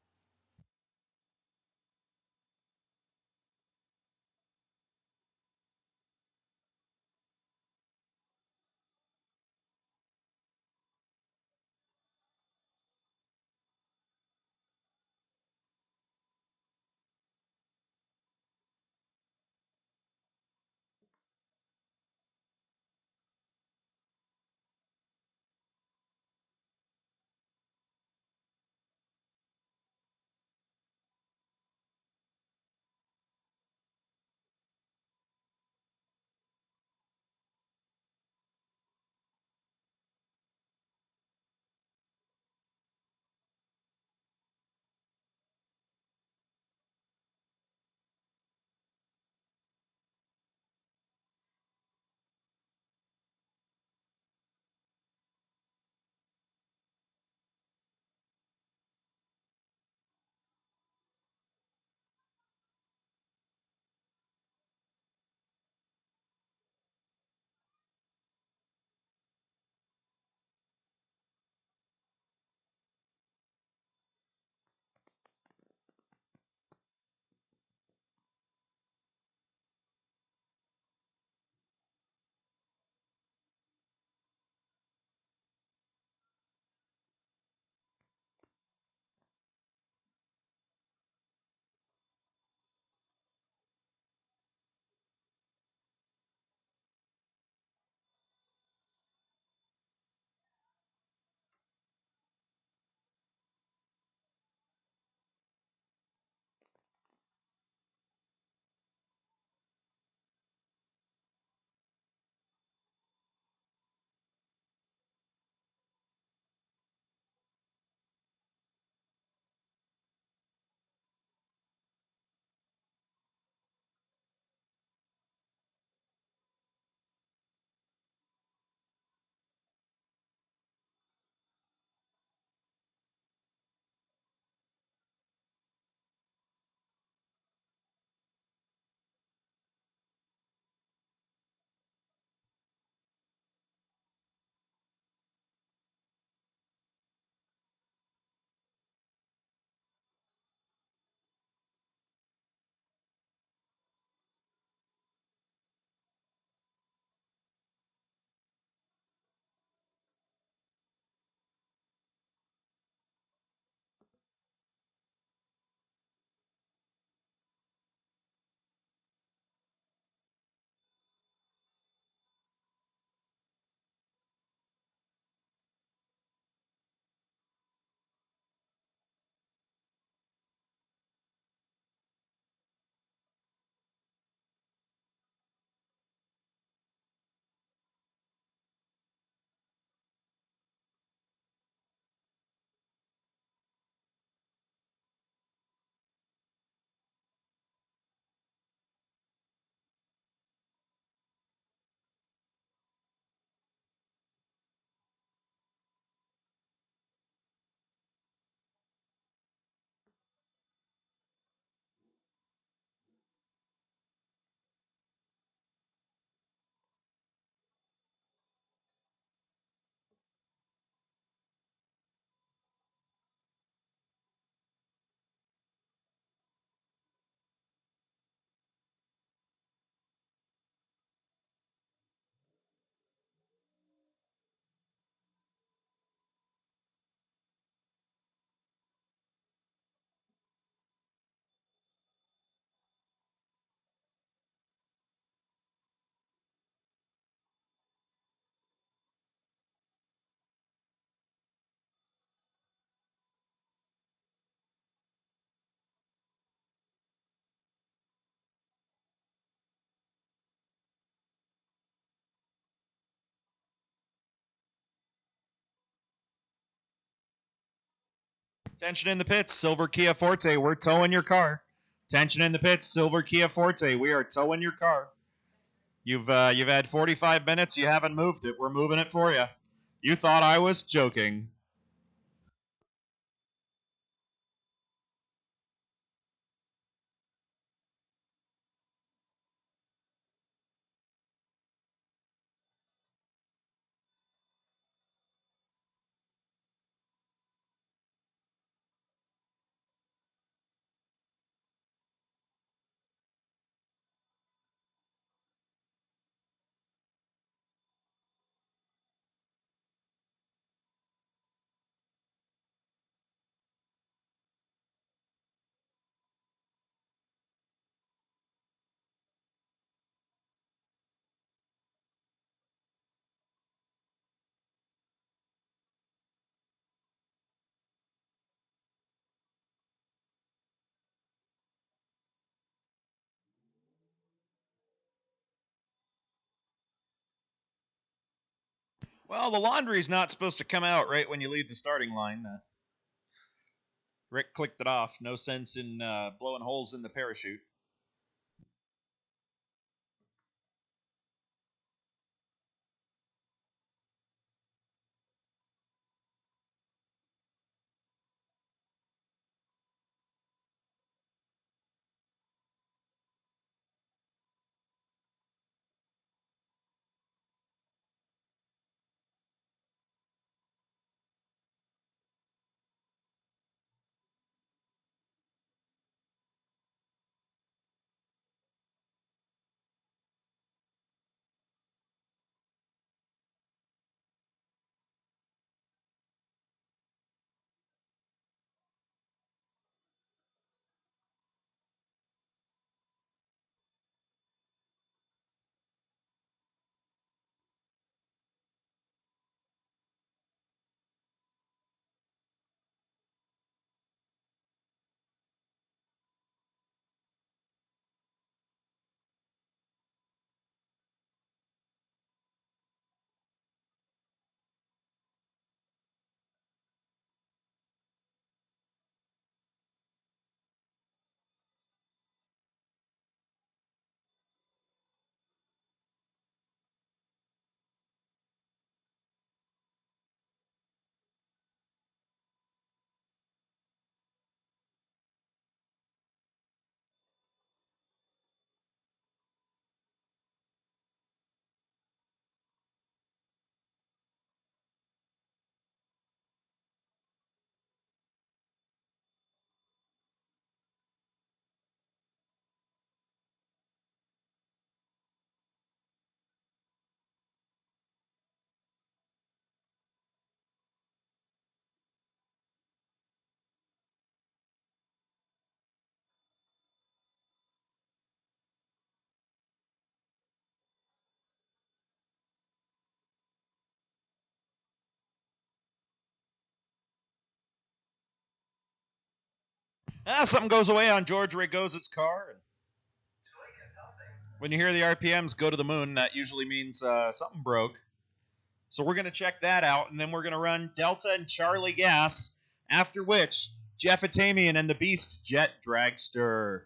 [SPEAKER 1] Tension in the pits, Silver Kia Forte. We're towing your car. Tension in the pits, Silver Kia Forte. We are towing your car. You've had 45 minutes. You haven't moved it. We're moving it for you. You thought I was joking. Well, the laundry's not supposed to come out right when you leave the starting line. Rick clicked it off. No sense in blowing holes in the parachute. Something goes away on George Ragoza's car. And when you hear the RPMs go to the moon, that usually means something broke. So we're going to check that out, and then we're going to run Delta and Charlie Gas, after which Jeff Atamian and the Beast Jet Dragster.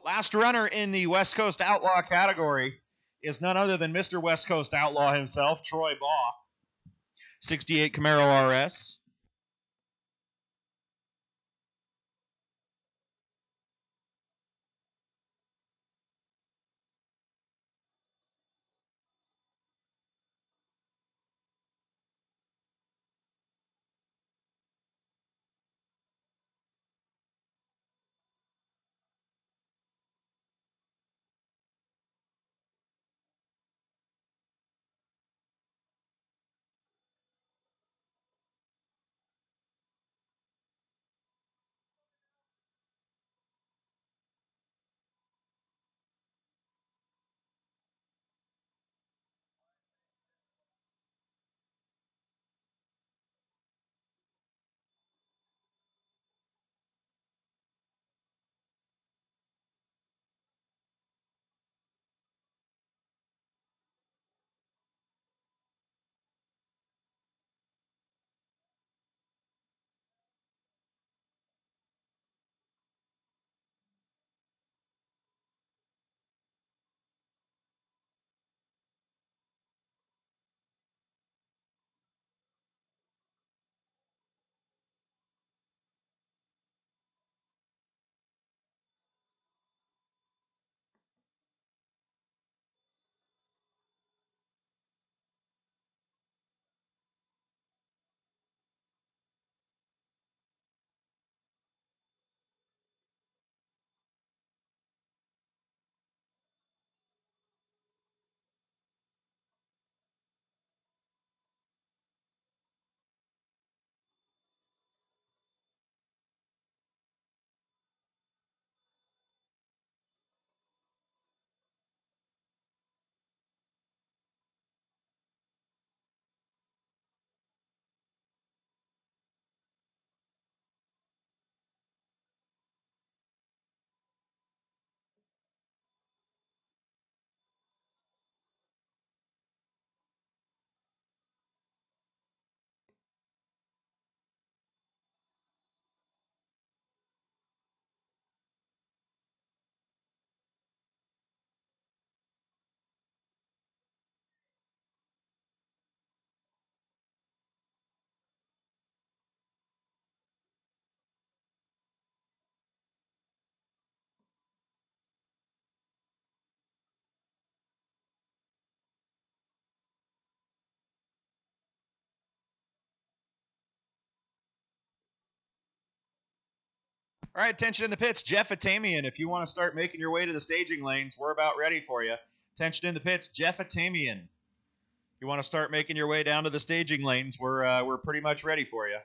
[SPEAKER 1] Last runner in the West Coast Outlaw category is none other than Mr. West Coast Outlaw himself, Troy Baugh. 68 Camaro RS. All right, attention in the pits. Jeff Atamian, if you want to start making your way to the staging lanes, we're about ready for you. Attention in the pits. Jeff Atamian. If you want to start making your way down to the staging lanes, we're pretty much ready for you.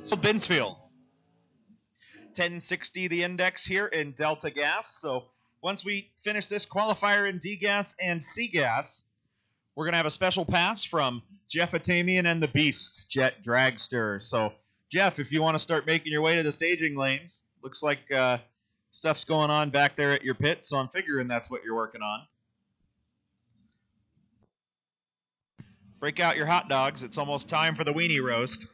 [SPEAKER 1] So Binsfield. 1060 the index here in Delta Gas. So once we finish this qualifier in D Gas and C Gas, we're going to have a special pass from Jeff Atamian and the Beast Jet Dragster. So, Jeff, if you want to start making your way to the staging lanes, looks like stuff's going on back there at your pit, so I'm figuring that's what you're working on. Break out your hot dogs. It's almost time for the weenie roast.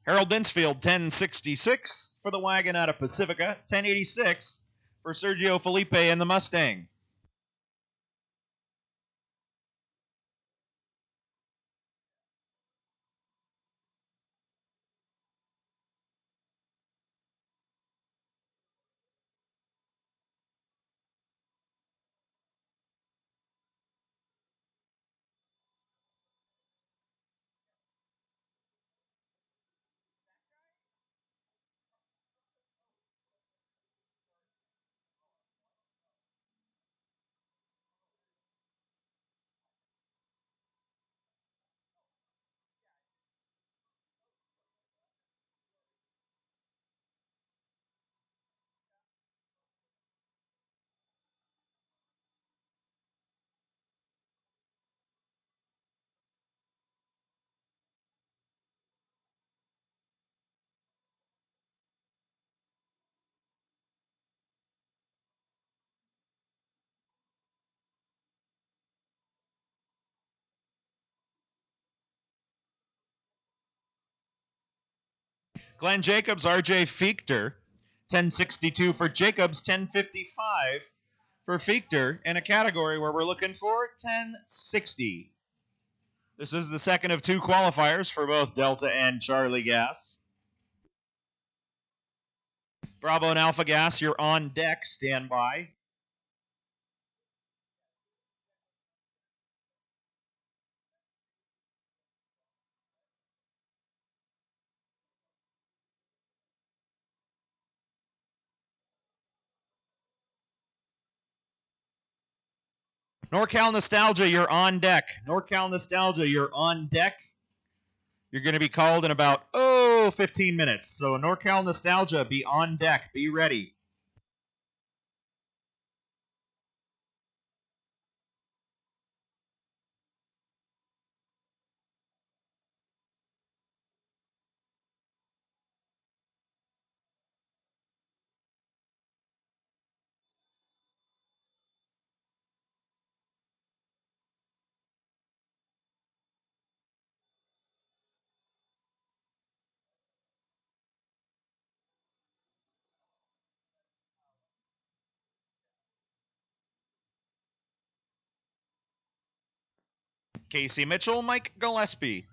[SPEAKER 1] Harold Binsfield, 1066 for the wagon out of Pacifica, 1086 for Sergio Felipe and the Mustang. Glenn Jacobs, RJ Fichter, 1062 for Jacobs, 1055 for Fichter, in a category where we're looking for 1060. This is the second of two qualifiers for both Delta and Charlie Gas. Bravo and Alpha Gas, you're on deck. Stand by. NorCal Nostalgia, you're on deck. NorCal Nostalgia, you're on deck. You're going to be called in about, 15 minutes. So NorCal Nostalgia, be on deck. Be ready. Casey Mitchell, Mike Gillespie.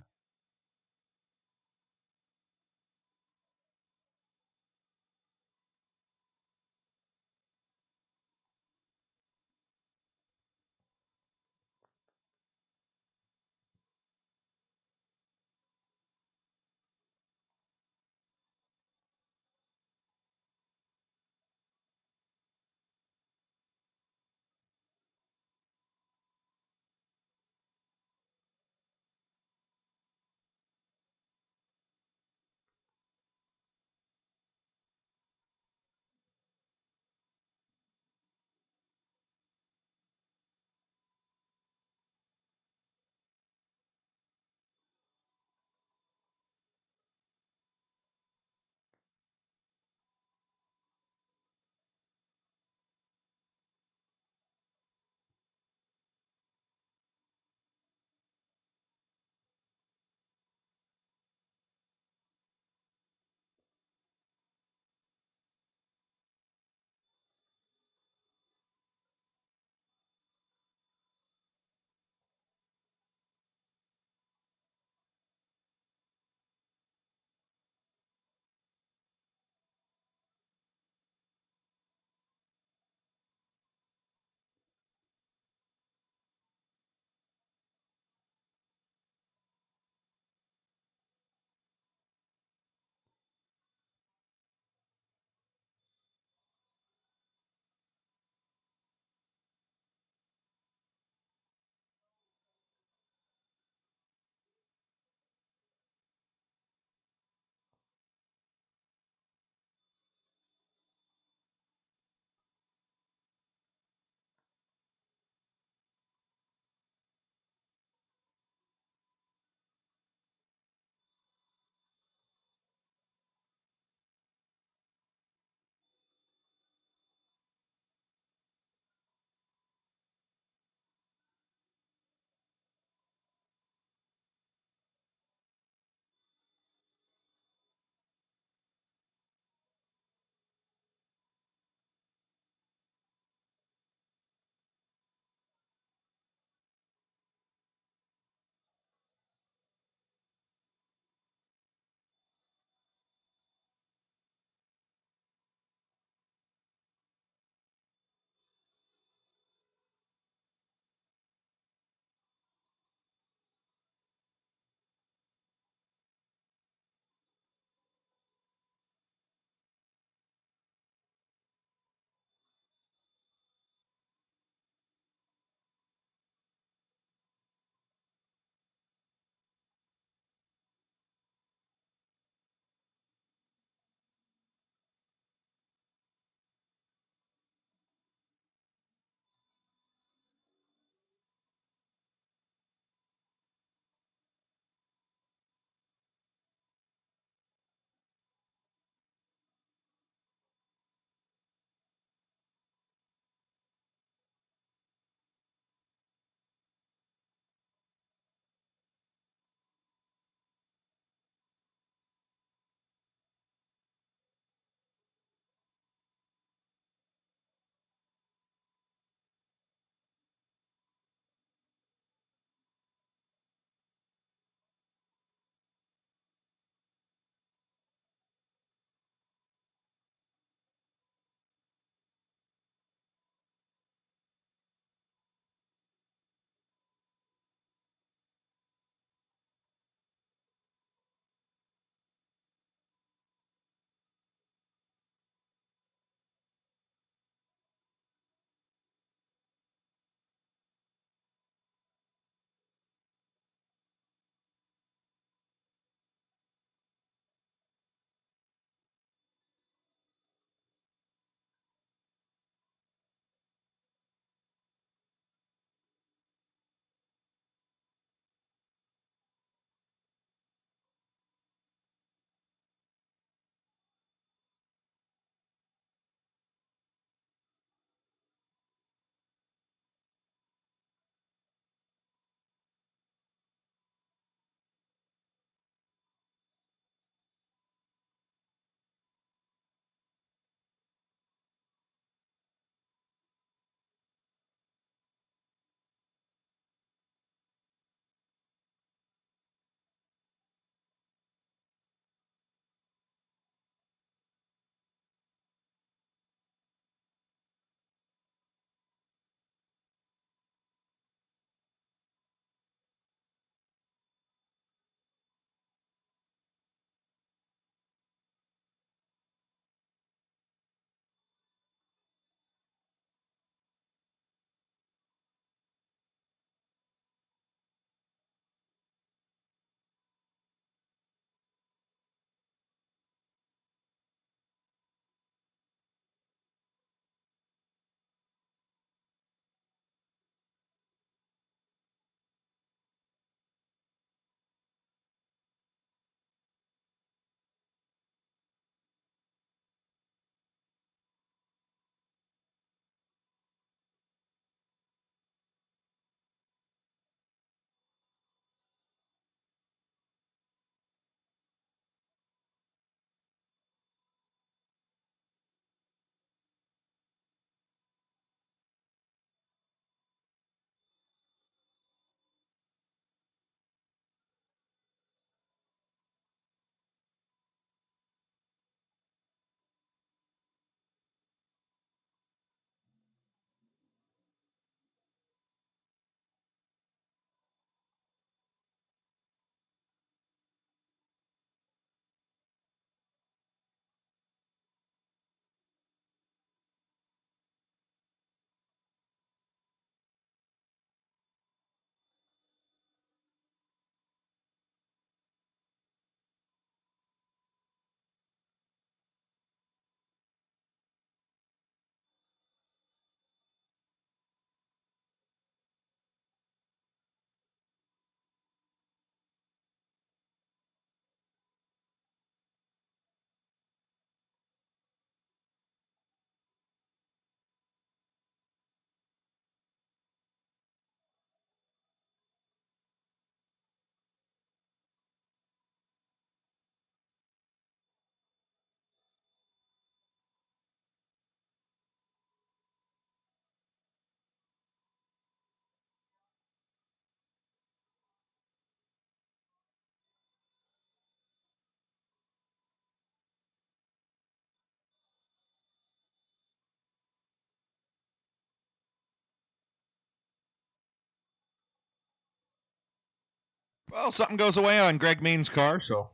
[SPEAKER 1] Well, something goes away on Greg Mean's car, so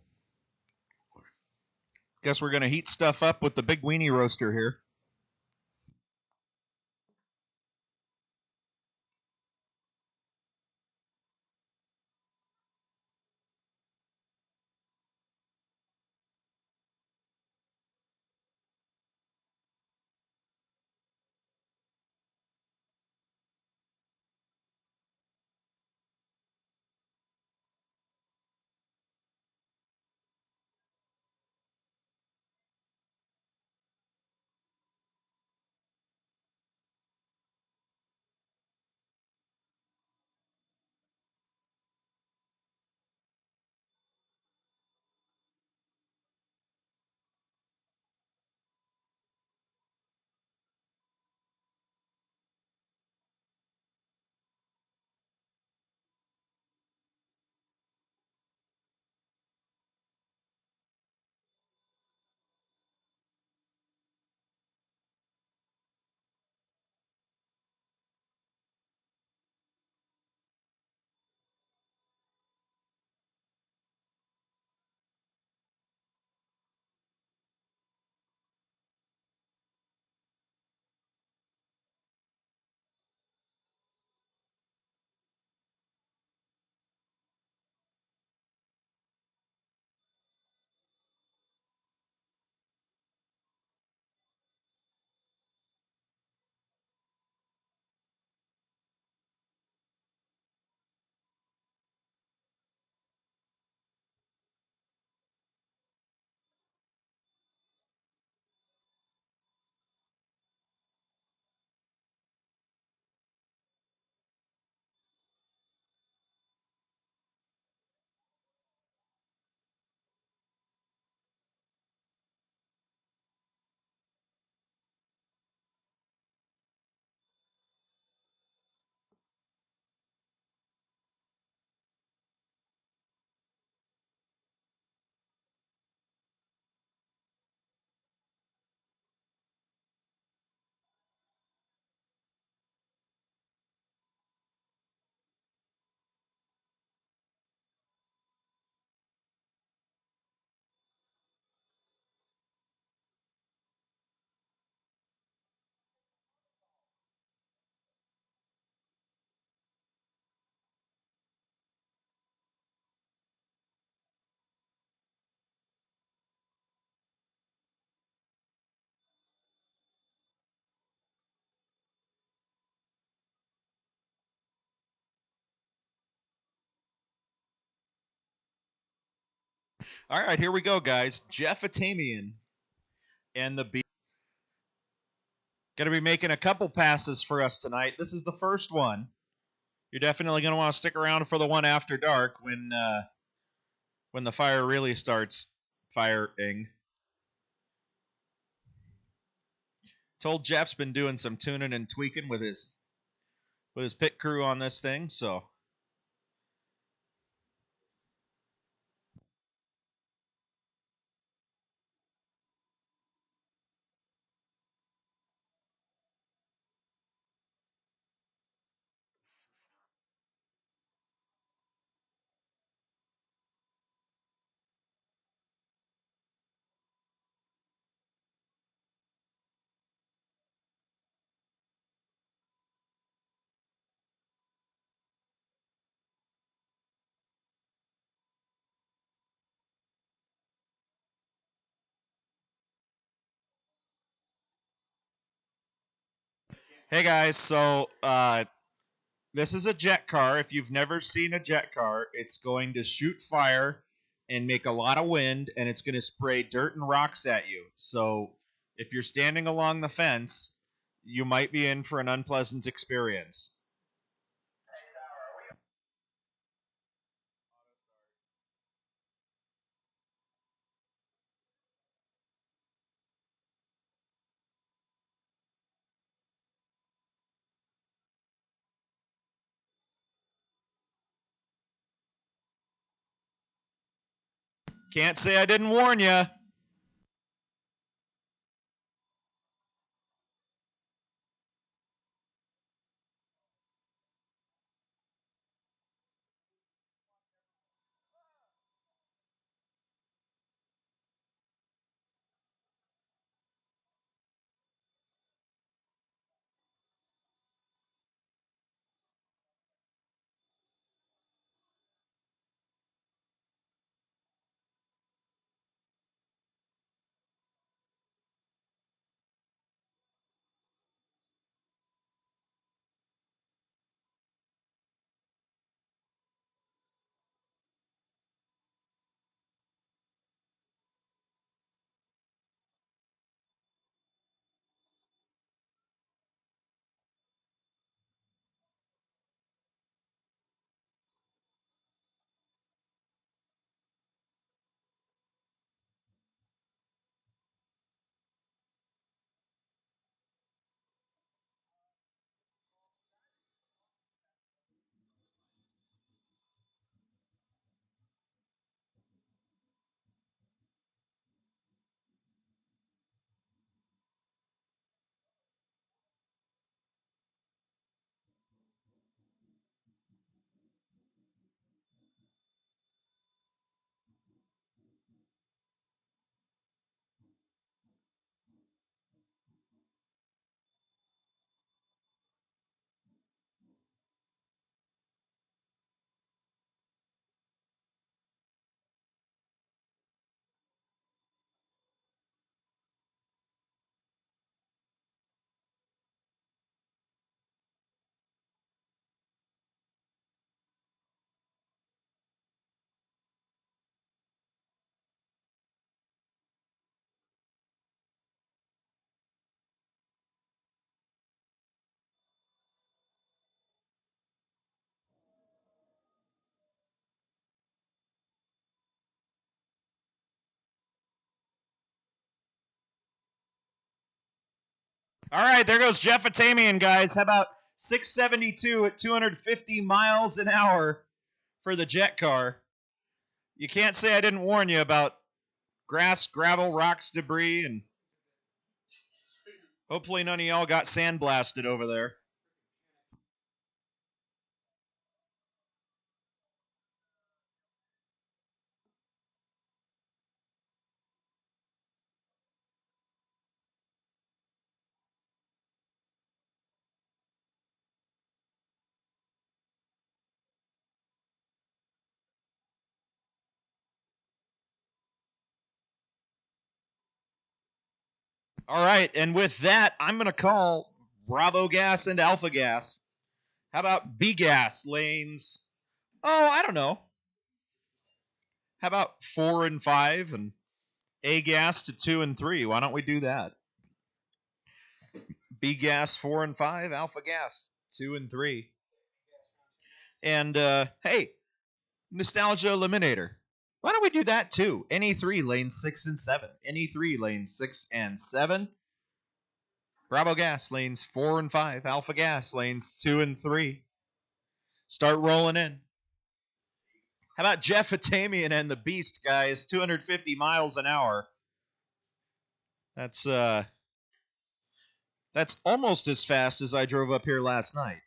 [SPEAKER 1] guess we're gonna heat stuff up with the big weenie roaster here. All right, here we go, guys. Jeff Atamian and the B. Going to be making a couple passes for us tonight. This is the first one. You're definitely going to want to stick around for the one after dark when the fire really starts firing. Told Jeff's been doing some tuning and tweaking with his pit crew on this thing, so hey guys, so this is a jet car. If you've never seen a jet car, it's going to shoot fire and make a lot of wind, and it's going to spray dirt and rocks at you. So if you're standing along the fence, you might be in for an unpleasant experience. Can't say I didn't warn you. All right, there goes Jeff Atamian, guys. How about 672 at 250 miles an hour for the jet car? You can't say I didn't warn you about grass, gravel, rocks, debris, and hopefully none of y'all got sandblasted over there. All right, and with that, I'm going to call Bravo Gas and Alpha Gas. How about B Gas lanes? Oh, I don't know. How about 4 and 5 and A Gas to 2 and 3? Why don't we do that? B Gas 4 and 5, Alpha Gas 2 and 3. And hey, Nostalgia Eliminator. Why don't we do that too? NE3 lanes 6 and 7. NE3 lanes 6 and 7. Bravo Gas lanes 4 and 5. Alpha Gas lanes 2 and 3. Start rolling in. How about Jeff Atamian and the Beast, guys? 250 miles an hour. That's almost as fast as I drove up here last night.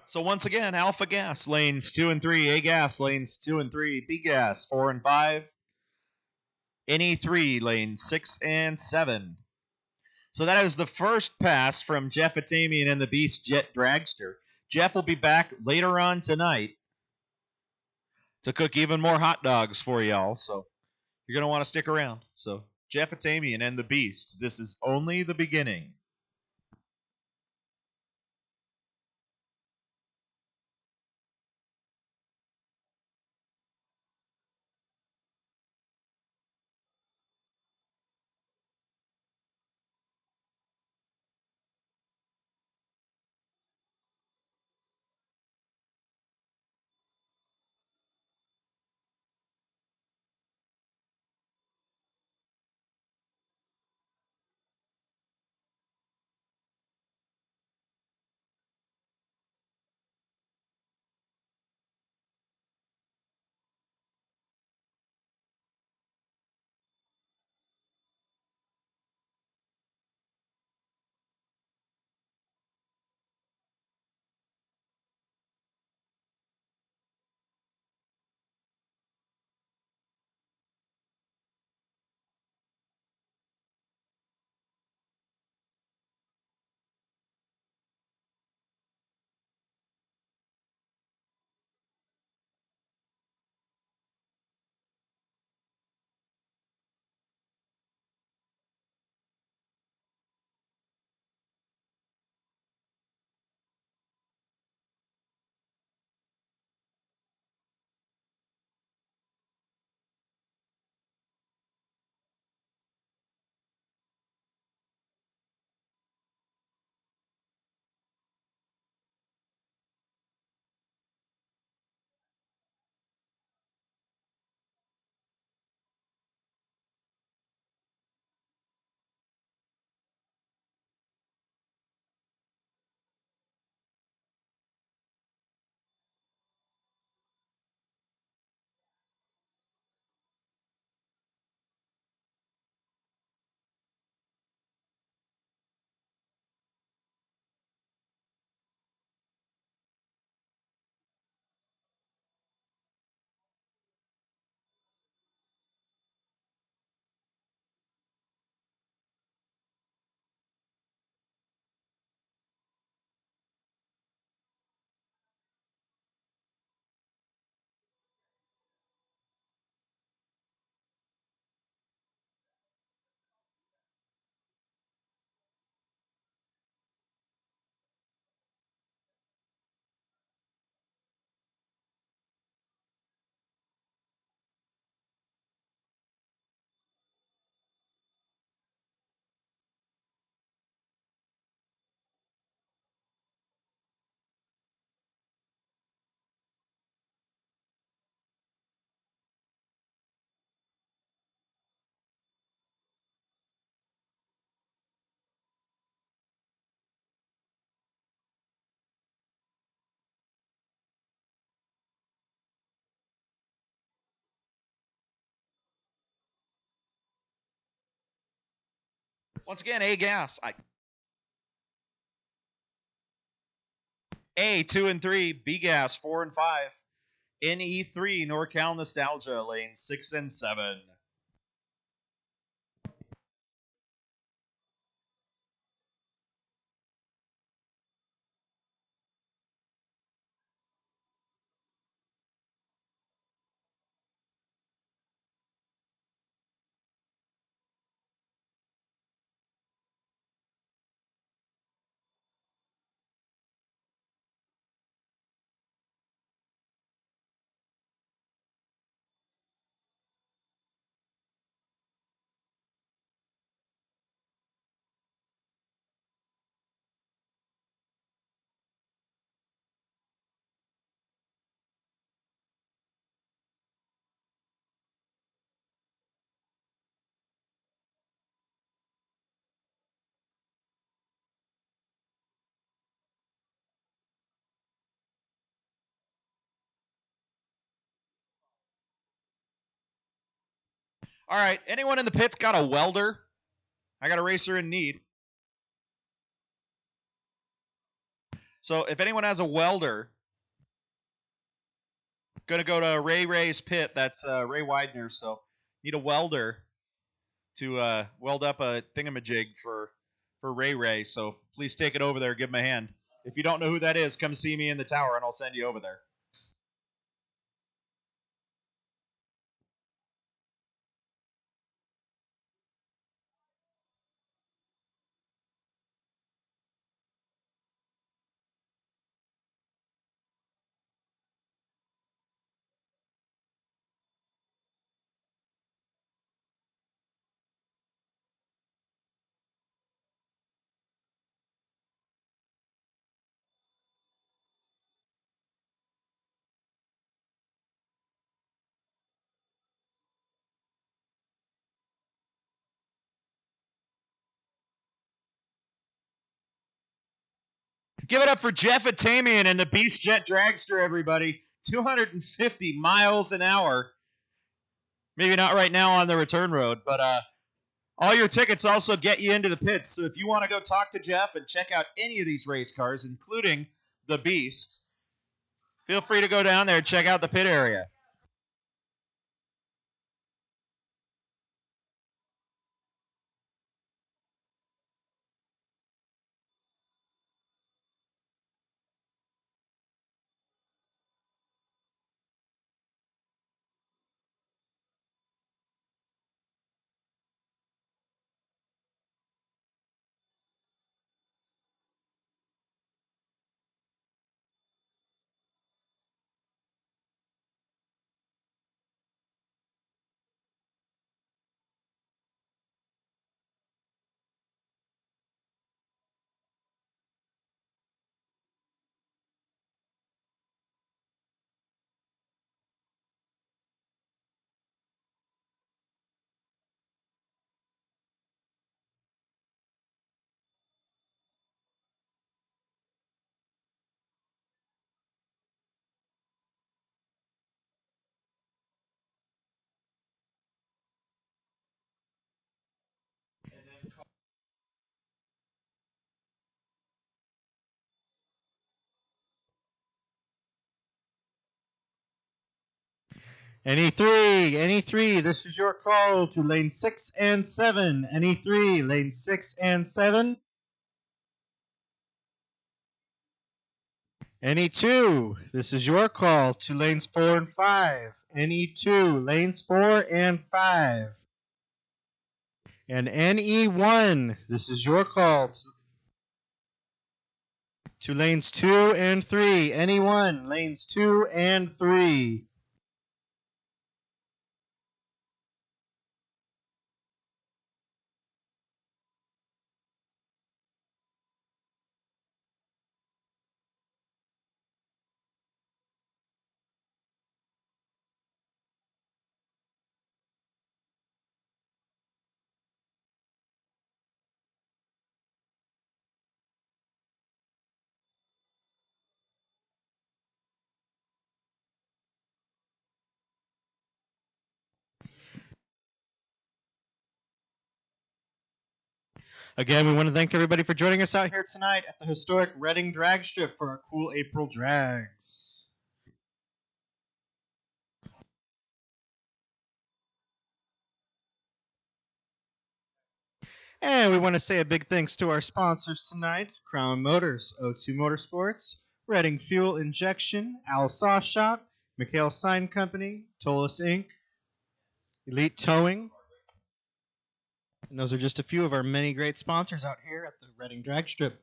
[SPEAKER 1] So once again, Alpha Gas lanes 2 and 3, A Gas lanes 2 and 3, B Gas 4 and 5, NE3 lanes 6 and 7. So that is the first pass from Jeff Atamian and the Beast Jet Dragster. Jeff will be back later on tonight to cook even more hot dogs for y'all. So you're going to want to stick around. So Jeff Atamian and the Beast, this is only the beginning. Once again, A gas. A 2 and 3, B gas 4 and 5. NE3 NorCal Nostalgia lanes 6 and 7. All right, anyone in the pits got a welder? I got a racer in need. So if anyone has a welder, gonna go to Ray's pit. That's Ray Widener. So need a welder to weld up a thingamajig for Ray. So please take it over there. Give him a hand. If you don't know who that is, come see me in the tower, and I'll send you over there. Give it up for Jeff Atamian and the Beast Jet Dragster, everybody. 250 miles an hour. Maybe not right now on the return road, but all your tickets also get you into the pits. So if you want to go talk to Jeff and check out any of these race cars, including the Beast, feel free to go down there and check out the pit area.
[SPEAKER 3] NE3, this is your call to lane 6 and 7. NE3, lane 6 and 7. NE2, this is your call to lanes 4 and 5. NE2, lanes 4 and 5. And NE1, this is your call to lanes 2 and 3. NE1, lanes 2 and 3. Again, we want to thank everybody for joining us out here tonight at the historic Reading Drag Strip for our cool April drags. And we want to say a big thanks to our sponsors tonight: Crown Motors, O2 Motorsports, Reading Fuel Injection, Al Sauce Shop, McHale Sign Company, Tolis Inc., Elite Towing. And those are just a few of our many great sponsors out here at the Reading Drag Strip.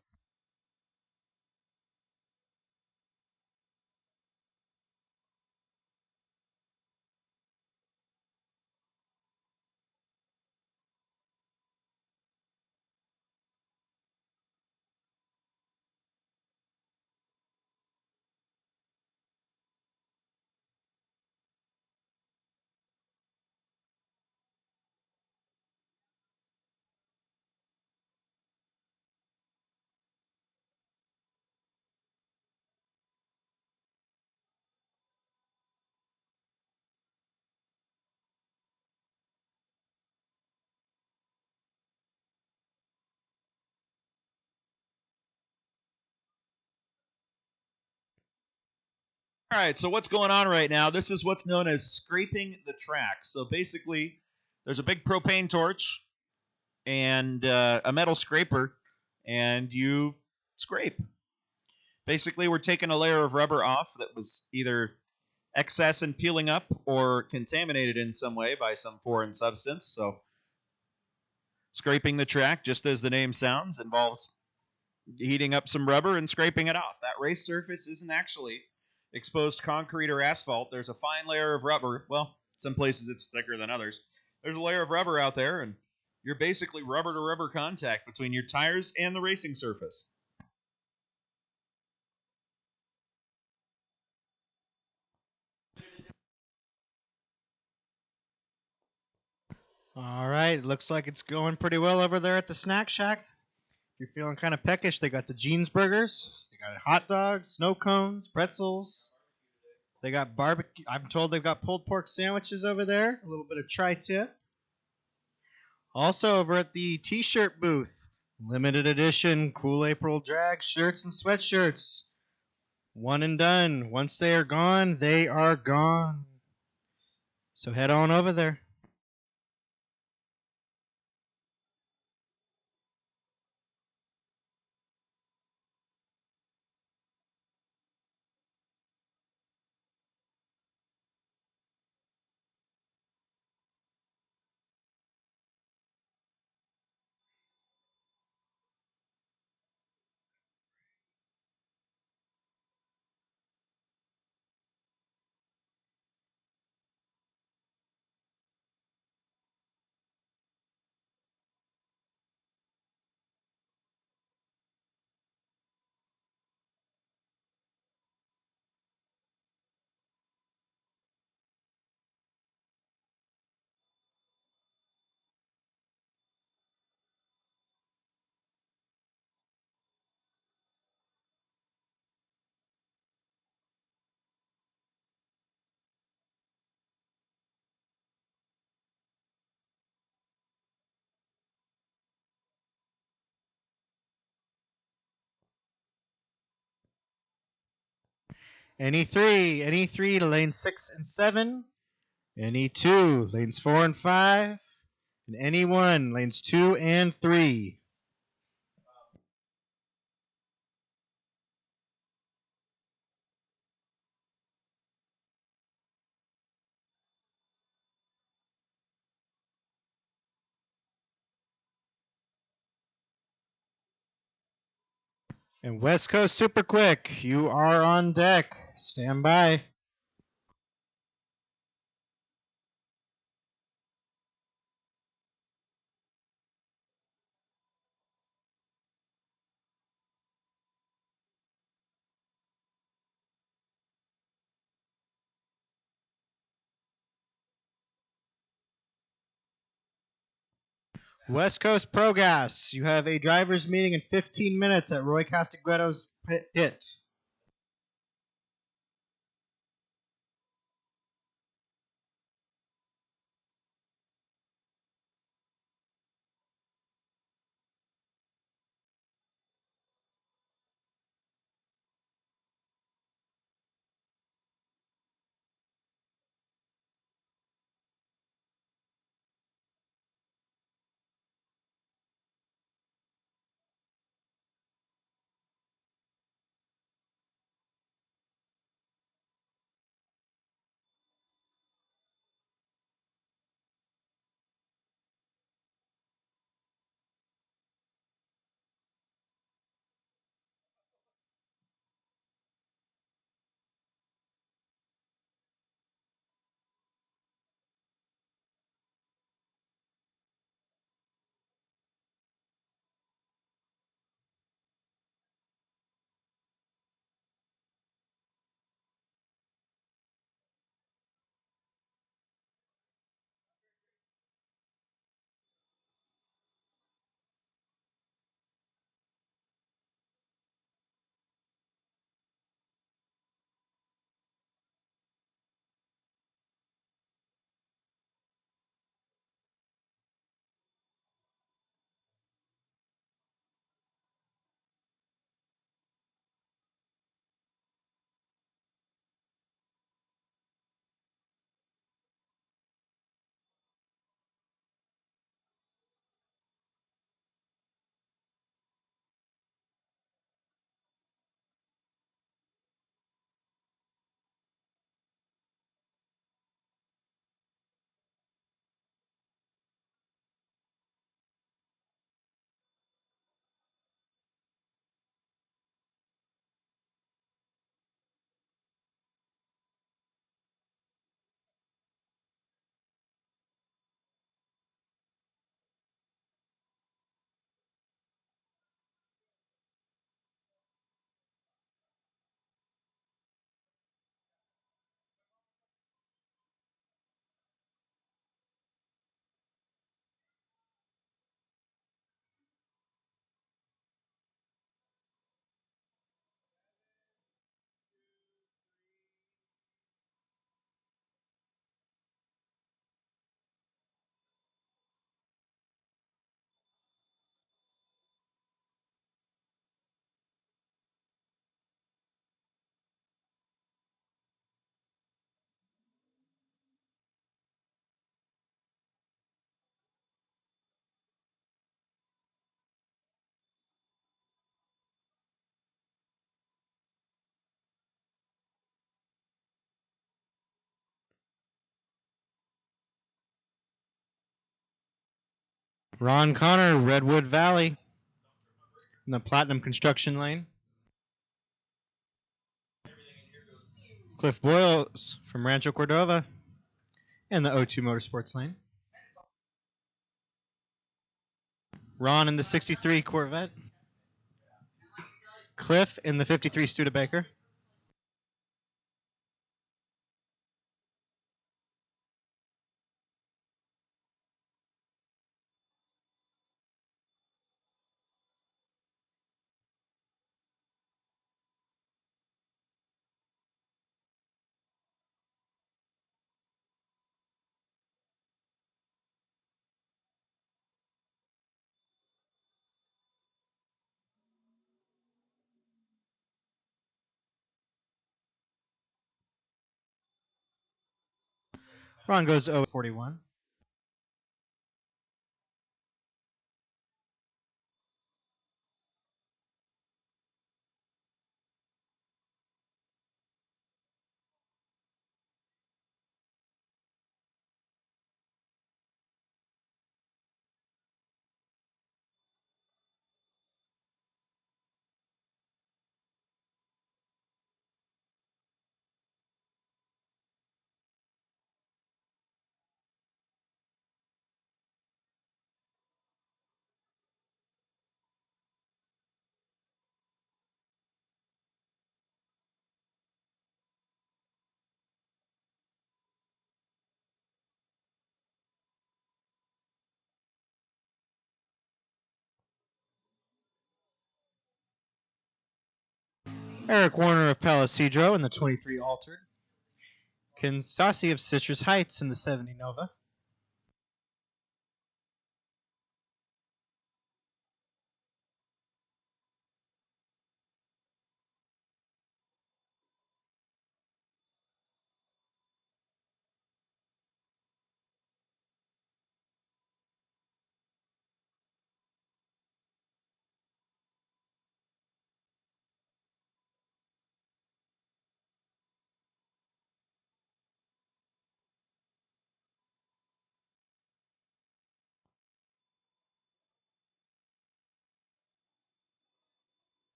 [SPEAKER 1] All right, so what's going on right now? This is what's known as scraping the track. So basically, there's a big propane torch and a metal scraper, and you scrape. Basically, we're taking a layer of rubber off that was either excess and peeling up or contaminated in some way by some foreign substance. So scraping the track, just as the name sounds, involves heating up some rubber and scraping it off. That race surface isn't actually exposed concrete or asphalt. There's a fine layer of rubber. Well, some places it's thicker than others. There's a layer of rubber out there, and you're basically rubber to rubber contact between your tires and the racing surface.
[SPEAKER 3] All right, it looks like it's going pretty well over there at the Snack Shack. If you're feeling kind of peckish, they got the Jeans burgers, they got hot dogs, snow cones, pretzels. They got barbecue. I'm told they've got pulled pork sandwiches over there, a little bit of tri-tip. Also over at the T-shirt booth, limited edition cool April drag shirts and sweatshirts. One and done. Once they are gone, they are gone. So head on over there. NE3 to lane 6 and 7. NE2, lanes 4 and 5. And NE1, lanes 2 and 3. And West Coast Super Quick, you are on deck. Stand by. West Coast Pro Gas, you have a driver's meeting in 15 minutes at Roy Castagretto's pit. Ron Connor, Redwood Valley, in the Platinum Construction Lane. Cliff Boyles from Rancho Cordova, in the O2 Motorsports Lane. Ron in the 63 Corvette. Cliff in the 53 Studebaker. Ron goes 0-41. Eric Warner of Palisadro in the 23 Altered. Kinsasi of Citrus Heights in the 70 Nova.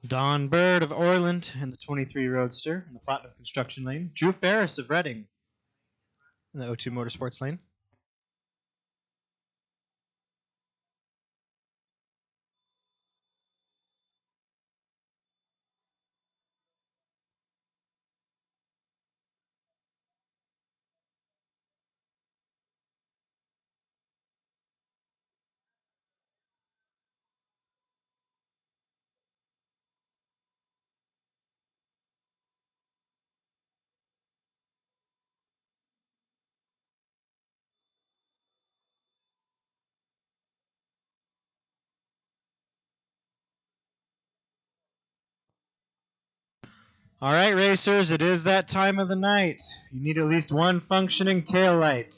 [SPEAKER 3] Don Bird of Orland in the 23 Roadster in the Platinum Construction Lane. Drew Ferris of Reading in the O2 Motorsports Lane. All right, racers, it is that time of the night. You need at least one functioning tail light,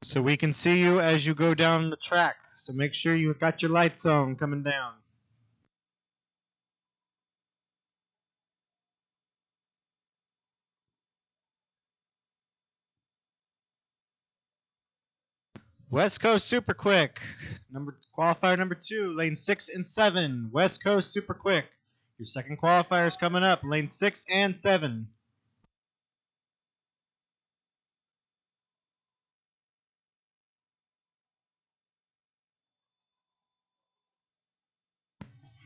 [SPEAKER 3] so we can see you as you go down the track. So make sure you got your lights on coming down. West Coast Super Quick. Qualifier number 2, lane 6 and 7. West Coast Super Quick. Your second qualifier is coming up, lane 6 and 7.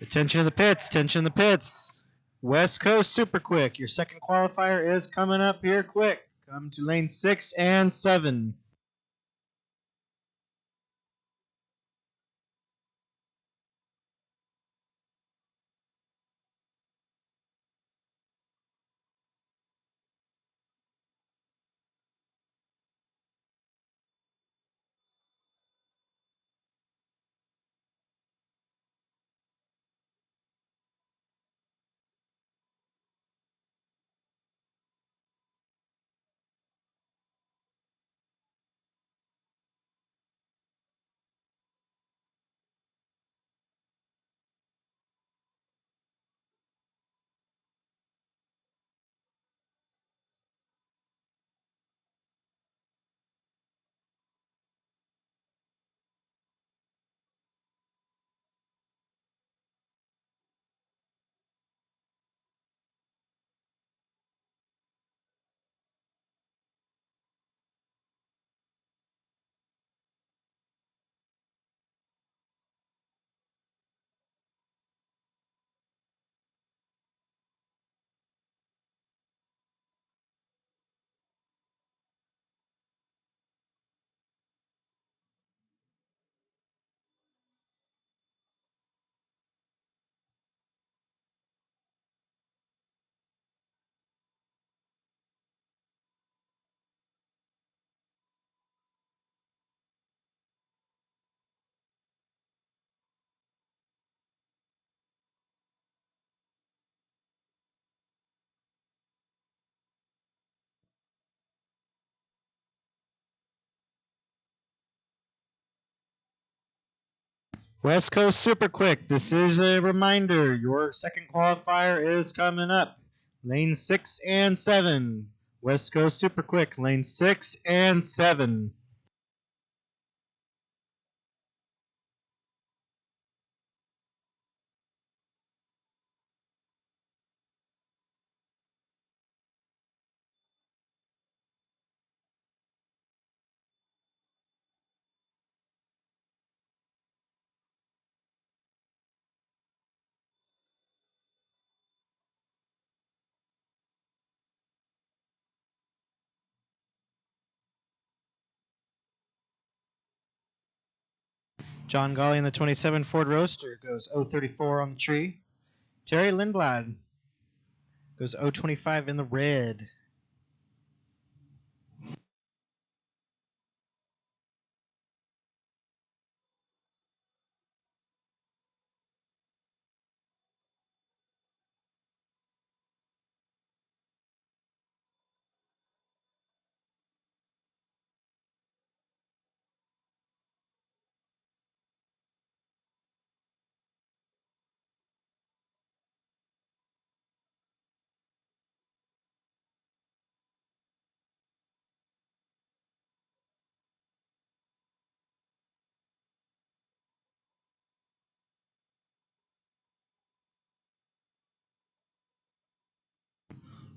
[SPEAKER 3] Attention to the pits, attention to the pits. West Coast Super Quick. Your second qualifier is coming up here quick. Come to lane 6 and 7. West Coast Super Quick. This is a reminder. Your second qualifier is coming up. Lane 6 and 7. West Coast Super Quick. Lane 6 and 7. John Golly in the 27 Ford Roadster goes 034 on the tree. Terry Lindblad goes 025 in the red.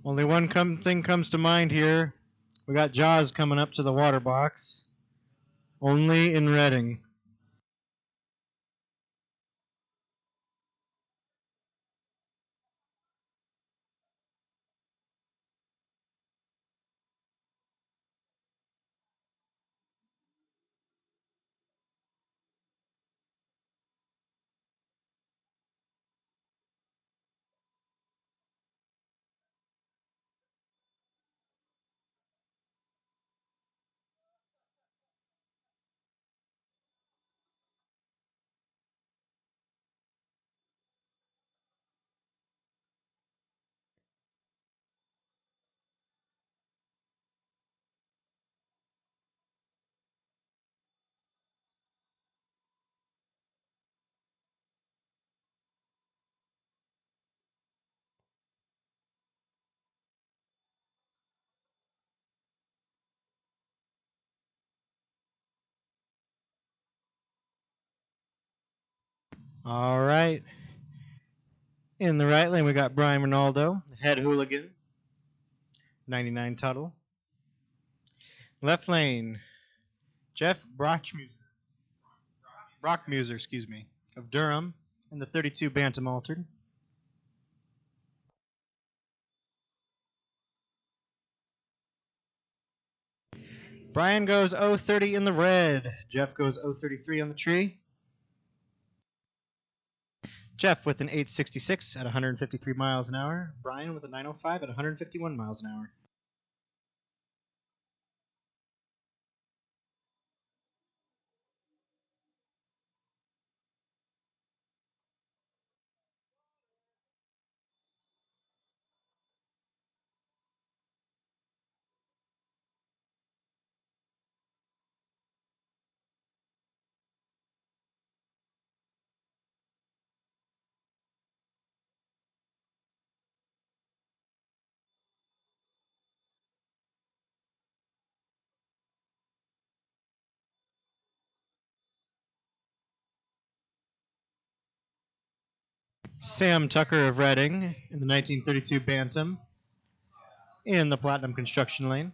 [SPEAKER 3] Only one thing comes to mind here. We got Jaws coming up to the water box. Only in Reading. All right. In the right lane, we got Brian Ronaldo, head hooligan, 99 Tuttle. Left lane, Jeff Brockmuser, excuse me, of Durham, in the 32 Bantam Altered. Brian goes 030 in the red. Jeff goes 033 on the tree. Jeff with an 866 at 153 miles an hour. Brian with a 905 at 151 miles an hour. Sam Tucker of Reading in the 1932 Bantam in the Platinum Construction Lane.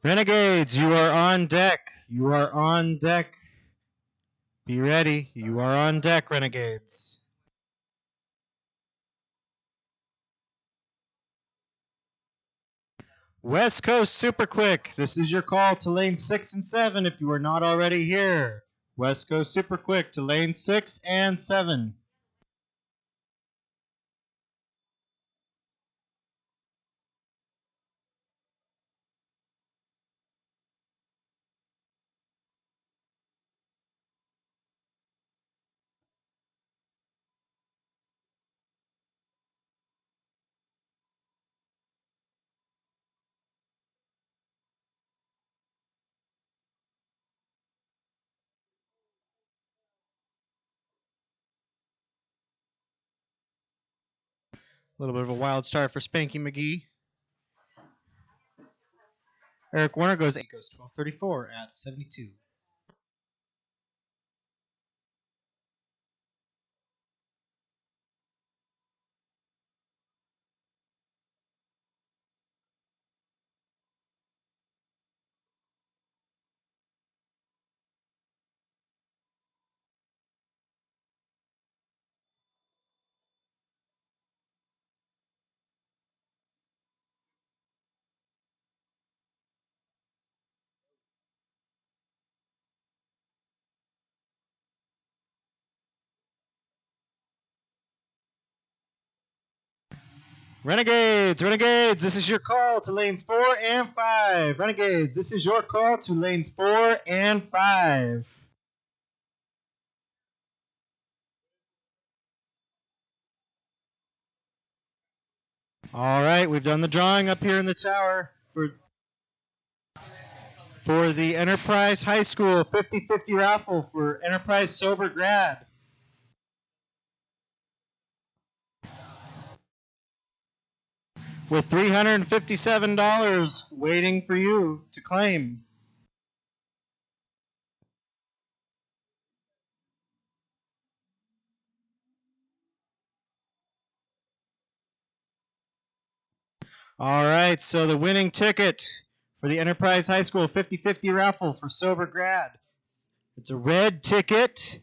[SPEAKER 3] Renegades, you are on deck. You are on deck. Be ready. You are on deck, Renegades. West Coast Super Quick. This is your call to lane 6 and 7 if you are not already here. West Coast Super Quick to lane 6 and 7. A little bit of a wild start for Spanky McGee. Eric Warner goes 1234 at 72. Renegades, Renegades, this is your call to lanes 4 and 5. Renegades, this is your call to lanes 4 and 5. All right, we've done the drawing up here in the tower for the Enterprise High School 50-50 raffle for Enterprise Sober Grad. With $357 waiting for you to claim. All right, so the winning ticket for the Enterprise High School 50-50 raffle for Sober Grad. It's a red ticket.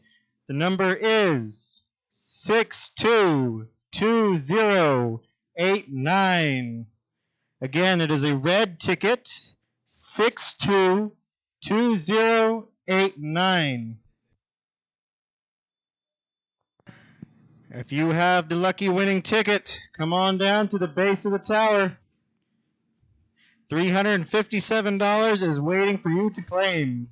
[SPEAKER 3] The number is 622089. Again, it is a red ticket, 622089. If you have the lucky winning ticket, come on down to the base of the tower. $357 is waiting for you to claim.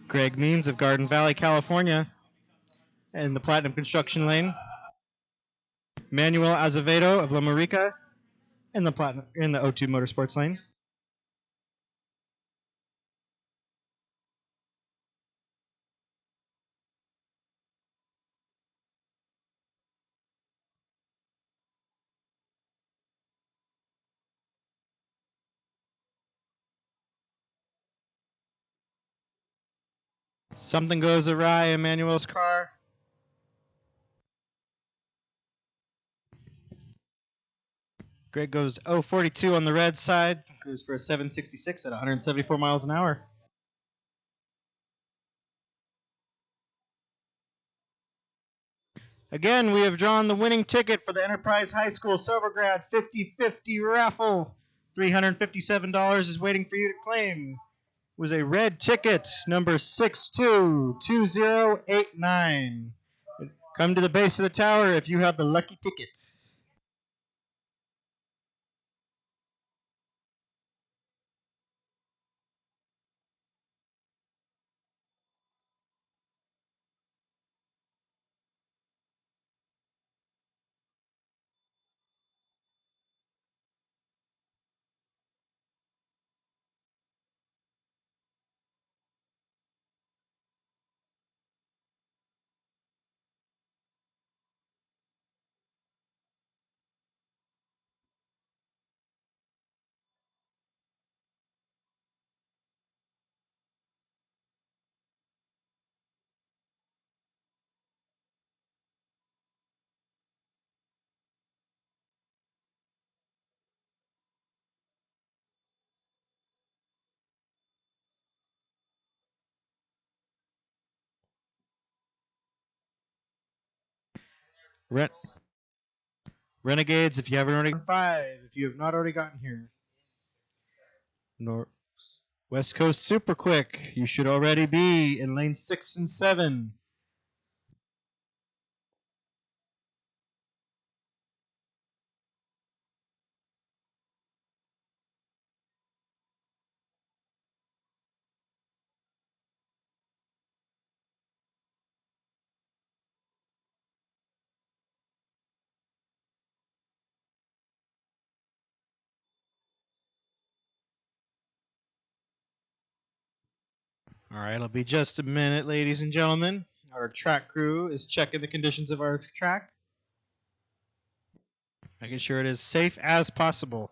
[SPEAKER 3] Greg Means of Garden Valley, California, in the Platinum Construction Lane. Manuel Azevedo of La Marica in the O2 Motorsports Lane. Something goes awry in Manuel's car. Greg goes 042 on the red side. Goes for a 766 at 174 miles an hour. Again, we have drawn the winning ticket for the Enterprise High School Sobergrad 50/50 raffle. $357 is waiting for you to claim. It was a red ticket, number 622089. Come to the base of the tower if you have the lucky ticket. Renegades, if you haven't already 5, if you have not already gotten here. West Coast Super Quick, you should already be in lane 6 and 7. All right, it'll be just a minute, ladies and gentlemen. Our track crew is checking the conditions of our track, making sure it is safe as possible.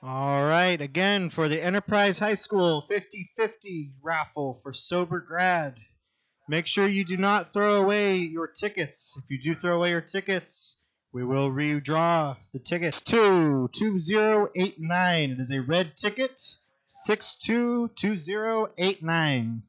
[SPEAKER 3] All right, again for the Enterprise High School 50/50 raffle for Sober Grad. Make sure you do not throw away your tickets. If you do throw away your tickets, we will redraw the tickets. 622089. It is a red ticket. 622089.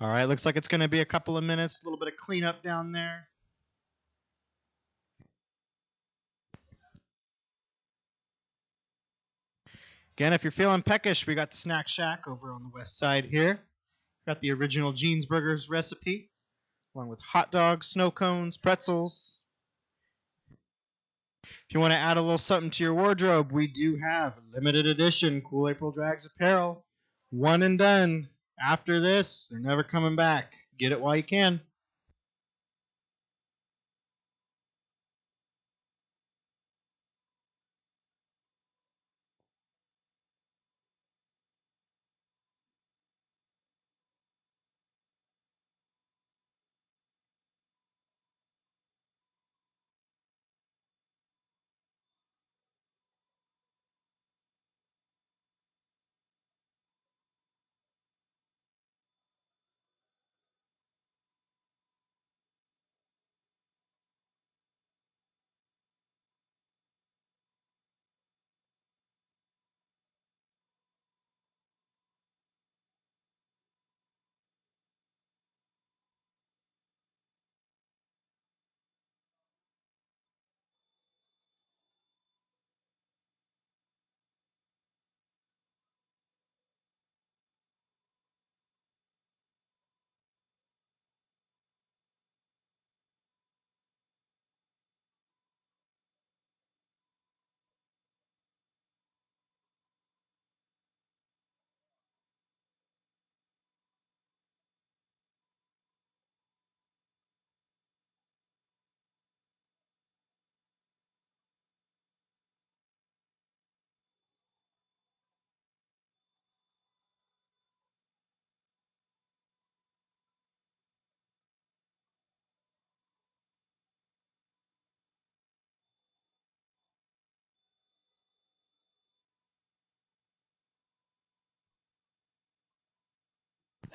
[SPEAKER 3] All right, looks like it's going to be a couple of minutes, a little bit of cleanup down there. Again, if you're feeling peckish, we got the Snack Shack over on the west side here. Got the original Jeans Burgers recipe. along with hot dogs, snow cones, pretzels. If you want to add a little something to your wardrobe, we do have limited edition Cool April Drags apparel. One and done. After this, they're never coming back. Get it while you can.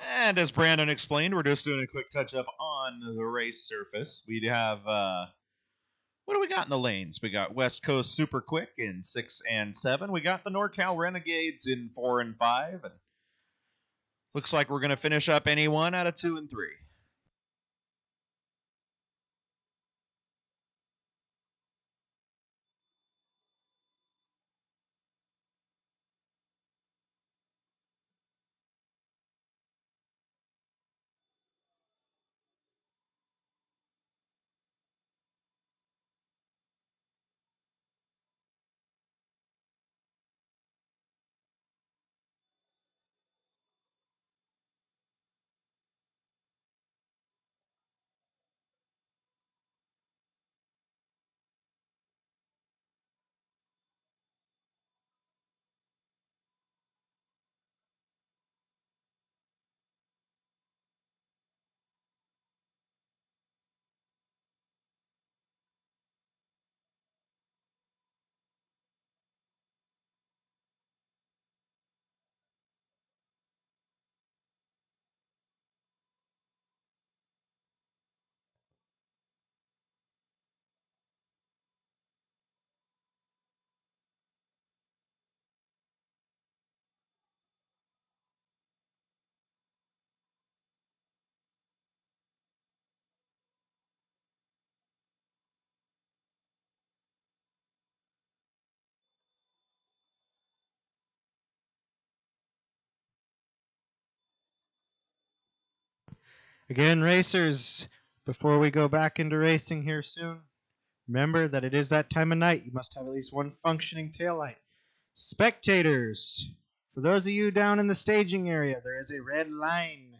[SPEAKER 1] And as Brandon explained, we're just doing a quick touch up on the race surface. We have what do we got in the lanes? We got West Coast Super Quick in 6 and 7. We got the NorCal Renegades in 4 and 5. And looks like we're going to finish up anyone out of 2 and 3.
[SPEAKER 3] Again, racers, before we go back into racing here soon, remember that it is that time of night. You must have at least one functioning taillight. Spectators, for those of you down in the staging area, there is a red line.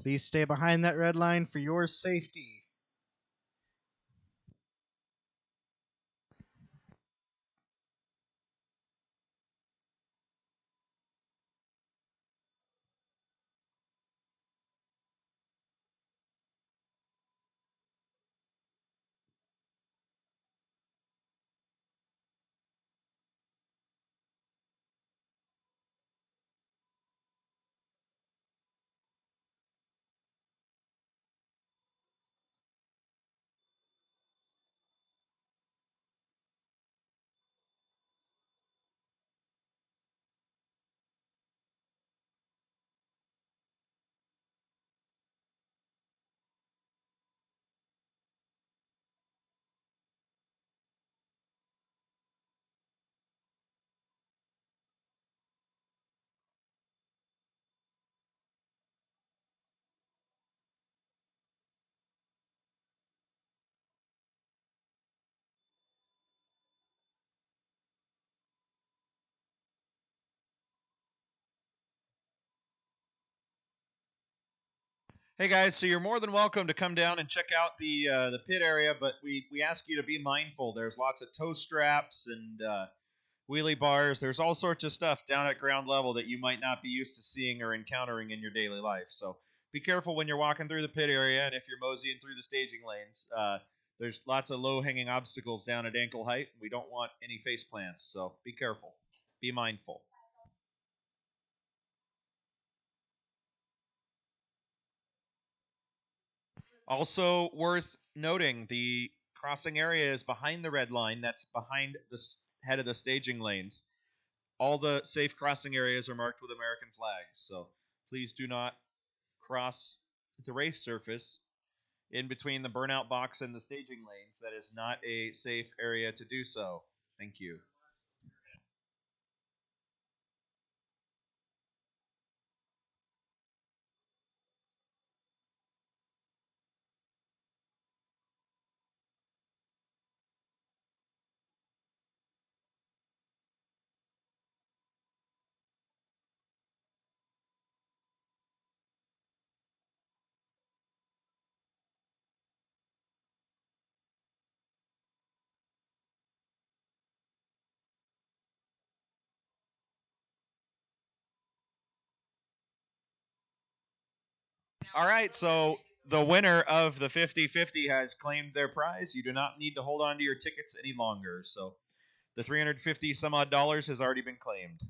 [SPEAKER 3] Please stay behind that red line for your safety.
[SPEAKER 1] Hey guys, so you're more than welcome to come down and check out the pit area, but we ask you to be mindful. There's lots of toe straps and wheelie bars. There's all sorts of stuff down at ground level that you might not be used to seeing or encountering in your daily life. So be careful when you're walking through the pit area, and if you're moseying through the staging lanes. There's lots of low-hanging obstacles down at ankle height. We don't want any face plants, so be careful. Be mindful. Also worth noting, the crossing area is behind the red line. That's behind the head of the staging lanes. All the safe crossing areas are marked with American flags, so please do not cross the race surface in between the burnout box and the staging lanes. That is not a safe area to do so. Thank you. All right, so the winner of the 50-50 has claimed their prize. You do not need to hold on to your tickets any longer. So the 350 some odd dollars has already been claimed.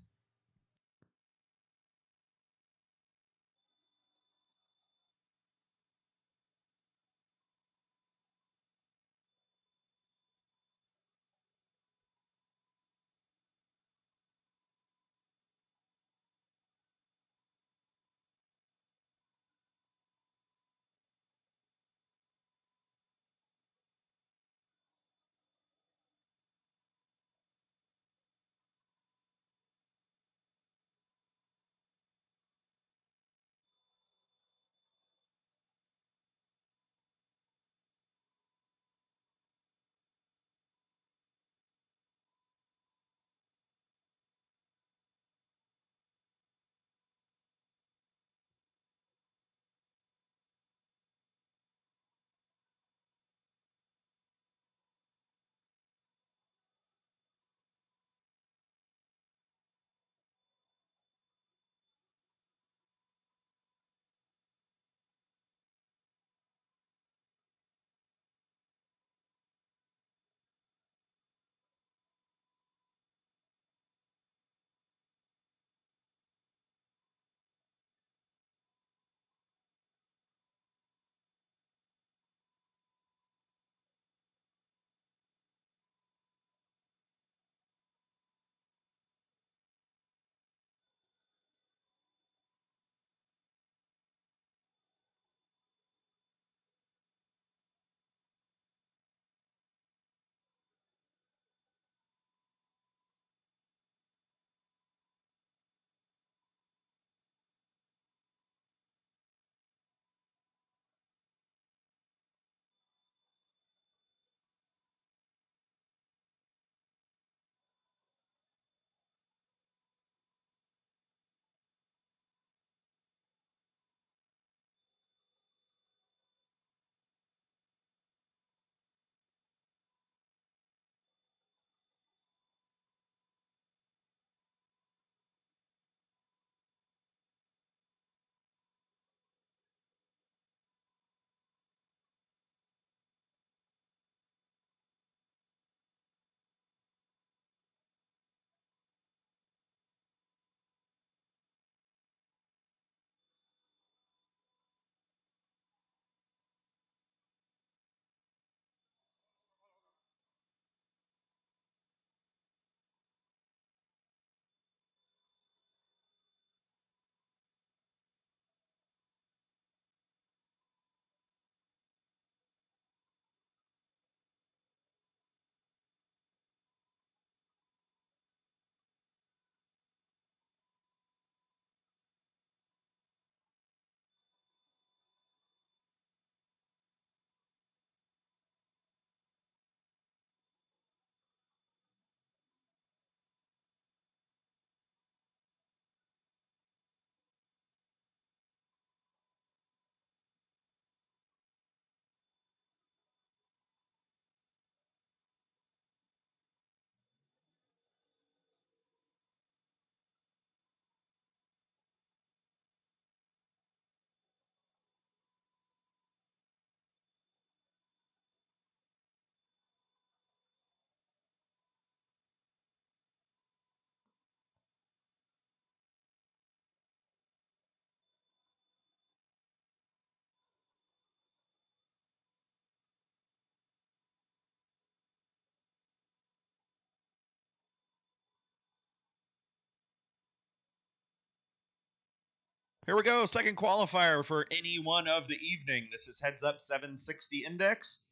[SPEAKER 1] Here we go. Second qualifier for any one of the evening. This is Heads Up 760 Index.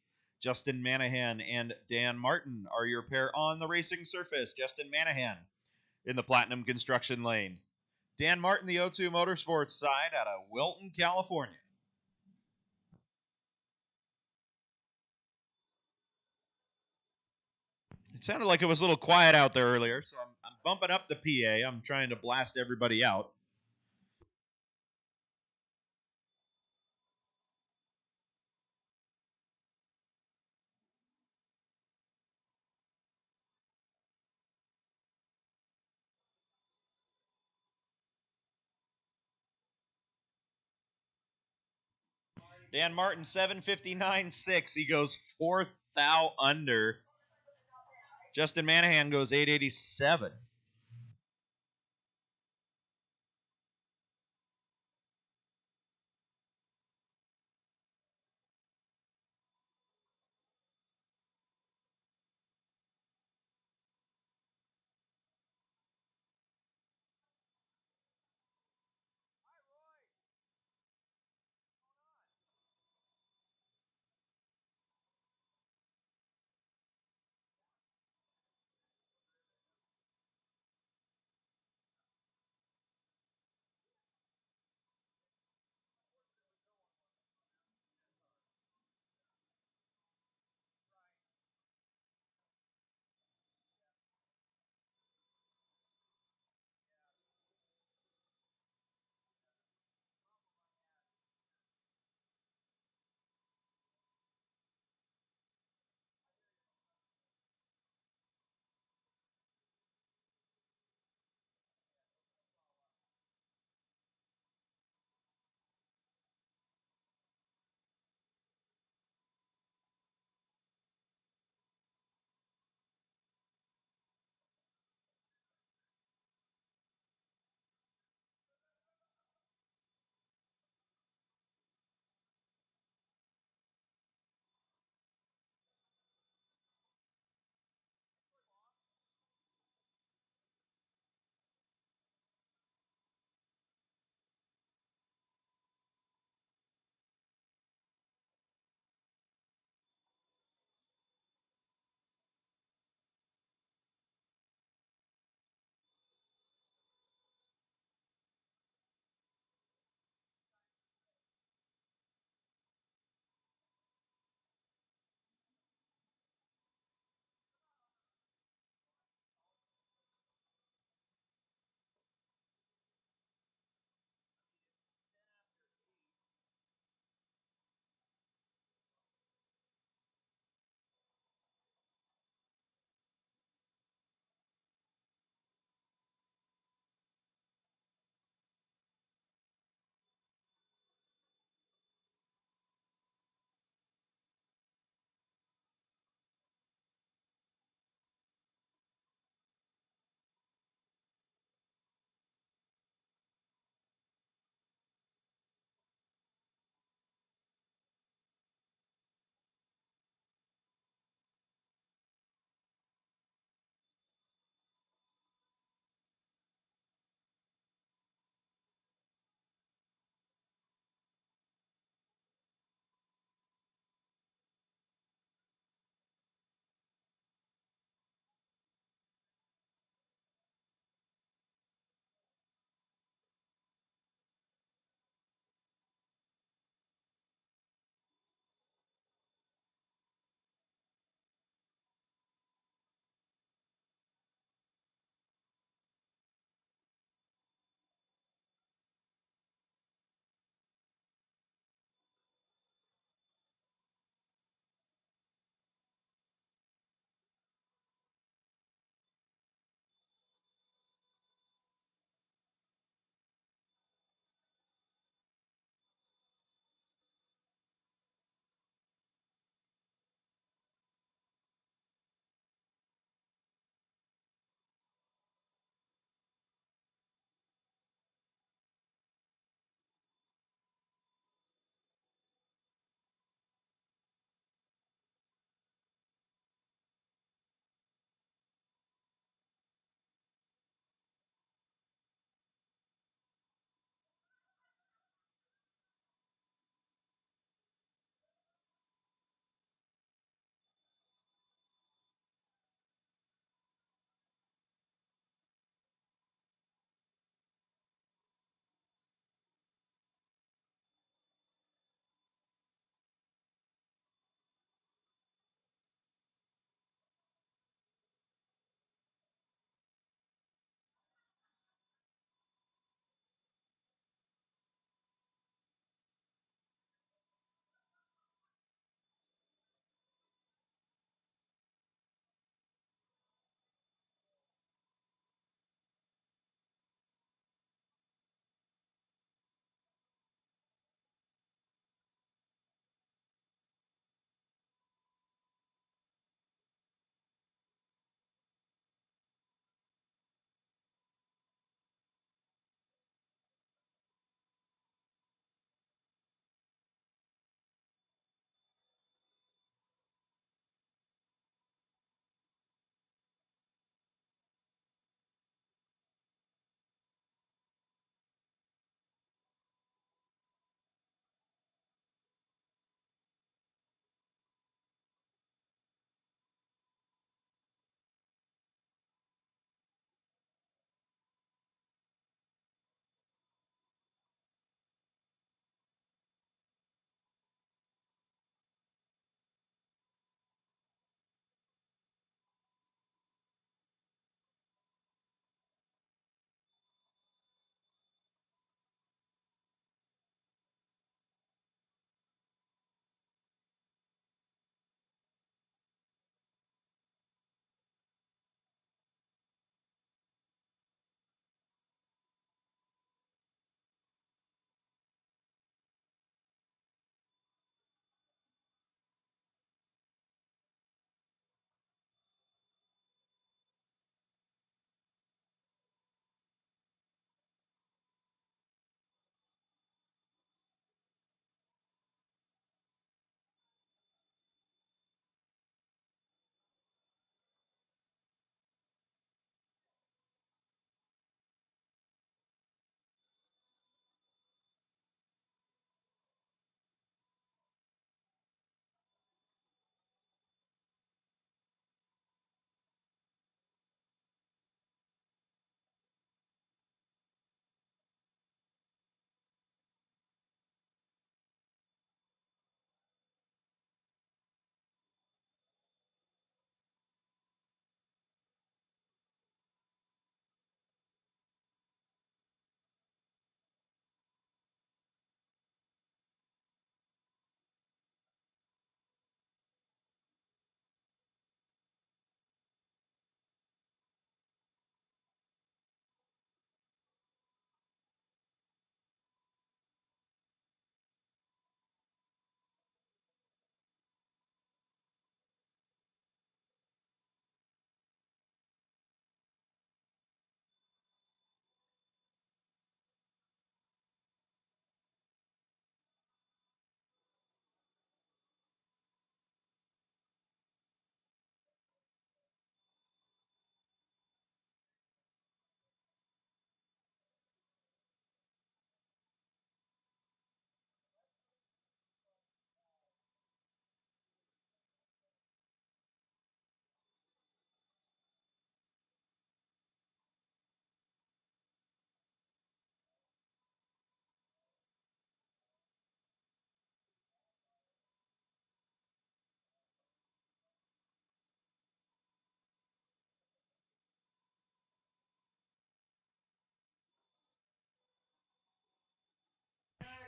[SPEAKER 1] Justin Manahan and Dan Martin are your pair on the racing surface. Justin Manahan in the Platinum Construction Lane. Dan Martin, the O2 Motorsports side out of Wilton, California. It sounded like it was a little quiet out there earlier, so I'm bumping up the PA. I'm trying to blast everybody out. Dan Martin, 759.6. He goes 4th thou under. Justin Manahan goes 887.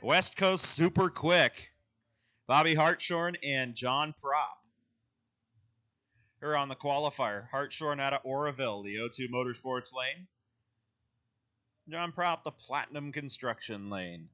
[SPEAKER 1] West Coast super quick. Bobby Hartshorn and John Prop are on the qualifier. Hartshorn out of Oroville, the O2 Motorsports lane. John Prop, the Platinum Construction lane.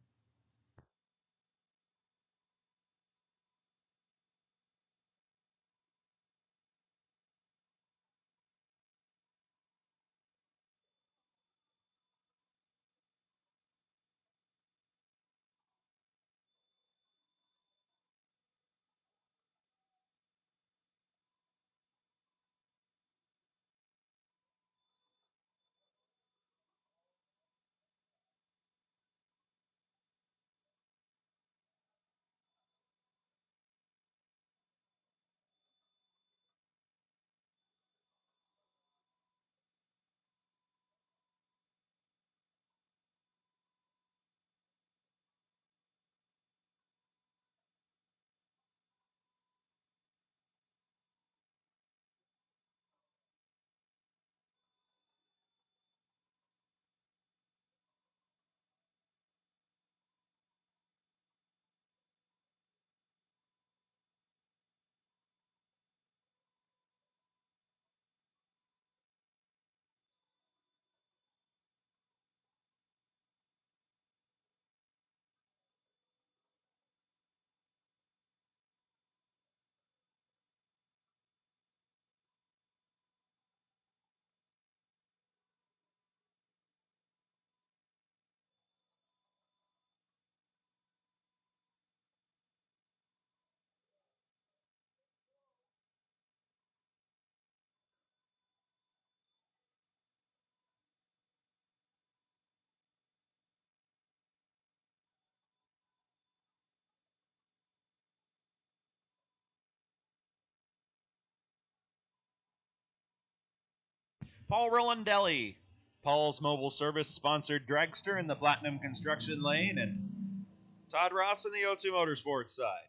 [SPEAKER 1] Paul Rolandelli, Paul's Mobile Service sponsored dragster in the Platinum Construction lane, and Todd Ross in the O2 Motorsports side.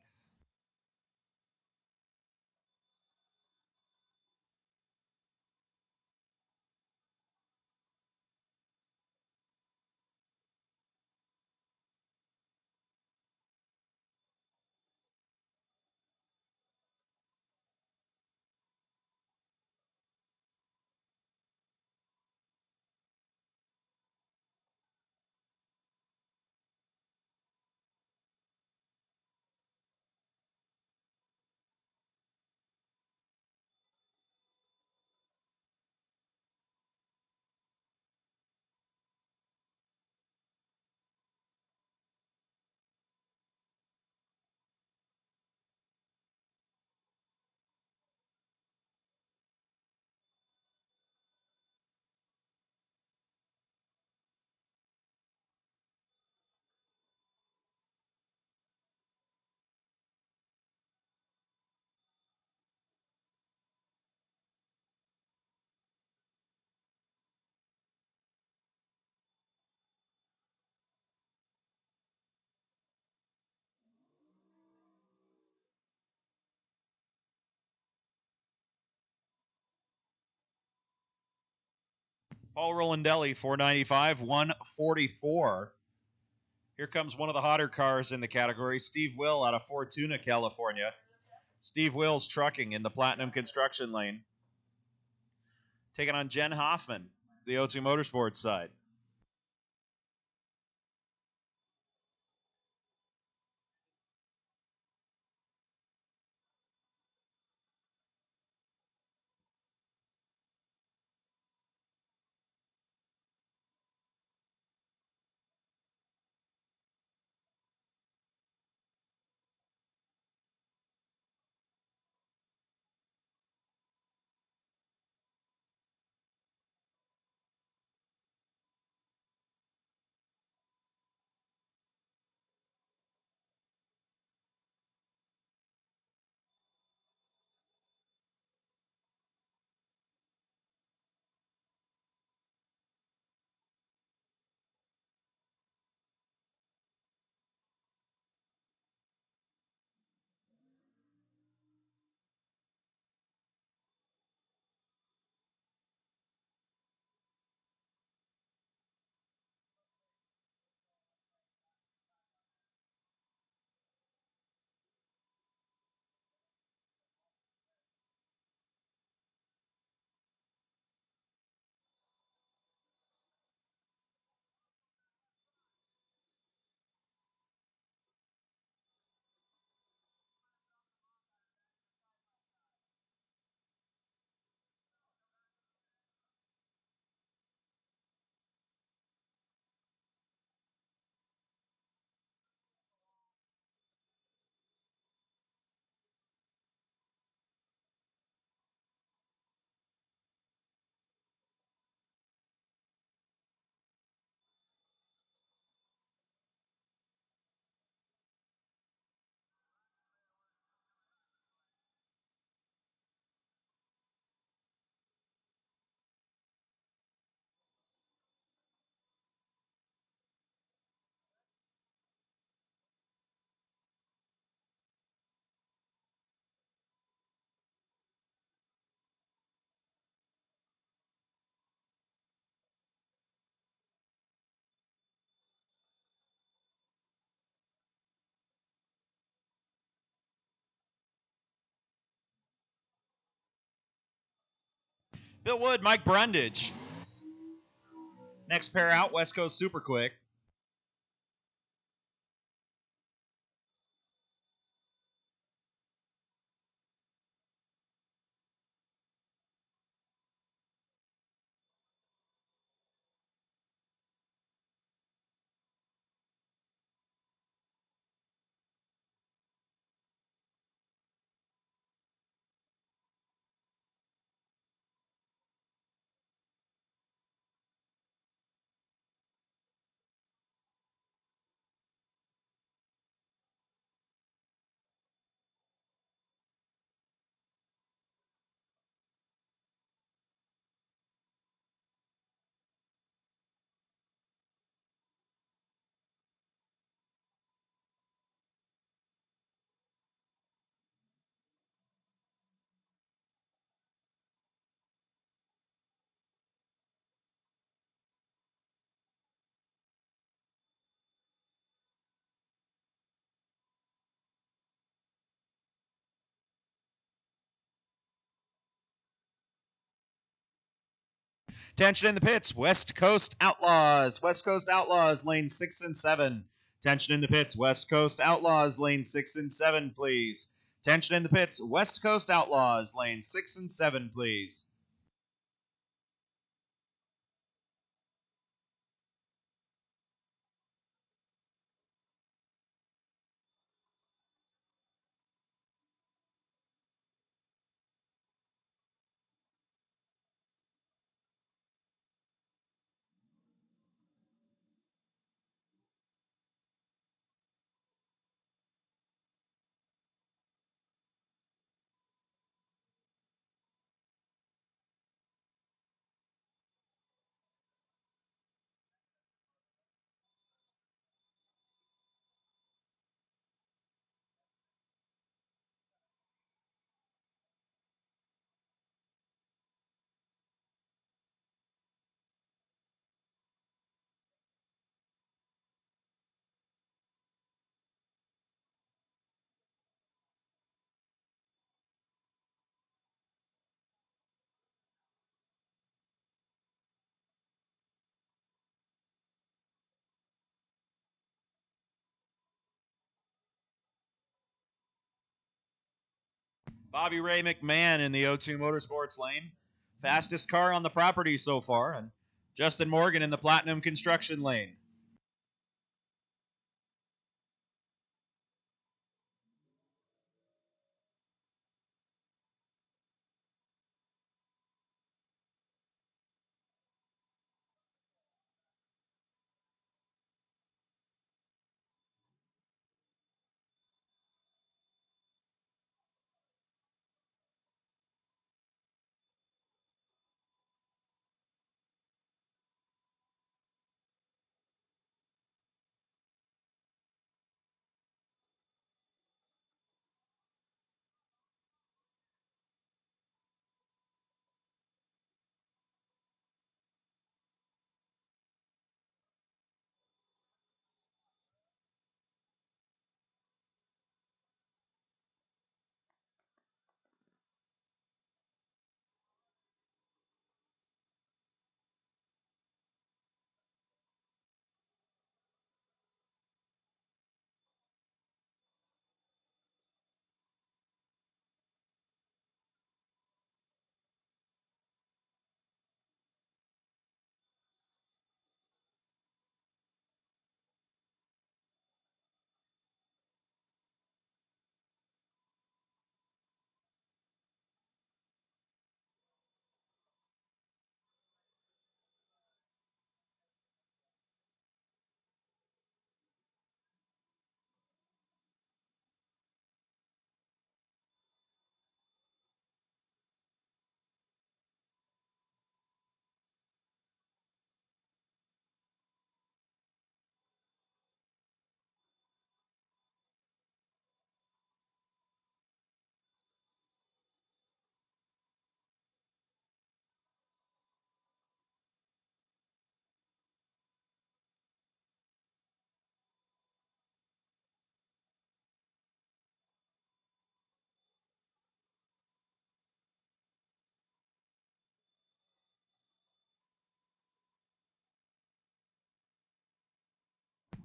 [SPEAKER 1] Paul Rolandelli, 495, 144. Here comes one of the hotter cars in the category, Steve Will out of Fortuna, California. Steve Will's trucking in the Platinum Construction lane. Taking on Jen Hoffman, the O2 Motorsports side. Bill Wood, Mike Brundage. Next pair out, West Coast Super Quick. Tension in the pits, West Coast Outlaws. West Coast Outlaws, lane 6 and 7. Tension in the pits, West Coast Outlaws, lane 6 and 7, please. Tension in the pits, West Coast Outlaws, lane 6 and 7, please. Bobby Ray McMahon in the O2 Motorsports lane. Fastest car on the property so far. And Justin Morgan in the Platinum Construction lane.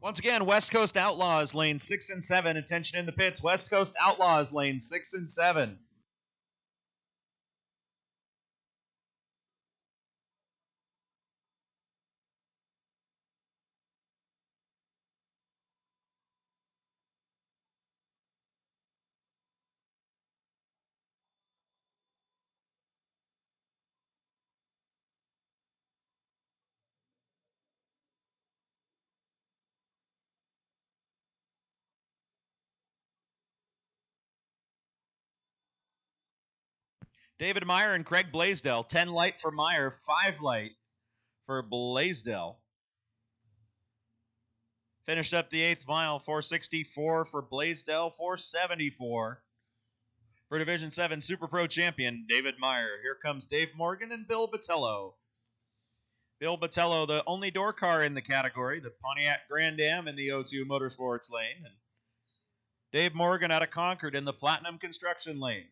[SPEAKER 1] Once again, West Coast Outlaws, lane 6 and 7. Attention in the pits. West Coast Outlaws, lane 6 and 7. David Meyer and Craig Blaisdell. 10 light for Meyer, 5 light for Blaisdell. Finished up the 8th mile, 464 for Blaisdell, 474 for Division 7 Super Pro champion David Meyer. Here comes Dave Morgan and Bill Botello. Bill Botello, the only door car in the category, the Pontiac Grand Am in the O2 Motorsports lane. And Dave Morgan out of Concord in the Platinum Construction lane.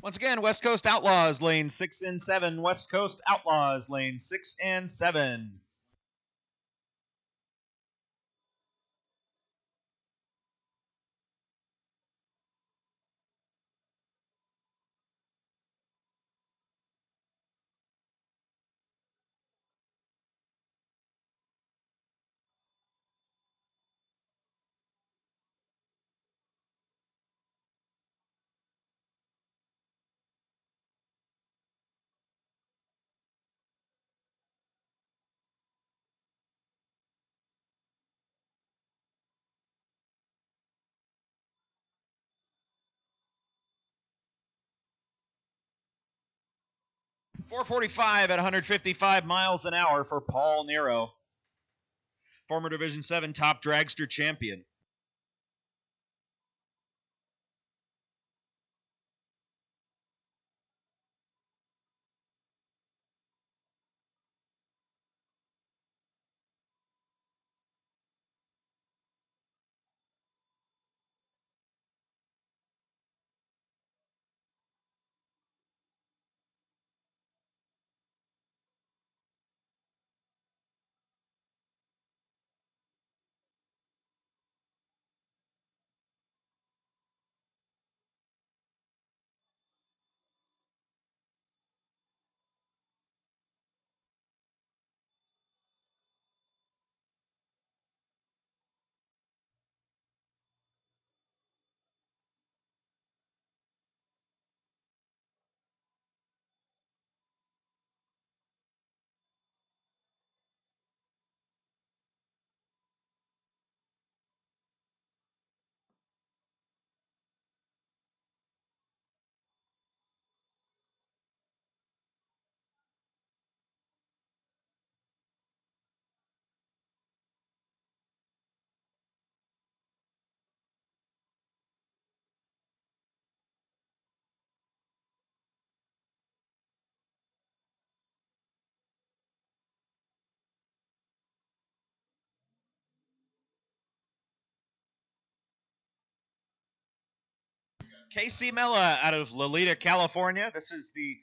[SPEAKER 1] Once again, West Coast Outlaws, lane 6 and 7. West Coast Outlaws, lane 6 and 7. .445 at 155 miles an hour for Paul Nero, former Division 7 top dragster champion. Casey Mella out of Lolita, California. This is the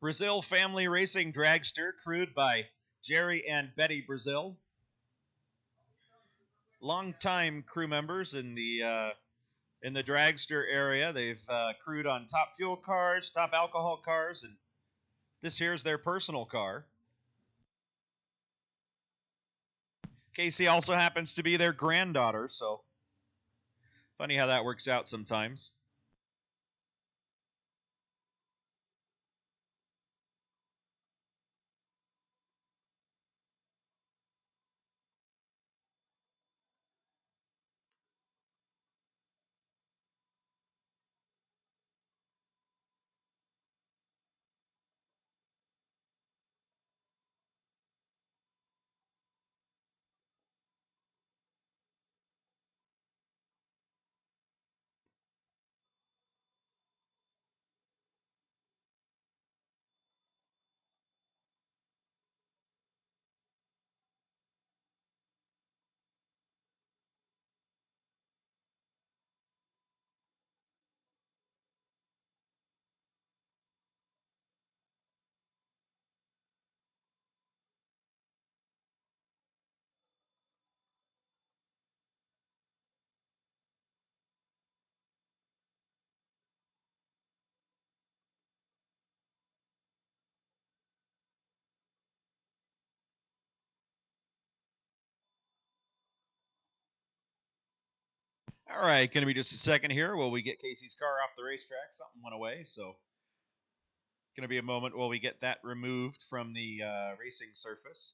[SPEAKER 1] Brazil family racing dragster crewed by Jerry and Betty Brazil. Longtime crew members in the dragster area. They've crewed on top fuel cars, top alcohol cars, and this here's their personal car. Casey also happens to be their granddaughter, so funny how that works out sometimes. All right, going to be just a second here while we get Casey's car off the racetrack. Something went away, so going to be a moment while we get that removed from the racing surface.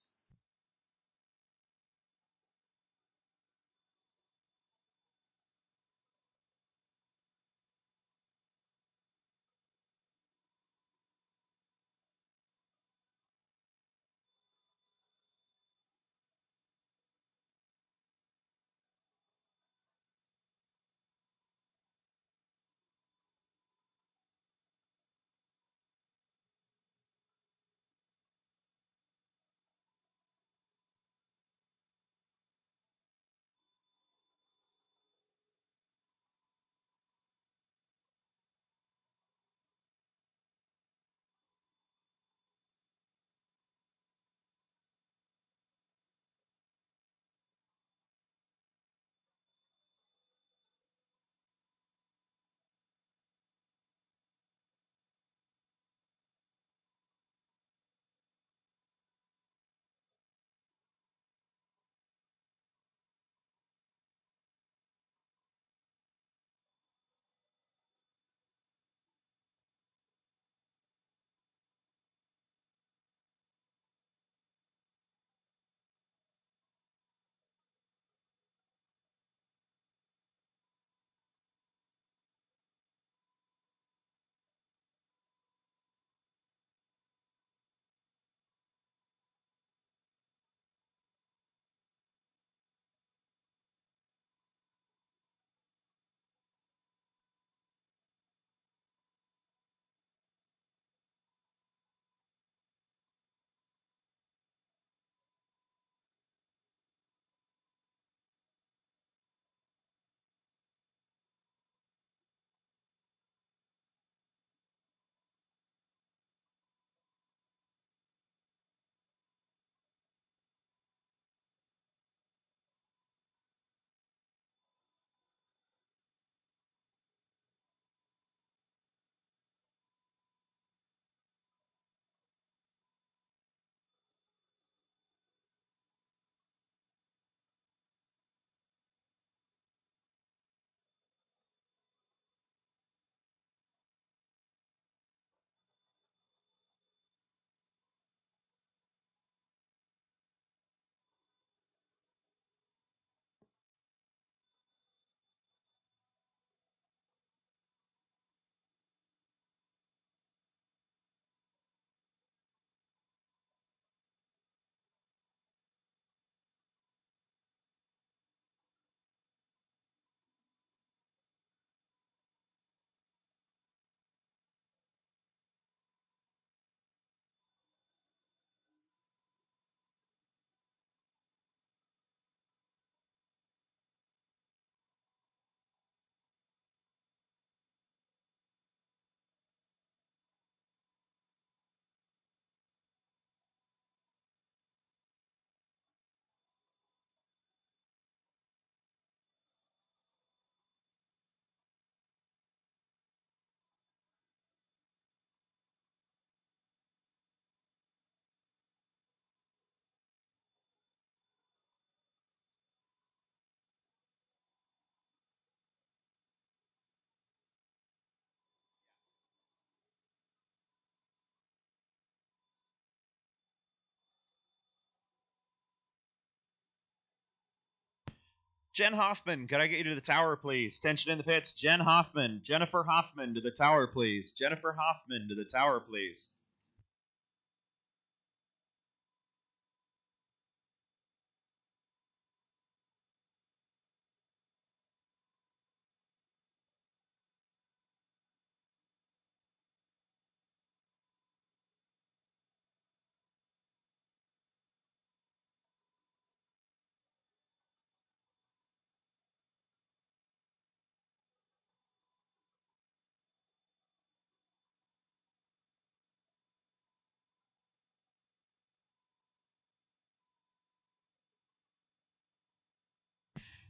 [SPEAKER 1] Jen Hoffman, could I get you to the tower, please? Tension in the pits. Jen Hoffman. Jennifer Hoffman to the tower, please. Jennifer Hoffman to the tower, please.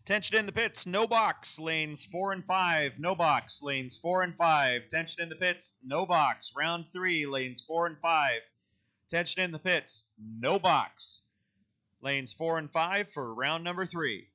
[SPEAKER 1] Tension in the pits, no box, lanes 4 and 5, no box, lanes 4 and 5. Tension in the pits, no box, round 3, lanes 4 and 5. Tension in the pits, no box, lanes 4 and 5 for round number 3.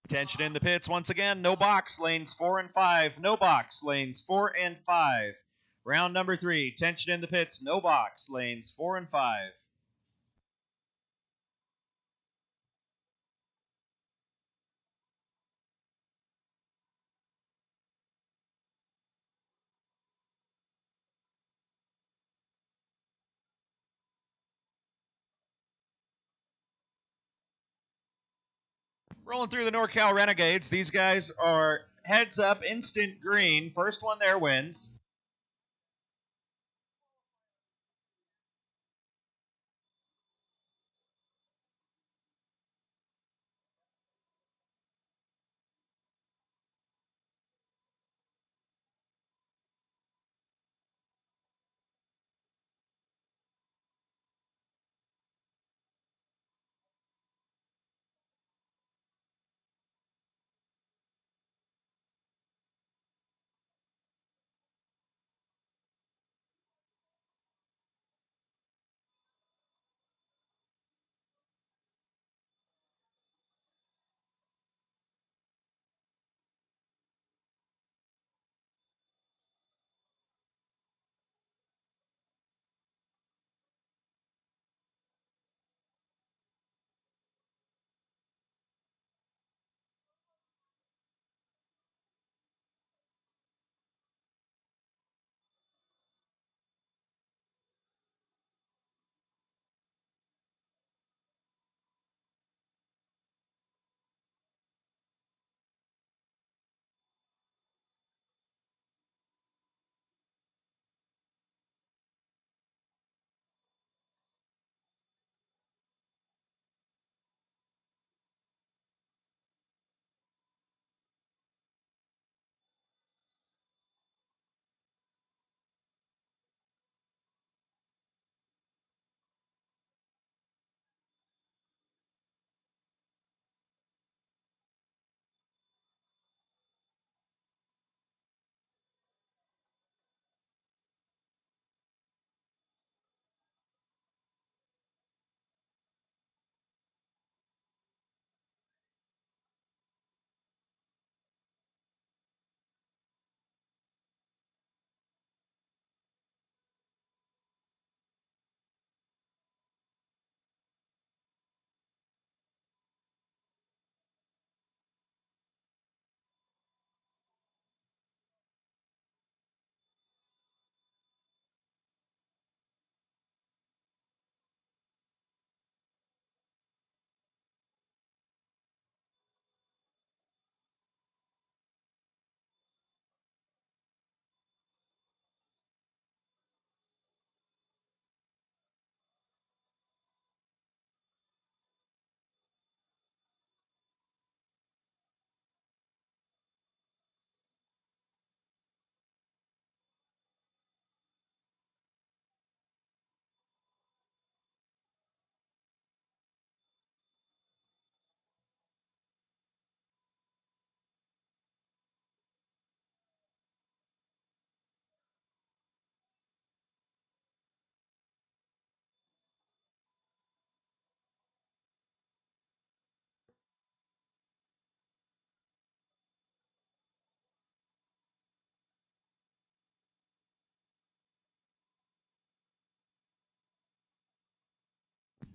[SPEAKER 1] Tension in the pits once again. No box, lanes 4 and 5. No box, lanes 4 and 5. Round number 3. Tension in the pits. No box, lanes 4 and 5. Rolling through the NorCal Renegades. These guys are heads up, instant green. First one there wins.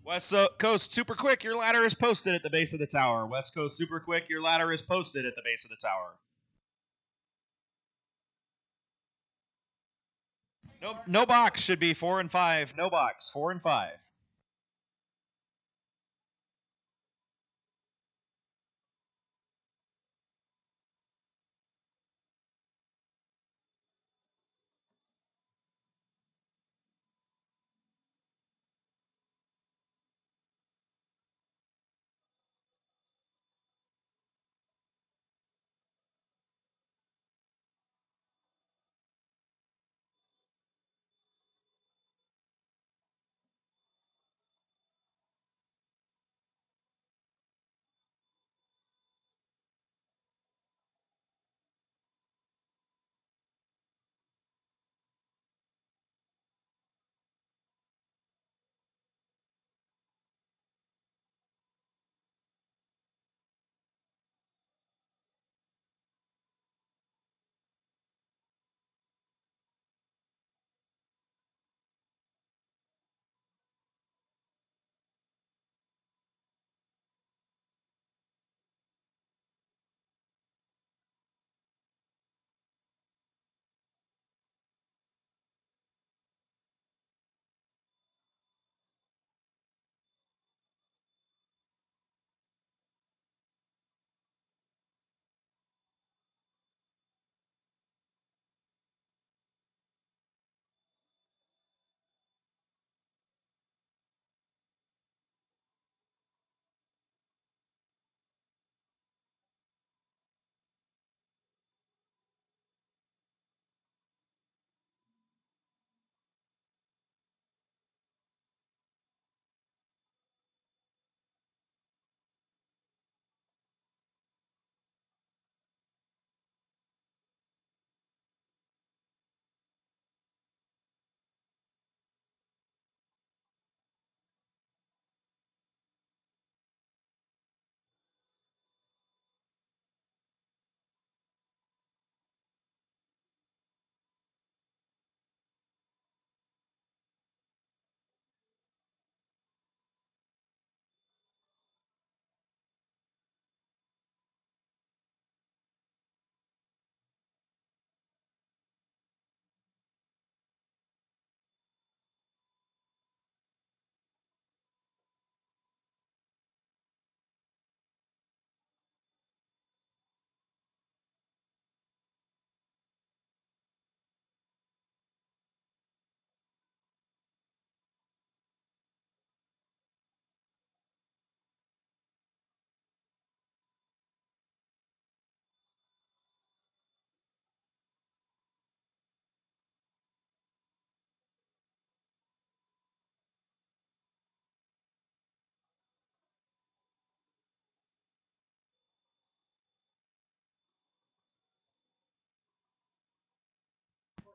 [SPEAKER 1] West Coast Super Quick, your ladder is posted at the base of the tower. West Coast Super Quick, your ladder is posted at the base of the tower. No box should be 4 and 5. No box, 4 and 5.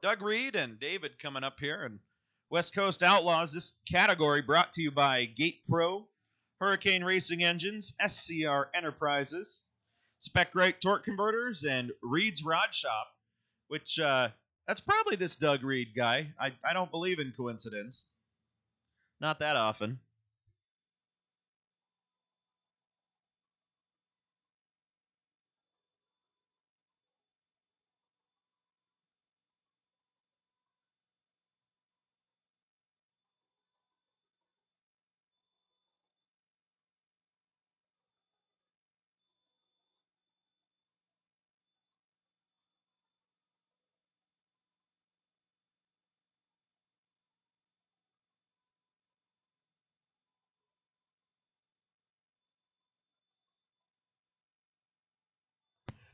[SPEAKER 1] Doug Reed and David coming up here. And West Coast Outlaws, this category brought to you by Gate Pro, Hurricane Racing Engines, SCR Enterprises, Spec Right Torque Converters, and Reed's Rod Shop, which that's probably this Doug Reed guy. I don't believe in coincidence. Not that often.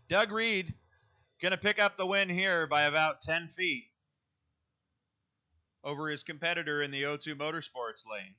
[SPEAKER 1] Doug Reed going to pick up the win here by about 10 feet over his competitor in the O2 Motorsports lane.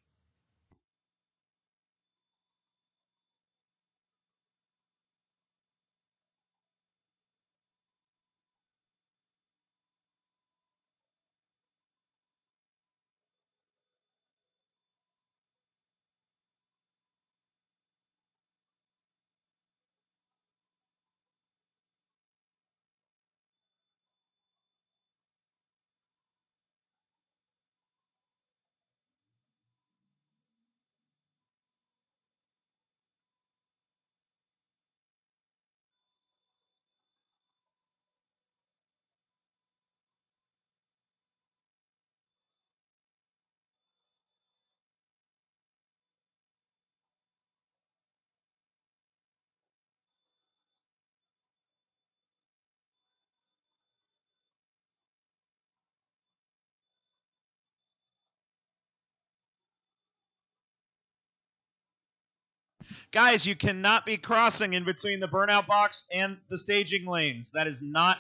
[SPEAKER 1] Guys, you cannot be crossing in between the burnout box and the staging lanes. That is not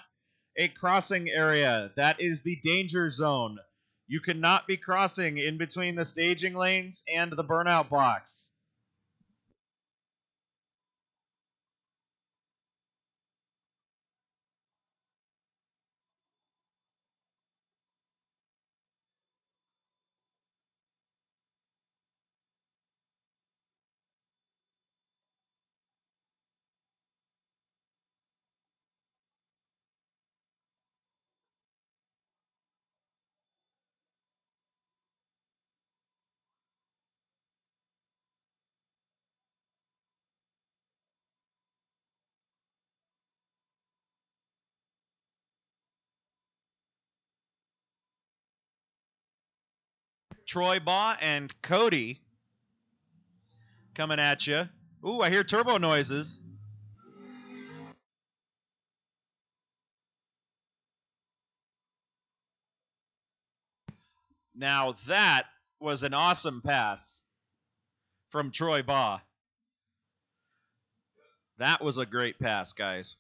[SPEAKER 1] a crossing area. That is the danger zone. You cannot be crossing in between the staging lanes and the burnout box. Troy Baugh and Cody coming at you. Ooh, I hear turbo noises. Now that was an awesome pass from Troy Baugh. That was a great pass, guys.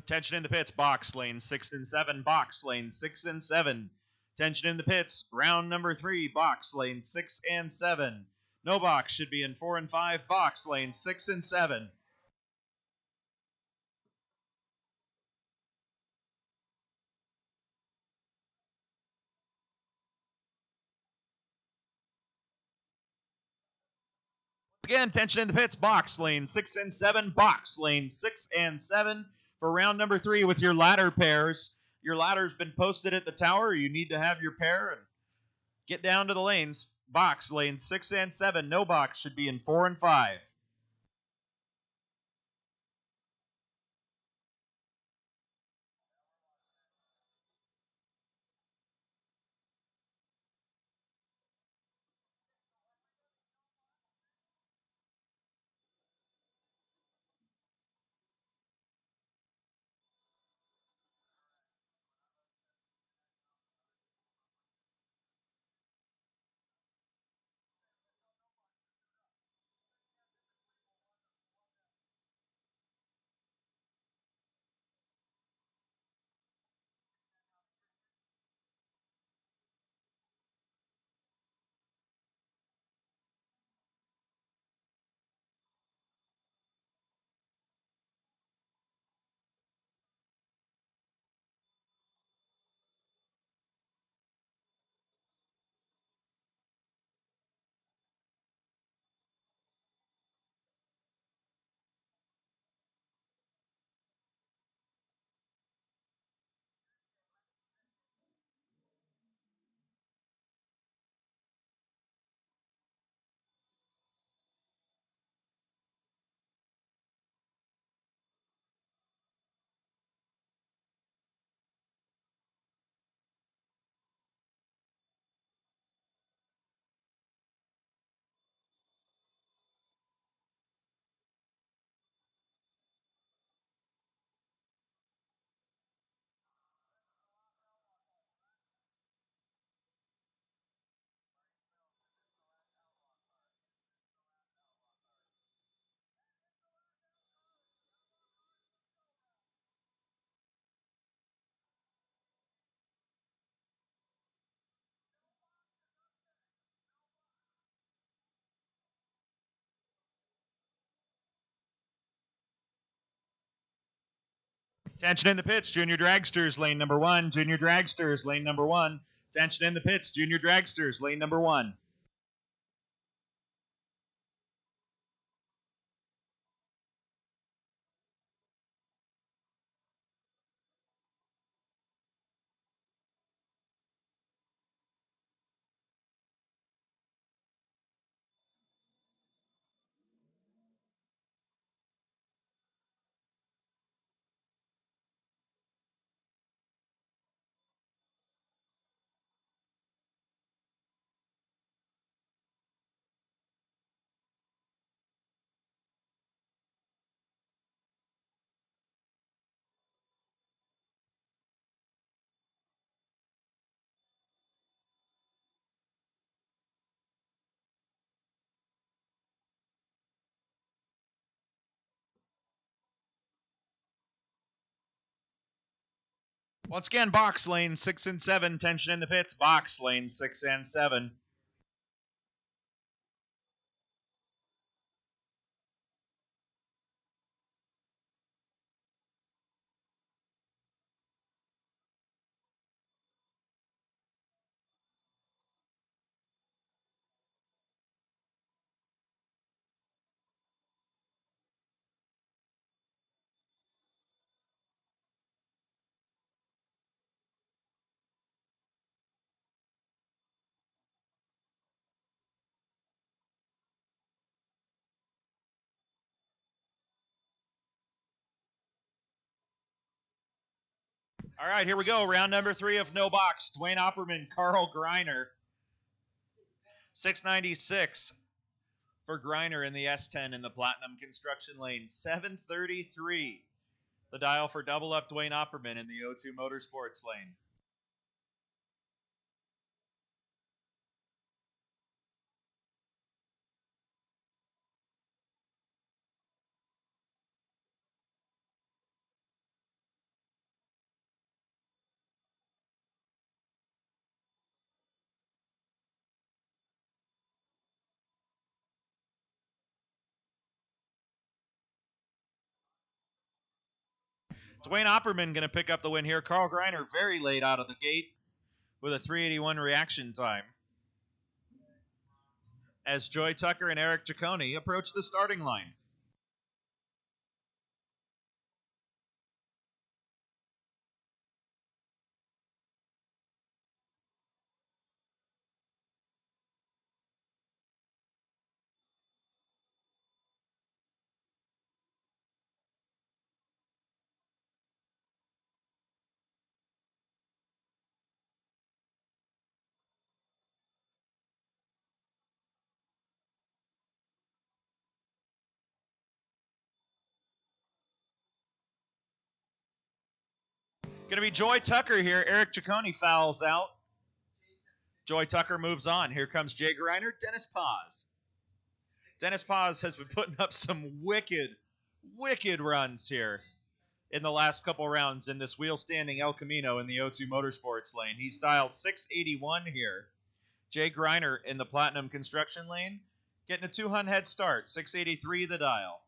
[SPEAKER 1] Tension in the pits, box lane 6 and 7, box lane 6 and 7. Tension in the pits, round number 3, box lane 6 and 7. No box should be in 4 and 5, box lane 6 and 7. Again, tension in the pits, box lane 6 and 7, box lane 6 and 7 for round number 3 with your ladder pairs. Your ladder's been posted at the tower. You need to have your pair and get down to the lanes. Box lane 6 and 7, no box should be in 4 and 5. Tension in the pits, Junior Dragsters, lane number 1. Junior Dragsters, lane number 1. Tension in the pits, Junior Dragsters, lane number 1. Once again, box lane 6 and 7. Tension in the pits, box lane 6 and 7. All right, here we go. Round number 3 of no box. Dwayne Opperman, Carl Greiner. 696 for Greiner in the S10 in the Platinum Construction Lane. 733. The dial for double up Dwayne Opperman in the O2 Motorsports lane. Dwayne Opperman going to pick up the win here. Carl Greiner very late out of the gate with a 381 reaction time. As Joy Tucker and Eric Ciccone approach the starting line. Going to be Joy Tucker here. Eric Ciccone fouls out. Joy Tucker moves on. Here comes Jay Greiner, Dennis Paz. Dennis Paz has been putting up some wicked runs here in the last couple rounds in this wheel-standing El Camino in the O2 Motorsports lane. He's dialed 681 here. Jay Greiner in the Platinum Construction lane, getting a 200 head start, 683 the dial.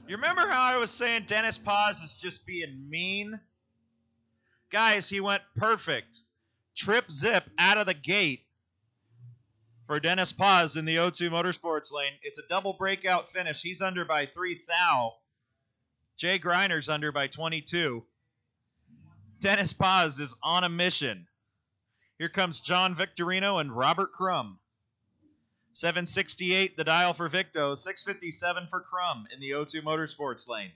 [SPEAKER 1] You remember how I was saying Dennis Paz is just being mean? Guys, he went perfect. Trip zip out of the gate for Dennis Paz in the O2 Motorsports lane. It's a double breakout finish. He's under by 3 thou. Jay Greiner's under by 22. Dennis Paz is on a mission. Here comes John Victorino and Robert Crum. 768 the dial for Victo, 657 for Crum in the O2 Motorsports lane.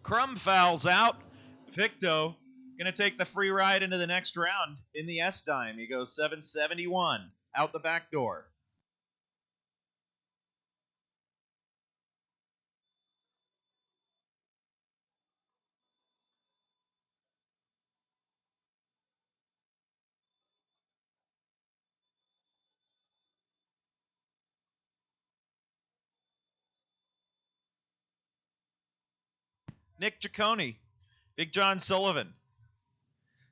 [SPEAKER 1] Crum fouls out. Victo going to take the free ride into the next round in the S-Dime. He goes 771 out the back door. Nick Ciccone, Big John Sullivan,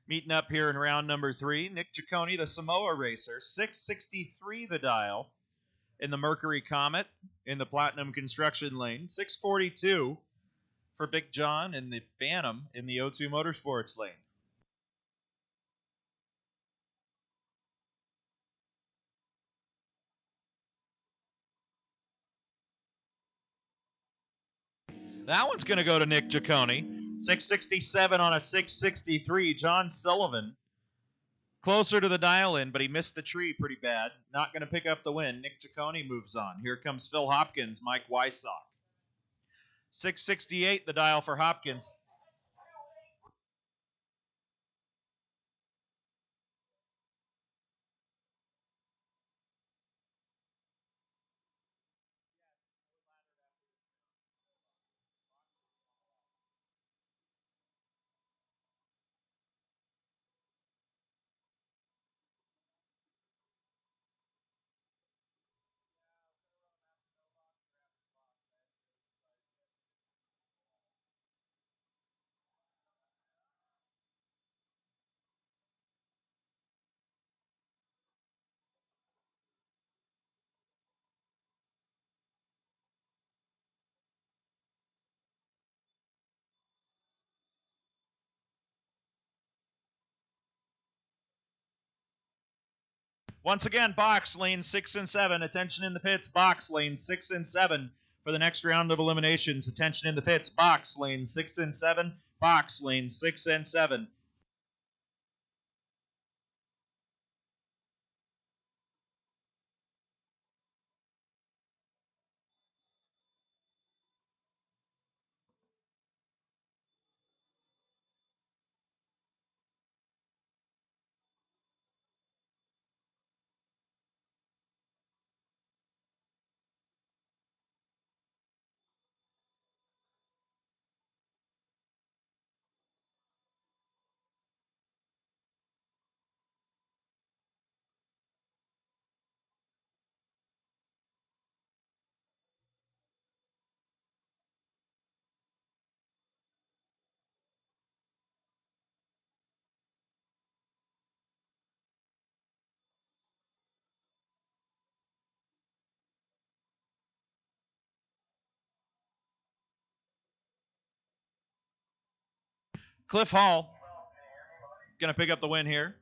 [SPEAKER 1] meeting up here in round number 3. Nick Ciccone, the Samoa racer, 663 the dial in the Mercury Comet in the Platinum Construction lane. 642 for Big John in the Bantam in the O2 Motorsports lane. That one's going to go to Nick Ciccone. 667 on a 663. John Sullivan closer to the dial-in, but he missed the tree pretty bad. Not going to pick up the win. Nick Ciccone moves on. Here comes Phil Hopkins, Mike Wysock. 668 the dial for Hopkins. Once again, box lane 6 and 7. Attention in the pits. Box lane 6 and 7 for the next round of eliminations. Attention in the pits. Box lane 6 and 7. Box lane 6 and 7. Cliff Hall going to pick up the win here.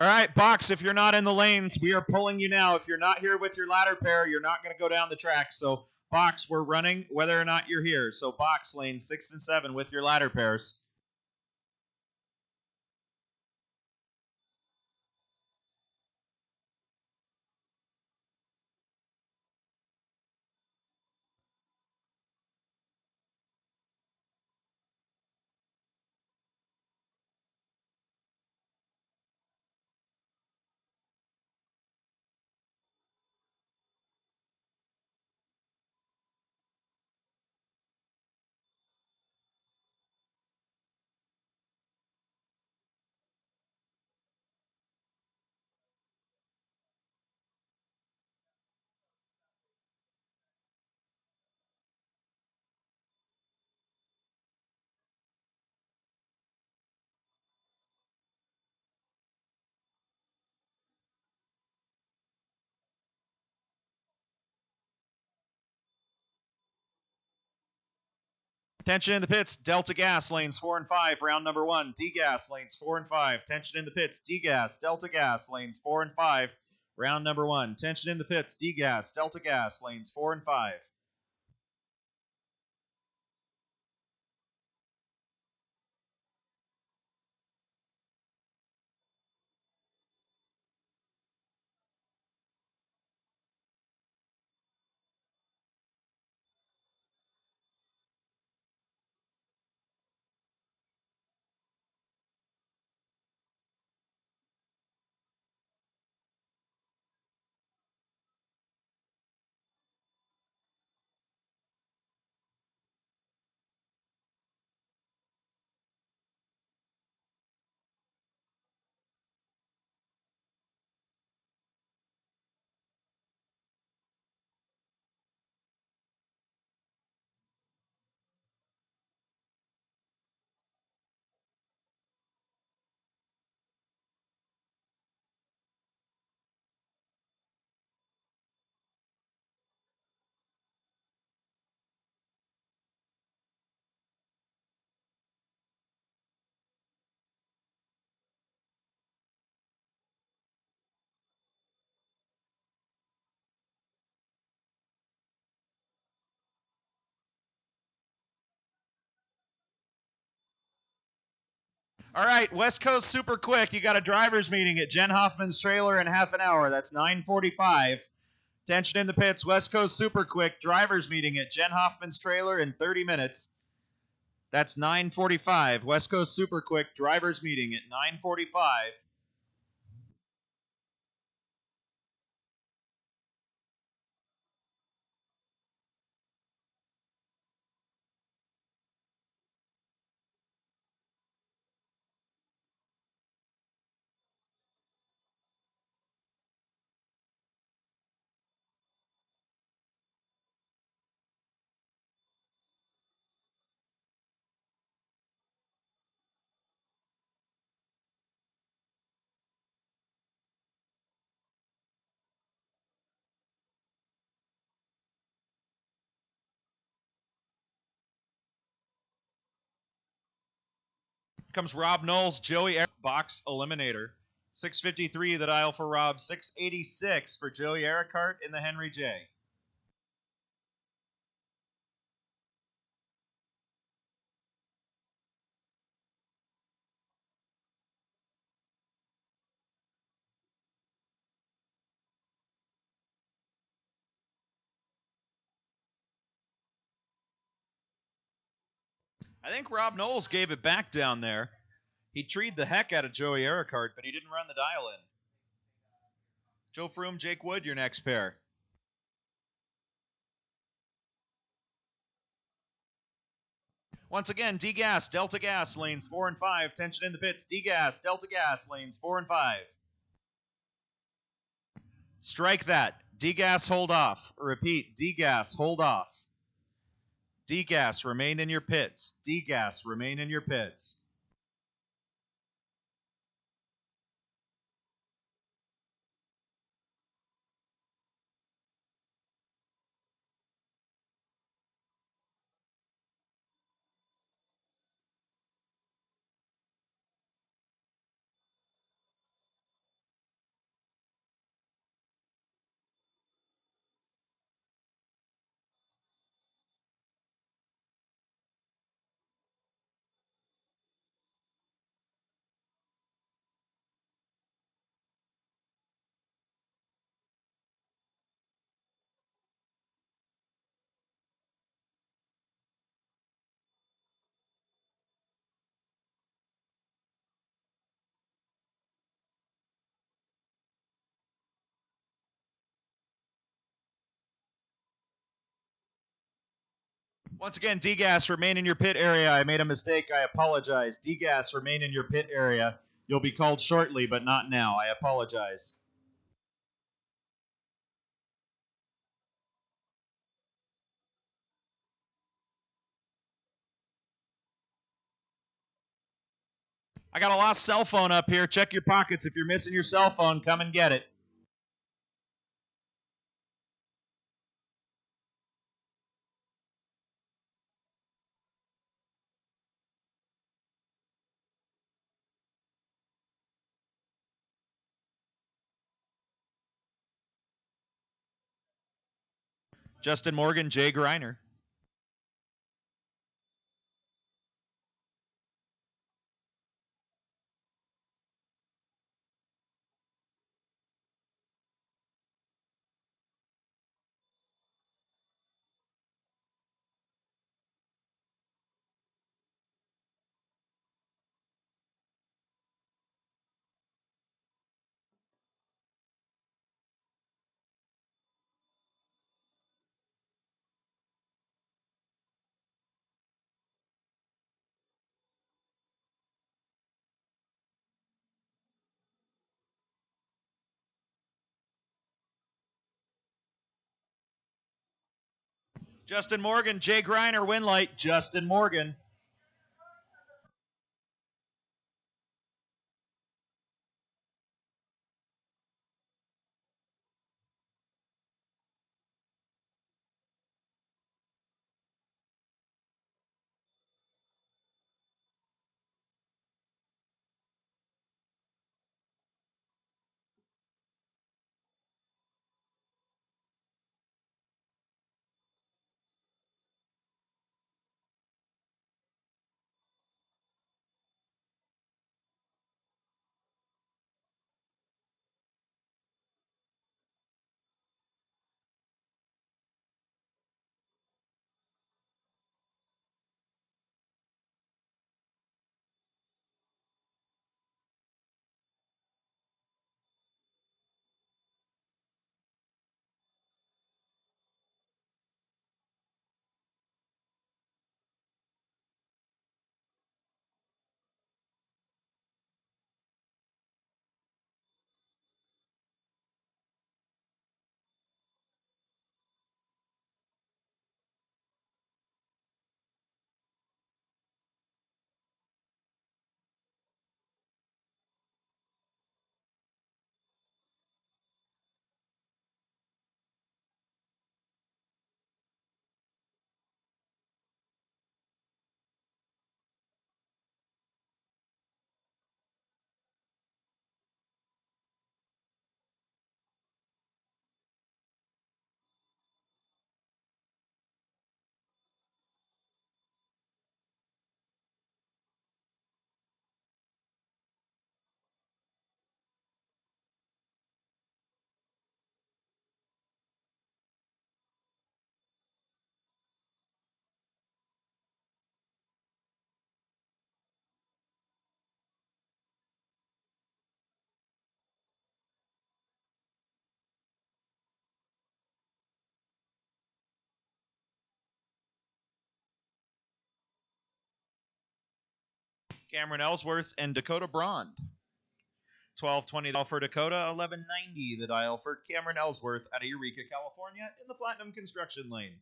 [SPEAKER 1] All right, Box, if you're not in the lanes, we are pulling you now. If you're not here with your ladder pair, you're not going to go down the track. So, Box, we're running whether or not you're here. So, Box, lanes 6 and 7 with your ladder pairs. Tension in the pits, Delta Gas, lanes 4 and 5, round number 1. D-Gas, lanes 4 and 5. Tension in the pits, D-Gas, Delta Gas, lanes 4 and 5, round number 1. Tension in the pits, D-Gas, Delta Gas, lanes 4 and 5. All right, West Coast super quick. You got a driver's meeting at Jen Hoffman's trailer in half an hour. That's 9:45. Tension in the pits, West Coast super quick. Driver's meeting at Jen Hoffman's trailer in 30 minutes. That's 9:45. West Coast super quick. Driver's meeting at 9:45. Comes Rob Knowles, Joey Box Eliminator. 653 the dial for Rob. 686 for Joey Ericart in the Henry J. I think Rob Knowles gave it back down there. He treed the heck out of Joey Ericart, but he didn't run the dial in. Joe Froome, Jake Wood, your next pair. Once again, D-Gas, Delta Gas, lanes 4 and 5. Tension in the pits, D-Gas, Delta Gas, lanes 4 and 5. Strike that. D-Gas, hold off. Repeat, D-Gas, hold off. D-Gas, remain in your pits. D-Gas, remain in your pits. Once again, DGAS, remain in your pit area. I made a mistake. I apologize. DGAS, remain in your pit area. You'll be called shortly, but not now. I apologize. I got a lost cell phone up here. Check your pockets. If you're missing your cell phone, come and get it. Justin Morgan, Jay Griner. Justin Morgan, Jay Griner, win light. Justin Morgan. Cameron Ellsworth and Dakota Brond. 1220 dial for Dakota, 1190 the dial for Cameron Ellsworth out of Eureka, California in the Platinum Construction Lane.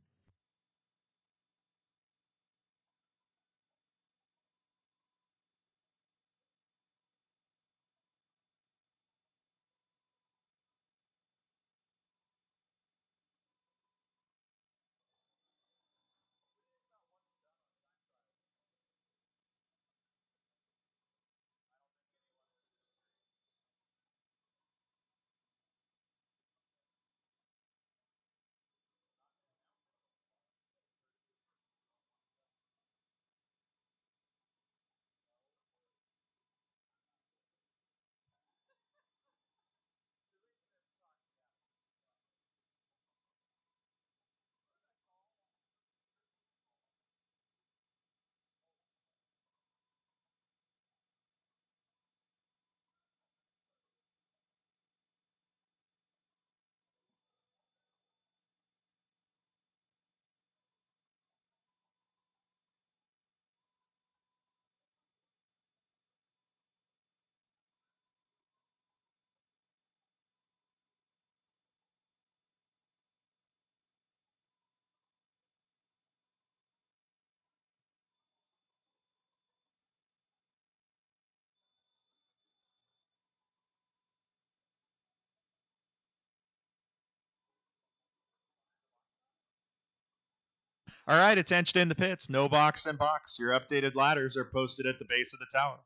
[SPEAKER 1] All right, attention in the pits. No box and box. Your updated ladders are posted at the base of the tower.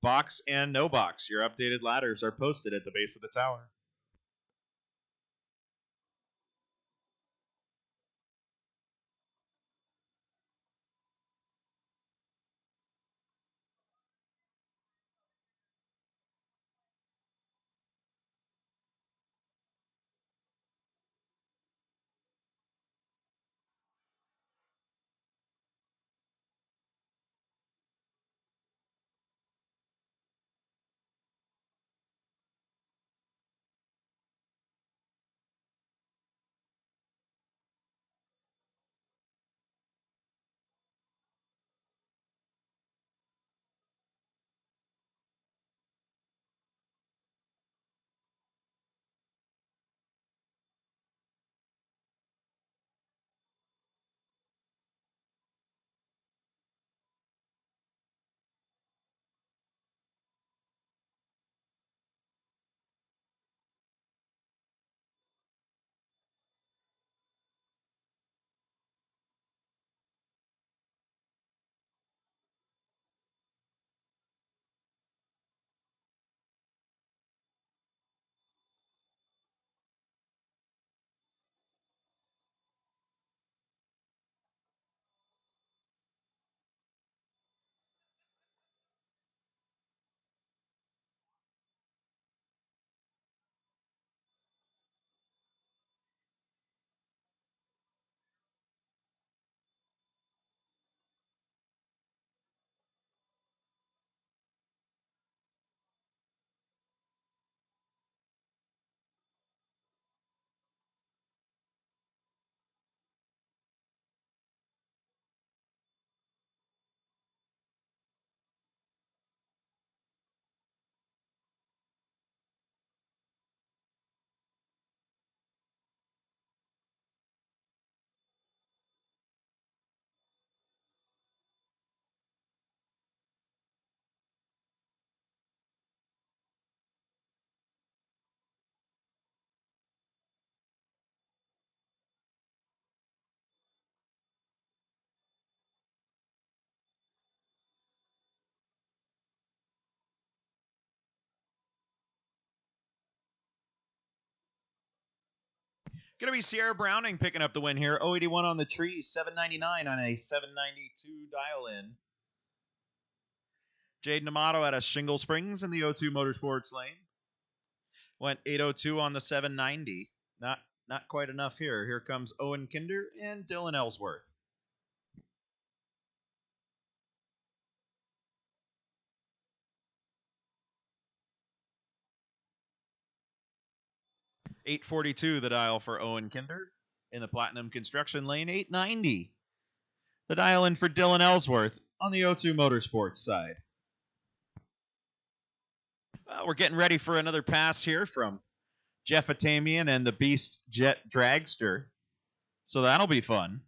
[SPEAKER 1] Box and no box. Your updated ladders are posted at the base of the tower. Going to be Sierra Browning picking up the win here. 081 on the tree, 799 on a 792 dial in. Jade Namato out of Shingle Springs in the O2 Motorsports lane. Went 802 on the 790. Not quite enough here. Here comes Owen Kinder and Dylan Ellsworth. $842 the dial for Owen Kinder in the Platinum Construction lane. $890 the dial in for Dylan Ellsworth on the O2 Motorsports side. We're getting ready for another pass here from Jeff Atamian and the Beast Jet Dragster. So that'll be fun.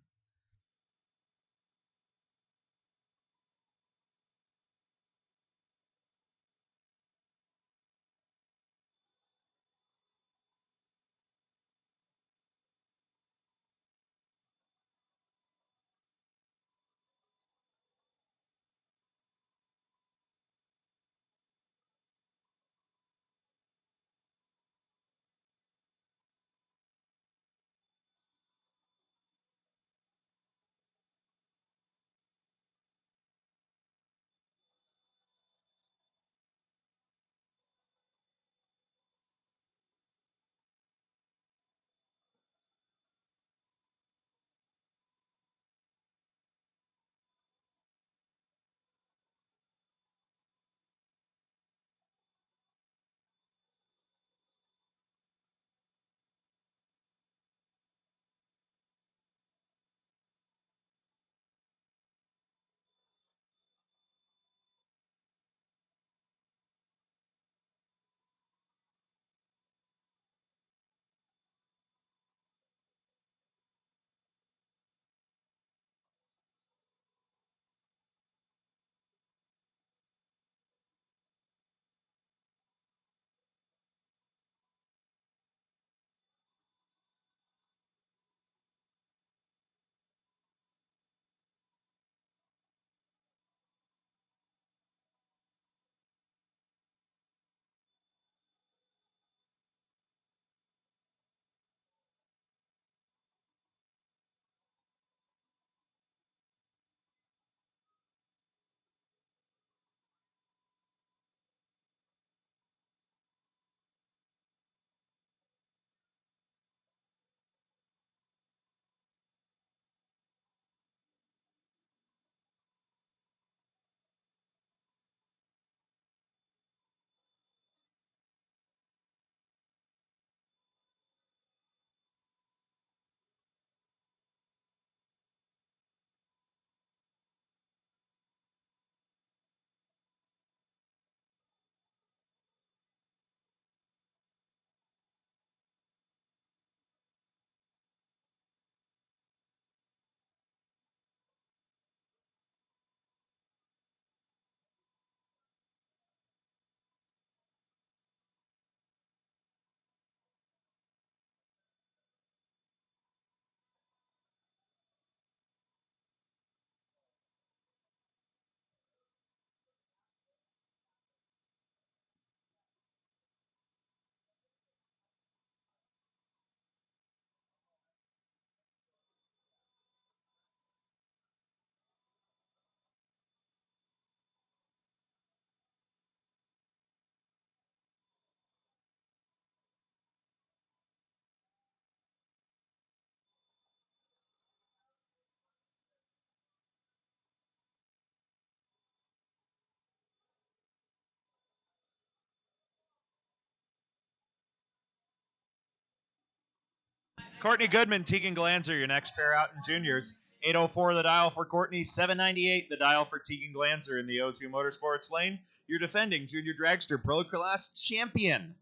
[SPEAKER 1] Courtney Goodman, Tegan Glanzer, your next pair out in juniors. 804 the dial for Courtney, 798 the dial for Tegan Glanzer in the O2 Motorsports lane. Your defending junior dragster pro class champion.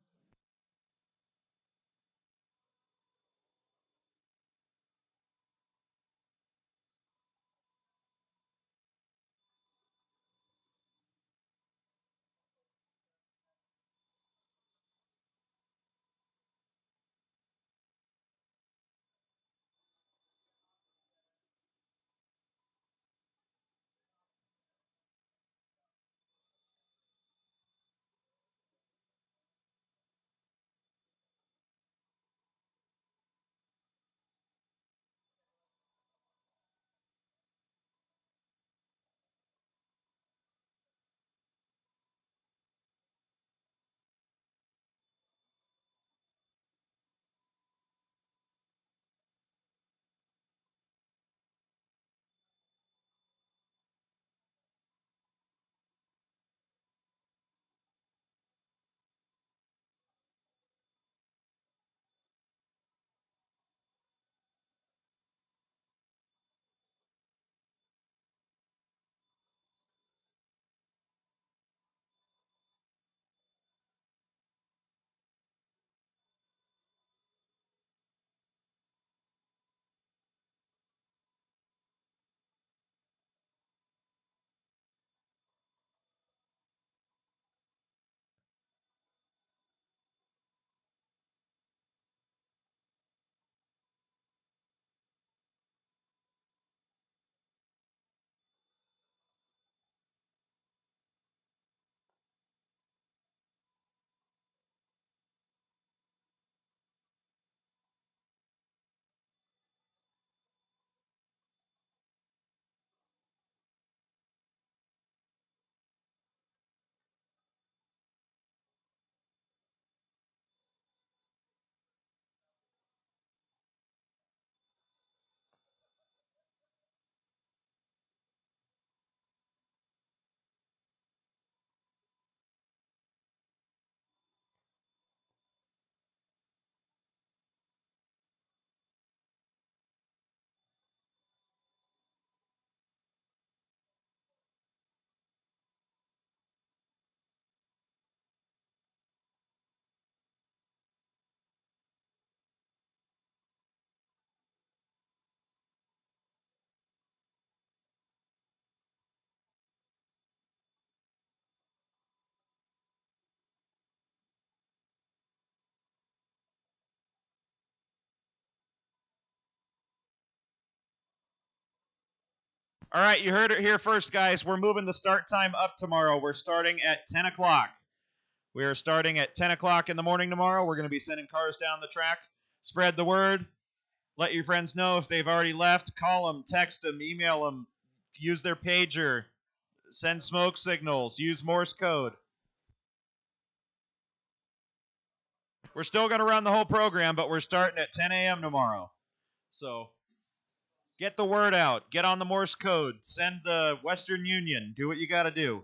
[SPEAKER 1] All right, you heard it here first, guys. We're moving the start time up tomorrow. We're starting at 10 o'clock. We are starting at 10 o'clock in the morning tomorrow. We're going to be sending cars down the track. Spread the word. Let your friends know if they've already left. Call them, text them, email them. Use their pager. Send smoke signals. Use Morse code. We're still going to run the whole program, but we're starting at 10 a.m. tomorrow. So get the word out. Get on the Morse code. Send the Western Union. Do what you got to do.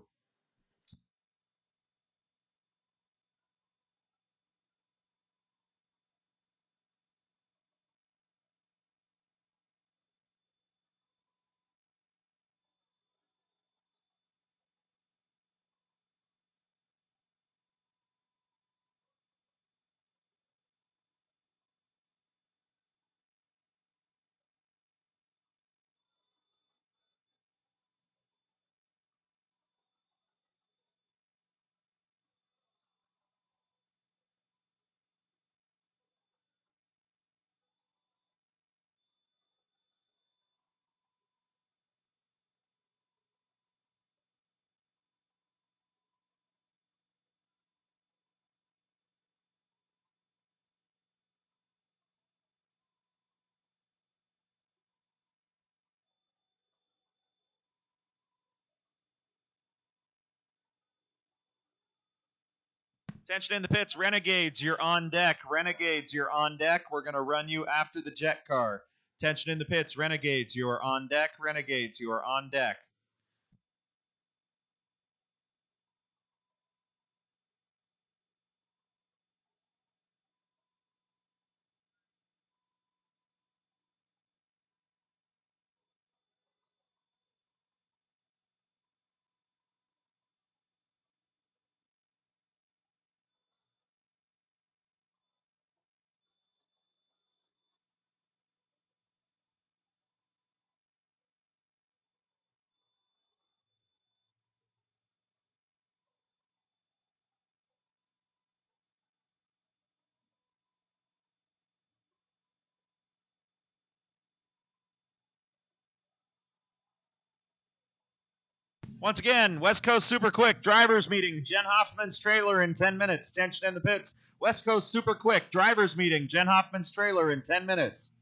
[SPEAKER 1] Attention in the pits, Renegades, you're on deck. Renegades, you're on deck. We're going to run you after the jet car. Attention in the pits, Renegades, you are on deck. Renegades, you are on deck. Once again, West Coast Super Quick drivers meeting. Jen Hoffman's trailer in 10 minutes. Tension in the pits. West Coast Super Quick drivers meeting. Jen Hoffman's trailer in 10 minutes.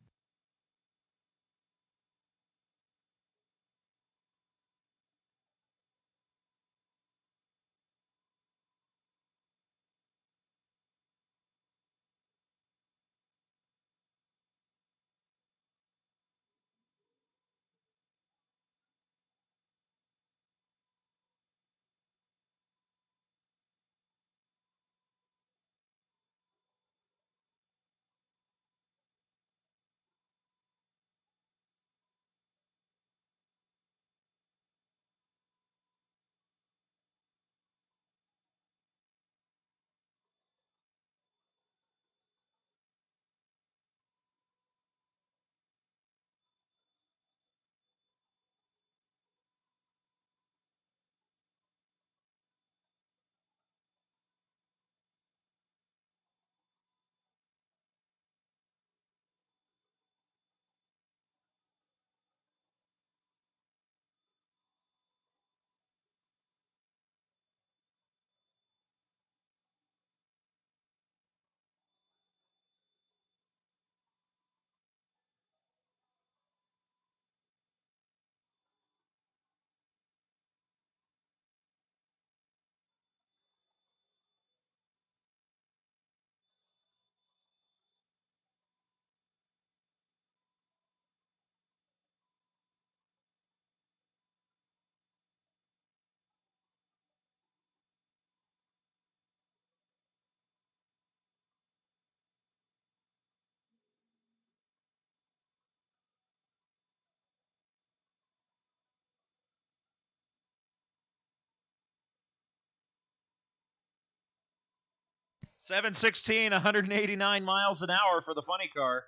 [SPEAKER 1] $716, 189 miles an hour for the funny car.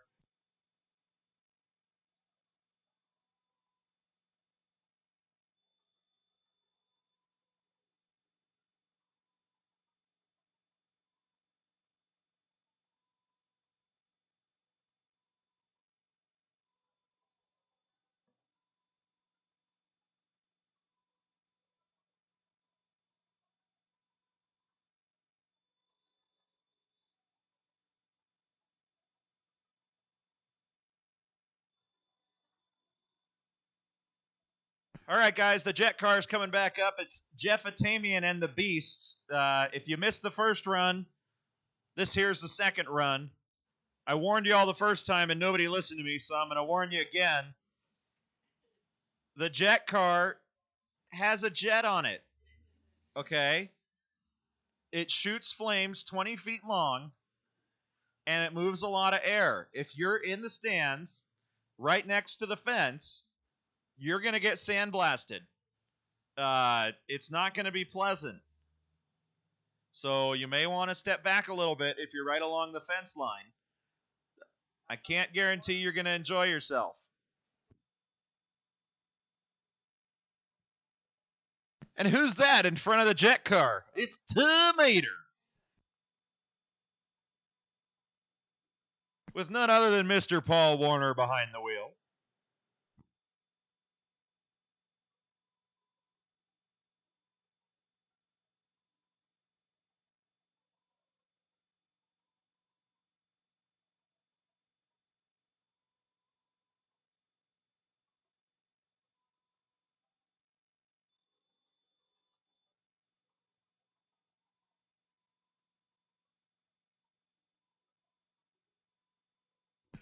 [SPEAKER 1] All right, guys, the jet car is coming back up. It's Jeff Atamian and the Beast. If you missed the first run, this here's the second run. I warned you all the first time and nobody listened to me, so I'm going to warn you again. The jet car has a jet on it, okay? It shoots flames 20 feet long, and it moves a lot of air. If you're in the stands right next to the fence, you're going to get sandblasted. It's not going to be pleasant. So you may want to step back a little bit if you're right along the fence line. I can't guarantee you're going to enjoy yourself. And who's that in front of the jet car? It's Tomater. With none other than Mr. Paul Warner behind the wheel.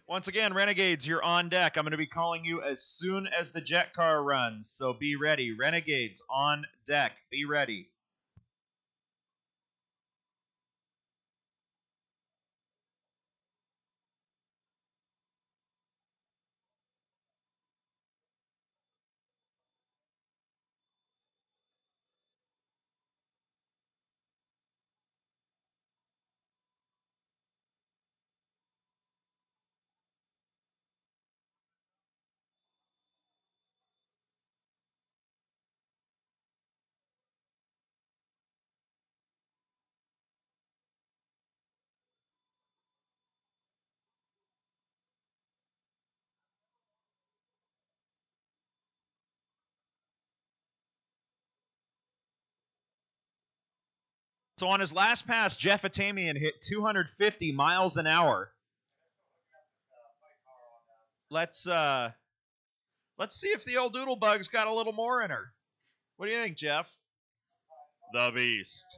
[SPEAKER 1] Once again, Renegades, you're on deck. I'm going to be calling you as soon as the jet car runs, so be ready. Renegades, on deck. Be ready. So on his last pass, Jeff Atamian hit 250 miles an hour. Let's see if the old Doodlebug's got a little more in her. What do you think, Jeff? The Beast.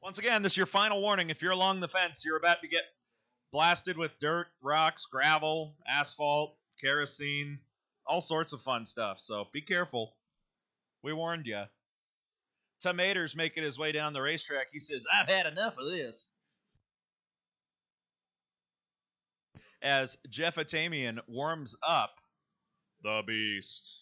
[SPEAKER 1] Once again, this is your final warning. If you're along the fence, you're about to get blasted with dirt, rocks, gravel, asphalt, kerosene, all sorts of fun stuff. So be careful. We warned you. Tomater's making his way down the racetrack. He says, I've had enough of this. As Jeff Atamian warms up the Beast.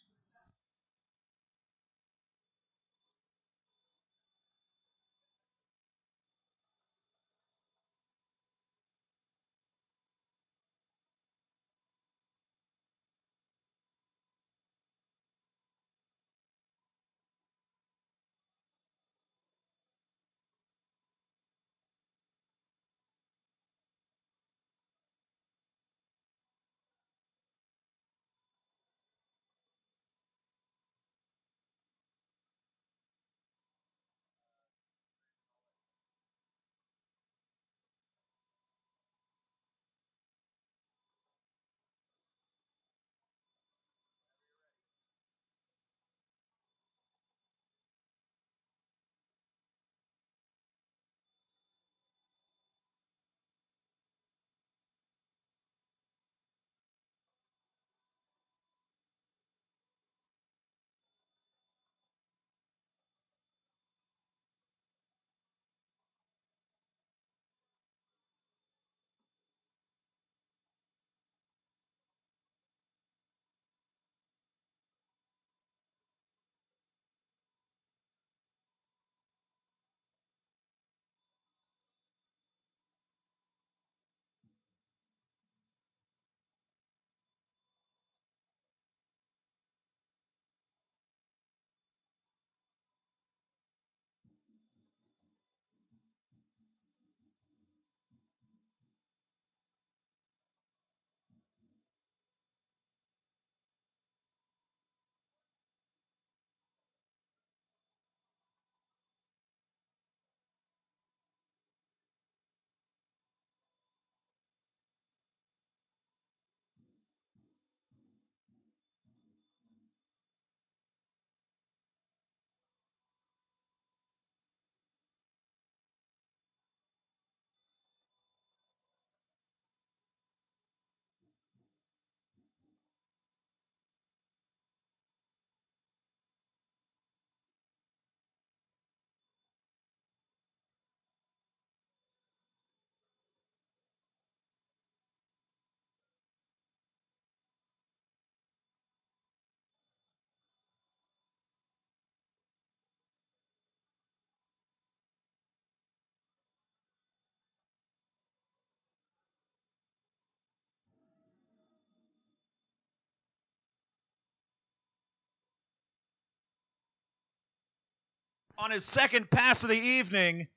[SPEAKER 1] On his second pass of the evening,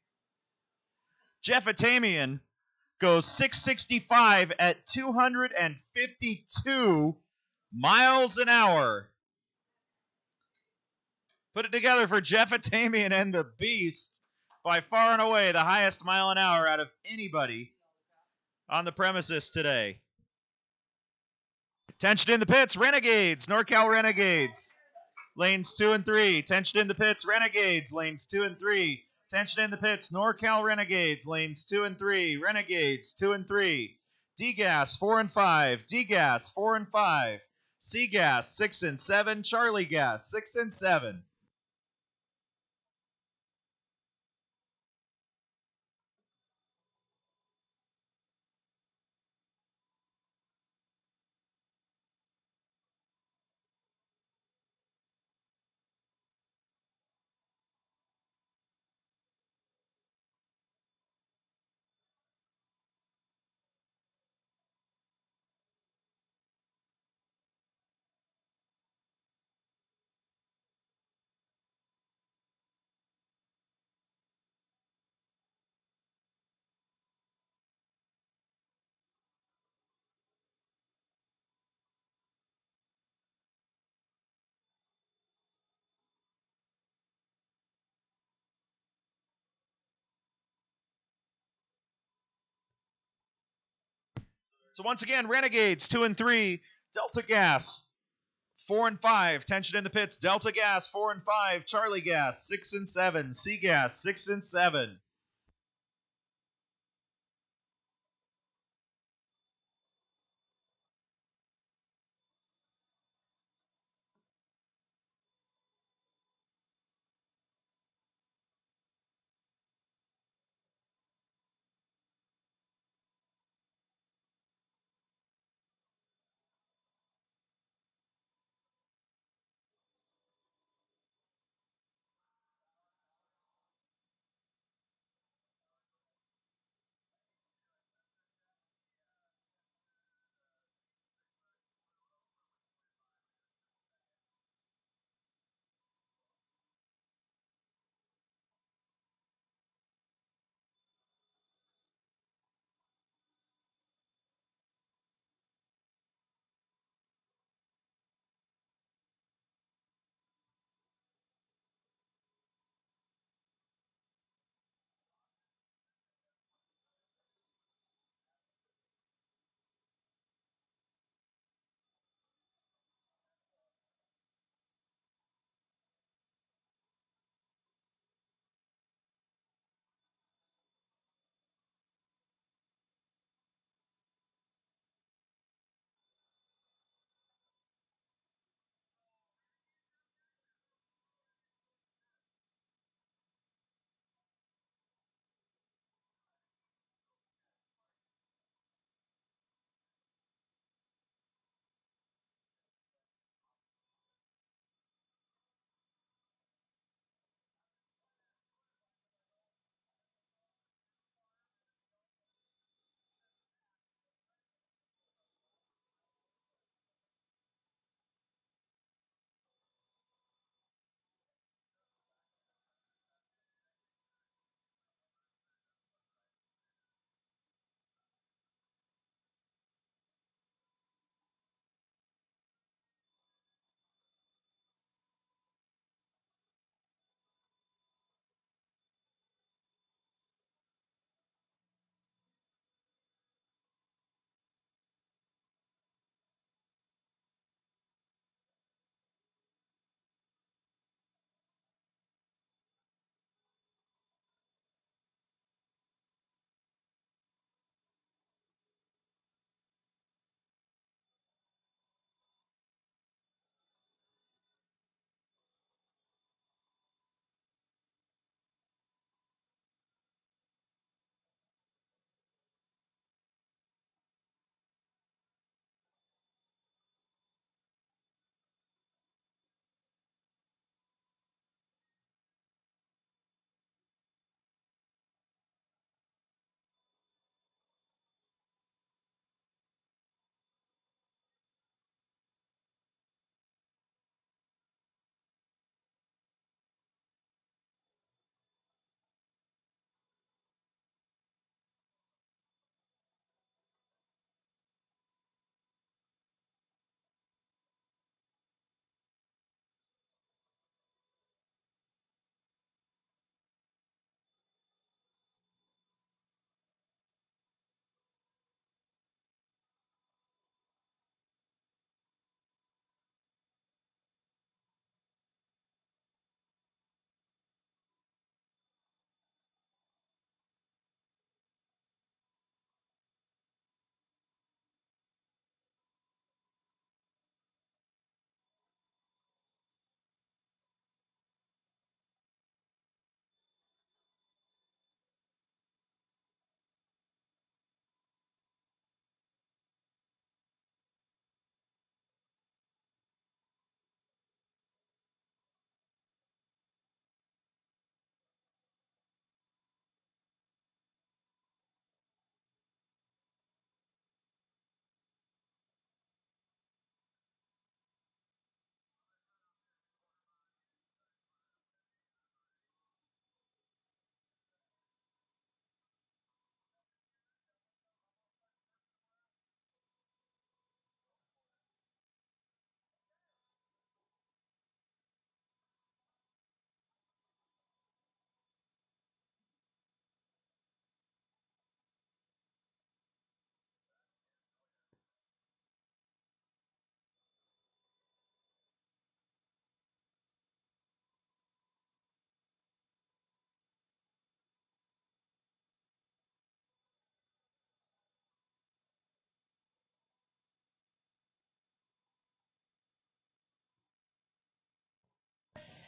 [SPEAKER 1] Jeff Atamian goes 665 at 252 miles an hour. Put it together for Jeff Atamian and the Beast. By far and away the highest mile an hour out of anybody on the premises today. Tension in the pits, Renegades, NorCal Renegades. Lanes 2 and 3. Tension in the pits, Renegades. Lanes 2 and 3. Tension in the pits, NorCal Renegades. Lanes 2 and 3. Renegades 2 and 3. D-Gas 4 and 5. D-Gas 4 and 5. C-Gas 6 and 7. Charlie Gas 6 and 7. So once again, Renegades 2 and 3, Delta Gas 4 and 5, tension in the pits, Delta Gas 4 and 5, Charlie Gas 6 and 7, Sea Gas 6 and 7.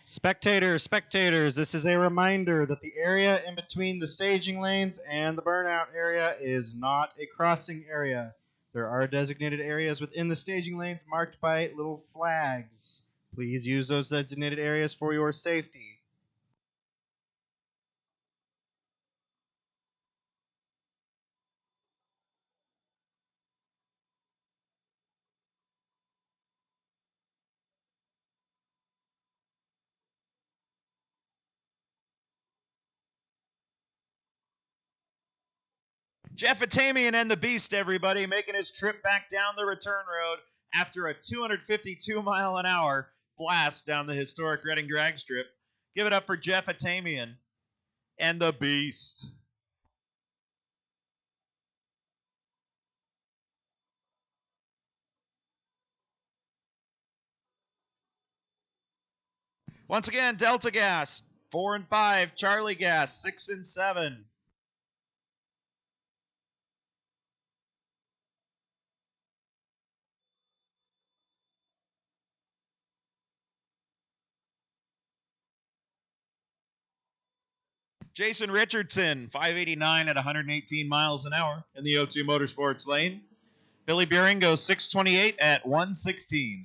[SPEAKER 3] Spectators, this is a reminder that the area in between the staging lanes and the burnout area is not a crossing area. There are designated areas within the staging lanes marked by little flags. Please use those designated areas for your safety.
[SPEAKER 1] Jeff Atamian and the Beast, everybody, making his trip back down the return road after a 252-mile-an-hour blast down the historic Reading drag strip. Give it up for Jeff Atamian and the Beast. Once again, Delta Gas, 4 and 5. Charlie Gas, 6 and 7. Jason Richardson, 589 at 118 miles an hour in the O2 Motorsports lane. Billy Buring goes 628 at 116.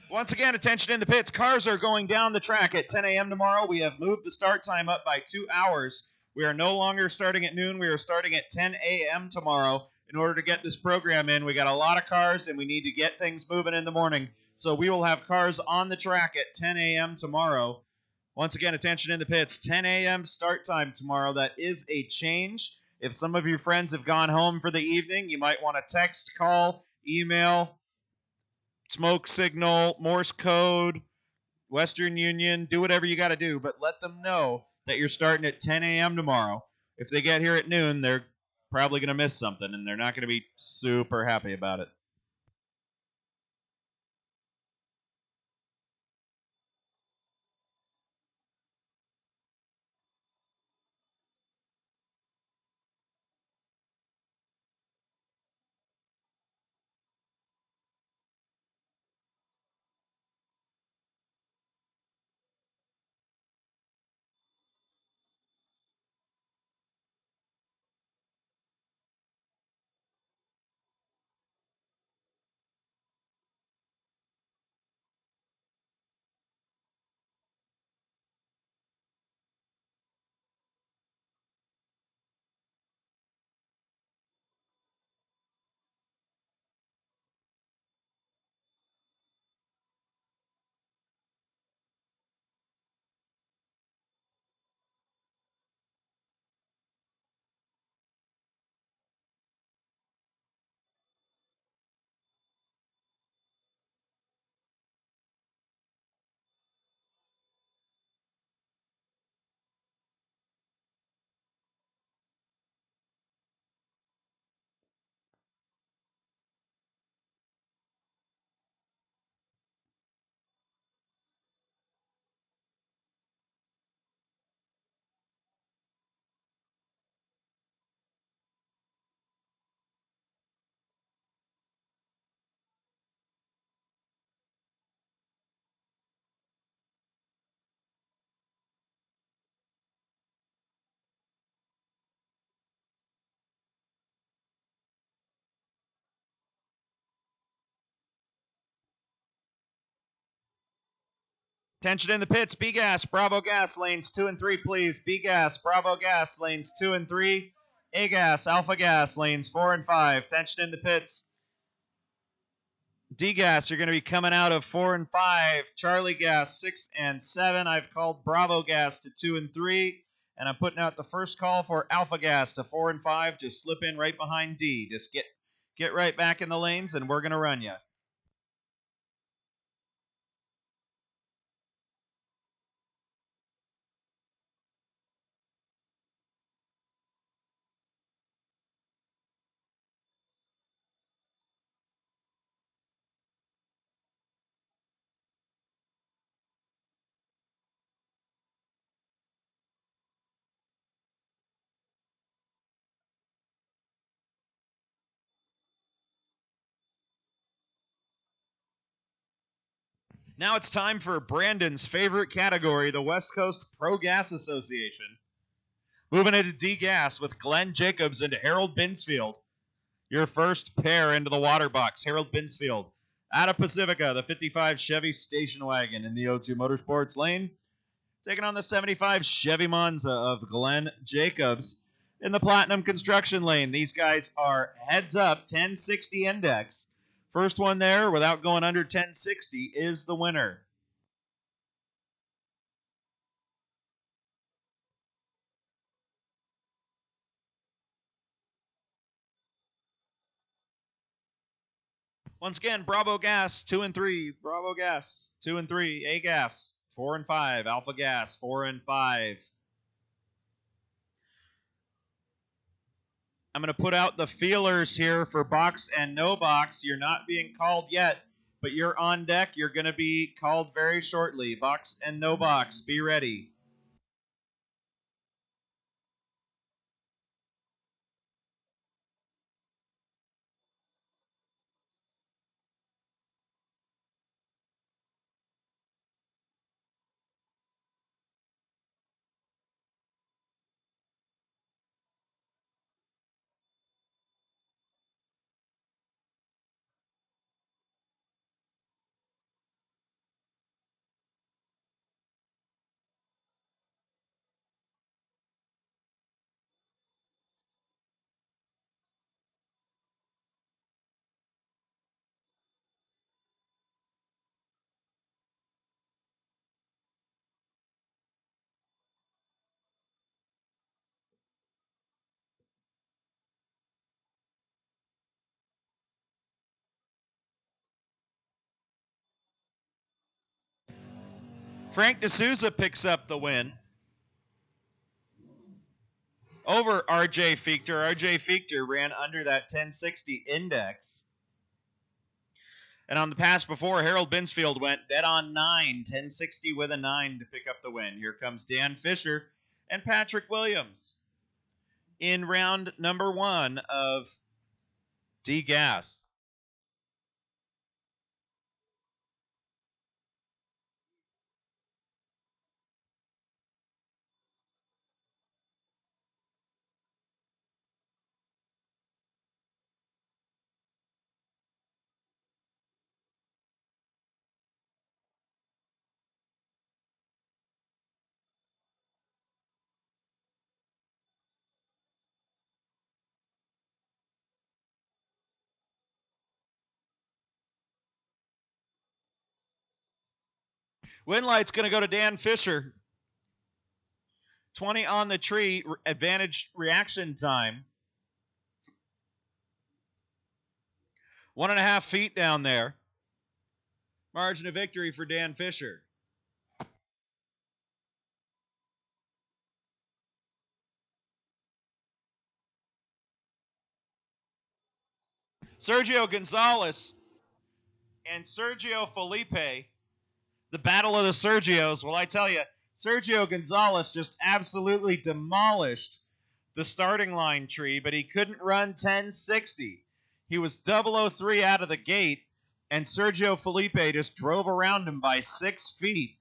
[SPEAKER 1] Once again, attention in the pits. Cars are going down the track at 10 a.m. tomorrow. We have moved the start time up by 2 hours. We are no longer starting at noon. We are starting at 10 a.m. tomorrow in order to get this program in. We got a lot of cars, and we need to get things moving in the morning. So we will have cars on the track at 10 a.m. tomorrow. Once again, attention in the pits. 10 a.m. start time tomorrow. That is a change. If some of your friends have gone home for the evening, you might want to text, call, email, smoke signal, Morse code, Western Union, do whatever you got to do, but let them know that you're starting at 10 a.m. tomorrow. If they get here at noon, they're probably going to miss something, and they're not going to be super happy about it. Tension in the pits. B gas, Bravo gas, lanes 2 and 3, please. B gas, Bravo gas, lanes 2 and 3. A gas, Alpha gas, lanes 4 and 5. Tension in the pits. D gas, you're going to be coming out of 4 and 5. Charlie gas, 6 and 7. I've called Bravo gas to 2 and 3. And I'm putting out the first call for Alpha gas to 4 and 5. Just slip in right behind D. Just get right back in the lanes, and we're going to run you. Now it's time for Brandon's favorite category, the West Coast Pro Gas Association. Moving into D-Gas with Glenn Jacobs into Harold Binsfield. Your first pair into the water box, Harold Binsfield. Out of Pacifica, the 55 Chevy station wagon in the O2 Motorsports lane. Taking on the 75 Chevy Monza of Glenn Jacobs in the Platinum Construction lane. These guys are heads up, 1060 index. First one there without going under 1060 is the winner. Once again, Bravo Gas, 2 and 3. Bravo Gas, 2 and 3. A Gas, 4 and 5. Alpha Gas, 4 and 5. I'm going to put out the feelers here for box and no box. You're not being called yet, but you're on deck. You're going to be called very shortly. Box and no box. Be ready. Frank D'Souza picks up the win over RJ Fichter. RJ Fichter ran under that 1060 index. And on the pass before, Harold Binsfield went dead on 9, 1060 with a 9 to pick up the win. Here comes Dan Fisher and Patrick Williams in round number 1 of D-Gas. Win light's going to go to Dan Fisher. 20 on the tree, advantage reaction time. 1.5 feet down there. Margin of victory for Dan Fisher. Sergio Gonzalez and Sergio Felipe. The battle of the Sergios. Well, I tell you, Sergio Gonzalez just absolutely demolished the starting line tree, but he couldn't run 1060. He was 003 out of the gate, and Sergio Felipe just drove around him by 6 feet.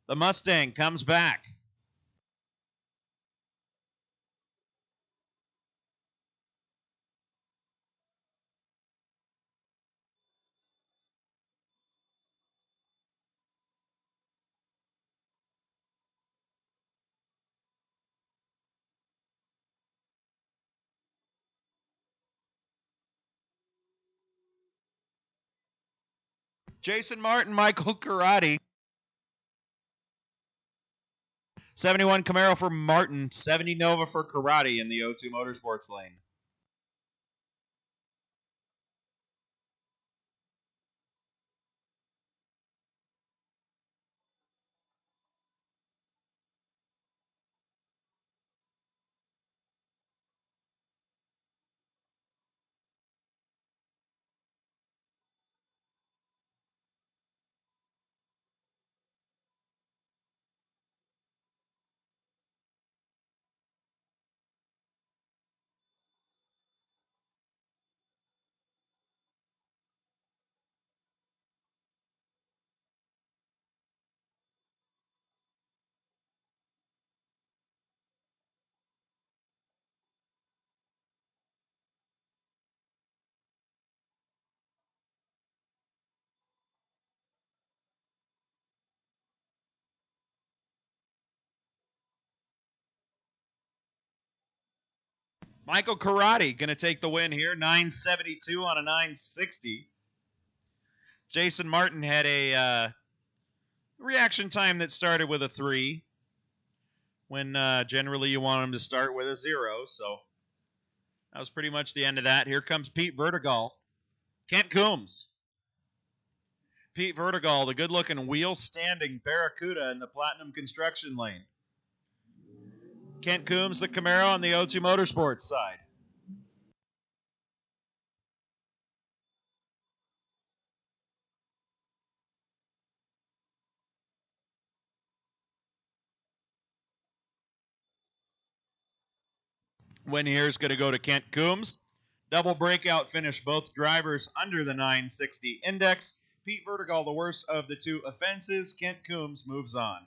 [SPEAKER 1] The Mustang comes back. Jason Martin, Michael Karate. 71 Camaro for Martin, 70 Nova for Karate in the O2 Motorsports lane. Michael Karate going to take the win here, 972 on a 960. Jason Martin had a reaction time that started with a 3 when generally you want him to start with a 0. So that was pretty much the end of that. Here comes Pete Vertigal. Kent Coombs. Pete Vertigal, the good-looking wheel-standing Barracuda in the Platinum Construction lane. Kent Coombs, the Camaro on the O2 Motorsports side. Win here is going to go to Kent Coombs. Double breakout finish, both drivers under the 960 index. Pete Vertigal, the worst of the two offenses. Kent Coombs moves on.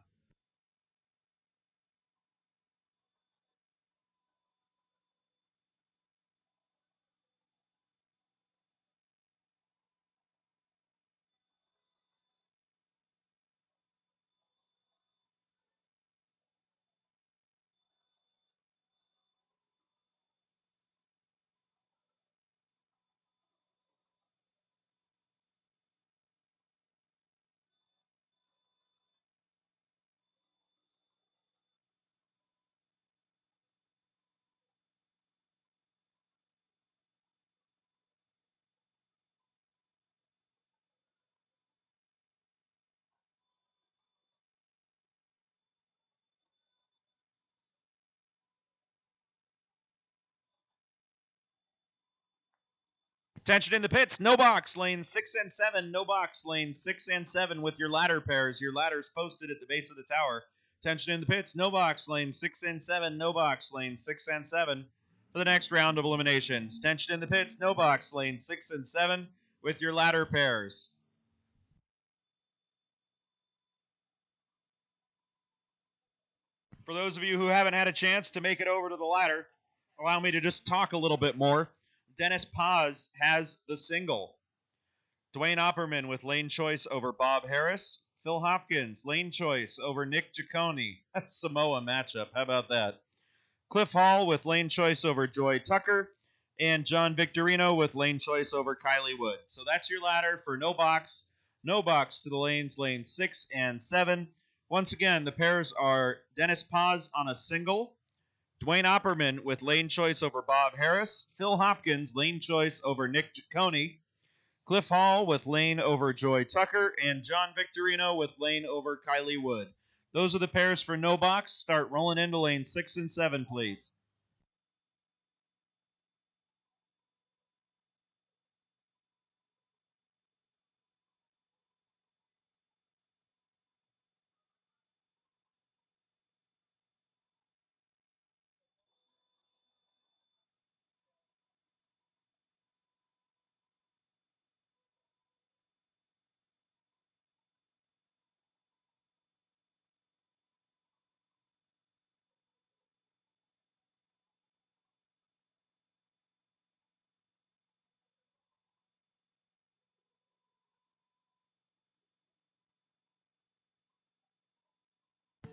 [SPEAKER 1] Attention in the pits, no box, lane 6 and 7, no box, lane 6 and 7 with your ladder pairs. Your ladders posted at the base of the tower. Attention in the pits, no box, lane 6 and 7, no box, lane 6 and 7 for the next round of eliminations. Attention in the pits, no box, lane 6 and 7 with your ladder pairs. For those of you who haven't had a chance to make it over to the ladder, allow me to just talk a little bit more. Dennis Paz has the single. Dwayne Opperman with lane choice over Bob Harris. Phil Hopkins, lane choice over Nick Ciccone. Samoa matchup. How about that? Cliff Hall with lane choice over Joy Tucker. And John Victorino with lane choice over Kylie Wood. So that's your ladder for no box. No box to the lanes, lane 6 and 7. Once again, the pairs are Dennis Paz on a single. Dwayne Opperman with lane choice over Bob Harris. Phil Hopkins, lane choice over Nick Ciccone. Cliff Hall with lane over Joy Tucker. And John Victorino with lane over Kylie Wood. Those are the pairs for no box. Start rolling into lane 6 and 7, please.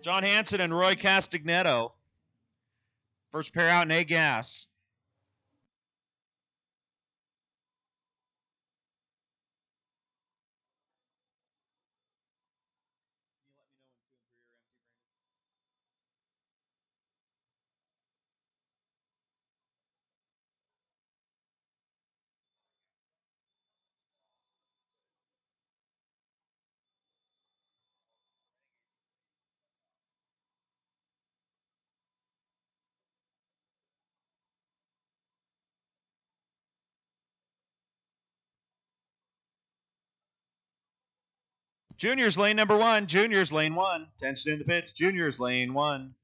[SPEAKER 1] John Hansen and Roy Castagnetto. First pair out in A gas. Juniors lane number 1. Juniors lane 1. Tension in the pits. Juniors lane 1.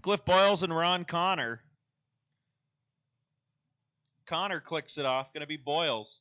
[SPEAKER 1] Cliff Boyles and Ron Connor. Connor clicks it off. Going to be Boyles.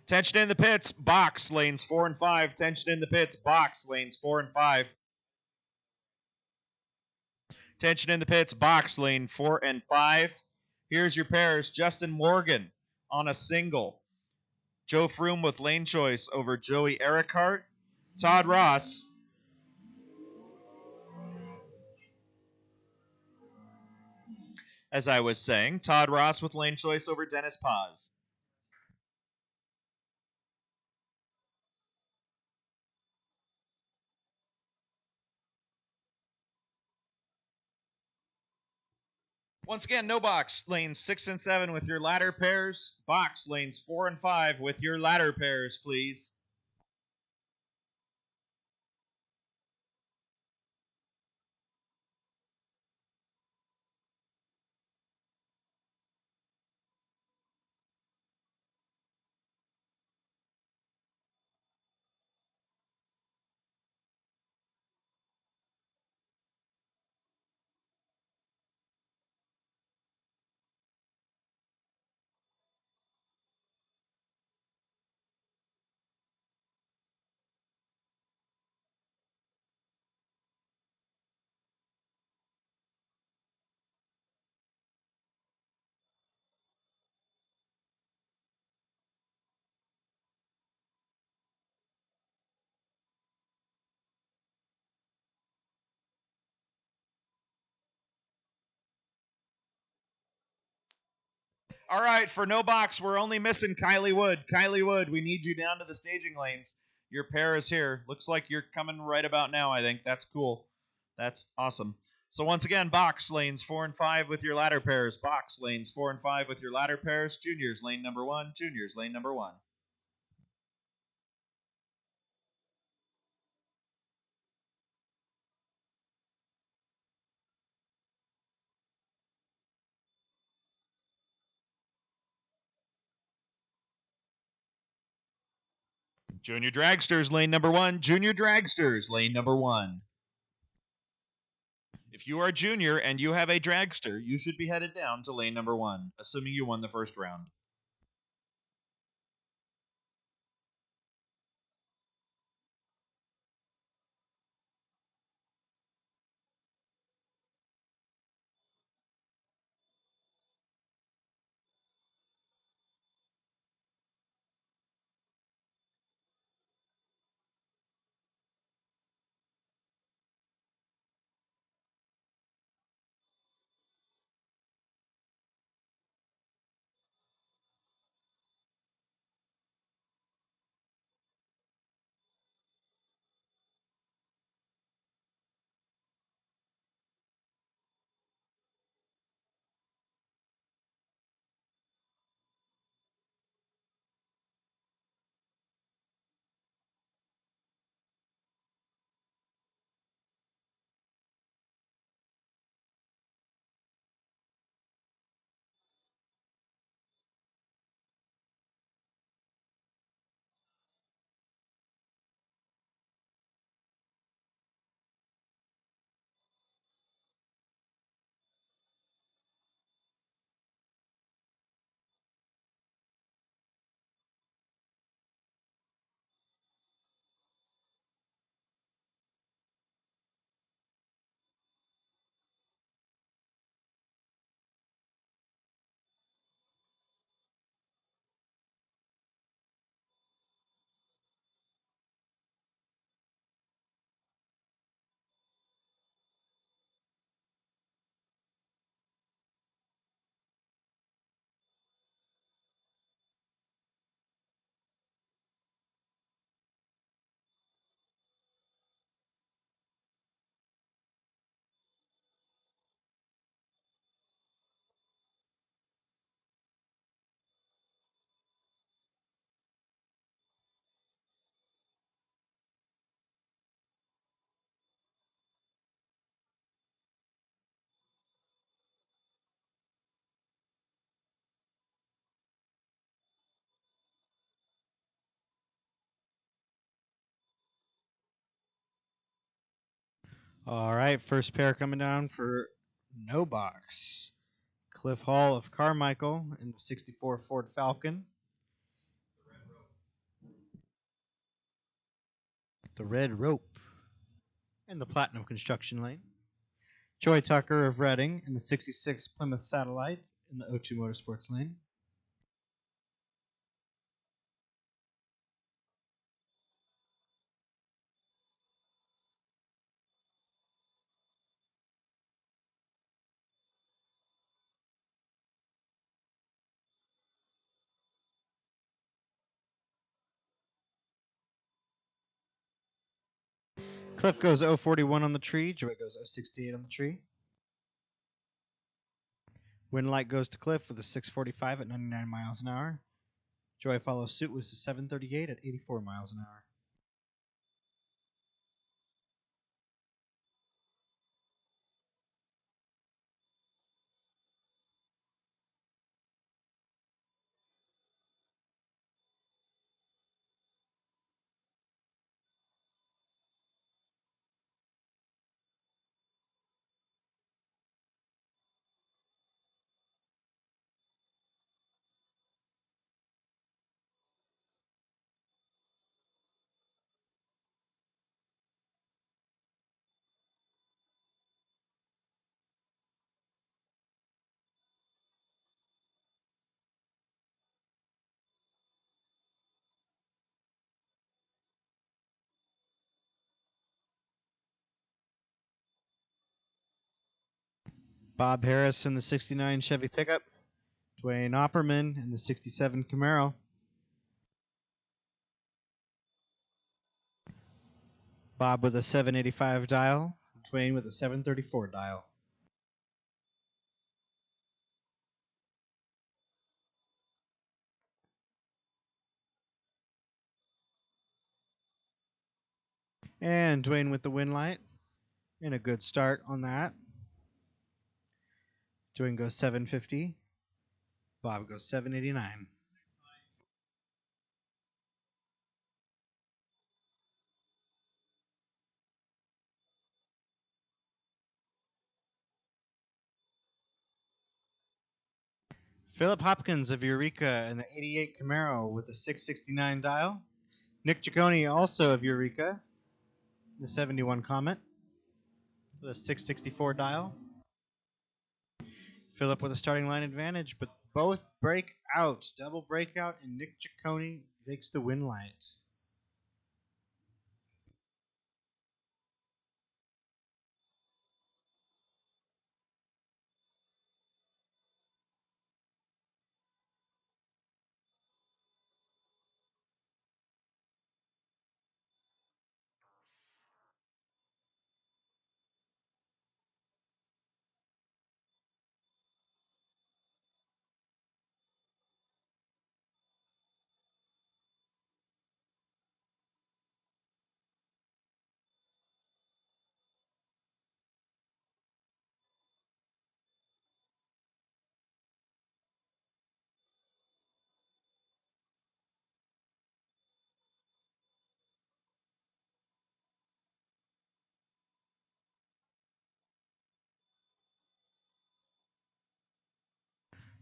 [SPEAKER 1] Tension in the pits. Box lanes 4 and 5. Tension in the pits. Box lanes 4 and 5. Tension in the pits. Box lane 4 and 5. Here's your pairs. Justin Morgan on a single. Joe Froome with lane choice over Joey Earhart. Todd Ross. As I was saying, Todd Ross with lane choice over Dennis Paz. Once again, no box. Lanes 6 and 7 with your ladder pairs. Box lanes 4 and 5 with your ladder pairs, please. All right, for no box, we're only missing Kylie Wood. Kylie Wood, we need you down to the staging lanes. Your pair is here. Looks like you're coming right about now, I think. That's cool. That's awesome. So once again, box lanes 4 and 5 with your ladder pairs. Box lanes 4 and 5 with your ladder pairs. Juniors lane number 1. Juniors lane number 1. Junior Dragsters, lane number 1. Junior Dragsters, lane number 1. If you are a junior and you have a dragster, you should be headed down to lane number 1, assuming you won the first round.
[SPEAKER 3] All right, first pair coming down for no box. Cliff Hall of Carmichael in the 64 Ford Falcon. The Red Rope in the Platinum Construction Lane. Joy Tucker of Reading in the 66 Plymouth Satellite in the O2 Motorsports Lane. Cliff goes 041 on the tree. Joy goes 068 on the tree. Winlight goes to Cliff with a 645 at 99 miles an hour. Joy follows suit with a 738 at 84 miles an hour. Bob Harris in the 69 Chevy pickup. Dwayne Opperman in the 67 Camaro. Bob with a 785 dial. Dwayne with a 734 dial. And Dwayne with the Winlight. And a good start on that. Dwayne goes 750. Bob goes 789. Philip Hopkins of Eureka in the 88 Camaro with a 669 dial. Nick Ciccone also of Eureka, the 71 Comet with a 664 dial. Philip with a starting line advantage, but both break out. Double breakout, and Nick Ciccone takes the win light.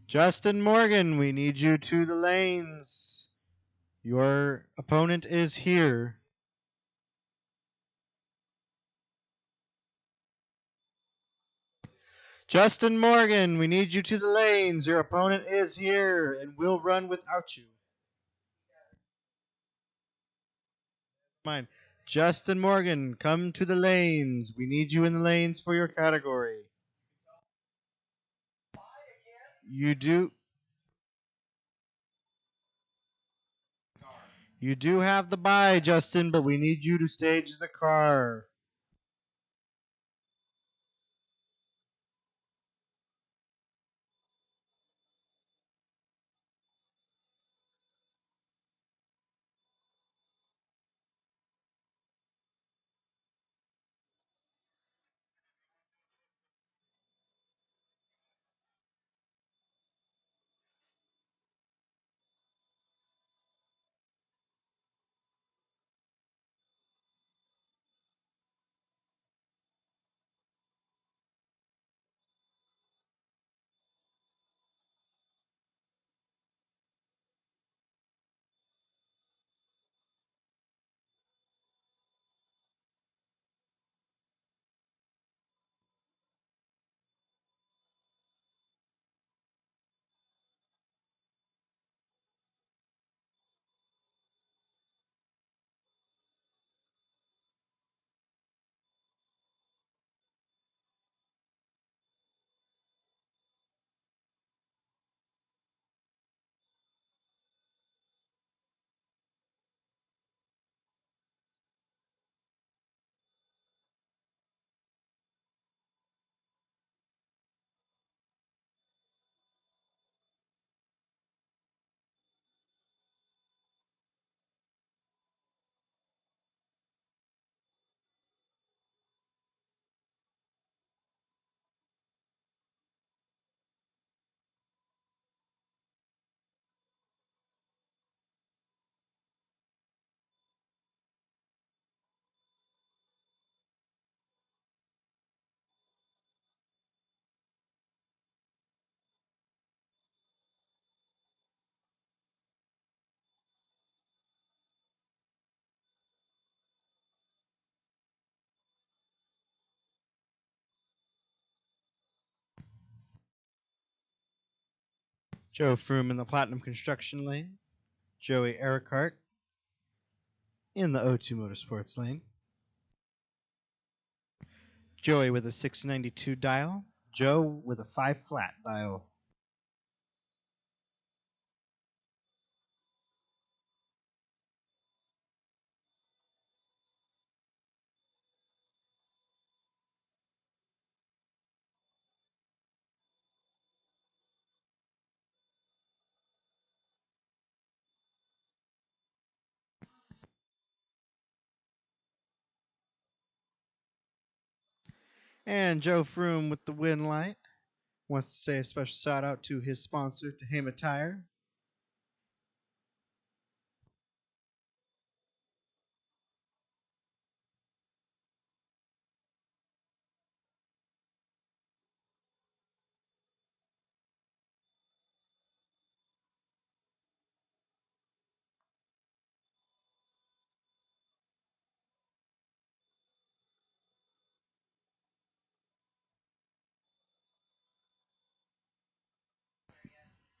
[SPEAKER 3] Justin Morgan, we need you to the lanes. Your opponent is here. Justin Morgan, we need you to the lanes. Your opponent is here and will run without you. Mind. Justin Morgan, come to the lanes. We need you in the lanes for your category. You do have the bye, Justin, but we need you to stage the car. Joe Froome in the Platinum Construction lane. Joey Earhart in the O2 Motorsports lane. Joey with a 692 dial. Joe with a 5 flat dial. And Joe Froome with the win light. Wants to say a special shout out to his sponsor, Tehama Tire.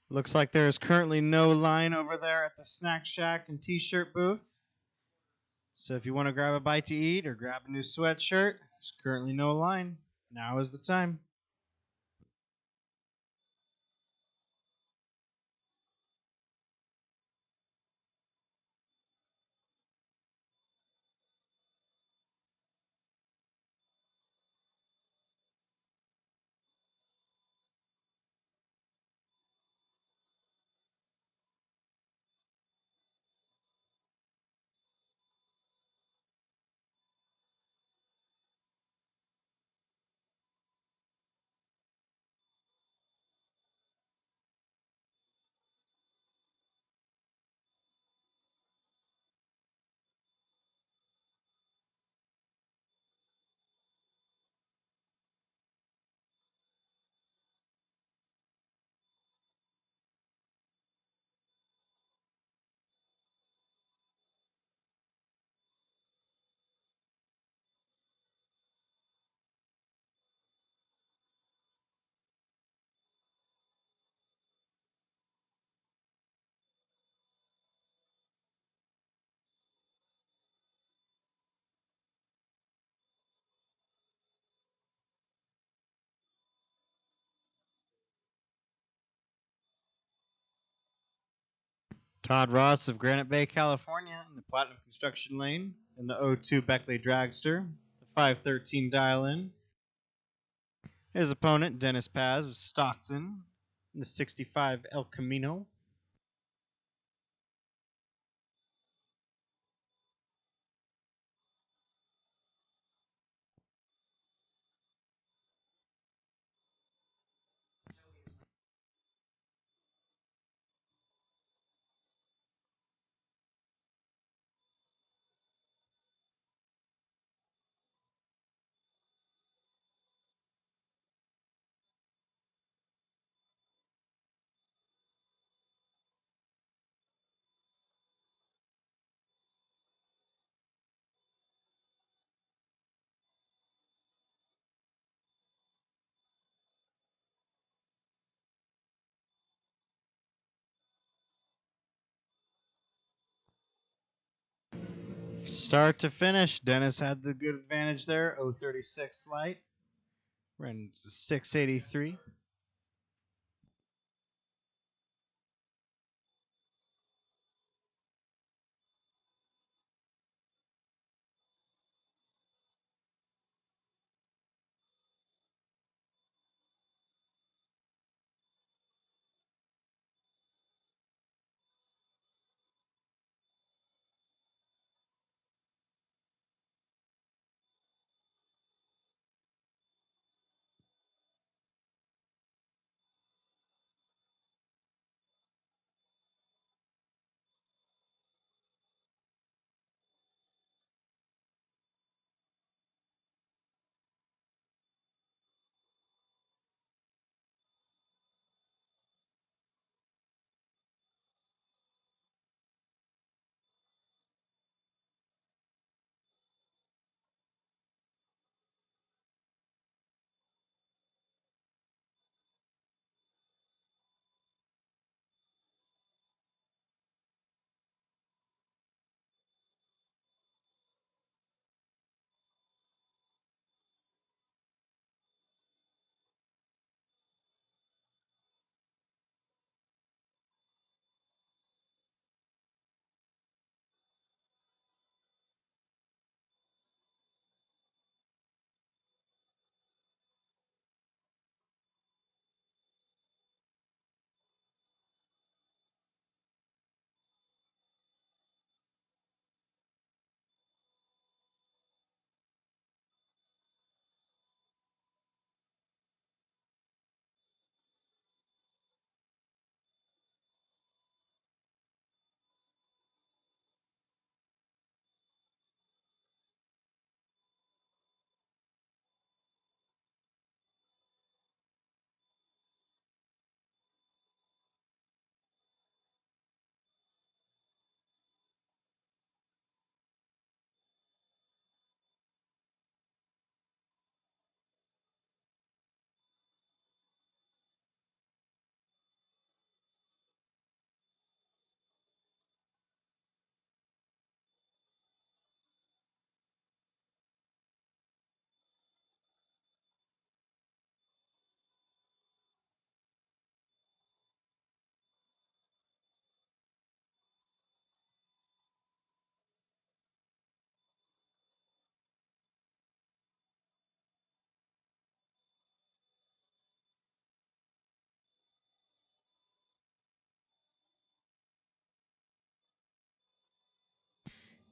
[SPEAKER 3] Looks like there is currently no line over there at the Snack Shack and T-shirt booth. So if you want to grab a bite to eat or grab a new sweatshirt, there's currently no line. Now is the time. Todd Ross of Granite Bay, California, in the Platinum Construction Lane, in the O2 Beckley Dragster, the 513 dial-in. His opponent, Dennis Paz of Stockton, in the 65 El Camino. Start to finish, Dennis had the good advantage there. 036 light. Ran to 683.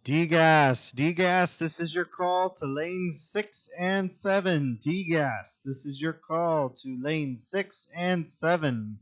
[SPEAKER 3] D-Gas, D-Gas, this is your call to lanes 6 and 7. D-Gas, this is your call to lanes 6 and 7.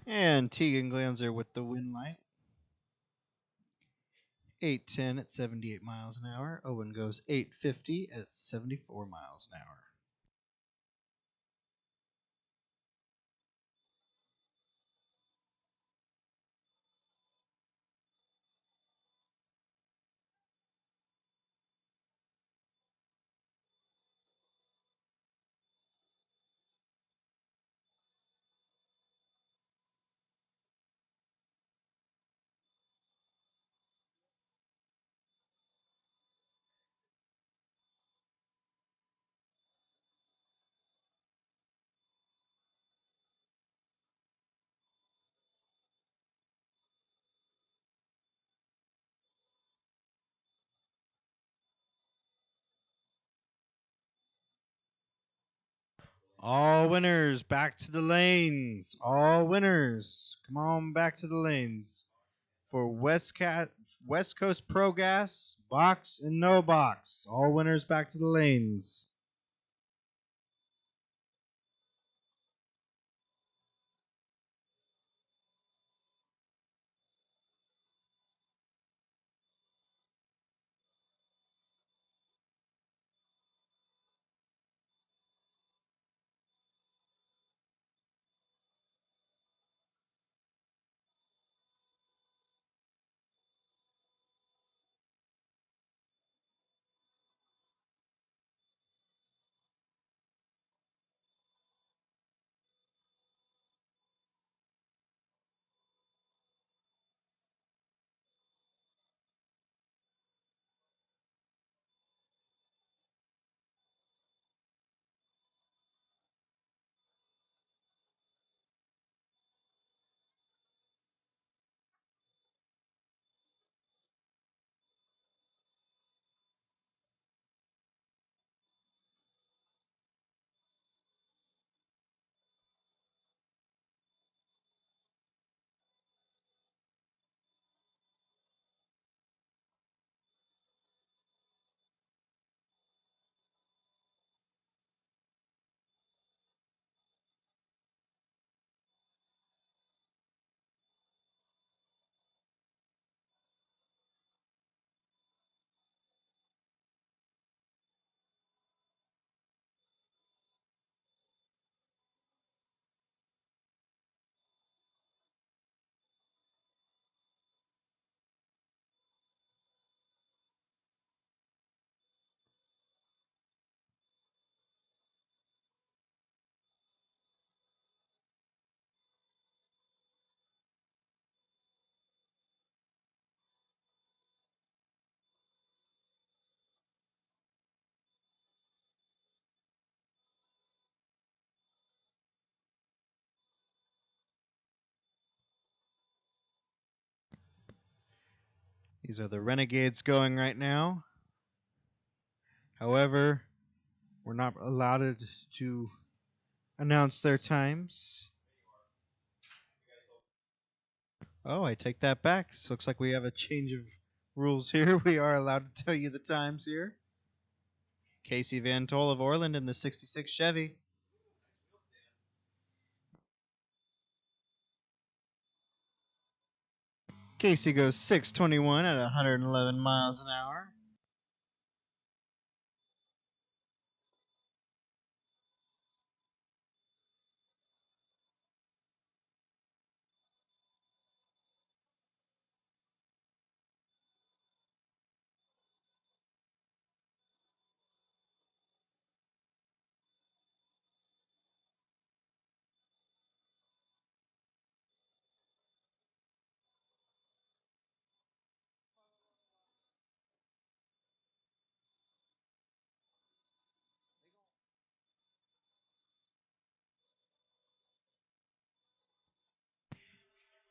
[SPEAKER 3] And Tegan Glanzer with the win light. 810 at 78 miles an hour. Owen goes 850 at 74 miles an hour. All winners back to the lanes. All winners. Come on back to the lanes. For West Coast Pro Gas, box and no box. All winners back to the lanes. These are the Renegades going right now. However, we're not allowed to announce their times. Oh, I take that back. This looks like we have a change of rules here. We are allowed to tell you the times here. Casey Van Tol of Orland in the 66 Chevy. Casey goes 6:21 at 111 miles an hour.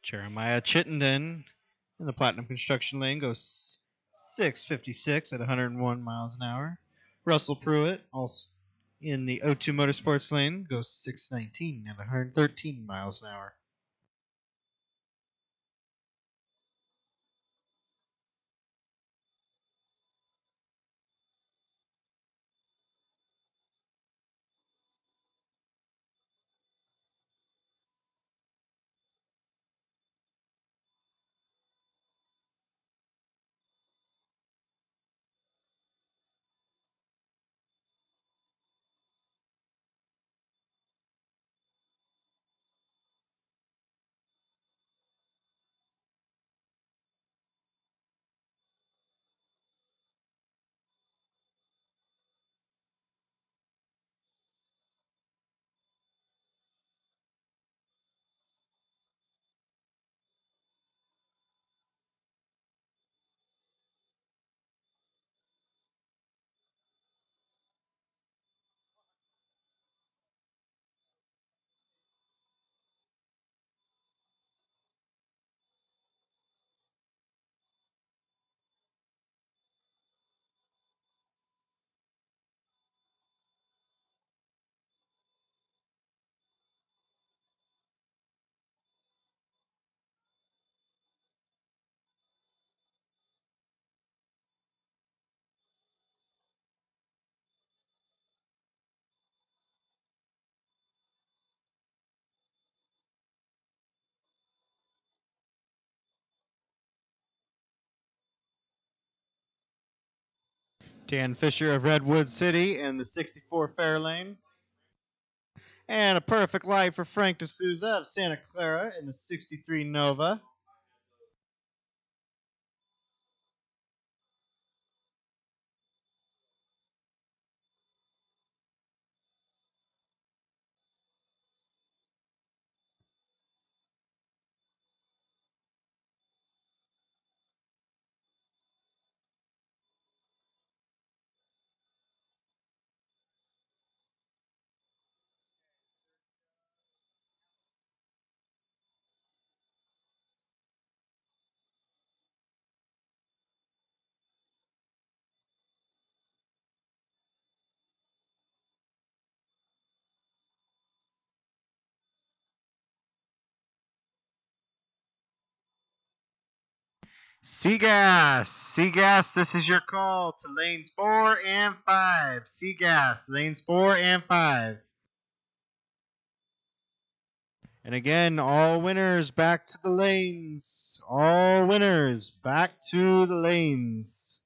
[SPEAKER 3] Jeremiah Chittenden in the Platinum Construction Lane goes 6:56 at 101 miles an hour. Russell Pruitt, also in the O2 Motorsports Lane, goes 6:19 at 113 miles an hour. Dan Fisher of Redwood City in the 64 Fairlane. And a perfect light for Frank D'Souza of Santa Clara in the 63 Nova. Seagas, this is your call to lanes 4 and 5. Seagas, lanes 4 and 5. And again, all winners back to the lanes. All winners back to the lanes.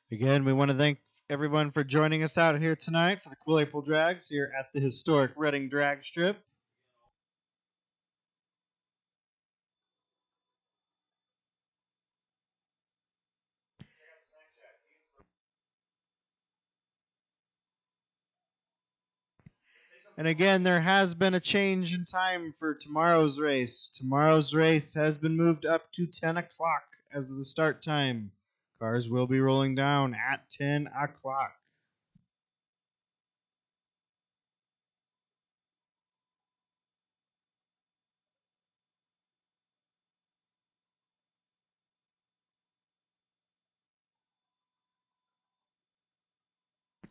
[SPEAKER 3] Again, we want to thank everyone for joining us out here tonight for the Cool April Drags here at the historic Reading Drag Strip. And again, there has been a change in time for tomorrow's race. Tomorrow's race has been moved up to 10 o'clock as the start time. Cars will be rolling down at 10 o'clock.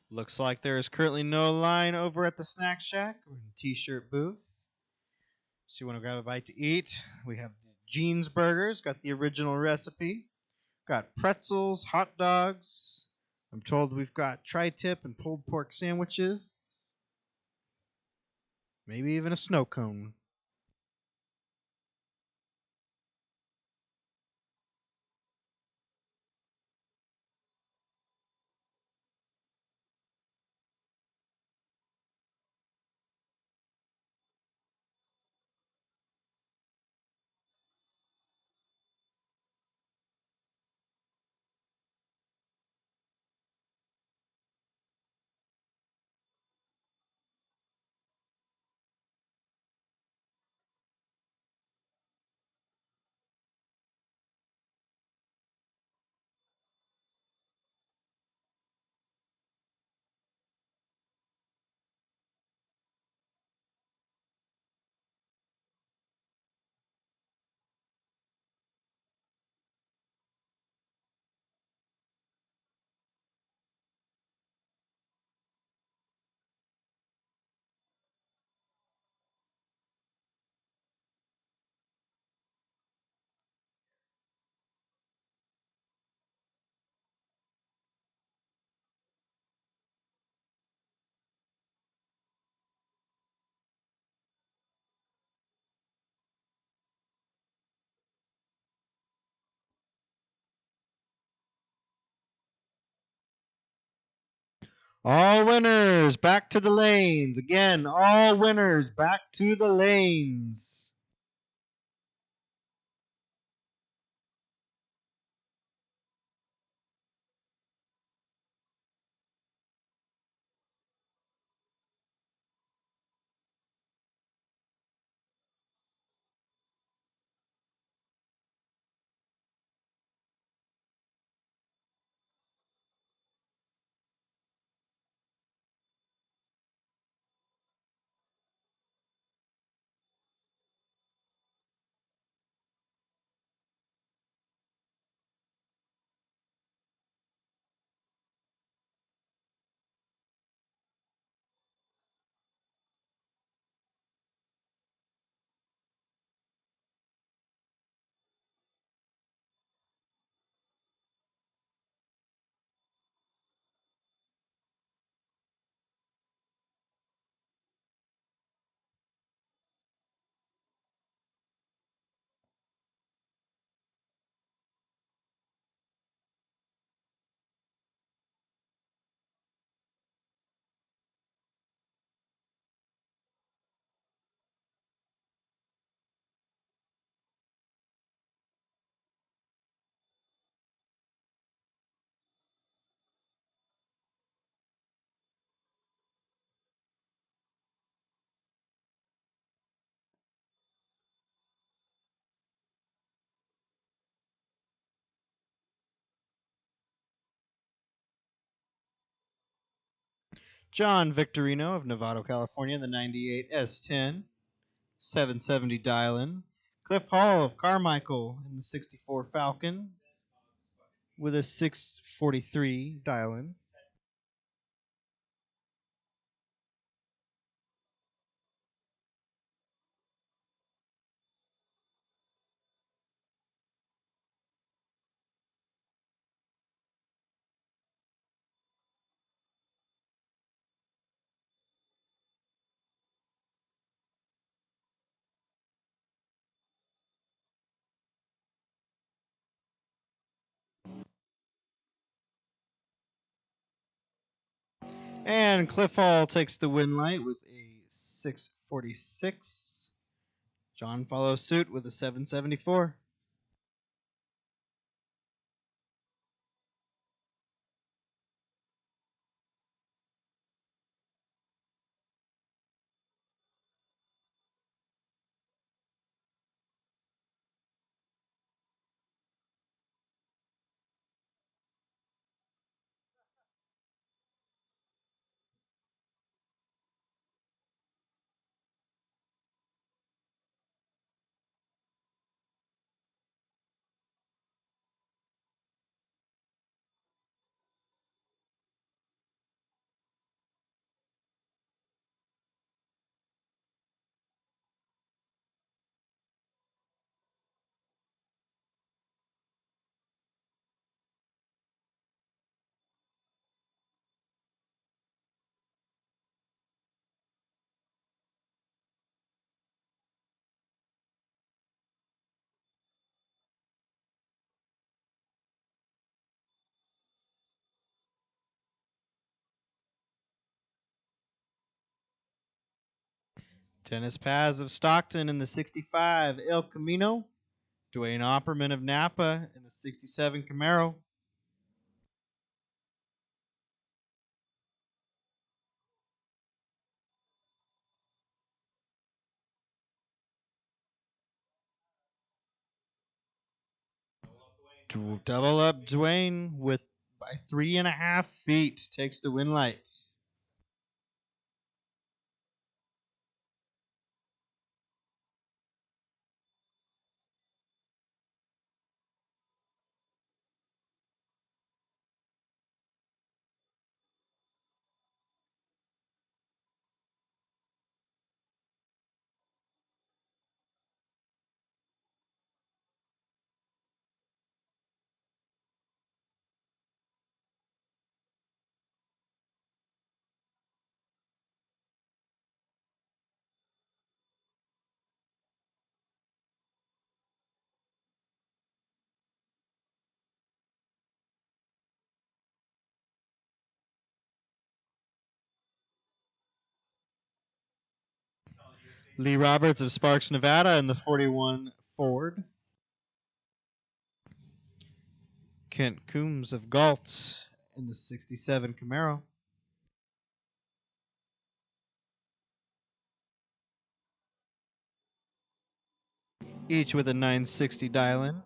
[SPEAKER 3] Looks like there is currently no line over at the Snack Shack or the T-shirt booth. So you want to grab a bite to eat? We have the Jeans Burgers, got the original recipe. Got pretzels, hot dogs. I'm told we've got tri-tip and pulled pork sandwiches. Maybe even a snow cone. All winners back to the lanes. Again, all winners back to the lanes. John Victorino of Novato, California, the 98 S10, 770 Dylan. Cliff Hall of Carmichael in the 64 Falcon with a 643 Dylan. And Cliff Hall takes the win light with a 646. John follows suit with a 774. Dennis Paz of Stockton in the 65 El Camino. Dwayne Opperman of Napa in the 67 Camaro. Double up Dwayne with by 3.5 feet takes the win light. Lee Roberts of Sparks, Nevada in the 41 Ford. Kent Coombs of Galt in the 67 Camaro. Each with a 960 dial-in.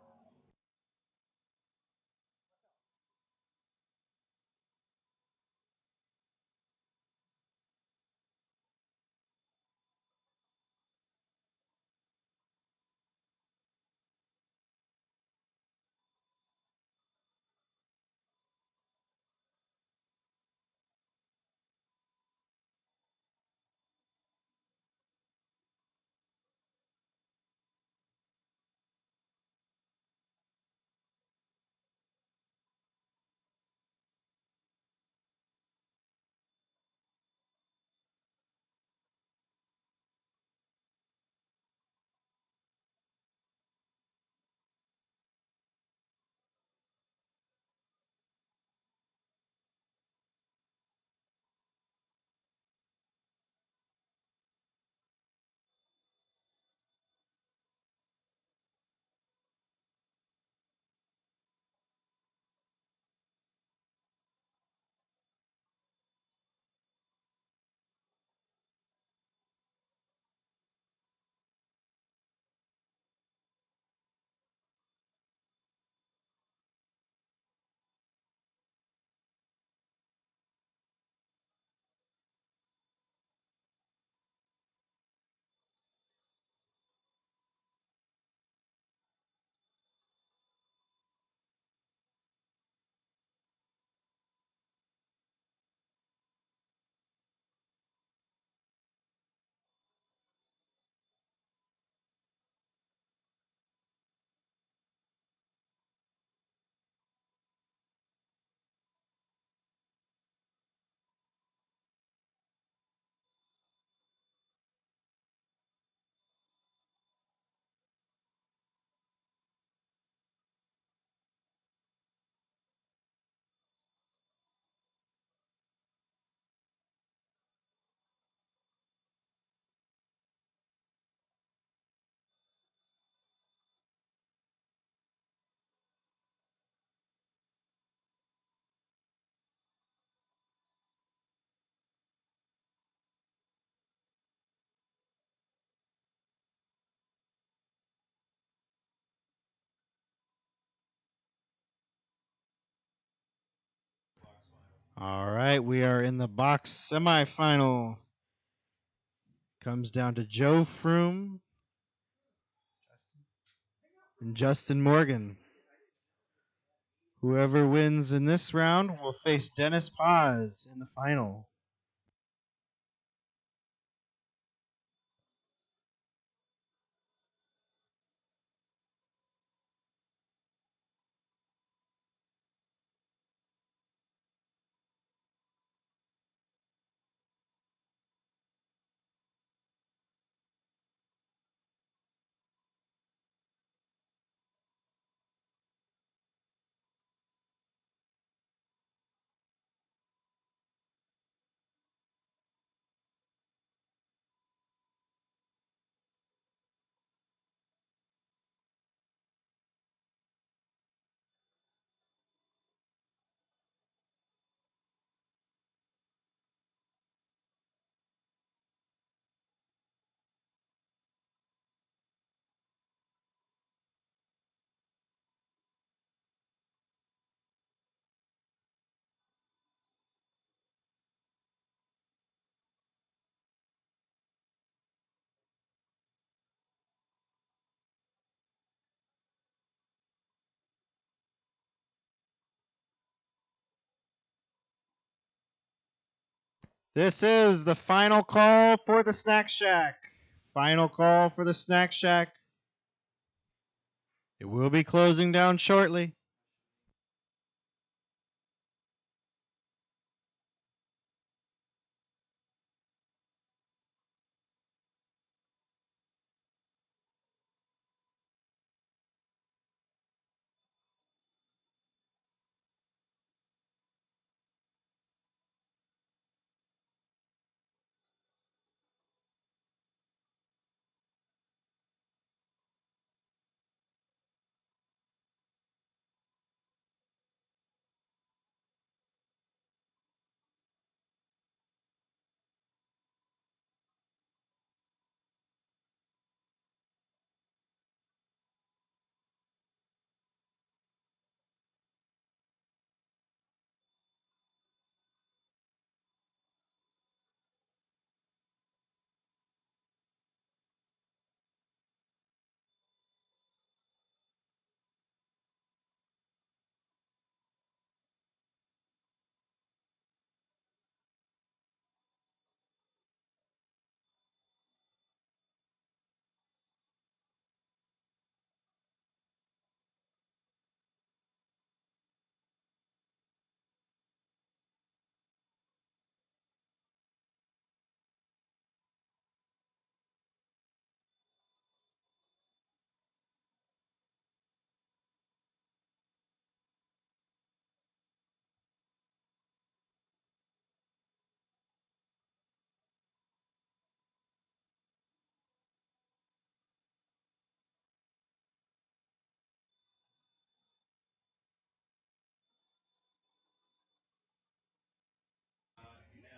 [SPEAKER 3] All right, we are in the box semifinal. Comes down to Joe Froome and Justin Morgan. Whoever wins in this round will face Dennis Paz in the final. This is the final call for the Snack Shack. Final call for the Snack Shack. It will be closing down shortly.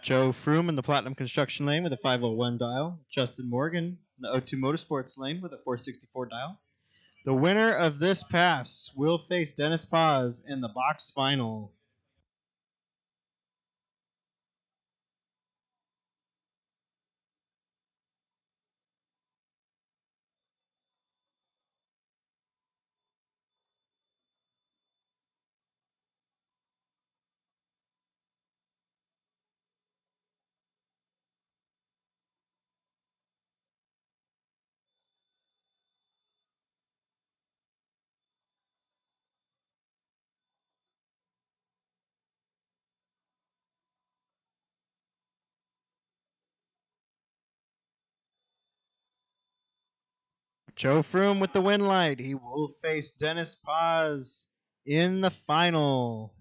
[SPEAKER 3] Joe Froome in the Platinum Construction lane with a 501 dial. Justin Morgan in the O2 Motorsports lane with a 464 dial. The winner of this pass will face Dennis Paz in the box final. Joe Froome with the win light. He will face Dennis Paz in the final.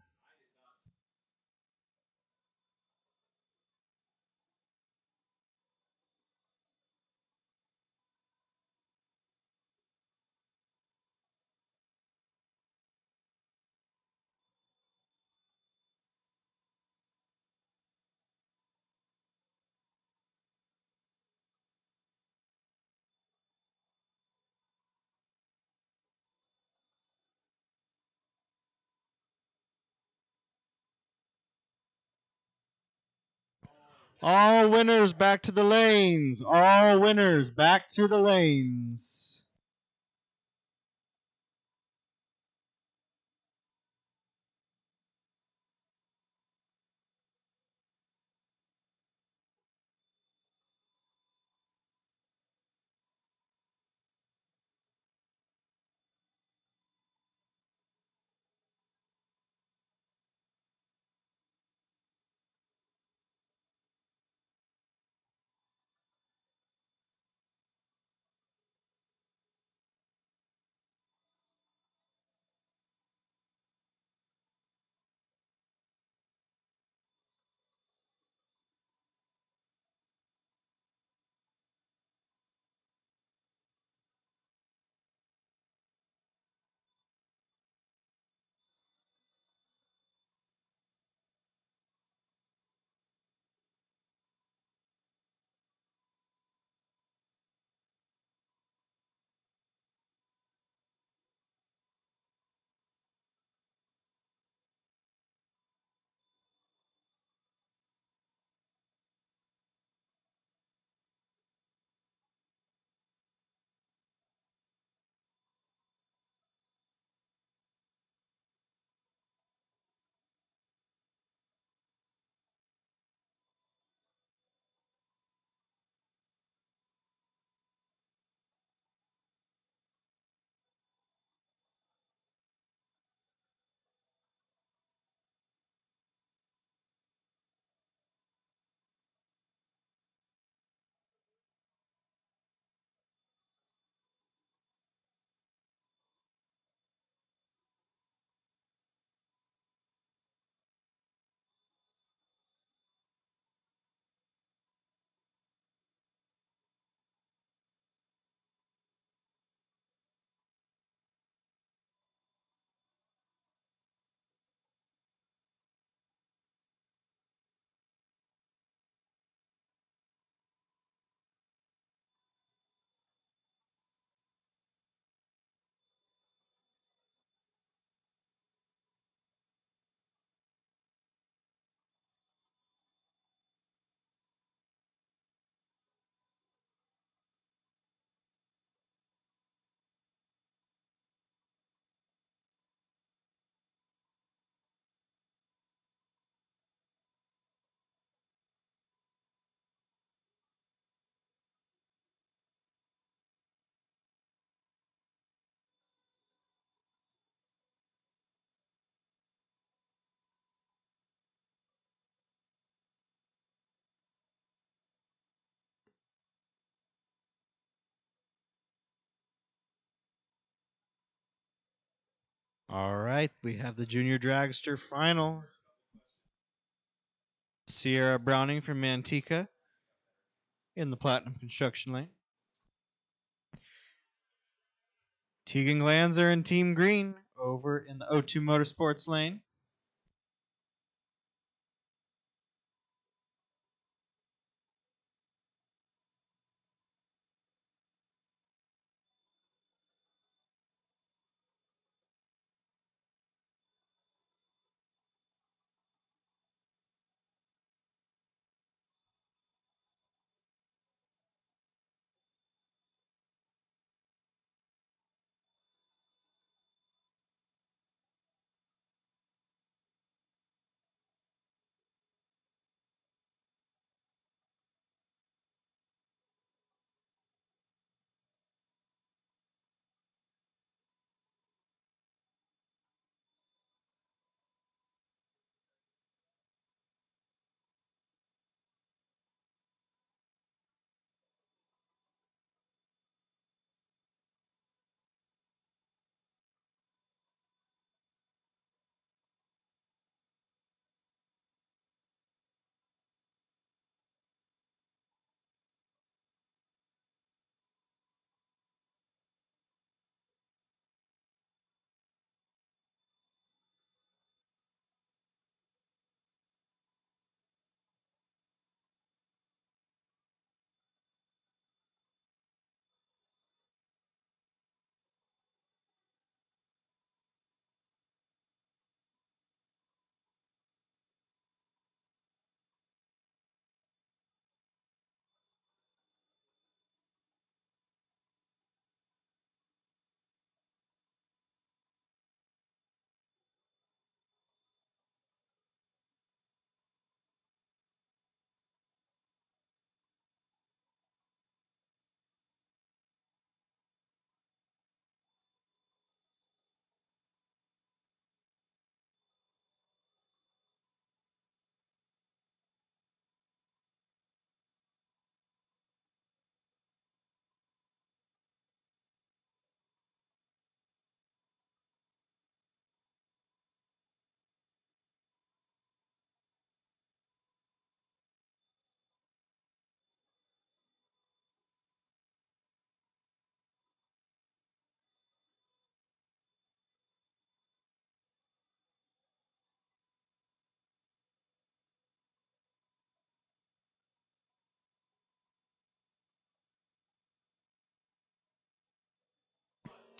[SPEAKER 3] All winners back to the lanes. All winners back to the lanes. All right, we have the Junior Dragster final. Sierra Browning from Manteca in the Platinum Construction lane. Tegan Glanzer and Team Green over in the O2 Motorsports lane.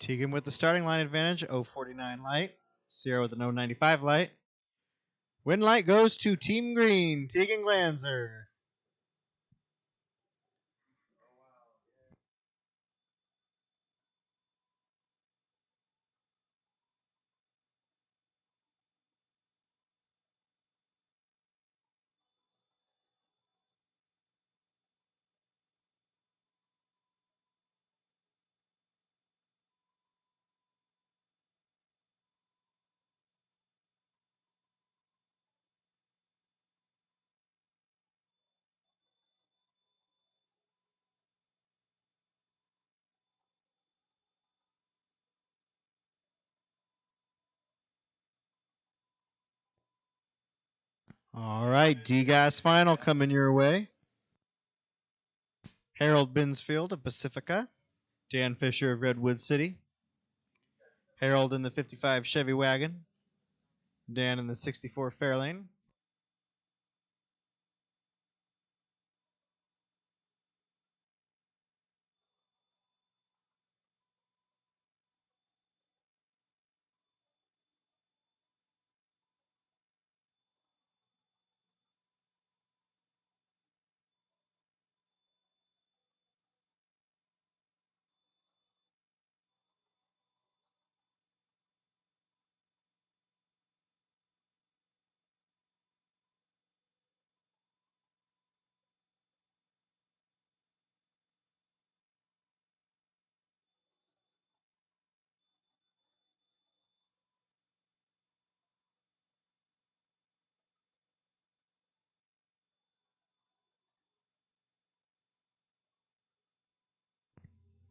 [SPEAKER 3] Tegan with the starting line advantage, 049 light. Sierra with an 095 light. Win light goes to Team Green, Tegan Glanzer. All right, D-Gas final coming your way. Harold Binsfield of Pacifica. Dan Fisher of Redwood City. Harold in the 55 Chevy wagon. Dan in the 64 Fairlane.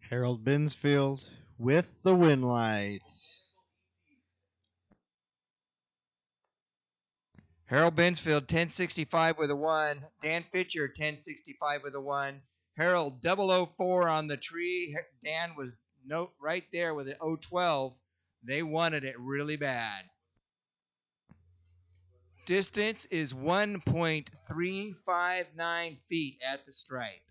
[SPEAKER 3] Harold Binsfield with the win light.
[SPEAKER 5] Harold Binsfield, 1065 with a 1. Dan Fisher, 1065 with a 1. Harold 004 on the tree. Dan was right there with an 012. They wanted it really bad. Distance is 1.359 feet at the stripe.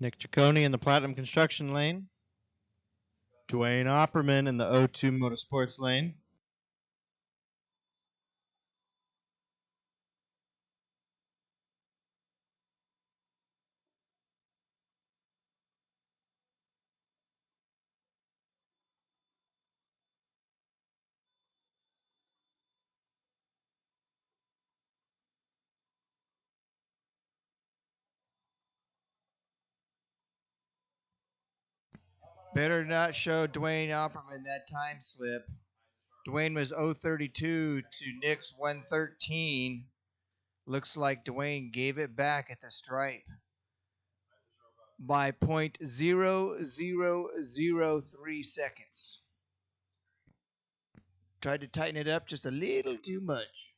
[SPEAKER 3] Nick Ciccone in the Platinum Construction lane. Dwayne Opperman in the O2 Motorsports lane.
[SPEAKER 5] Better not show Dwayne Opperman that time slip. Dwayne was 032 to Nick's 113. Looks like Dwayne gave it back at the stripe. by 0.0003 seconds. Tried to tighten it up just a little too much.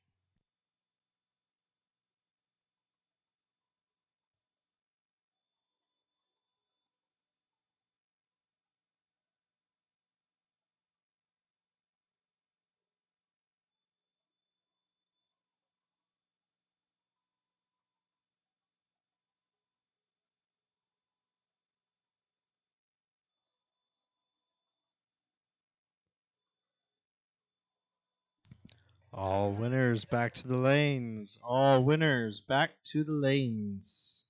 [SPEAKER 3] All winners back to the lanes. All winners back to the lanes.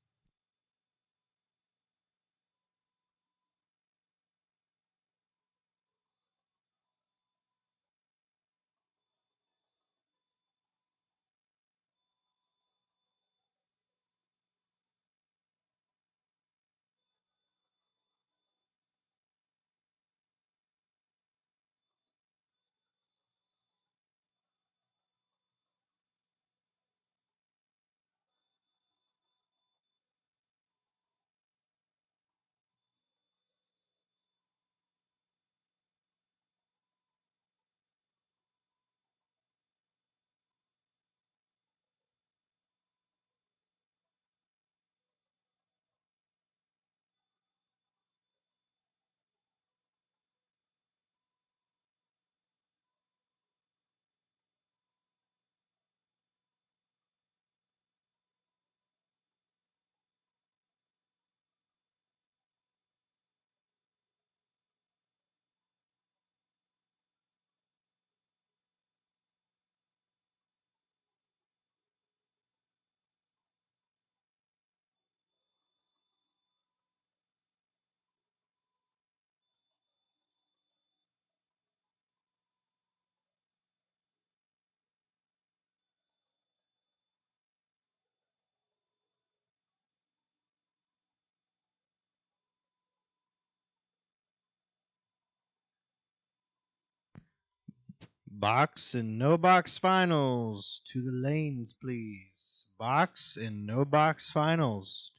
[SPEAKER 3] Box and no box finals. To the lanes, please. Box and no box finals.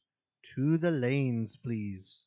[SPEAKER 3] To the lanes, please.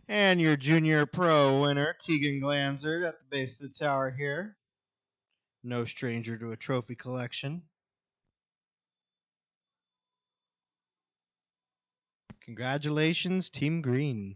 [SPEAKER 3] And your junior pro winner, Tegan Glanzard, at the base of the tower here. No stranger to a trophy collection. Congratulations, Team Green.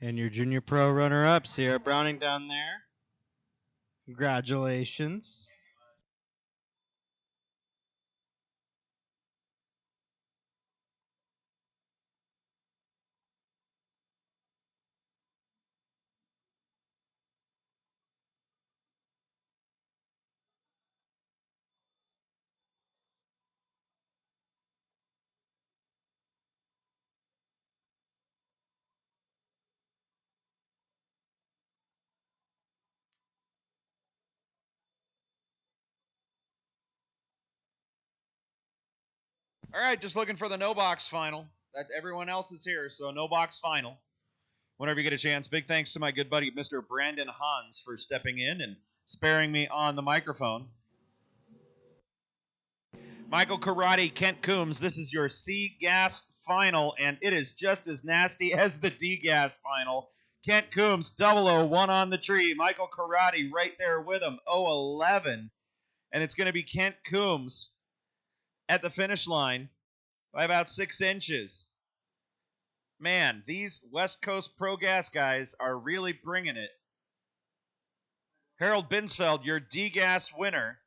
[SPEAKER 3] And your junior pro runner-up, Sierra Browning down there. Congratulations.
[SPEAKER 1] All right, just looking for the no box final. That everyone else is here, so no box final. Whenever you get a chance, big thanks to my good buddy Mr. Brandon Hans for stepping in and sparing me on the microphone. Michael Karate, Kent Coombs, this is your C gas final, and it is just as nasty as the D gas final. Kent Coombs, 001 on the tree. Michael Karate right there with him, 011. And it's going to be Kent Coombs at the finish line by about 6 inches. Man, these West Coast Pro Gas guys are really bringing it. Harold Binsfeld, your D-Gas winner,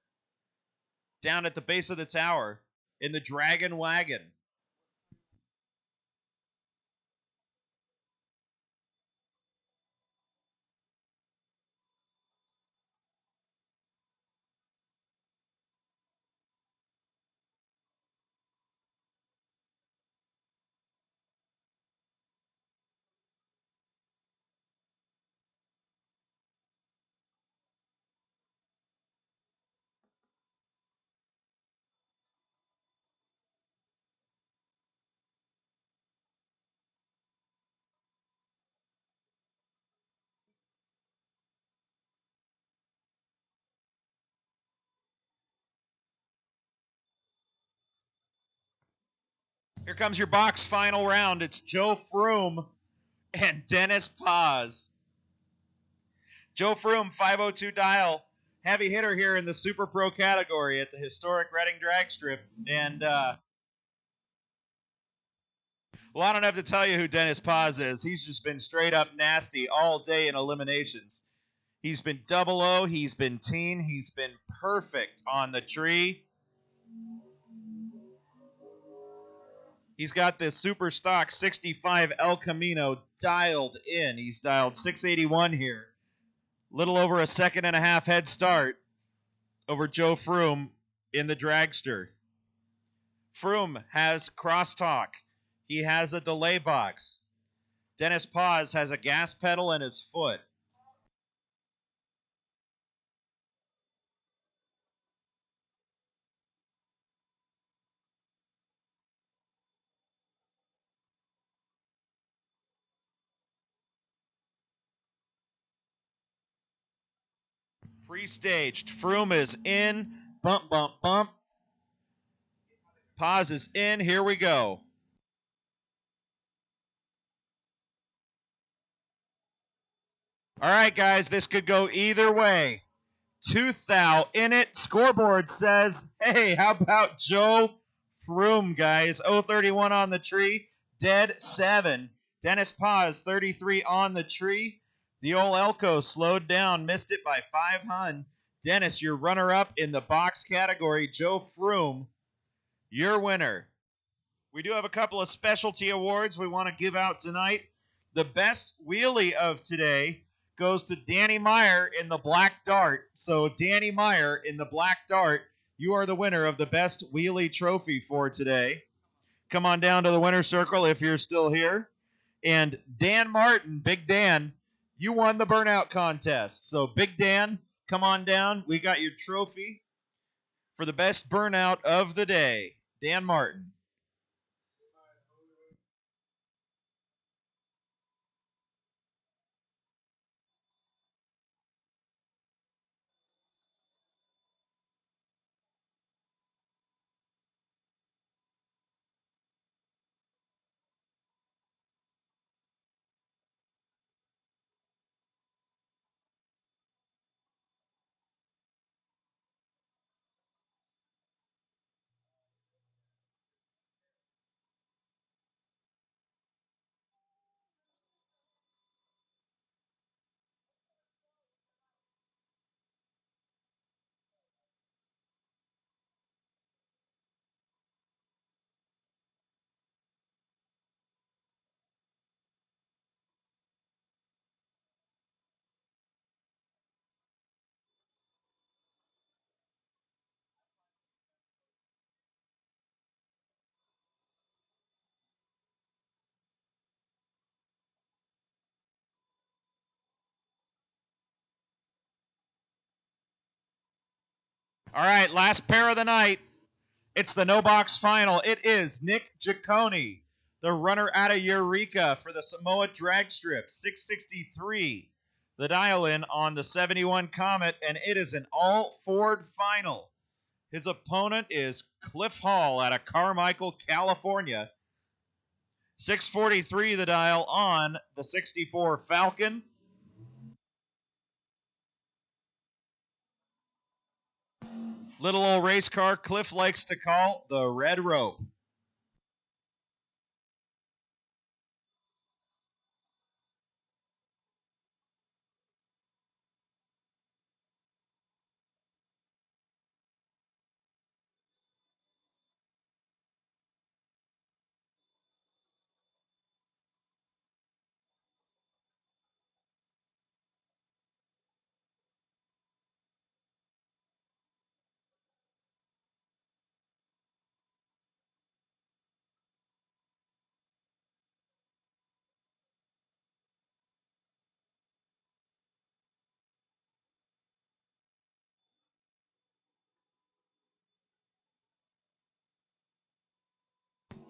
[SPEAKER 1] down at the base of the tower in the Dragon Wagon. Here comes your box final round. It's Joe Froome and Dennis Paz. Joe Froome, 502 dial, heavy hitter here in the Super Pro category at the historic Reading Drag Strip. And, well, I don't have to tell you who Dennis Paz is. He's just been straight up nasty all day in eliminations. He's been 00, he's been teen, he's been perfect on the tree. He's got this super stock 65 El Camino dialed in. He's dialed 681 here. Little over a second and a half head start over Joe Froome in the dragster. Froome has crosstalk. He has a delay box. Dennis Paz has a gas pedal in his foot. Pre-staged. Froome is in. Bump, bump, bump. Paz is in. Here we go. All right, guys, this could go either way. Tooth thou in it. Scoreboard says, hey, how about Joe Froome, guys? 031 on the tree. Dead 7. Dennis Paz, 33 on the tree. The old Elko slowed down, missed it by 5 hun. Dennis, your runner-up in the box category. Joe Froome, your winner. We do have a couple of specialty awards we want to give out tonight. The best wheelie of today goes to Danny Meyer in the black dart. So Danny Meyer in the black dart, you are the winner of the best wheelie trophy for today. Come on down to the winner's circle if you're still here. And Dan Martin, Big Dan, you won the burnout contest. So Big Dan, come on down. We got your trophy for the best burnout of the day. Dan Martin. All right, last pair of the night. It's the no box final. It is Nick Giacone, the runner out of Eureka for the Samoa drag strip, 663. The dial in on the 71 Comet, and it is an all Ford final. His opponent is Cliff Hall out of Carmichael, California. 643 the dial on the 64 Falcon. Little old race car Cliff likes to call the Red Rope.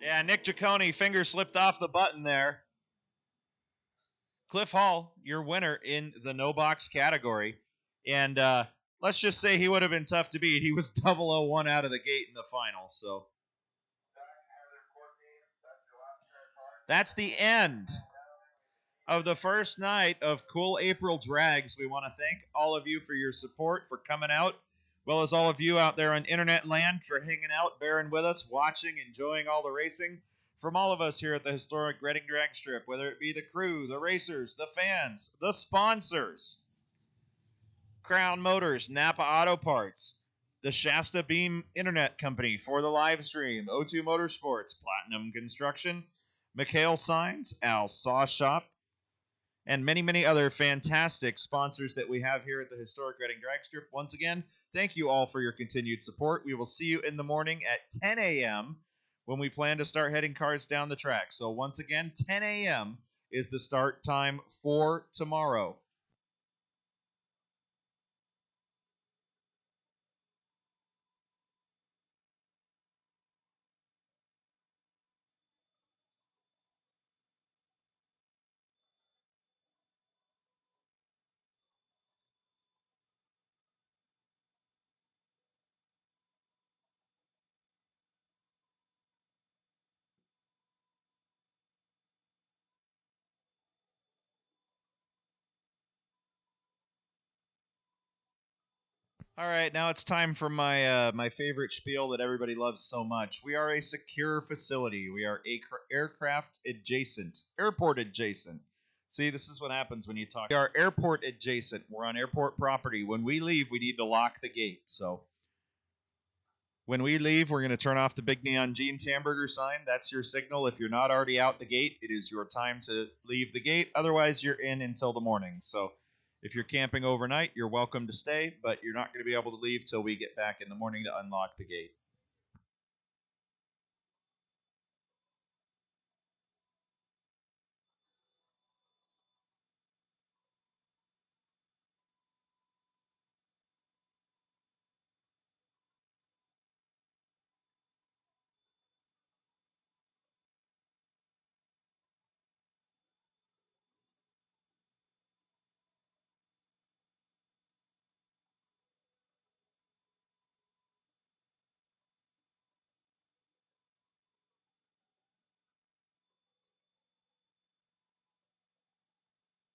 [SPEAKER 1] Yeah, Nick Giacone finger slipped off the button there. Cliff Hall, your winner in the no box category. And let's just say he would have been tough to beat. He was 001 out of the gate in the final. So that's the end of the first night of Cool April Drags. We want to thank all of you for your support, for coming out, as well as all of you out there on internet land for hanging out, bearing with us, watching, enjoying all the racing. From all of us here at the historic Reading Drag Strip, whether it be the crew, the racers, the fans, the sponsors, Crown Motors, Napa Auto Parts, the Shasta Beam Internet Company for the live stream, O2 Motorsports, Platinum Construction, McHale Signs, Al Saw Shop, and many, many other fantastic sponsors that we have here at the historic Reading Drag Strip. Once again, thank you all for your continued support. We will see you in the morning at 10 a.m. when we plan to start heading cars down the track. So once again, 10 a.m. is the start time for tomorrow. All right, now it's time for my favorite spiel that everybody loves so much. We are a secure facility. We are aircraft adjacent, airport adjacent. See, this is what happens when you talk. We are airport adjacent. We're on airport property. When we leave, we need to lock the gate. So when we leave, we're going to turn off the big neon jeans hamburger sign. That's your signal. If you're not already out the gate, it is your time to leave the gate. Otherwise, you're in until the morning. So if you're camping overnight, you're welcome to stay, but you're not going to be able to leave till we get back in the morning to unlock the gate.